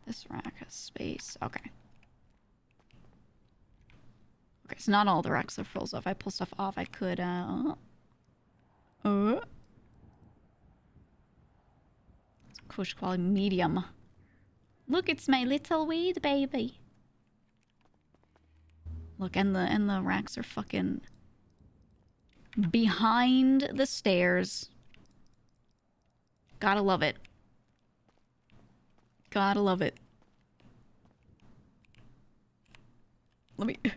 This rack has space. Okay. Okay, so not all the racks are full, so if I pull stuff off, I could, Kush quality medium. Look, it's my little weed baby. Look, and the racks are fucking behind the stairs. Gotta love it. Gotta love it. Let me... Yeah,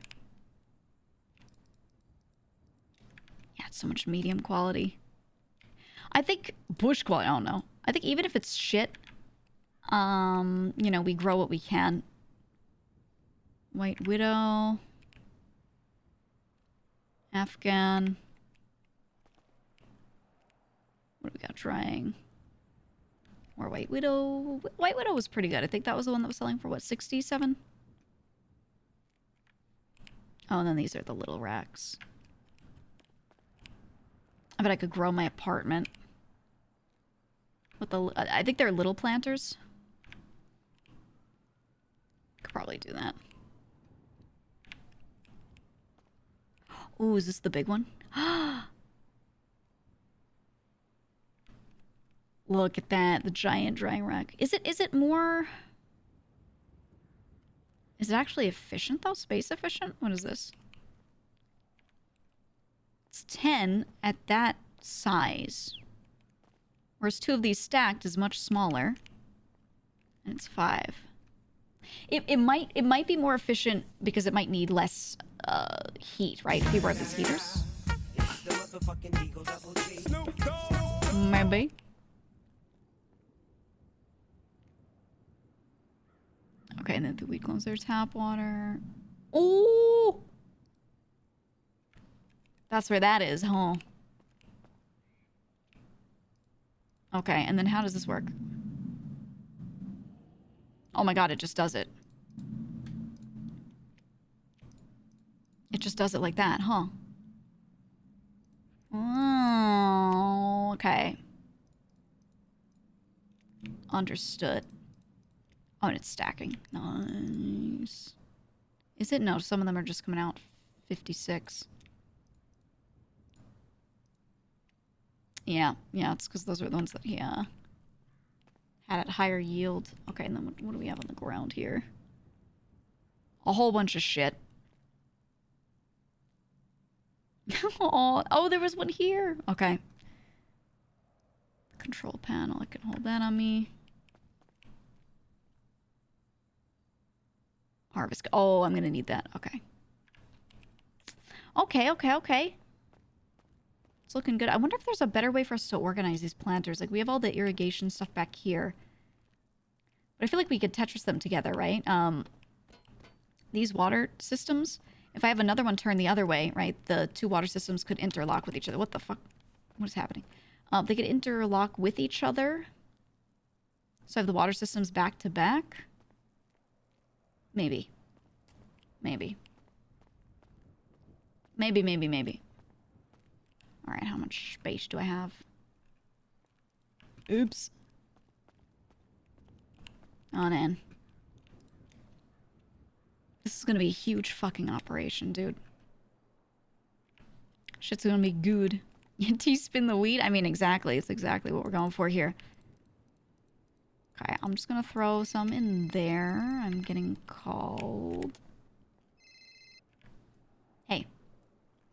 it's so much medium quality. I think bush quality, I don't know. I think even if it's shit, you know, we grow what we can. White Widow. Afghan. What do we got drying? More White Widow. White Widow was pretty good. I think that was the one that was selling for what, 67? Oh, and then these are the little racks. I bet I could grow my apartment. With the, I think they're little planters. Could probably do that. Ooh, is this the big one? Look at that, the giant drying rack. Is it more... Is it actually efficient though? Space efficient? What is this? It's 10 at that size. Whereas 2 of these stacked is much smaller. And it's 5. It might be more efficient because it might need less heat, right? If you were these heaters. Maybe. Okay, and then the weed clones, there's tap water. Ooh! That's where that is, huh? Okay, and then how does this work? Oh my god, it just does it. It just does it like that, huh? Oh, okay. Understood. Oh, and it's stacking. Nice. Is it? No, some of them are just coming out 56. Yeah, it's because those are the ones that he had at higher yield. Okay, and then what do we have on the ground here? A whole bunch of shit. Oh, there was one here. Okay. Control panel. I can hold that on me. Harvest. Oh, I'm gonna need that. Okay. Okay. It's looking good. I wonder if there's a better way for us to organize these planters. Like, we have all the irrigation stuff back here. But I feel like we could Tetris them together, right? These water systems, if I have another one turn the other way, right, the 2 water systems could interlock with each other. What the fuck? What is happening? They could interlock with each other. So I have the water systems back to back. Maybe. Alright, how much space do I have? Oops. On in. This is gonna be a huge fucking operation, dude. Shit's gonna be good. T-spin the wheat? I mean, exactly. It's exactly what we're going for here. Okay, I'm just gonna throw some in there. I'm getting called. Hey.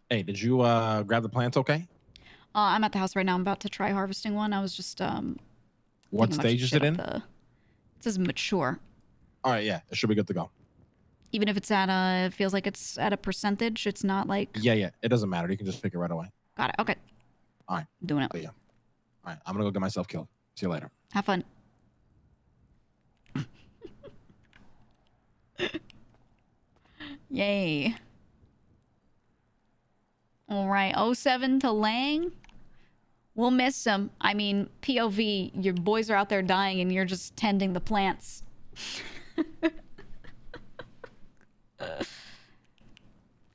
Hey, did you grab the plants okay? I'm at the house right now. I'm about to try harvesting one. I was just what stage is it in? It says mature. All right, yeah, it should be good to go. Even if it's at a, it feels like it's at a percentage. It's not like. Yeah, it doesn't matter. You can just pick it right away. Got it. Okay. All right. Doing it. Yeah. All right, I'm gonna go get myself killed. See you later. Have fun. Yay. All right, 07 to Lang. We'll miss him. I mean, POV, your boys are out there dying and you're just tending the plants.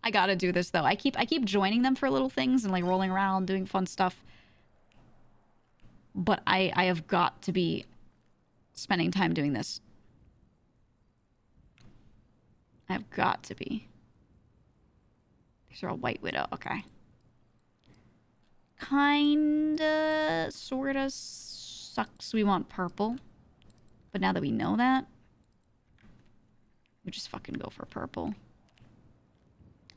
I gotta do this though. I keep joining them for little things and like rolling around, doing fun stuff. But I have got to be spending time doing this. I've got to be. These are all White Widow. Okay. Kinda, sorta sucks we want purple. But now that we know that, we just fucking go for purple.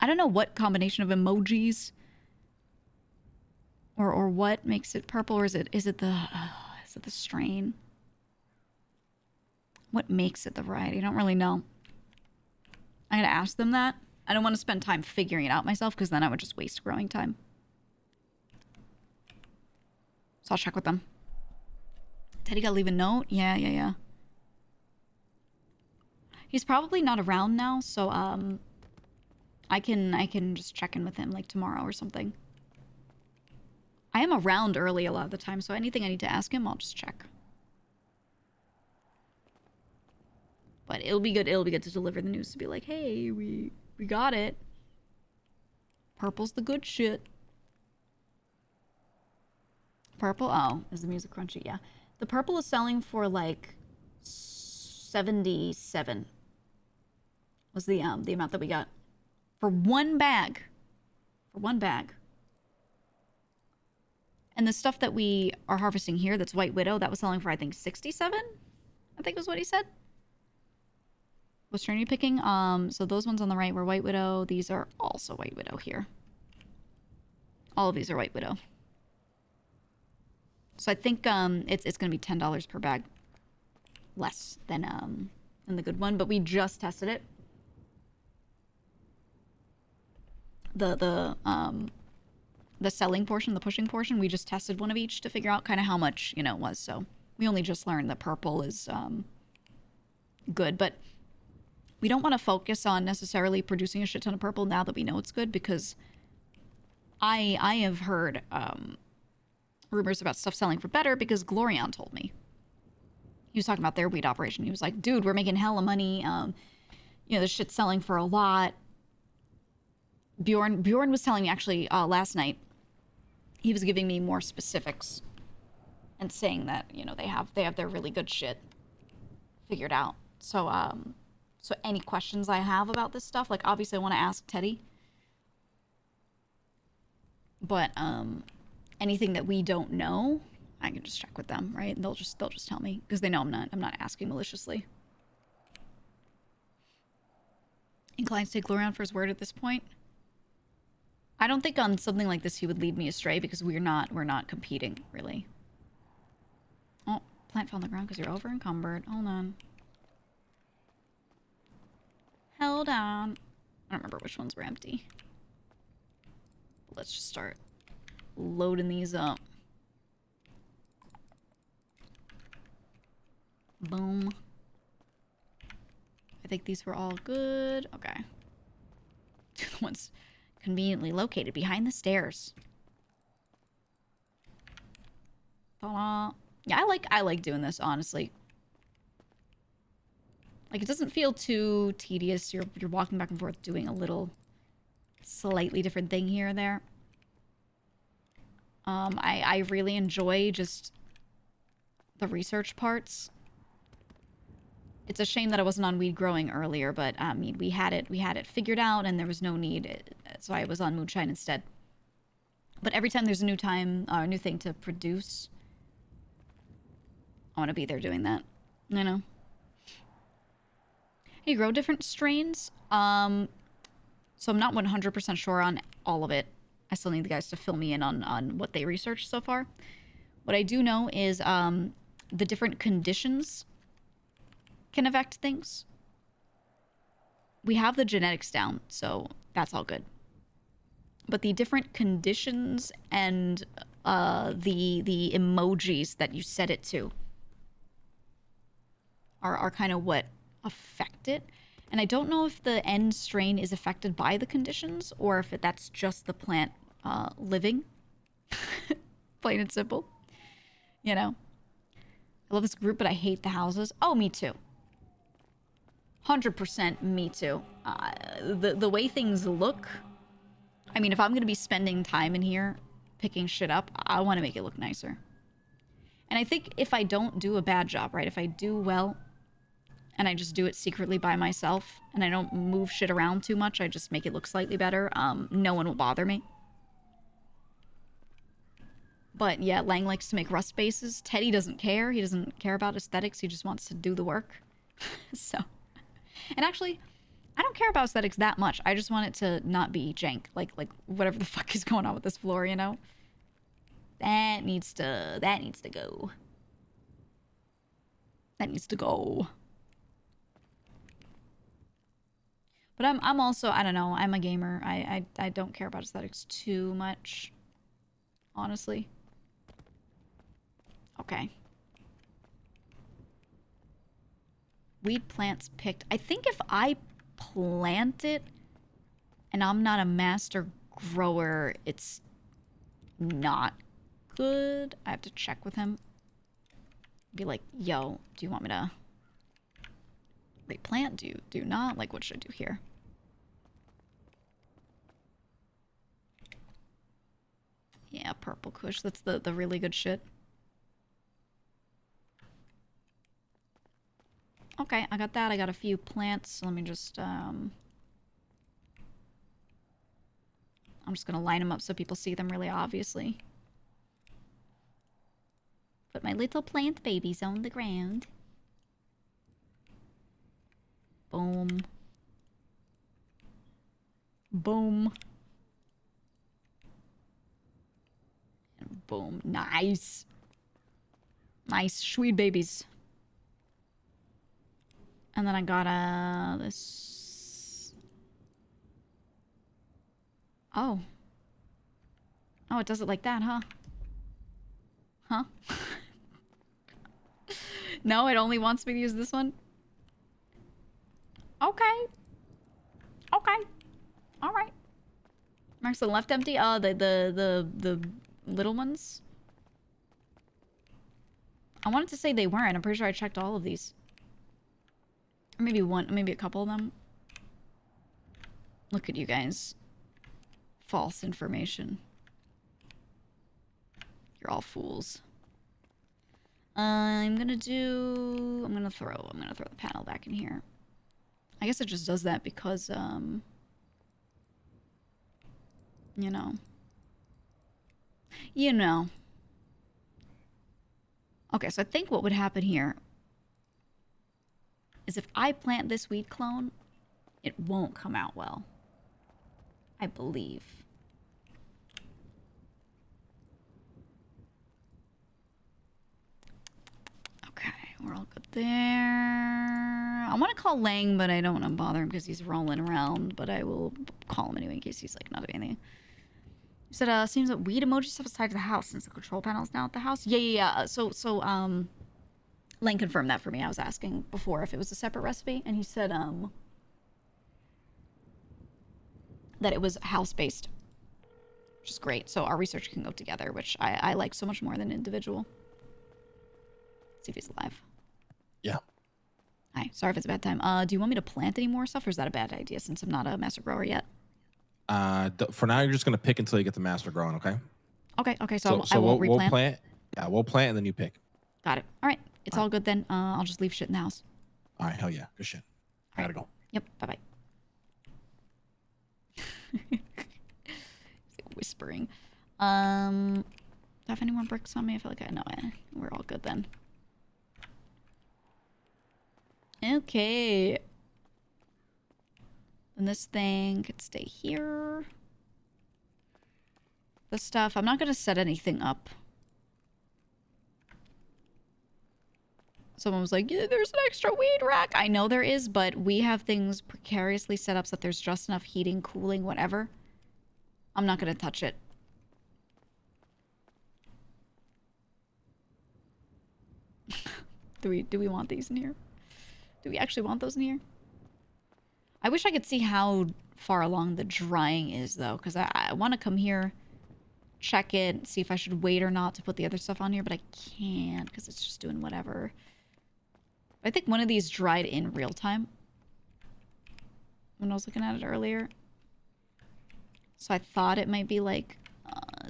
I don't know what combination of emojis or what makes it purple, or is it the strain? What makes it the variety? I don't really know. I'm gonna ask them that. I don't want to spend time figuring it out myself because then I would just waste growing time. So I'll check with them. Teddy gotta leave a note? Yeah. He's probably not around now, so I can just check in with him like tomorrow or something. I am around early a lot of the time, so anything I need to ask him, I'll just check. But it'll be good to deliver the news to be like, hey, we got it. Purple's the good shit. Purple? Oh, is the music crunchy? Yeah. The purple is selling for like 77 was the amount that we got. For one bag. And the stuff that we are harvesting here that's White Widow, that was selling for, I think, 67? I think was what he said. What strain are you picking? So those ones on the right were White Widow. These are also White Widow here. All of these are White Widow. So I think it's going to be $10 per bag. Less than the good one, but we just tested it. The selling portion, the pushing portion, we just tested one of each to figure out kind of how much, it was. So we only just learned that purple is good, but we don't want to focus on necessarily producing a shit ton of purple now that we know it's good, because I have heard rumors about stuff selling for better because Glorion told me. He was talking about their weed operation. He was like, dude, we're making hella money. This shit's selling for a lot. Bjorn was telling me actually last night, he was giving me more specifics and saying that, they have their really good shit figured out. So so any questions I have about this stuff, like obviously I want to ask Teddy. But anything that we don't know, I can just check with them, right? And they'll just tell me because they know I'm not asking maliciously. Inclined to take Glorion for his word at this point. I don't think on something like this he would lead me astray because we're not competing really. Oh, plant fell on the ground because you're over encumbered. Hold on. I don't remember which ones were empty. Let's just start loading these up. Boom. I think these were all good. Okay. The ones conveniently located behind the stairs. Ta-da. Yeah, I like doing this, honestly. Like, it doesn't feel too tedious. You're walking back and forth doing a little slightly different thing here or there. I really enjoy just the research parts. It's a shame that I wasn't on weed growing earlier, but I mean, we had it figured out and there was no need, so I was on moonshine instead. But every time there's a new thing to produce, I want to be there doing that. You grow different strains. So I'm not 100% sure on all of it. I still need the guys to fill me in on what they researched so far. What I do know is the different conditions can affect things. We have the genetics down, so that's all good. But the different conditions and the emojis that you set it to are kind of what affect it. And I don't know if the end strain is affected by the conditions or if that's just the plant living. Plain and simple. I love this group, but I hate the houses. Oh, me too. 100% me too. The way things look, I mean, if I'm going to be spending time in here picking shit up, I want to make it look nicer. And I think if I don't do a bad job, right? If I do well and I just do it secretly by myself and I don't move shit around too much, I just make it look slightly better, no one will bother me. But yeah, Lang likes to make rust bases. Teddy doesn't care. He doesn't care about aesthetics. He just wants to do the work. So, and actually, I don't care about aesthetics that much. I just want it to not be jank. Like whatever the fuck is going on with this floor, That needs to go. That needs to go. But I'm also, I don't know, I'm a gamer. I don't care about aesthetics too much, honestly. Okay. Weed plants picked. I think if I plant it and I'm not a master grower, it's not good. I have to check with him. Be like, yo, do you want me to replant? Do you not? Like, what should I do here? Yeah, purple kush. That's the really good shit. Okay, I got that. I got a few plants. Let me just, I'm just gonna line them up so people see them really obviously. Put my little plant babies on the ground. Boom. Boom. And boom. Nice. Nice. Sweet babies. And then I got this. Oh. Oh, it does it like that, huh? Huh? No, it only wants me to use this one? Okay. Okay. All right. Marks the left empty. Oh, the little ones. I wanted to say they weren't. I'm pretty sure I checked all of these. Or maybe one, maybe a couple of them. Look at you guys. False information. You're all fools. I'm gonna throw the panel back in here. I guess it just does that because, you know. You know. Okay, so I think what would happen here is if I plant this weed clone, it won't come out well. I believe. Okay, we're all good there. I want to call Lang, but I don't want to bother him because he's rolling around, but I will call him anyway in case he's like not doing anything. You said, seems that weed emoji stuff is tied to the house since the control panel's now at the house. Yeah. So, Lang confirmed that for me. I was asking before if it was a separate recipe, and he said, that it was house-based, which is great. So our research can go together, which I like so much more than individual. Let's see if he's alive. Yeah. Hi, sorry if it's a bad time. Do you want me to plant any more stuff, or is that a bad idea since I'm not a master grower yet? For now, you're just gonna pick until you get the master growing, okay? Okay. So I won't replant. We'll plant. Yeah, we'll plant and then you pick. Got it. All right. It's all good then. I'll just leave shit in the house. All right. Hell yeah. Good shit. I gotta go. Yep. Bye-bye. Whispering. Do I have any more bricks on me? I feel like I know it. We're all good then. Okay. And this thing could stay here. This stuff, I'm not going to set anything up. Someone was like, yeah, there's an extra weed rack. I know there is, but we have things precariously set up so that there's just enough heating, cooling, whatever. I'm not going to touch it. Do we want these in here? Do we actually want those in here? I wish I could see how far along the drying is, though, because I want to come here, check it, see if I should wait or not to put the other stuff on here, but I can't because it's just doing whatever. I think one of these dried in real time when I was looking at it earlier. So I thought it might be like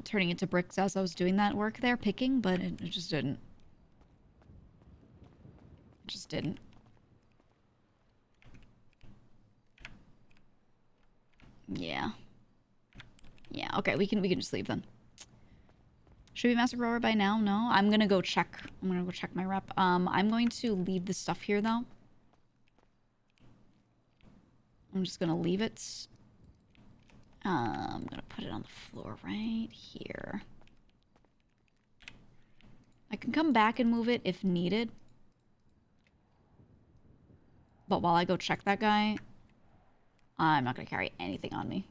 turning into bricks as I was doing that work there, picking, but it just didn't. It just didn't. Yeah. Yeah, okay, we can just leave then. Should we master grower by now? No? I'm gonna go check. I'm gonna go check my rep. I'm going to leave this stuff here though. I'm just gonna leave it. I'm gonna put it on the floor right here. I can come back and move it if needed. But while I go check that guy, I'm not going to carry anything on me.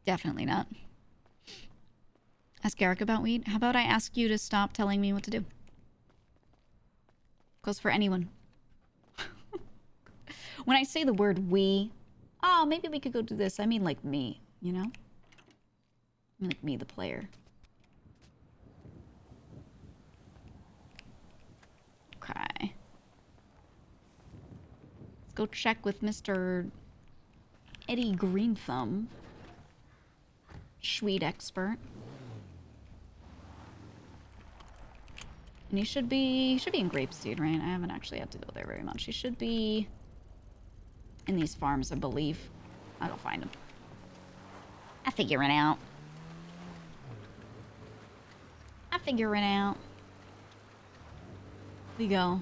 Definitely not. Ask Eric about weed. How about I ask you to stop telling me what to do? Goes for anyone. When I say the word we, oh, maybe we could go do this. I mean like me, you know? I mean like me, the player. Okay. Let's go check with Mr. Eddie Greenthumb. Sweet expert. And he should be in Grapeseed, right? I haven't actually had to go there very much. He should be in these farms, I believe. I'll go find him. I figure it out. We go.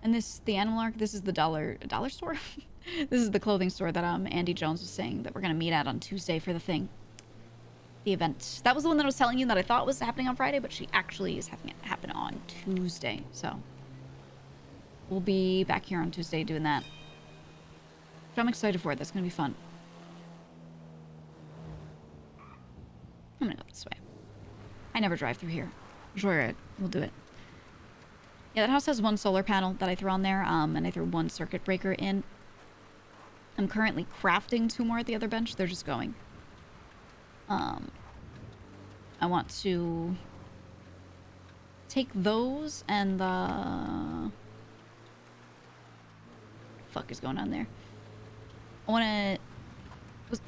And this, the Animal Arc, this is the dollar store? This is the clothing store that Andy Jones was saying that we're going to meet at on Tuesday for the thing. The event. That was the one that I was telling you that I thought was happening on Friday, but she actually is having it happen on Tuesday. So we'll be back here on Tuesday doing that. But I'm excited for it. That's going to be fun. I'm going to go this way. I never drive through here. Joyride. We'll do it. Yeah, that house has one solar panel that I threw on there, and I threw one circuit breaker in. I'm currently crafting 2 more at the other bench. They're just going. I want to take those and the... Fuck is going on there? I want to...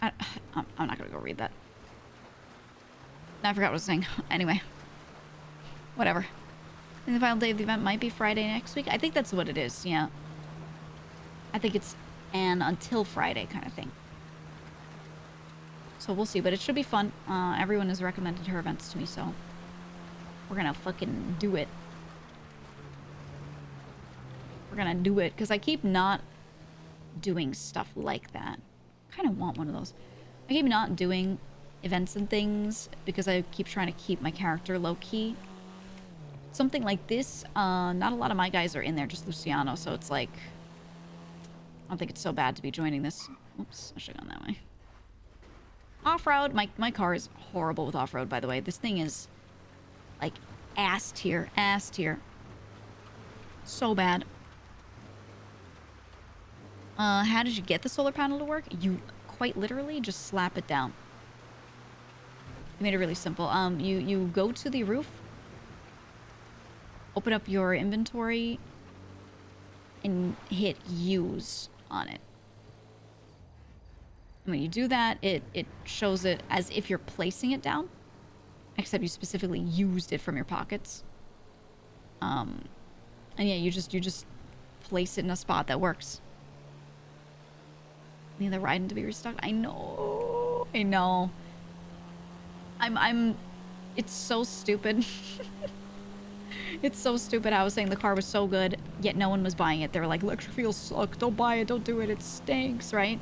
I'm not going to go read that. I forgot what I was saying. Anyway. Whatever. I think the final day of the event might be Friday next week. I think that's what it is, yeah. I think it's an until Friday kind of thing. So we'll see, but it should be fun. Everyone has recommended her events to me, so we're gonna fucking do it. We're gonna do it, because I keep not doing stuff like that. I kind of want one of those. I keep not doing events and things because I keep trying to keep my character low-key. Something like this, not a lot of my guys are in there, just Luciano, so it's like... I don't think it's so bad to be joining this. Oops, I should have gone that way. Off-road. My car is horrible with off-road, by the way. This thing is, like, ass tier. Ass tier. So bad. How did you get the solar panel to work? You quite literally just slap it down. I made it really simple. You go to the roof, open up your inventory, and hit use on it. And when you do that, it shows it as if you're placing it down, except you specifically used it from your pockets. And yeah, you just place it in a spot that works. Need the riding to be restocked. I know. It's so stupid. It's so stupid. I was saying the car was so good, yet no one was buying it. They were like, electric vehicles suck. Don't buy it. Don't do it. It stinks, right?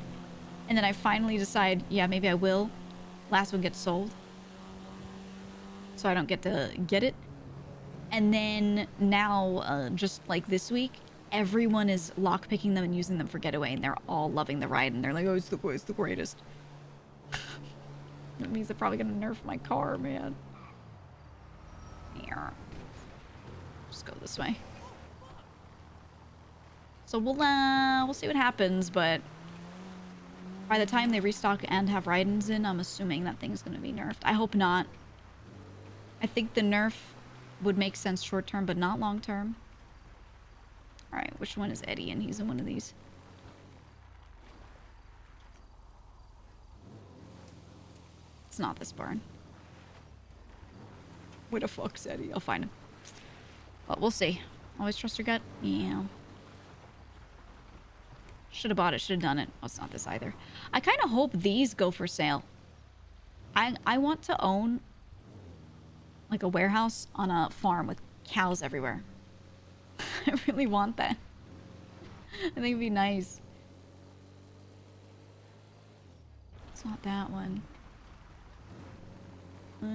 And then I finally decide, yeah, maybe I will. Last one gets sold. So I don't get to get it. And then now, just like this week, everyone is lockpicking them and using them for getaway, and they're all loving the ride, and they're like, oh, it's the greatest. That means they're probably gonna nerf my car, man. Here. Just go this way. So we'll see what happens, but by the time they restock and have ride-ins in, I'm assuming that thing's gonna be nerfed. I hope not. I think the nerf would make sense short-term, but not long-term. Alright, which one is Eddie? And he's in one of these. It's not this barn. Where the fuck's Eddie? I'll find him. But we'll see. Always trust your gut? Yeah. Should have bought it. Should have done it. Oh, it's not this either. I kind of hope these go for sale. I want to own like a warehouse on a farm with cows everywhere. I really want that. I think it'd be nice. It's not that one. I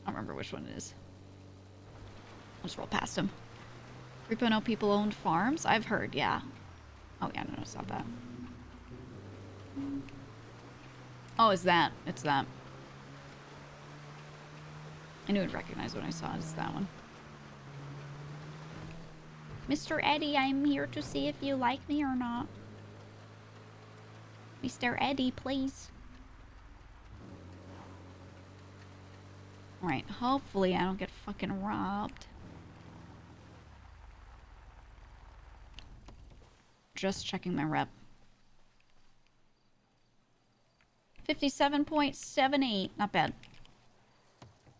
don't remember which one it is. just roll past him. 3.0 people owned farms? I've heard, yeah. Oh, yeah, no, it's not that. Oh, it's that. It's that. I knew I'd recognize when I saw it. It's that one. Mr. Eddie, I'm here to see if you like me or not. Mr. Eddie, please. Alright, hopefully I don't get fucking robbed. Just checking my rep. 57.78. Not bad.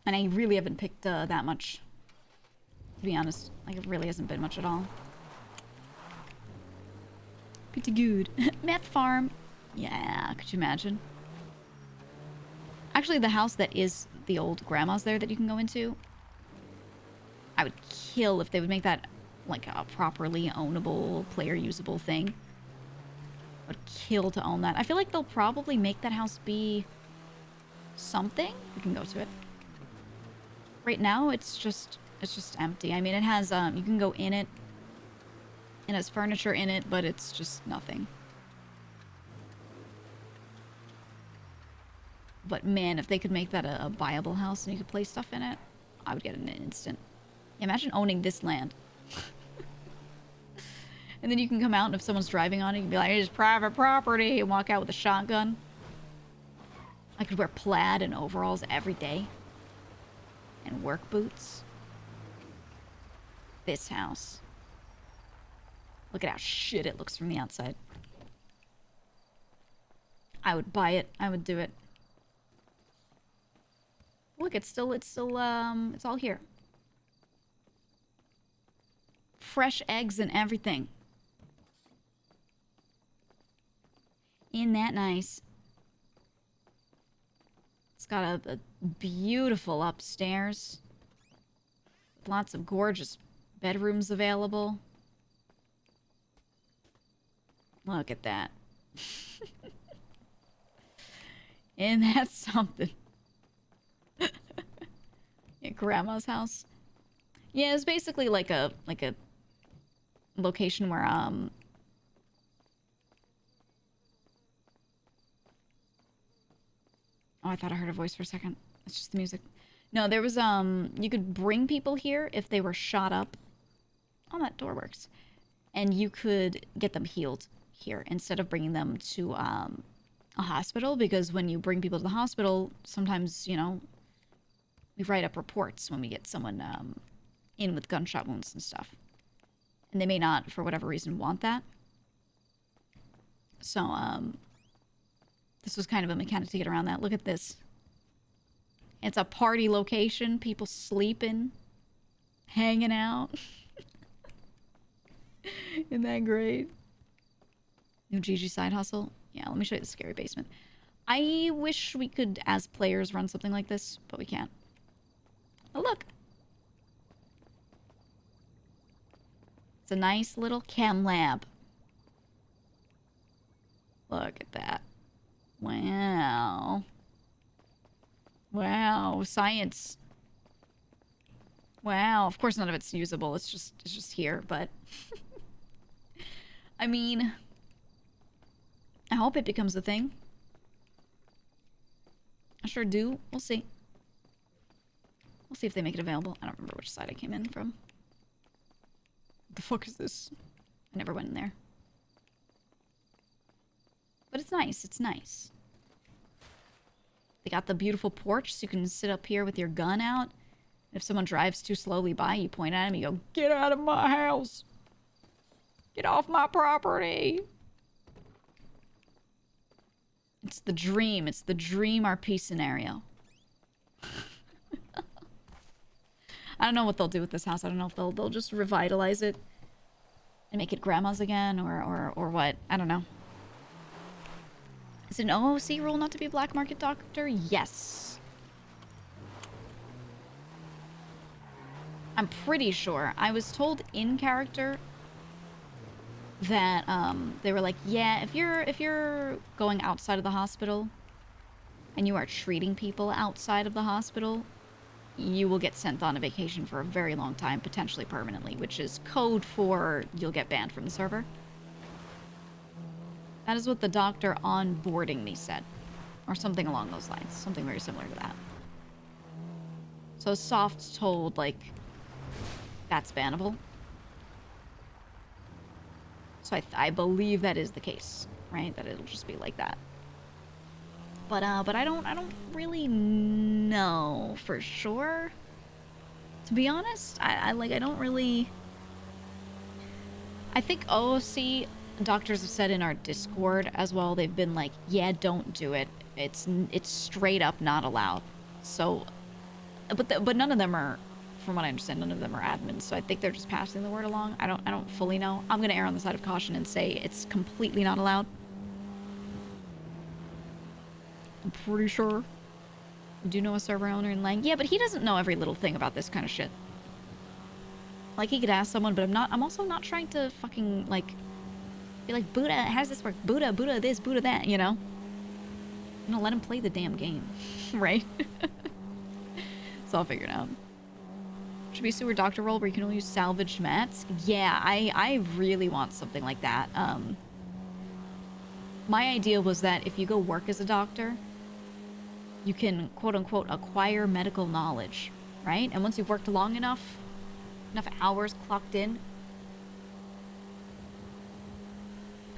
And I really haven't picked that much. To be honest, like, it really hasn't been much at all. Pretty good. Meth farm. Yeah, could you imagine? Actually, the house that is the old grandma's there that you can go into, I would kill if they would make that like a properly ownable, player usable thing. I would kill to own that. I feel like they'll probably make that house be something. We can go to it. Right now, it's just empty. I mean, it has you can go in it. It has furniture in it, but it's just nothing. But man, if they could make that a viable house and you could place stuff in it, I would get it in an instant. Imagine owning this land. And then you can come out and if someone's driving on it, you can be like, it's private property, and walk out with a shotgun. I could wear plaid and overalls every day. And work boots. This house. Look at how shit it looks from the outside. I would buy it. I would do it. Look, it's all here. Fresh eggs and everything. Isn't that nice? It's got a beautiful upstairs. Lots of gorgeous bedrooms available. Look at that. Isn't that something? Yeah, grandma's house. Yeah, it's basically like a location where oh, I thought I heard a voice for a second. It's just the music. No, there was you could bring people here if they were shot up. Oh, that door works. And you could get them healed here instead of bringing them to a hospital, because when you bring people to the hospital, sometimes, you know, we write up reports when we get someone in with gunshot wounds and stuff. And they may not, for whatever reason, want that. So, this was kind of a mechanic to get around that. Look at this. It's a party location. People sleeping. Hanging out. Isn't that great? New GG side hustle. Yeah, let me show you the scary basement. I wish we could, as players, run something like this, but we can't. Oh, look. It's a nice little chem lab. Look at that. Wow. Wow, science. Wow, of course none of it's usable. It's just here, but I mean, I hope it becomes a thing. I sure do. We'll see. We'll see if they make it available. I don't remember which side I came in from. What the fuck is this? I never went in there. But it's nice. It's nice. They got the beautiful porch, so you can sit up here with your gun out. If someone drives too slowly by, you point at him, you go, "Get out of my house! Get off my property!" It's the dream. It's the dream RP scenario. I don't know what they'll do with this house. I don't know if they'll just revitalize it and make it grandma's again, or what. I don't know. Is it an OOC rule not to be a black market doctor? Yes. I'm pretty sure. I was told in character that they were like, yeah, if you're going outside of the hospital and you are treating people outside of the hospital, you will get sent on a vacation for a very long time, potentially permanently, which is code for you'll get banned from the server. That is what the doctor onboarding me said. Or something along those lines. Something very similar to that. So Soft's told, like, that's bannable. So I believe that is the case, right? That it'll just be like that. But I don't really know for sure. To be honest, I don't really. I think OOC doctors have said in our Discord as well. They've been like, yeah, don't do it. It's straight up not allowed. So, but none of them are, from what I understand, none of them are admins. So I think they're just passing the word along. I don't fully know. I'm gonna err on the side of caution and say it's completely not allowed. I'm pretty sure. I do know a server owner in Lang. Yeah, but he doesn't know every little thing about this kind of shit. Like, he could ask someone, but I'm also not trying to fucking, like, be like, Buddha, how does this work? Buddha this, Buddha that, you know? I'm gonna let him play the damn game, right? It's all figured out. Should be a sewer doctor role where you can only use salvaged mats. Yeah, I really want something like that. My idea was that if you go work as a doctor, you can, quote-unquote, acquire medical knowledge, right? And once you've worked long enough hours clocked in,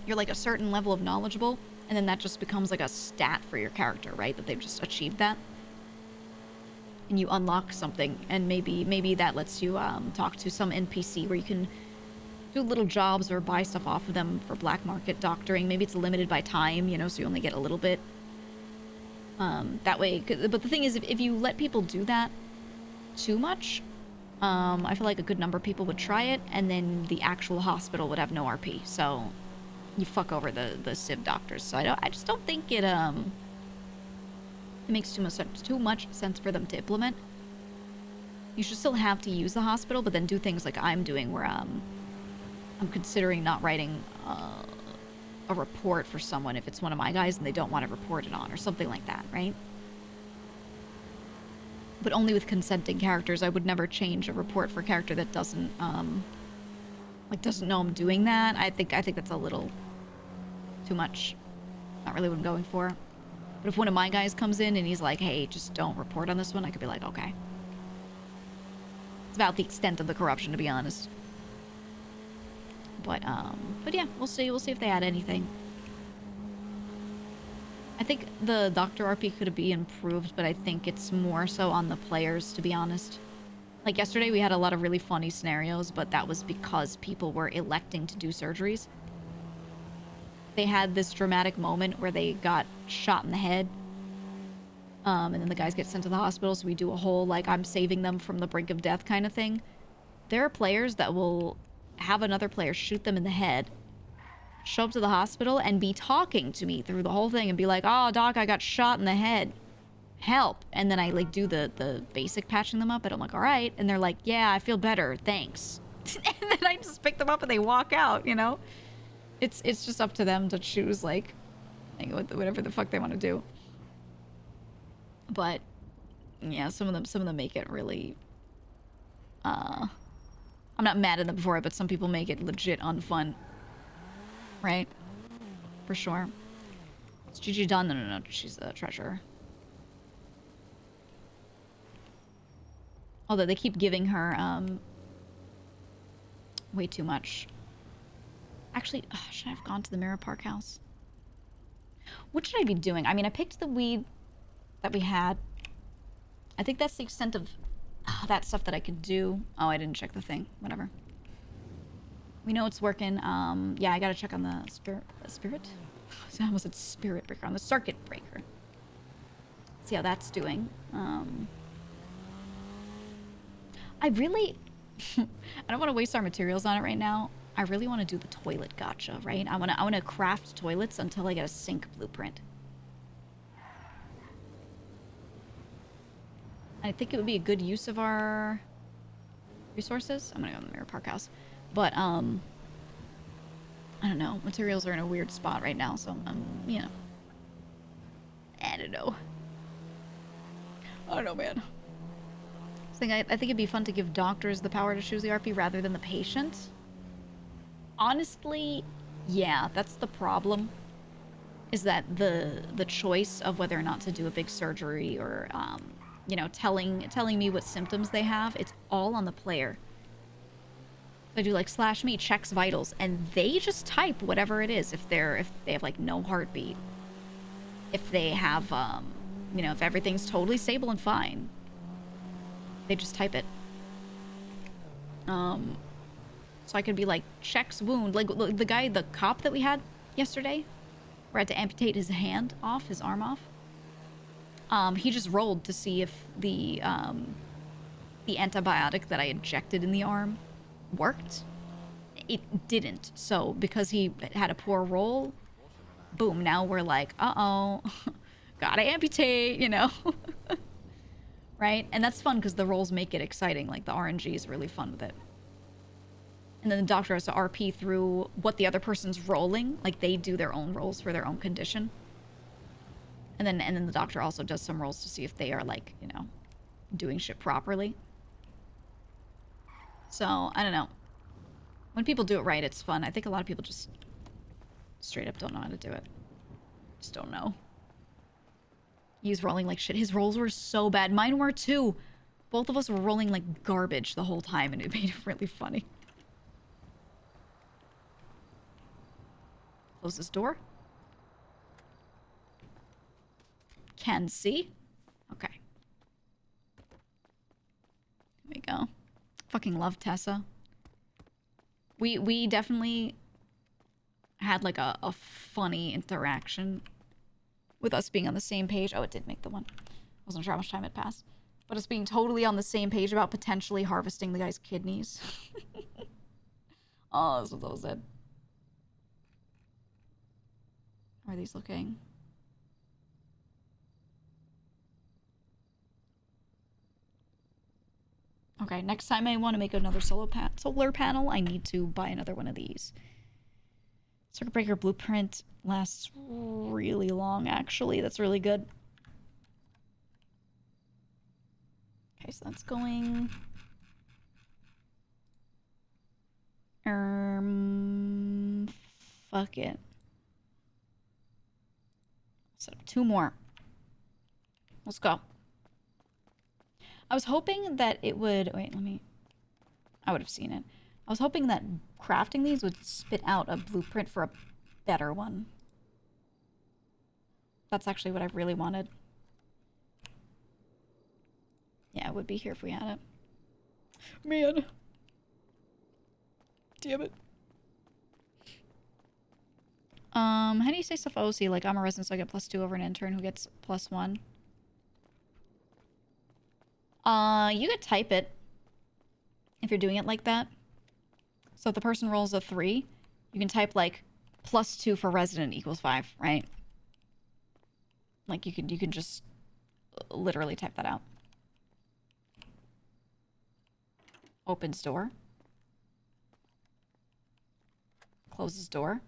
you're like a certain level of knowledgeable, and then that just becomes like a stat for your character, right? That they've just achieved that. And you unlock something, and maybe that lets you talk to some NPC where you can do little jobs or buy stuff off of them for black market doctoring. Maybe it's limited by time, you know, so you only get a little bit. That way, but the thing is, if you let people do that too much, I feel like a good number of people would try it, and then the actual hospital would have no RP. So you fuck over the civ doctors. So I just don't think it makes too much sense for them to implement. You should still have to use the hospital, but then do things like I'm doing, where I'm considering not writing a report for someone if it's one of my guys and they don't want to report it on, or something like that, right? But only with consenting characters. I would never change a report for a character that doesn't know I'm doing that. I think that's a little too much. Not really what I'm going for. But if one of my guys comes in and he's like, hey, just don't report on this one, I could be like, okay. It's about the extent of the corruption, to be honest. But yeah, we'll see. We'll see if they add anything. I think the Doctor RP could be improved, but I think it's more so on the players, to be honest. Like yesterday, we had a lot of really funny scenarios, but that was because people were electing to do surgeries. They had this dramatic moment where they got shot in the head. And then the guys get sent to the hospital, so we do a whole, like, I'm saving them from the brink of death kind of thing. There are players that will have another player shoot them in the head, show up to the hospital, and be talking to me through the whole thing and be like, oh, doc, I got shot in the head. Help. And then I, like, do the basic patching them up, and I'm like, all right. And they're like, yeah, I feel better. Thanks. And then I just pick them up and they walk out, you know? It's just up to them to choose, like whatever the fuck they want to do. But yeah, some of them make it really. I'm not mad at them for it, but some people make it legit unfun. Right? For sure. Is Gigi done? No. She's a treasurer. Although they keep giving her way too much. Actually, should I have gone to the Mirror Park house? What should I be doing? I mean, I picked the weed that we had. I think that's the extent of that stuff that I could do. Oh, I didn't check the thing. Whatever. We know it's working. Yeah, I gotta check on the spirit? I almost said spirit breaker. On the circuit breaker. See how that's doing. I really... I don't want to waste our materials on it right now. I really want to do the toilet gotcha, right? I want to craft toilets until I get a sink blueprint. I think it would be a good use of our resources. I'm gonna go to the Mirror Park house, but I don't know. Materials are in a weird spot right now, so you know. I don't know, man. I think it'd be fun to give doctors the power to choose the RP rather than the patient. Honestly, yeah, that's the problem. Is that the choice of whether or not to do a big surgery or, you know, telling me what symptoms they have, it's all on the player. I do like /me checks vitals, and they just type whatever it is. If they have like no heartbeat, if they have, you know, if everything's totally stable and fine, they just type it. So I could be like, checks wound, like the cop that we had yesterday, where I had to amputate his hand off, his arm off. He just rolled to see if the antibiotic that I injected in the arm worked. It didn't. So because he had a poor roll, boom, now we're like, uh-oh, gotta amputate, you know? Right? And that's fun because the rolls make it exciting. Like the RNG is really fun with it. And then the doctor has to RP through what the other person's rolling. Like they do their own rolls for their own condition. And then the doctor also does some rolls to see if they are like, you know, doing shit properly. So, I don't know. When people do it right, it's fun. I think a lot of people just straight up don't know how to do it. Just don't know. He's rolling like shit. His rolls were so bad. Mine were too. Both of us were rolling like garbage the whole time, and it made it really funny. Close this door. Can see. Okay. There we go. Fucking love Tessa. We definitely had like a funny interaction with us being on the same page. Oh, it did make the one. Wasn't sure how much time had passed. But us being totally on the same page about potentially harvesting the guy's kidneys. Oh, that's what that was it. How are these looking? Okay, next time I want to make another solar panel, I need to buy another one of these. Circuit breaker blueprint lasts really long, actually. That's really good. Okay, so that's going... Fuck it. Set up 2 more. Let's go. I was hoping that it would... Wait, let me... I would have seen it. I was hoping that crafting these would spit out a blueprint for a better one. That's actually what I really wanted. Yeah, it would be here if we had it. Man. Damn it. How do you say stuff OC? Like, I'm a resident, so I get +2 over an intern who gets +1. You could type it if you're doing it like that. So if the person rolls a 3, you can type like +2 for resident equals 5, right? Like you can just literally type that out. Opens door. Closes door.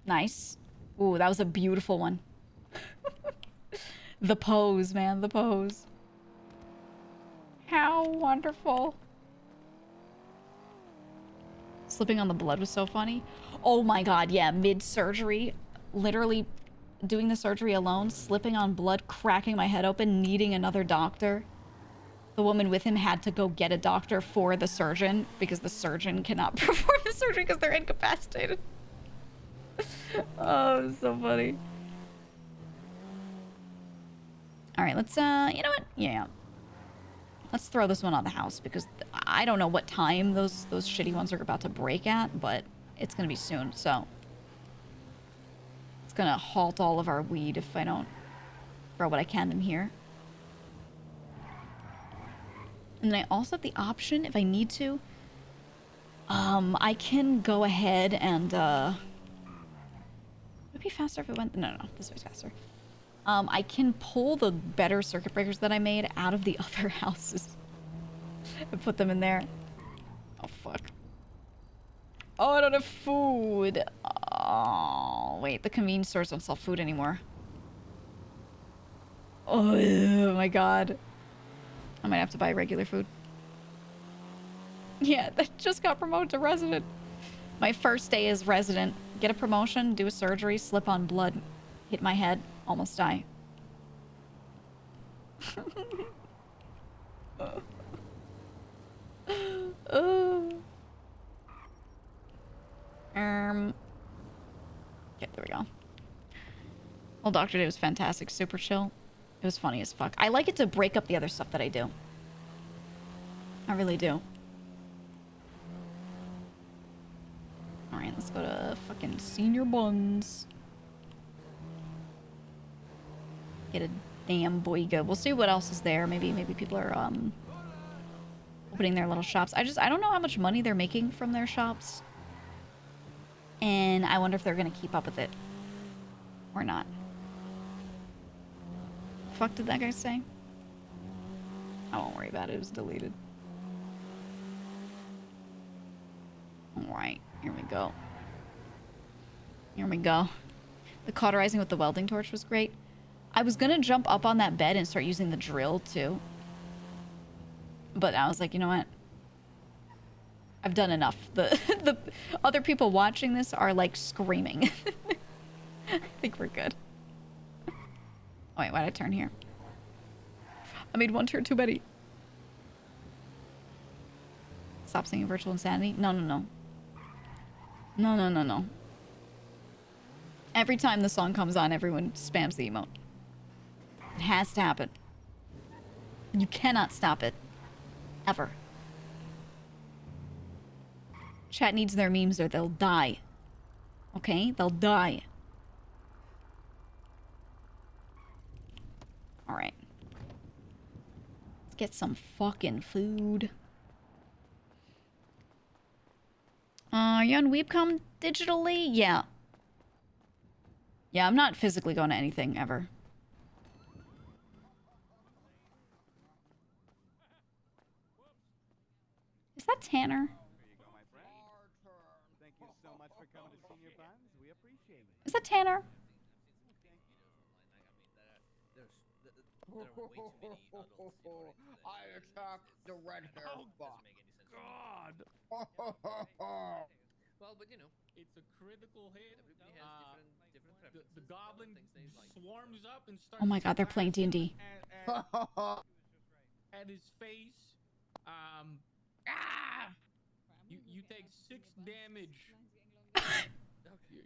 Nice. Ooh, that was a beautiful one. The pose, man, the pose. How wonderful. Slipping on the blood was so funny. Oh my god, yeah, mid-surgery. Literally doing the surgery alone, slipping on blood, cracking my head open, needing another doctor. The woman with him had to go get a doctor for the surgeon because the surgeon cannot perform the surgery because they're incapacitated. Oh, it was so funny. All right, let's, you know what? Yeah. Let's throw this one on the house because I don't know what time those shitty ones are about to break at, but it's going to be soon, so. It's going to halt all of our weed if I don't throw what I can in here. And then I also have the option, if I need to, I can go ahead and, would it be faster if it went, no, this way's faster. I can pull the better circuit breakers that I made out of the other houses and put them in there. Oh, fuck. Oh, I don't have food. Oh, wait, the convenience stores don't sell food anymore. Oh, my God. I might have to buy regular food. Yeah, that just got promoted to resident. My first day as resident. Get a promotion, do a surgery, slip on blood, hit my head, almost die. Okay, there we go. Well, Dr. Day was fantastic. Super chill. It was funny as fuck. I like it to break up the other stuff that I do. I really do. Alright, let's go to fucking Senior Buns. Get a damn boyga. We'll see what else is there. Maybe people are opening their little shops. I don't know how much money they're making from their shops. And I wonder if they're gonna keep up with it. Or not. The fuck did that guy say? I won't worry about it. It was deleted. Alright, here we go. Here we go. The cauterizing with the welding torch was great. I was gonna jump up on that bed and start using the drill too. But I was like, you know what? I've done enough. The other people watching this are like screaming. I think we're good. Oh, wait, why'd I turn here? I made one turn too many. Stop singing Virtual Insanity? No, no, no. No, no, no, no. Every time the song comes on, everyone spams the emote. It has to happen. You cannot stop it. Ever. Chat needs their memes or they'll die. Okay? They'll die. Alright. Let's get some fucking food. Are you on Weebcom digitally? Yeah. Yeah, I'm not physically going to anything ever. Is that Tanner? Thank you so much for coming to Senior Buns. We appreciate it. Is that Tanner? I attacked the red hair fox. God. Well, but you know, it's a critical hit. Everybody has different preferences. The goblin swarms up and starts. Oh my god, they're playing D&D. At his face. You take 6 damage.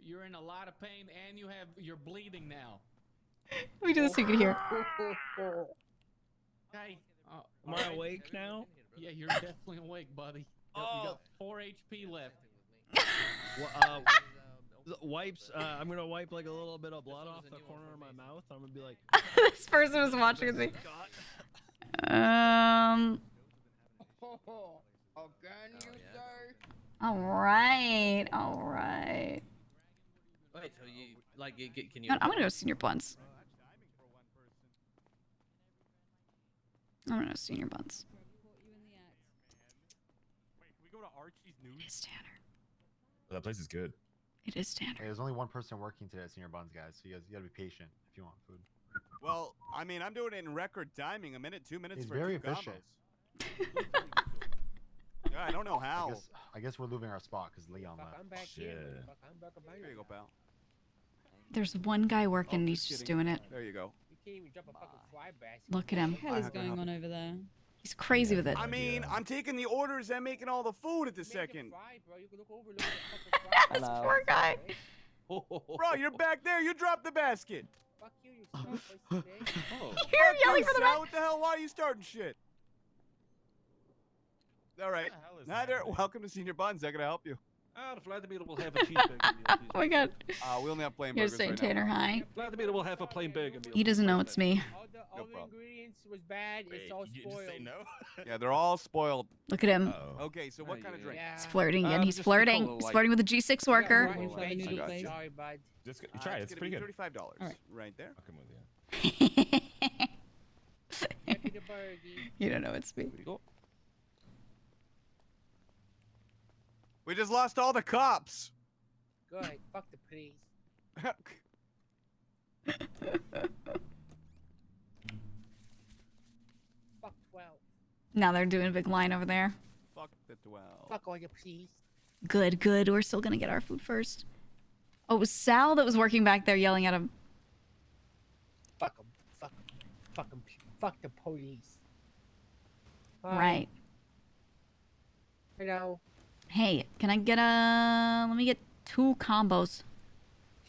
You're in a lot of pain, and you're bleeding now. Let me do this so you can hear. Hey, am I awake now? Yeah, you're definitely awake, buddy. You got 4 HP left. Well, wipes. I'm gonna wipe like a little bit of blood off the corner of my mouth. I'm gonna be like. This person was watching with me. Again, you say? All right, all right. Wait, so you like? Can you? I'm gonna go Senior Buns. I'm gonna go Senior Buns. Wait, can we go to Archie's News? It is Tanner. That place is good. It is Tanner. Hey, there's only one person working today at Senior Buns, guys, so you gotta be patient if you want food. Well, I mean, I'm doing it in record timing. A minute, 2 minutes He's for very 2 efficient. combos. Yeah, I don't know how. I guess we're losing our spot because Leon left. I'm back here. There you go, pal. There's one guy working and he's just doing it. There you go. You can't even jump a fucking fly basket. Look at him. What the hell is going on over there? He's crazy with it. I mean, I'm taking the orders and making all the food at the second. This poor guy. Bro, you're back there. You dropped the basket. Fuck you, you You're yelling for the Sal, what the hell? Why are you starting shit? All right. Neither. Welcome to Senior Buns. How can I help you? The Vladimir will have a cheeseburger meal. Oh my god. We only have plain You're burgers saying right Tanner, now. hi. Vladimir will have a plain burger meal. He doesn't know it's me. All the ingredients was bad. It's all spoiled. Yeah, they're all spoiled. Look at him. Okay, so what kind of drink? He's flirting again. He's just flirting. a couple of, He's flirting with a G6 worker. Sorry, bud. Just try it. It's pretty good. $35 right. right there. I'll come with you. You don't know it's me. We just lost all the cops. Good. Fuck the police. Fuck 12. Now they're doing a big line over there. Fuck the 12. Fuck all you please. Good, good. We're still gonna get our food first. Oh, it was Sal that was working back there yelling at him. Fuck them. Fuck them. Fuck them. Fuck the police. Hi. Right. Hello. Hey, can I get a... Let me get 2 combos.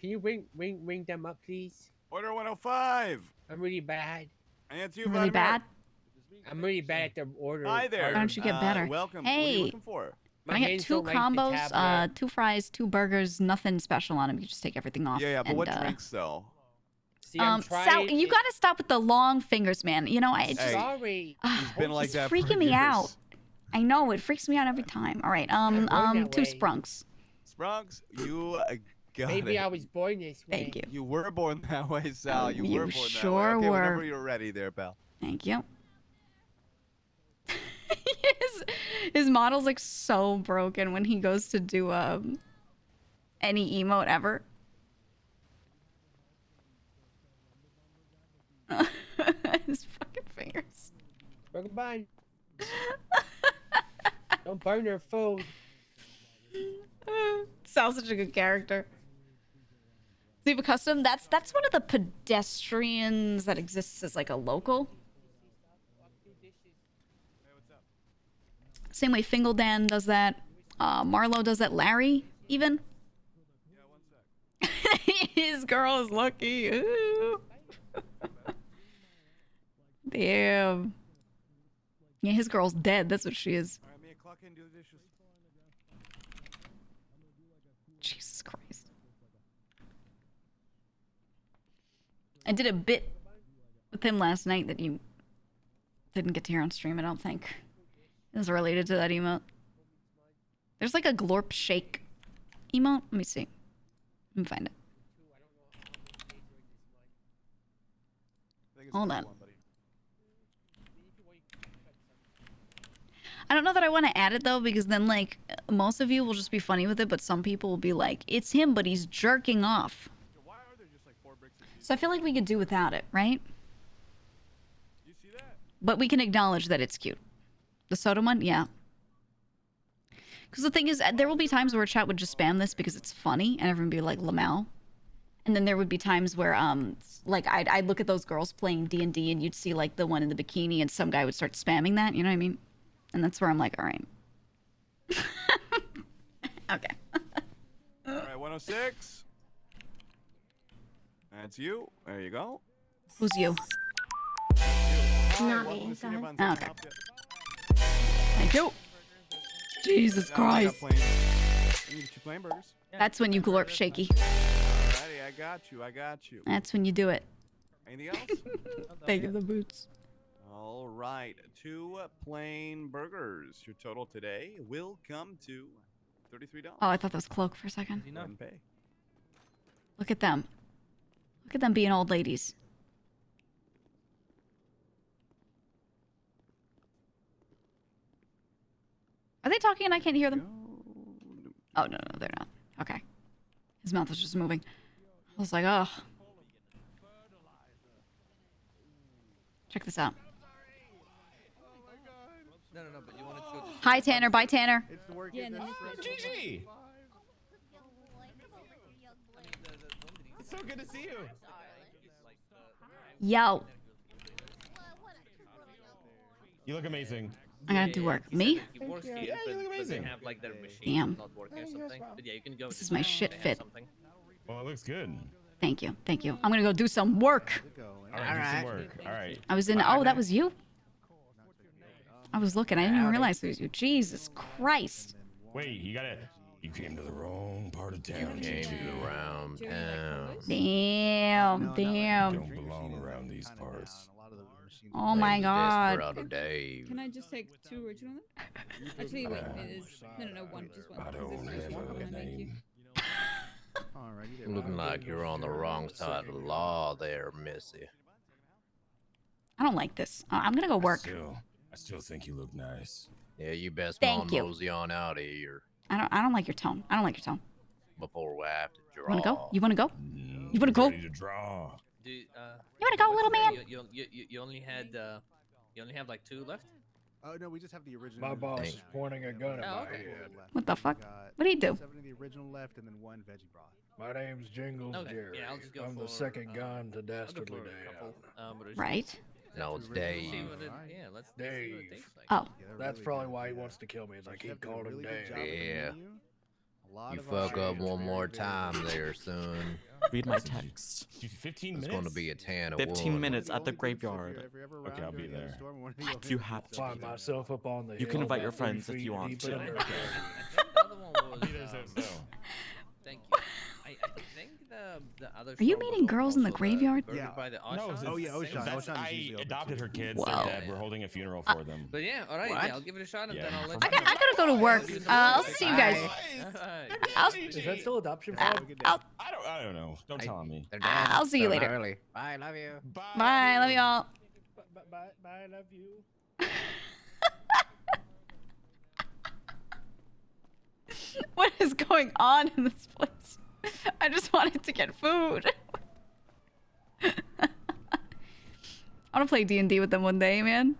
Can you ring them up, please? Order 105. I'm really bad. And it's you, Really bad? I'm really bad at the order. Hi there. Why don't you get better? Welcome. Hey. What are you looking for? Can I get 2 combos, 2 fries, 2 burgers, nothing special on them. You just take everything off. Yeah, but and, what drinks though? See, I'm Sal, you gotta stop with the long fingers, man. You know, I just... Hey, Sorry. He's been like it's that freaking for me years. out. I know, it freaks me out every time. All right, 2 sprunks. Sprunks, you got Maybe it. I was born this way. Thank you. You were born that way, Sal. You were born sure that way. Okay, were. whenever you're ready there, pal. Thank you. his model's like so broken when he goes to do any emote ever. His fucking fingers. Broken bone. Don't burn their food. Sal's such a good character. Ziva Custom, that's one of the pedestrians that exists as like a local. Same way Fingaldan does that. Marlo does that. Larry, even. His girl is lucky. Ooh. Damn. Yeah, his girl's dead. That's what she is. All right, Mia, clock in, do the dishes. Jesus Christ. I did a bit with him last night that you didn't get to hear on stream, I don't think. It was related to that emote. There's like a glorp shake emote. Let me see. Let me find it. Hold on. I don't know that I want to add it though, because then like most of you will just be funny with it, but some people will be like, it's him, but he's jerking off. So I feel like we could do without it, right? You see that? But we can acknowledge that it's cute. The soda one? Yeah. Because the thing is, there will be times where chat would just spam this because it's funny, and everyone would be like, Lamau. And then there would be times where, like, I'd look at those girls playing D&D, and you'd see, like, the one in the bikini, and some guy would start spamming that, you know what I mean? And that's where I'm like, all right. Okay. All right, 106. That's you. There you go. Who's you? Not me. Okay. Thank you. Jesus Christ. You playing burgers? That's when you glorp shaky. Alrighty, I got you. I got you. That's when you do it. Anything else? Thank you, the boots. All right, 2 plain burgers. Your total today will come to $33. Oh, I thought that was Cloak for a second. And pay. Look at them. Look at them being old ladies. Are they talking and I can't hear them? Oh, no, they're not. Okay. His mouth was just moving. I was like, oh. Check this out. No, but you want to go Hi, Tanner. Bye, Tanner. GG. It's so good to see you. Yo. You look amazing. I gotta do work. Me? Yeah, you look amazing. Have like their machine Damn. not working or something. But yeah, you can go. This is my shit fit. Well, it looks good. Thank you. Thank you. I'm gonna go do some work. All right, do some work. All right. I was in. Oh, that was you? I was looking. I didn't even realize it was you. Jesus Christ. Wait, you came to the wrong part of town. You came to the wrong town. Damn. Damn. Don't belong around these parts. Oh my God. Dave. Can I just take 2 original then? Actually, wait, it is. No, one, just one. I don't have a name. Looking like you're on the wrong side of the law there, Missy. I don't like this. I'm gonna go work. I still think you look nice. Yeah, you best Thank you. mosey on out of here I don't like your tone. I don't like your tone. before we have to draw. You wanna go? You wanna go? You wanna go? Ready to draw. Do, You wanna go, little man? You only had you only have like 2 left. Oh no, we just have the original. My boss Thank is pointing a gun at my head. What the fuck? What did he do? 7 of the original left, and then 1 veggie broth. My name's Jingles Okay, Jerry. yeah, I'll just go I'm for, the second gun to I'll go Dastardly for a Dan. couple, but it's Right. just- No, it's See Dave. what it, yeah, let's see what it tastes like. Oh. That's probably why he wants to kill me. Is I keep calling him Dan. Yeah. You fuck up one more time there, son. Read my text. 15 minutes? It's going to be a 10 15 minutes at the graveyard. Okay, I'll be there. You have to. Find myself up on the You can hill invite about your 3 friends if feet you want deep in to. the dirt. The other one was, thank you. I think the other. Are you store was meeting girls in the also graveyard? burger by the No, Auchan. oh yeah, Ocean. I adopted her kids. Whoa. They're dead. We're holding a funeral for them. But yeah, all right, yeah, I'll give it a shot and then I'll let I you gotta, know. I gotta go to work. I'll see you guys. Is that still adoption fraud? I don't know. Don't tell me. I'll see you later. Bye, love you. Bye, love you all. Bye, love you. What is going on in this place? I just wanted to get food. I want to play D&D with them one day, man.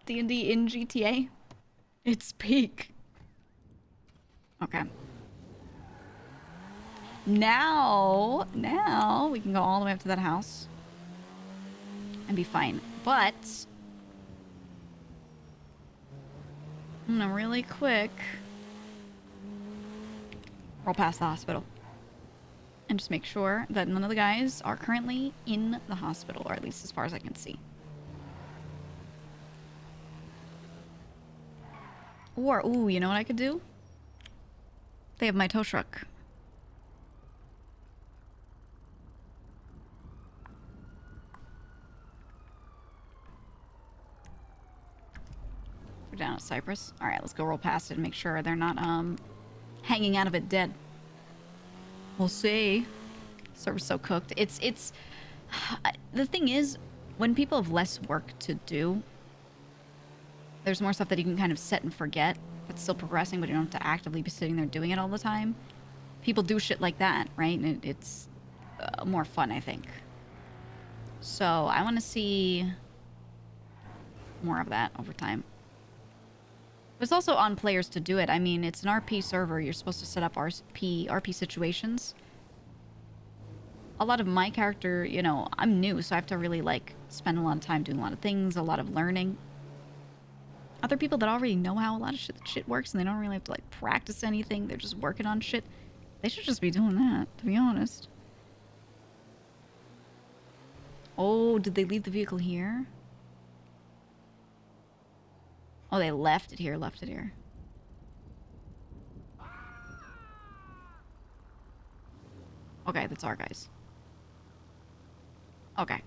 D&D in GTA. It's peak. Okay. Now we can go all the way up to that house and be fine. But I'm gonna really quick roll past the hospital and just make sure that none of the guys are currently in the hospital, or at least as far as I can see. Or, ooh, you know what I could do? They have my tow truck. We're down at Cypress. All right, let's go roll past it and make sure they're not hanging out of it dead. We'll see. Server's so cooked. It's the thing is, when people have less work to do, there's more stuff that you can kind of set and forget that's still progressing, but you don't have to actively be sitting there doing it all the time. People do shit like that, right? And it's more fun, I think. So I want to see more of that over time. It's also on players to do it. I mean, it's an RP server. You're supposed to set up RP situations. A lot of my character, you know, I'm new, so I have to really, like, spend a lot of time doing a lot of things, a lot of learning. Other people that already know how a lot of shit works and they don't really have to, like, practice anything. They're just working on shit. They should just be doing that, to be honest. Oh, did they leave the vehicle here? Oh, they left it here, Okay, that's our guys. Okay.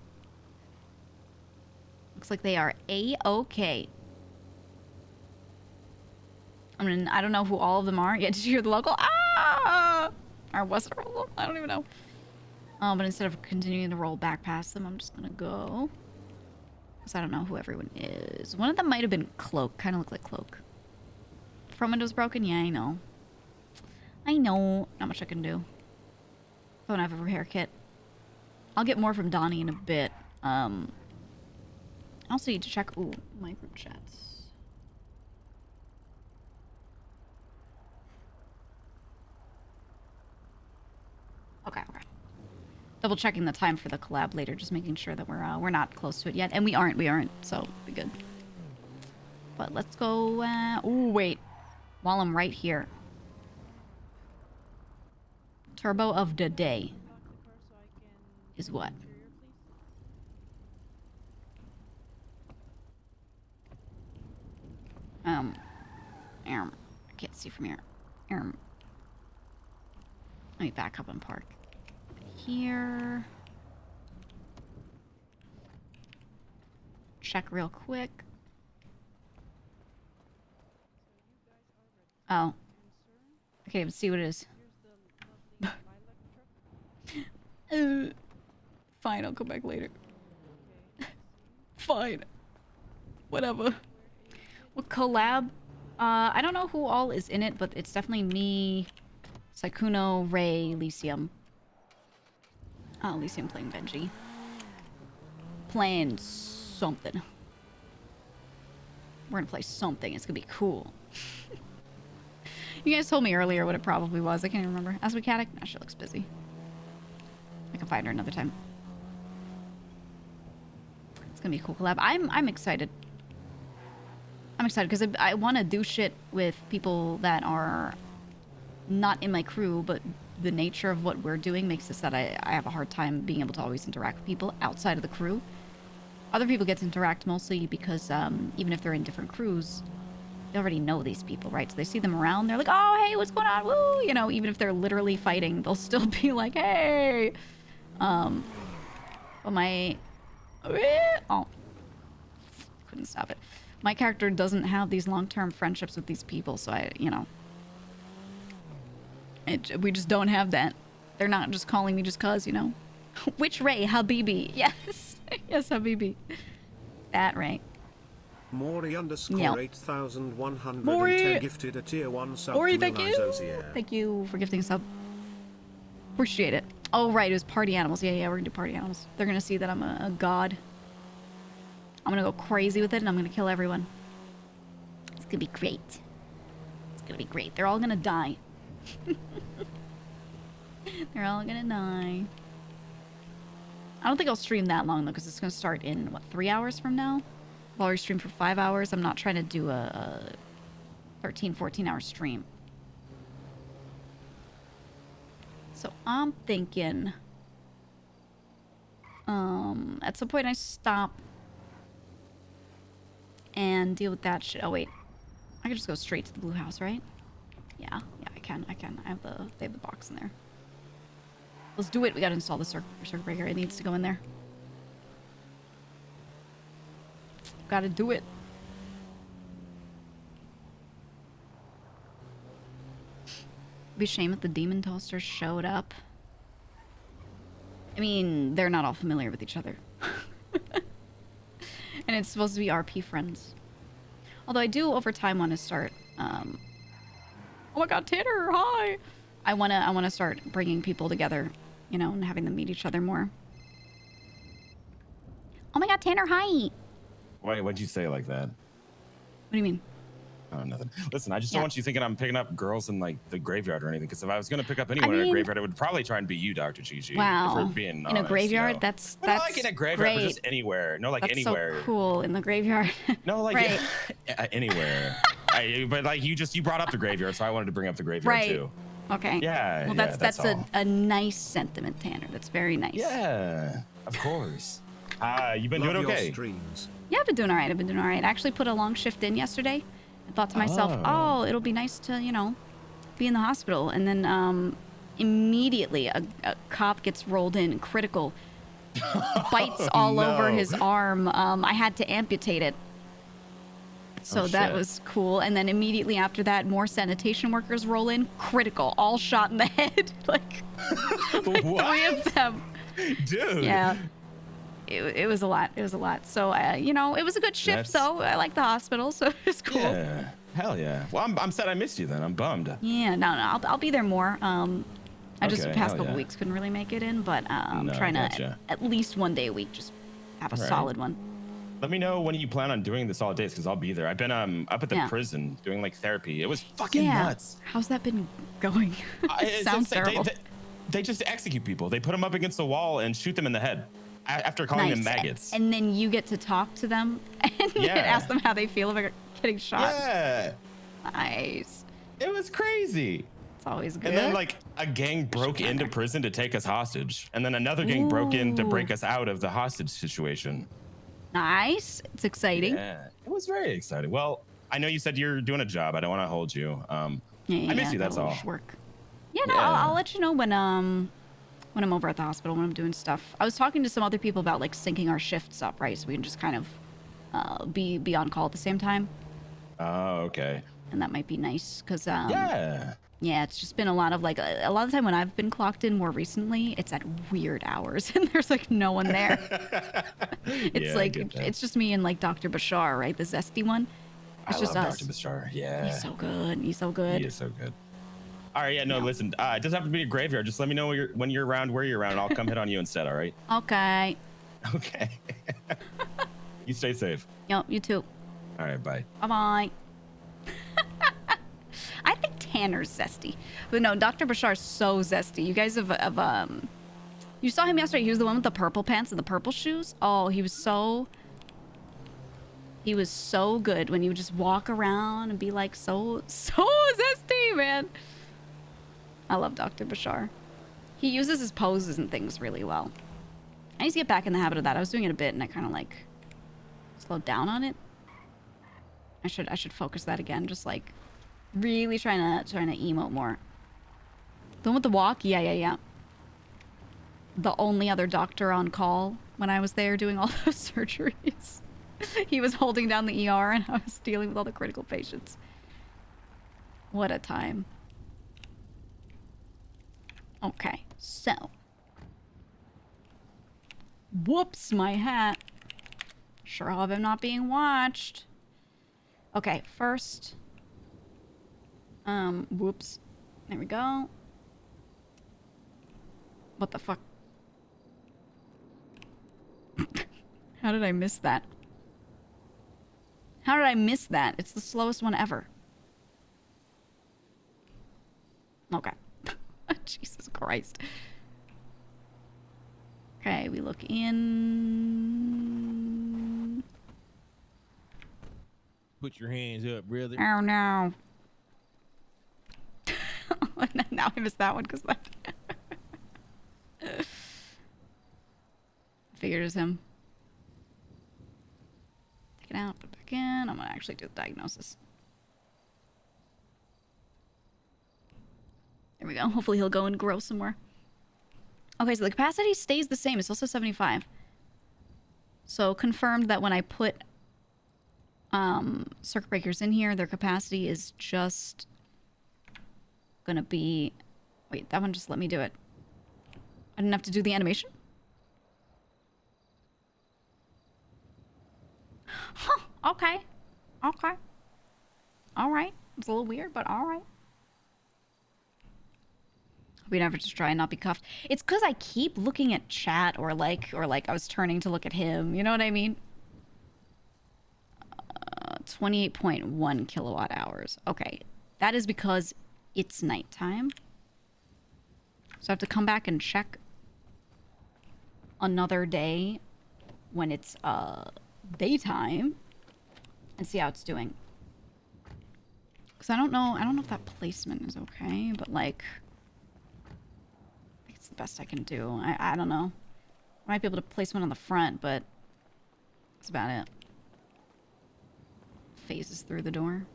Looks like they are A-okay. I mean, I don't know who all of them are. Yeah, did you hear the local? Ah! Or was it a local? I don't even know. But instead of continuing to roll back past them, I'm just gonna go. Because I don't know who everyone is. One of them might have been Cloak. Kind of looked like Cloak. Front window's broken? Yeah, I know. I know. Not much I can do. Don't have a repair kit. I'll get more from Donnie in a bit. I also need to check... Ooh, my group chats. Okay. Double checking the time for the collab later, just making sure that we're not close to it yet, and we aren't, so be good. But let's go. Ooh, wait, while I'm right here, turbo of the day is what? I can't see from here. Let me back up and park here. Check real quick. Oh. I can't even see what it is. Fine, I'll come back later. Fine. Whatever. Well, collab. I don't know who all is in it, but it's definitely me, Saikuno, Ray, Lycium. Oh, Lycium playing Benji. Playing something. We're gonna play something. It's gonna be cool. You guys told me earlier what it probably was. I can't even remember. As we Caddick? No, she looks busy. I can find her another time. It's gonna be a cool collab. I'm excited. I'm excited because I want to do shit with people that are not in my crew, but the nature of what we're doing makes it so that I have a hard time being able to always interact with people outside of the crew. Other people get to interact mostly because even if they're in different crews, they already know these people, right? So they see them around, they're like, oh, hey, what's going on? Woo! You know, even if they're literally fighting, they'll still be like, hey! But my... Oh. Couldn't stop it. My character doesn't have these long-term friendships with these people, so you know... we just don't have that. They're not just calling me just cause, you know? Which Ray? Habibi. Yes. Yes, Habibi. That Ray. Mori underscore Yeah. 8110 Mori. gifted a tier 1 sub. Mori, to thank you. Lizosia. Thank you for gifting a sub. Appreciate it. Oh, right. It was party animals. Yeah, we're gonna do party animals. They're gonna see that I'm a god. I'm gonna go crazy with it and I'm gonna kill everyone. It's gonna be great. It's gonna be great. They're all gonna die. They're all gonna die. I don't think I'll stream that long though, because it's gonna start in what, 3 hours from now? I've already streamed for 5 hours. I'm not trying to do a 13, 14-hour stream. So I'm thinking, at some point I stop and deal with that shit. Oh wait, I can just go straight to the blue house, right? Yeah, I can. They have the box in there. Let's do it. We gotta install the circuit breaker. It needs to go in there. Gotta do it. It'd be a shame if the demon toaster showed up. I mean, they're not all familiar with each other. And it's supposed to be RP friends. Although I do over time want to start, oh my god, Tanner, hi! I wanna start bringing people together, you know, and having them meet each other more. Oh my god, Tanner, hi! Wait, what'd you say like that? What do you mean? Oh, nothing. Listen, I just don't want you thinking I'm picking up girls in like the graveyard or anything. Because if I was gonna pick up anyone in a graveyard, I would probably try and be you, Dr. Gigi. Wow. If we're being honest, in a graveyard, you know? that's Not like in a graveyard, great. but just anywhere. No, like That's anywhere. so cool in the graveyard. No, like right. Anywhere. But like you brought up the graveyard, so I wanted to bring up the graveyard Right. too. Okay. Yeah. Well, yeah, that's all. a nice sentiment, Tanner. That's very nice. Yeah, of course. You been Love doing your okay? streams. Yeah, I've been doing all right. I actually put a long shift in yesterday. I thought to myself, oh, it'll be nice to, you know, be in the hospital. And then immediately a cop gets rolled in, critical, bites all over his arm. I had to amputate it. So that shit. was cool. And then immediately after that, more sanitation workers roll in, critical, all shot in the head. like 3 of them. Dude. Yeah. It was a lot. It was a lot. So, you know, it was a good shift, though. I like the hospital, so it's cool. Yeah. Hell yeah. Well, I'm sad I missed you then. I'm bummed. Yeah, no, I'll be there more. I just the Okay, past hell couple yeah. weeks couldn't really make it in, but I'm No, trying to gotcha. at least one day a week just have a Right. solid one. Let me know when you plan on doing the solid days, because I'll be there. I've been up at the Yeah. prison doing like therapy. It was fucking Yeah. nuts. How's that been going? It's Sounds insane. terrible. They just execute people. They put them up against the wall and shoot them in the head after calling them Nice. maggots. And then you get to talk to them and Yeah. ask them how they feel about getting shot. Yeah. Nice. It was crazy. It's always good. And then like a gang broke into prison to take us hostage. And then another gang broke in to break us out of the hostage situation. Nice. It's exciting. Yeah, it was very exciting. Well, I know you said you're doing a job. I don't want to hold you. I miss you, that's all. Work. Yeah, no, Yeah. I'll let you know when I'm over at the hospital, when I'm doing stuff. I was talking to some other people about like syncing our shifts up, right? So we can just kind of be on call at the same time. Oh, okay. And that might be nice because yeah, it's just been a lot of like a lot of the time when I've been clocked in more recently, it's at weird hours and there's like no one there. It's Yeah, I like get that. it's just me and like Dr. Bashar, right? The zesty one. It's I just love us. Dr. Bashar. Yeah. He's so good. He's so good. He is so good. All right, yeah, no, listen, it doesn't have to be a graveyard. Just let me know when you're around, where you're around, and I'll come hit on you instead, all right? Okay. Okay. You stay safe. Yep, you too. All right, bye. Bye-bye. I think Tanner's zesty. But no, Dr. Bashar's so zesty. You guys have you saw him yesterday. He was the one with the purple pants and the purple shoes. Oh, he was so good when you would just walk around and be like so zesty, man. I love Dr. Bashar. He uses his poses and things really well. I need to get back in the habit of that. I was doing it a bit and I kind of like slowed down on it. I should focus that again. Just like really trying to emote more. The one with the walk? Yeah. The only other doctor on call when I was there doing all those surgeries. He was holding down the ER and I was dealing with all the critical patients. What a time. Okay, so. Whoops, my hat. Sure hope I'm not being watched. Okay, first. Whoops. There we go. What the fuck? How did I miss that? How did I miss that? It's the slowest one ever. Okay. Jesus Christ. Okay, we look in. Put your hands up, brother. Oh no. Now I missed that one because that. Figured it was him. Take it out, put it back in. I'm gonna actually do the diagnosis. There we go. Hopefully he'll go and grow some more. Okay, so the capacity stays the same. It's also 75. So confirmed that when I put circuit breakers in here, their capacity is just gonna be... Wait, that one just let me do it. I didn't have to do the animation? Huh, okay. Okay. Alright. It's a little weird, but alright. We never just try and not be cuffed. It's because I keep looking at chat or like I was turning to look at him. You know what I mean? 28.1 kilowatt hours. Okay. That is because it's nighttime. So I have to come back and check another day when it's daytime and see how it's doing. Because I don't know if that placement is okay, but like it's the best I can do. I don't know. I might be able to place one on the front, but that's about it. Phases through the door.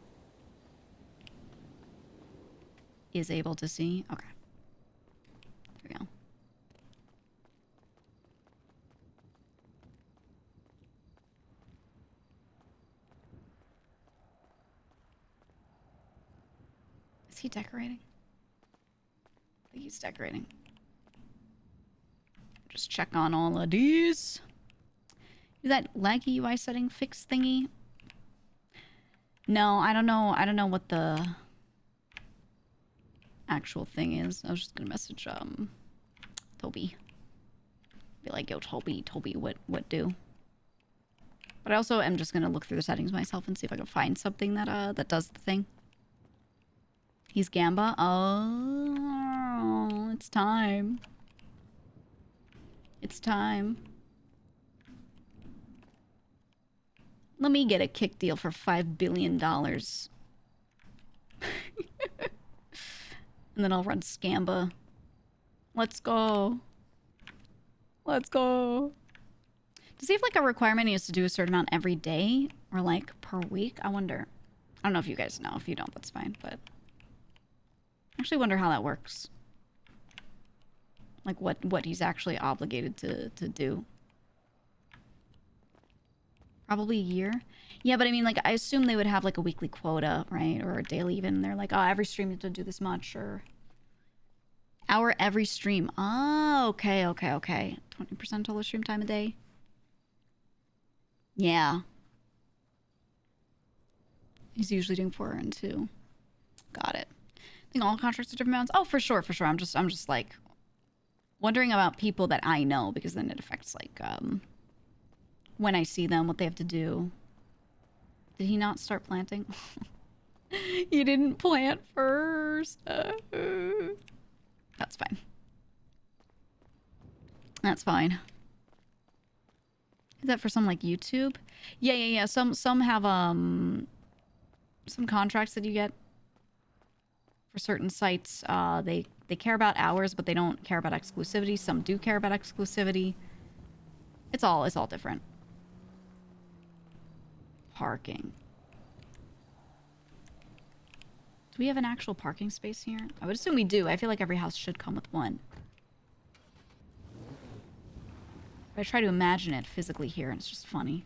Is able to see. Okay. There we go. Is he decorating? I think he's decorating. Just check on all of these. Is that laggy UI setting fix thingy? No, I don't know. I don't know what the actual thing is. I was just gonna message Toby. Be like, yo, Toby, what do? But I also am just gonna look through the settings myself and see if I can find something that that does the thing. He's Gamba. Oh, it's time. It's time. Let me get a kick deal for $5 billion. And then I'll run Scamba. Let's go. Let's go. To see if like a requirement is to do a certain amount every day or like per week. I wonder. I don't know if you guys know. If you don't, that's fine. But I actually wonder how that works. Like what he's actually obligated to do. Probably a year. Yeah, but I mean, like, I assume they would have, like, a weekly quota, right? Or a daily even. They're like, oh, every stream you have to do this much, or... Hour every stream. Oh, okay. 20% total stream time a day. Yeah. He's usually doing 4 and 2. Got it. I think all contracts are different amounts. Oh, for sure. I'm just, like, wondering about people that I know, because then it affects, like, when I see them, what they have to do. Did he not start planting? You didn't plant first. That's fine. That's fine. Is that for some like YouTube? Yeah. Some have some contracts that you get for certain sites. They care about hours, but they don't care about exclusivity. Some do care about exclusivity. It's all different. Parking. Do we have an actual parking space here? I would assume we do. I feel like every house should come with one. But I try to imagine it physically here, and it's just funny.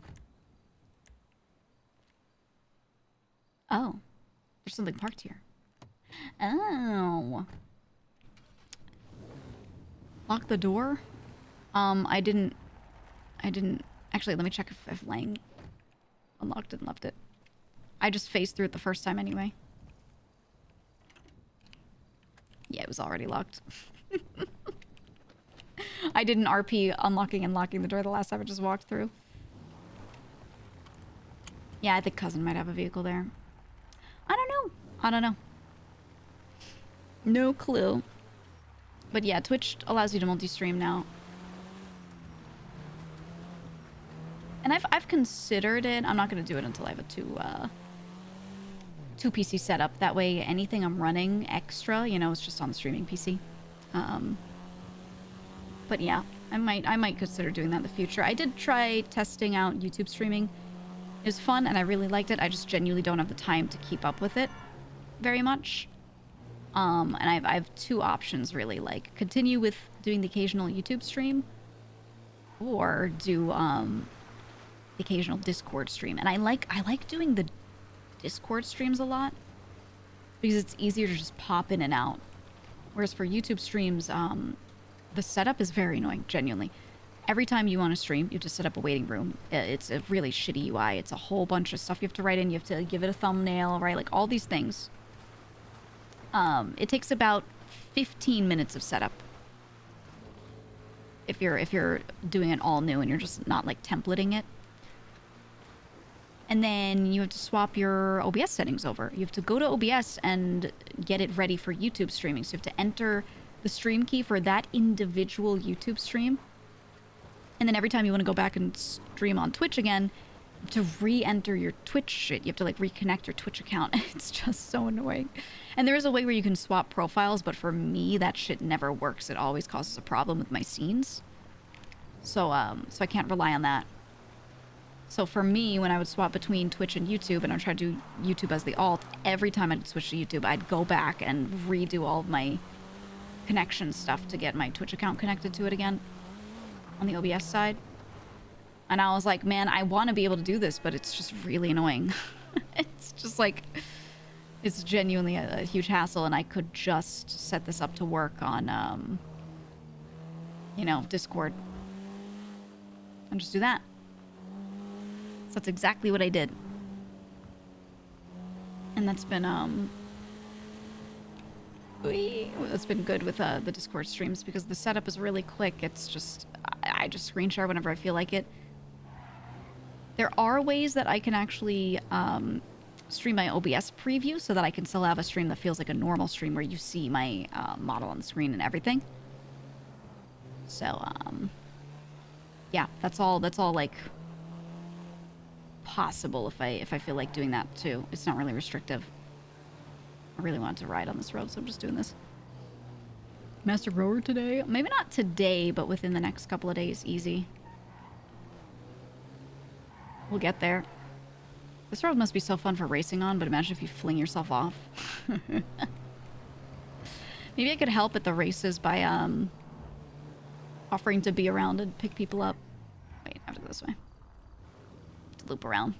Oh. There's something parked here. Oh. Lock the door? I didn't... Actually, let me check if Lang unlocked it and left it. I just phased through it the first time anyway. Yeah, it was already locked. I didn't RP unlocking and locking the door the last time I just walked through. Yeah, I think cousin might have a vehicle there. I don't know. No clue. But yeah, Twitch allows you to multi-stream now. And I've considered it. I'm not going to do it until I have a two PC setup. That way, anything I'm running extra, you know, it's just on the streaming PC. But yeah, I might consider doing that in the future. I did try testing out YouTube streaming. It was fun, and I really liked it. I just genuinely don't have the time to keep up with it very much. And I have two options, really. Like, continue with doing the occasional YouTube stream, or do the occasional Discord stream. And I like doing the Discord streams a lot because it's easier to just pop in and out. Whereas for YouTube streams, the setup is very annoying, genuinely. Every time you want to stream, you have to set up a waiting room. It's a really shitty UI. It's a whole bunch of stuff you have to write in. You have to give it a thumbnail, right? Like, all these things. It takes about 15 minutes of setup. If you're doing it all new and you're just not, like, templating it. And then you have to swap your OBS settings over. You have to go to OBS and get it ready for YouTube streaming. So you have to enter the stream key for that individual YouTube stream. And then every time you want to go back and stream on Twitch again, to re-enter your Twitch shit, you have to, like, reconnect your Twitch account. It's just so annoying. And there is a way where you can swap profiles, but for me, that shit never works. It always causes a problem with my scenes. So I can't rely on that. So for me, when I would swap between Twitch and YouTube, and I'd try to do YouTube as the alt, every time I'd switch to YouTube, I'd go back and redo all of my connection stuff to get my Twitch account connected to it again on the OBS side. And I was like, man, I want to be able to do this, but it's just really annoying. It's just like, it's genuinely a huge hassle, and I could just set this up to work on, you know, Discord. And just do that. So that's exactly what I did. And that's been, that's been good with the Discord streams because the setup is really quick. It's just, I just screen share whenever I feel like it. There are ways that I can actually stream my OBS preview so that I can still have a stream that feels like a normal stream where you see my model on the screen and everything. So, yeah, that's all like possible if I feel like doing that too. It's not really restrictive. I really wanted to ride on this road, so I'm just doing this. Master Rower today? Maybe not today, but within the next couple of days. Easy. We'll get there. This road must be so fun for racing on, but imagine if you fling yourself off. Maybe I could help at the races by offering to be around and pick people up. Wait, I have to go this way. To loop around.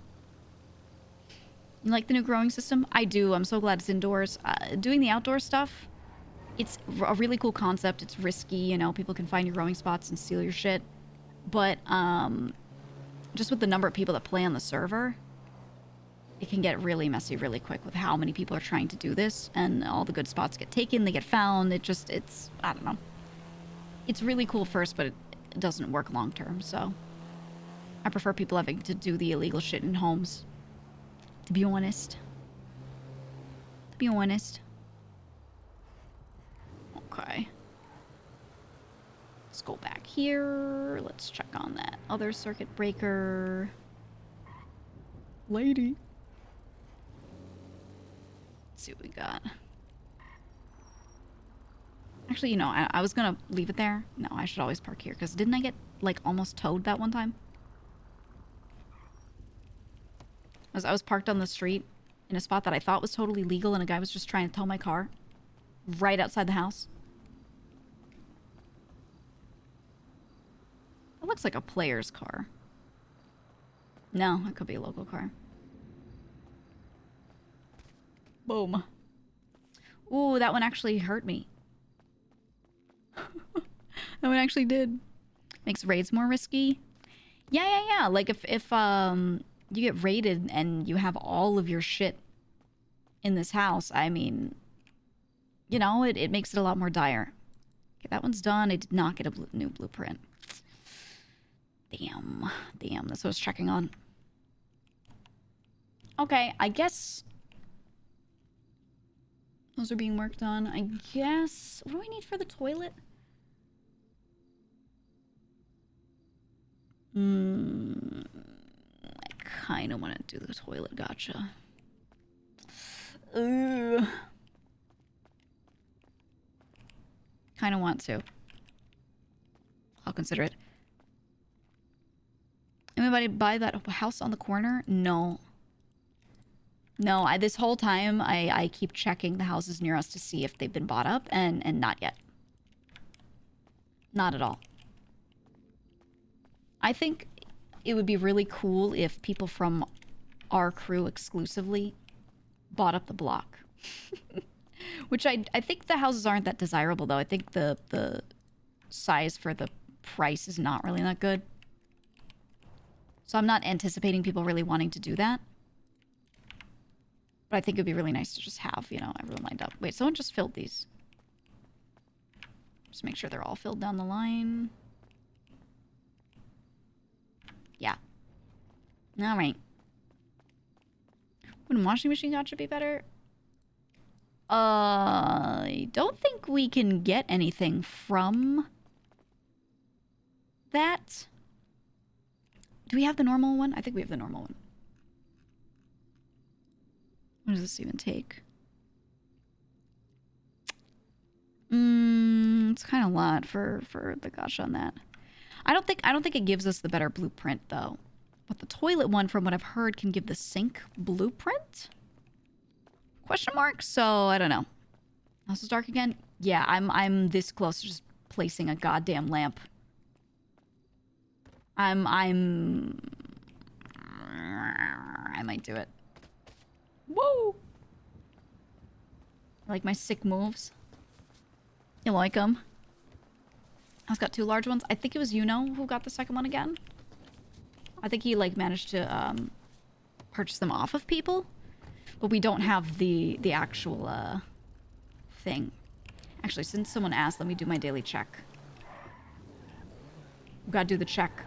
You like the new growing system? I do. I'm so glad it's indoors. Doing the outdoor stuff, it's a really cool concept. It's risky, you know. People can find your growing spots and steal your shit. But just with the number of people that play on the server, it can get really messy really quick with how many people are trying to do this. And all the good spots get taken, they get found. It's, I don't know. It's really cool first, but it doesn't work long term, so I prefer people having to do the illegal shit in homes. To be honest. To be honest. Okay. Let's go back here. Let's check on that other circuit breaker. Lady. Let's see what we got. Actually, you know, I was gonna leave it there. No, I should always park here, because didn't I get, like, almost towed that one time? I was parked on the street in a spot that I thought was totally legal, and a guy was just trying to tow my car right outside the house. It looks like a player's car. No, it could be a local car. Boom. Ooh, that one actually hurt me. That one actually did. Makes raids more risky. Yeah. Like if you get raided and you have all of your shit in this house, I mean, you know, it makes it a lot more dire. Okay, that one's done. I did not get a new blueprint. Damn, that's what I was checking on. Okay, I guess those are being worked on. I guess, what do I need for the toilet? I kind of want to do the toilet, gotcha. Kind of want to. I'll consider it. Anybody buy that house on the corner? No. No, this whole time I keep checking the houses near us to see if they've been bought up, and not yet. Not at all. I think it would be really cool if people from our crew exclusively bought up the block. Which I think the houses aren't that desirable, though. I think the size for the price is not really that good. So I'm not anticipating people really wanting to do that. But I think it would be really nice to just have, you know, everyone lined up. Wait, someone just filled these. Just make sure they're all filled down the line. Yeah. All right. Wouldn't washing machine gotcha be better? I don't think we can get anything from that. Do we have the normal one? I think we have the normal one. What does this even take? It's kind of a lot for the gotcha on that. I don't think it gives us the better blueprint though. But the toilet one, from what I've heard, can give the sink blueprint? Question mark? So I don't know. House is dark again? Yeah, I'm this close to just placing a goddamn lamp. I might do it. Whoa! I like my sick moves. You like them? I've got 2 large ones. I think it was who got the second one again. I think he like managed to purchase them off of people, but we don't have the actual thing. Actually, since someone asked, let me do my daily check. We've got to do the check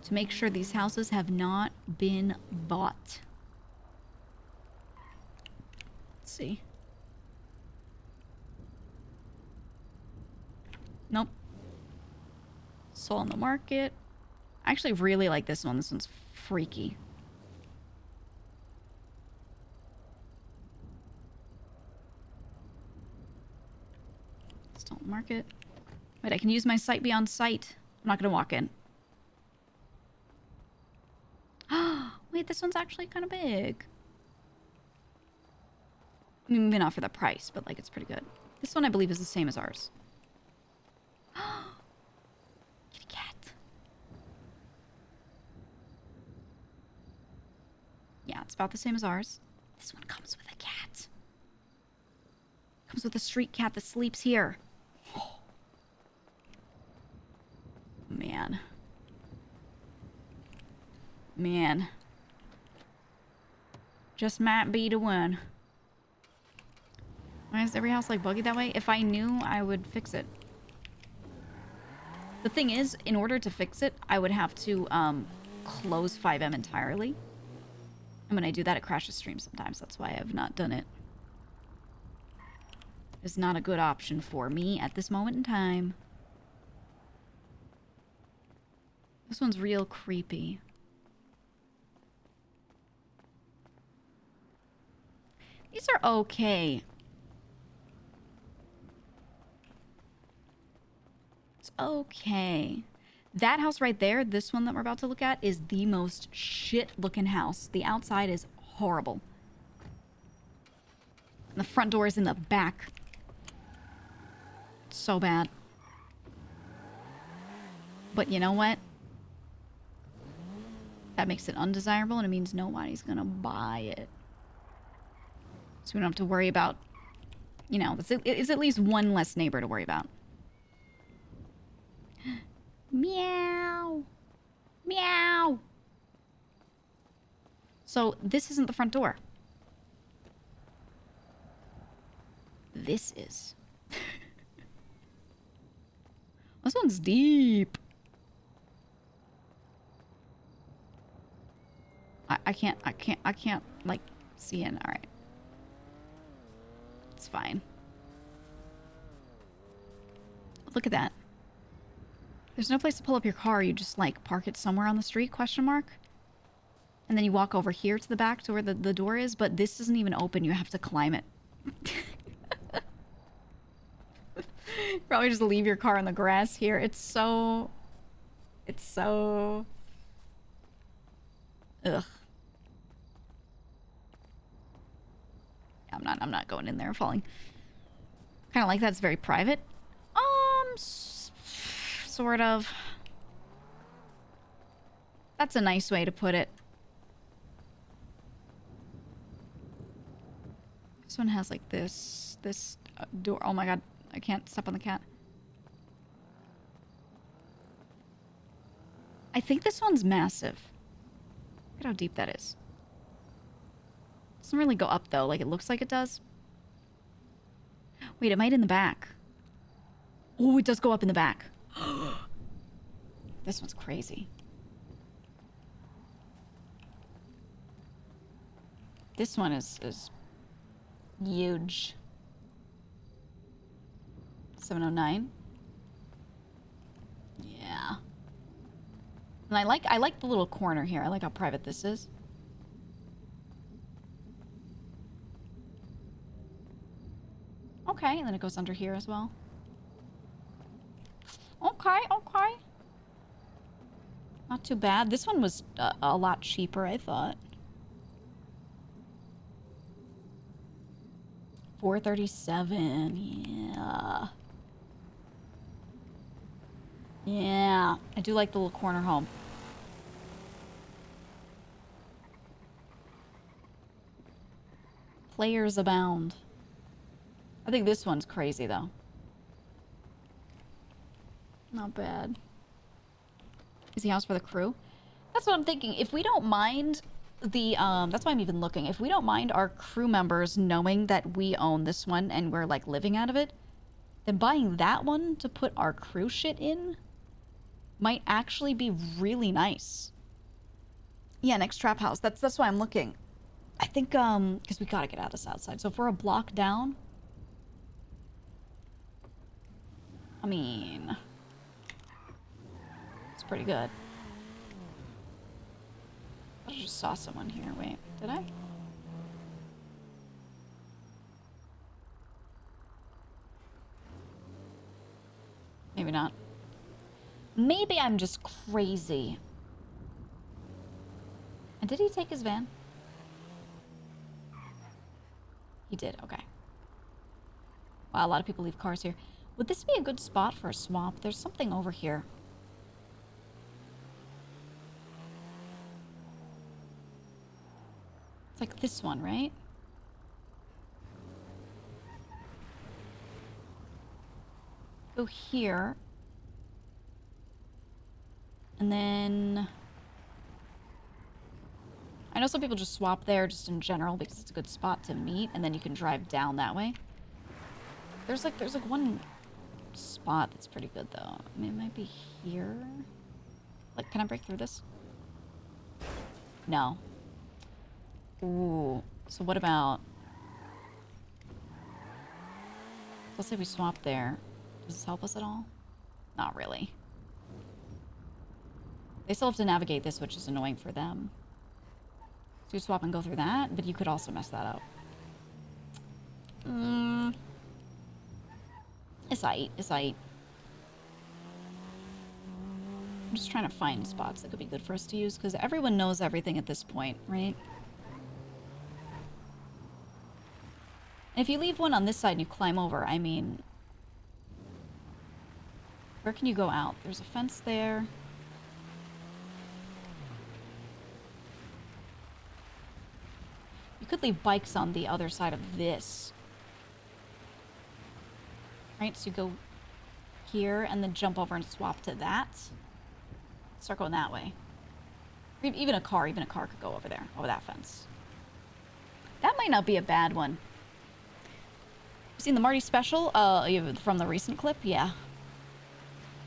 to make sure these houses have not been bought. Let's see. Nope. Sold on the market. I actually really like this one. This one's freaky. Still on the market. Wait, I can use my sight beyond sight. I'm not gonna walk in. Wait, this one's actually kind of big. I mean, maybe not for the price, but like it's pretty good. This one I believe is the same as ours. Kitty cat. Yeah, it's about the same as ours. This one comes with a cat. Comes with a street cat that sleeps here. Oh. Man. Man. Just might be the one. Why is every house like buggy that way? If I knew, I would fix it. The thing is, in order to fix it, I would have to close 5M entirely. And when I do that, it crashes stream sometimes. That's why I have not done it. It's not a good option for me at this moment in time. This one's real creepy. These are okay. It's okay. That house right there, this one that we're about to look at, is the most shit-looking house. The outside is horrible. And the front door is in the back. It's so bad. But you know what? That makes it undesirable, and it means nobody's gonna buy it. So we don't have to worry about, you know, it's at least one less neighbor to worry about. Meow. Meow. So this isn't the front door. This is. This one's deep. I can't, like, see in. All right. It's fine. Look at that. There's no place to pull up your car. You just, like, park it somewhere on the street, question mark? And then you walk over here to the back to where the door is, but this isn't even open. You have to climb it. Probably just leave your car in the grass here. It's so... Ugh. I'm not going in there and falling. Kind of like that. It's very private. Sort of. That's a nice way to put it. This one has like this door. Oh my god, I can't step on the cat. I think this one's massive. Look at how deep that is. Doesn't really go up though, like it looks like it does. Wait, it might in the back. Oh, it does go up in the back. This one's crazy. This one is huge. 709. Yeah. And I like the little corner here. I like how private this is. Okay, and then it goes under here as well. Okay, okay. Not too bad. This one was a lot cheaper, I thought. $437. Yeah. Yeah. I do like the little corner home. Players abound. I think this one's crazy, though. Not bad. Easy house for the crew. That's what I'm thinking. If we don't mind the, that's why I'm even looking. If we don't mind our crew members knowing that we own this one and we're, like, living out of it, then buying that one to put our crew shit in might actually be really nice. Yeah, next trap house. That's why I'm looking. I think, because we gotta get out of the south side. So if we're a block down... I mean... It's pretty good. I just saw someone here. Wait, did I? Maybe not. Maybe I'm just crazy. And did he take his van? He did, okay. Wow, a lot of people leave cars here. Would this be a good spot for a swap? There's something over here. It's like this one, right? Go here. And then... I know some people just swap there just in general because it's a good spot to meet, and then you can drive down that way. There's like one spot that's pretty good though. I mean, it might be here. Like, can I break through this? No. Ooh. So what about... Let's say we swap there. Does this help us at all? Not really. They still have to navigate this, which is annoying for them. So you swap and go through that, but you could also mess that up. It's aight. It's aight. I'm just trying to find spots that could be good for us to use, because everyone knows everything at this point, right? And if you leave one on this side and you climb over, I mean... Where can you go out? There's a fence there. You could leave bikes on the other side of this. Right, so you go here and then jump over and swap to that. Start going that way. Even a car could go over there, over that fence. That might not be a bad one. You seen the Marty special from the recent clip? Yeah.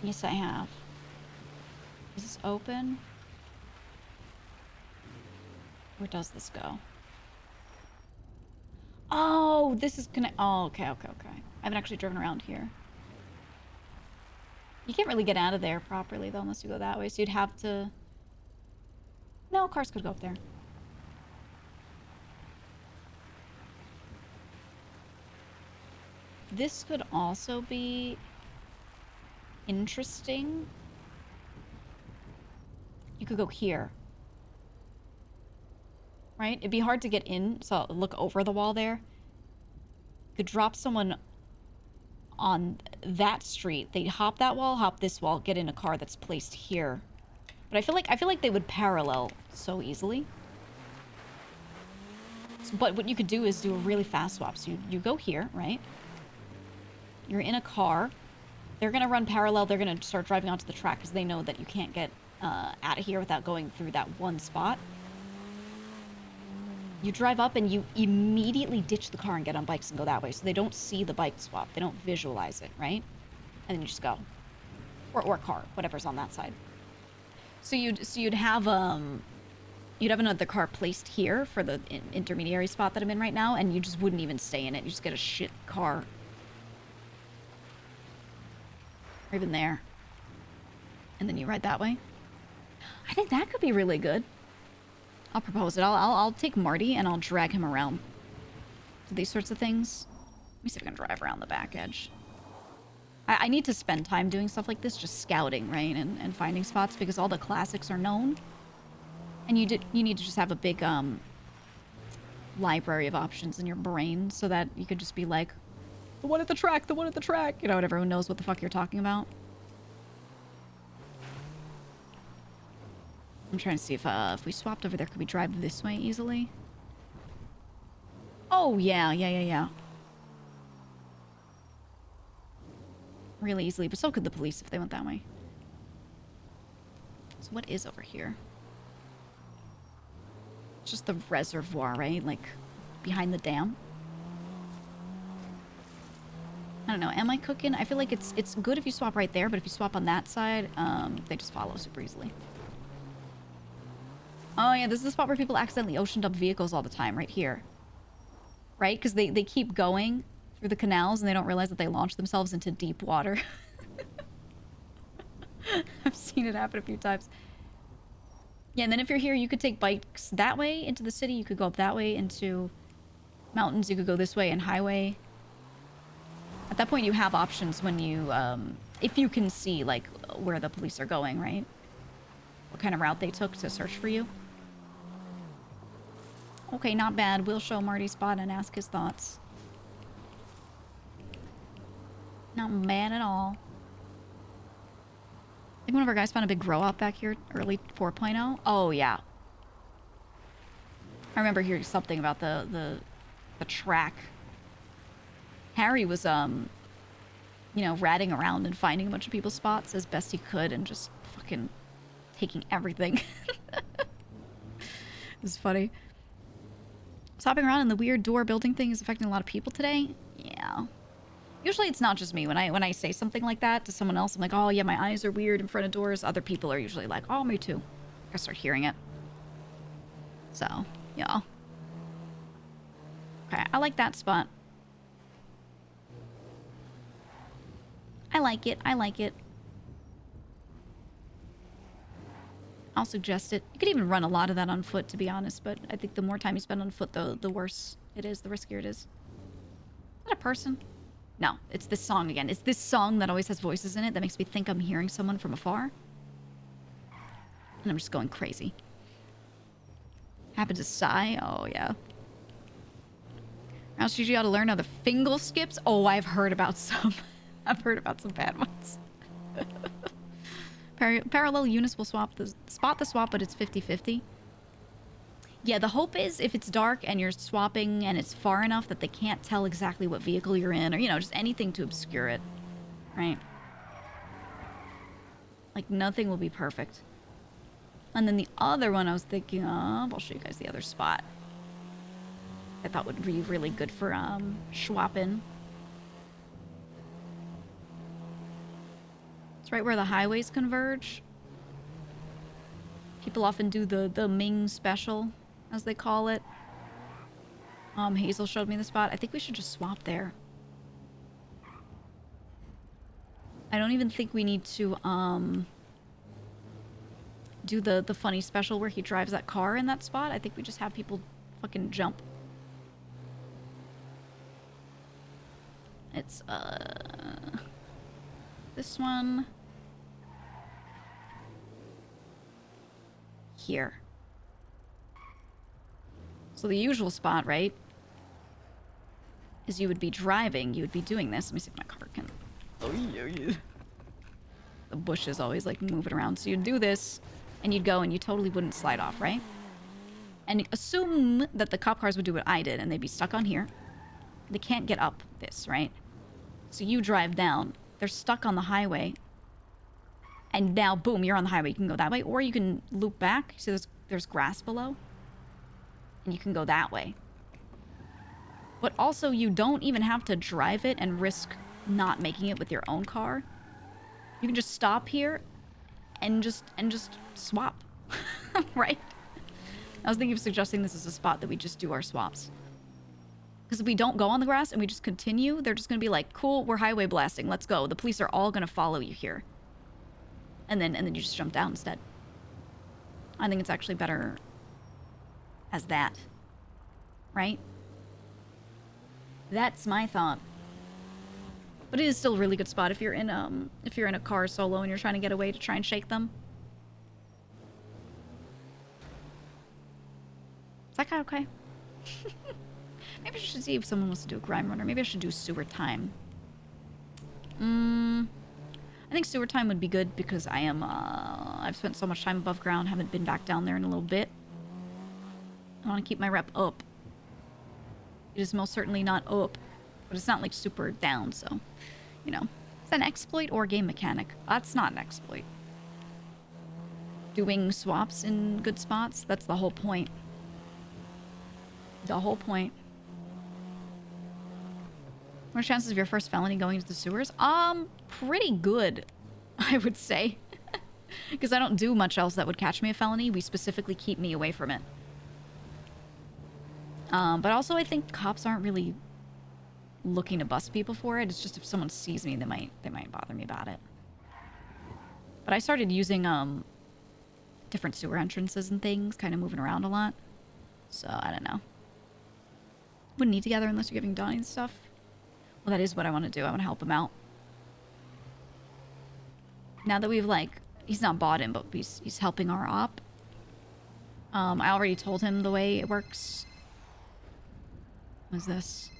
Yes, I have. Is this open? Where does this go? Oh, this is gonna... Oh, okay. I haven't actually driven around here. You can't really get out of there properly, though, unless you go that way. So you'd have to... No, cars could go up there. This could also be interesting. You could go here. Right? It'd be hard to get in, so look over the wall there. You could drop someone on that street. They'd hop that wall, hop this wall, get in a car that's placed here. But I feel like they would parallel so easily. But what you could do is do a really fast swap. So you go here, right? You're in a car. They're going to run parallel. They're going to start driving onto the track because they know that you can't get out of here without going through that one spot. You drive up and you immediately ditch the car and get on bikes and go that way. So they don't see the bike swap. They don't visualize it, right? And then you just go. Or car, whatever's on that side. So you'd have another car placed here for the intermediary spot that I'm in right now, and you just wouldn't even stay in it. You just get a shit car. Or even there. And then you ride that way. I think that could be really good. I'll propose it. I'll take Marty and I'll drag him around to these sorts of things. Let me see if I can drive around the back edge. I need to spend time doing stuff like this, just scouting, right, and finding spots, because all the classics are known. And you need to just have a big library of options in your brain so that you could just be like, the one at the track, the one at the track. You know, and everyone knows what the fuck you're talking about. I'm trying to see if we swapped over there, could we drive this way easily? Oh, yeah. Really easily, but so could the police if they went that way. So what is over here? It's just the reservoir, right? Like, behind the dam. I don't know, am I cooking? I feel like it's good if you swap right there, but if you swap on that side, they just follow super easily. Oh yeah, this is the spot where people accidentally oceaned up vehicles all the time, right here. Right? Because they keep going through the canals and they don't realize that they launch themselves into deep water. I've seen it happen a few times. Yeah, and then if you're here, you could take bikes that way into the city. You could go up that way into mountains. You could go this way and highway. At that point, you have options when you, if you can see, like, where the police are going, right? What kind of route they took to search for you. Okay, not bad. We'll show Marty's spot and ask his thoughts. Not bad at all. I think one of our guys found a big grow up back here, early 4.0. Oh, yeah. I remember hearing something about the track. Harry was, you know, ratting around and finding a bunch of people's spots as best he could and just fucking taking everything. It was funny. Hopping around and the weird door building thing is affecting a lot of people today. Yeah. Usually it's not just me. When I say something like that to someone else, I'm like, oh yeah, my eyes are weird in front of doors. Other people are usually like, oh, me too. I start hearing it. So, yeah. Okay, I like that spot. I like it. I like it. I'll suggest it. You could even run a lot of that on foot, to be honest, but I think the more time you spend on foot, the worse it is, the riskier it is. Is that a person? No, it's this song again. It's this song that always has voices in it that makes me think I'm hearing someone from afar. And I'm just going crazy. Happened to Sigh? Oh, yeah. Now, GG ought to learn how the fingle skips. Oh, I've heard about some. I've heard about some bad ones. Parallel units will spot the swap, but it's 50-50. Yeah, the hope is if it's dark and you're swapping and it's far enough that they can't tell exactly what vehicle you're in, or, you know, just anything to obscure it. Right? Like, nothing will be perfect. And then the other one I was thinking of, I'll show you guys the other spot. I thought would be really good for swapping. It's right where the highways converge. People often do the Ming special, as they call it. Hazel showed me the spot. I think we should just swap there. I don't even think we need to do the funny special where he drives that car in that spot. I think we just have people fucking jump. It's this one here. So the usual spot, right, is you would be driving, you would be doing this. Let me see if my car can. Oh yeah. The bush is always like moving around. So you'd do this and you'd go and you totally wouldn't slide off, right? And assume that the cop cars would do what I did and they'd be stuck on here. They can't get up this, right? So you drive down. They're stuck on the highway. And now, boom, you're on the highway. You can go that way. Or you can loop back. So there's grass below. And you can go that way. But also, you don't even have to drive it and risk not making it with your own car. You can just stop here and just swap. Right? I was thinking of suggesting this as a spot that we just do our swaps. Because if we don't go on the grass and we just continue, they're just going to be like, cool, we're highway blasting, let's go. The police are all going to follow you here. And then you just jump down instead. I think it's actually better as that. Right? That's my thought. But it is still a really good spot if you're in a car solo and you're trying to get away to try and shake them. Is that guy okay? Maybe I should see if someone wants to do a grime runner. Maybe I should do sewer time. I think sewer time would be good because I am, I've spent so much time above ground, haven't been back down there in a little bit. I want to keep my rep up. It is most certainly not up, but it's not like super down, so, you know. Is that an exploit or a game mechanic? That's not an exploit. Doing swaps in good spots, that's the whole point. The whole point. What are the chances of your first felony going into the sewers? Pretty good, I would say. Because I don't do much else that would catch me a felony. We specifically keep me away from it. But also I think cops aren't really looking to bust people for it. It's just if someone sees me, they might bother me about it. But I started using different sewer entrances and things, kind of moving around a lot. So I don't know. Wouldn't need together unless you're giving Donnie and stuff. Well, that is what I want to do. I want to help him out. Now that we've, like, he's not bought him, but he's helping our op. I already told him the way it works. What's this?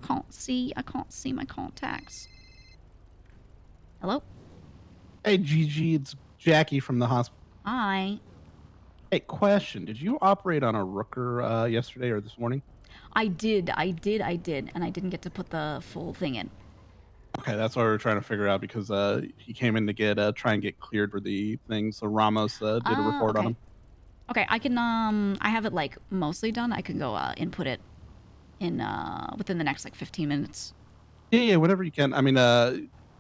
I can't see my contacts. Hello? Hey, Gigi, it's Jackie from the hospital. Hi. Hey, question. Did you operate on a rooker yesterday or this morning? I did, and I didn't get to put the full thing in. Okay, that's what we were trying to figure out because he came in to get try and get cleared for the thing. So Ramos did a report on him. Okay, I can I have it like mostly done. I can go input it in within the next like 15 minutes. Yeah, whenever you can. I mean,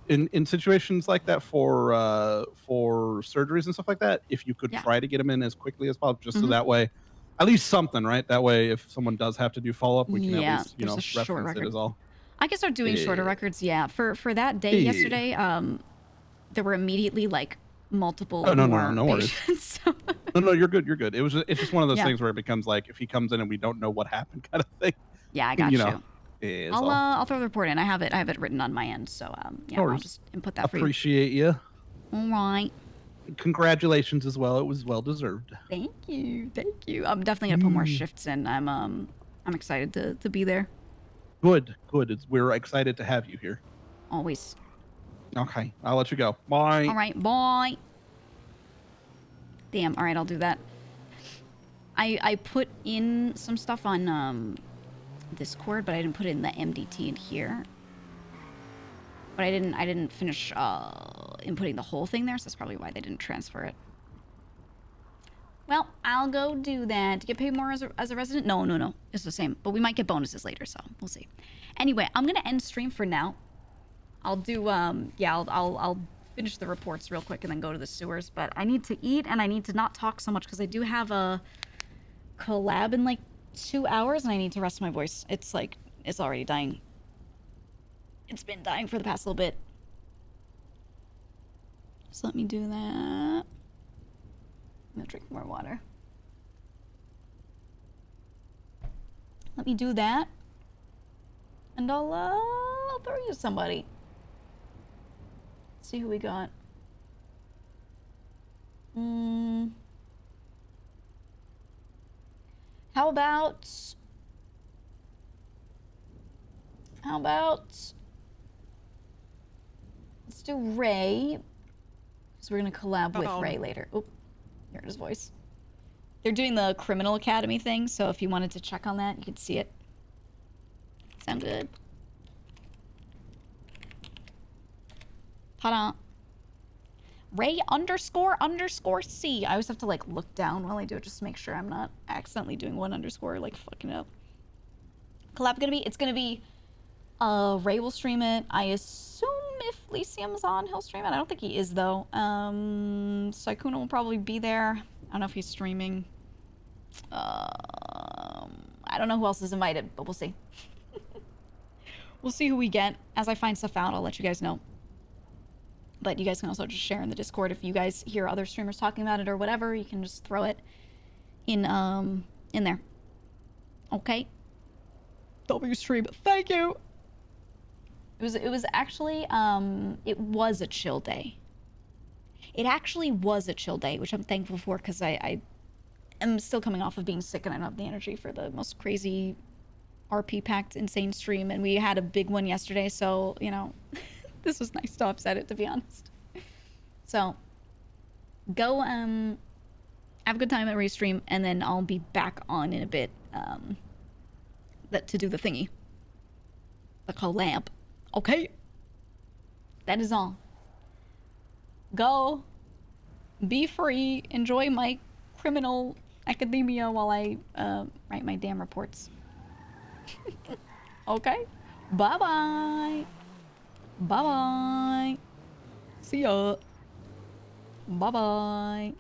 in situations like that for surgeries and stuff like that, if you could try to get him in as quickly as possible, just so that way at least something, right? That way, if someone does have to do follow up, we can at least there's a short reference record. it as all. I can start doing shorter records. Yeah, for that day yesterday, there were immediately like multiple Oh, no more worries. patients. No, you're good. You're good. It's just one of those things where it becomes like if he comes in and we don't know what happened, kind of thing. Yeah, I got you. I'll throw the report in. I have it written on my end, so yeah, I'll just input that for you. Appreciate you. All right. Congratulations as well. It was well deserved. Thank you. I'm definitely gonna put more shifts in. I'm excited to be there. Good. We're excited to have you here. Always. Okay, I'll let you go. Bye. All right, bye. Damn. All right, I'll do that. I put in some stuff on Discord, but I didn't put it in the MDT in here. But I didn't finish inputting the whole thing there, so that's probably why they didn't transfer it. Well, I'll go do that. To get paid more as a resident? No. It's the same. But we might get bonuses later, so we'll see. Anyway, I'm gonna end stream for now. I'll do I'll finish the reports real quick and then go to the sewers. But I need to eat and I need to not talk so much because I do have a collab in like 2 hours and I need to rest my voice. It's already dying. It's been dying for the past little bit. So let me do that. I'm gonna drink more water. Let me do that. And I'll throw you somebody. Let's see who we got. How about let's do Ray. So we're gonna collab with Ray later. Oop, heard his voice. They're doing the Criminal Academy thing, so if you wanted to check on that, you could see it. Sound good? Ta-da. Ray __C. I always have to like look down while I do it just to make sure I'm not accidentally doing one underscore, like fucking up. Collab it's gonna be Ray will stream it. I assume if Lyceum's on, he'll stream it. I don't think he is though. Saikuna will probably be there. I don't know if he's streaming. I don't know who else is invited, but we'll see. We'll see who we get. As I find stuff out, I'll let you guys know. But you guys can also just share in the Discord if you guys hear other streamers talking about it or whatever. You can just throw it in there. Okay. W stream. Thank you. It was actually it was a chill day. It actually was a chill day, which I'm thankful for because I am still coming off of being sick and I don't have the energy for the most crazy RP packed insane stream, and we had a big one yesterday, so you know. This was nice to offset it, to be honest. So, go have a good time at Restream, and then I'll be back on in a bit to do the thingy. The collab. Okay? That is all. Go. Be free. Enjoy my criminal academia while I write my damn reports. Okay? Bye-bye. Bye-bye. See ya. Bye-bye.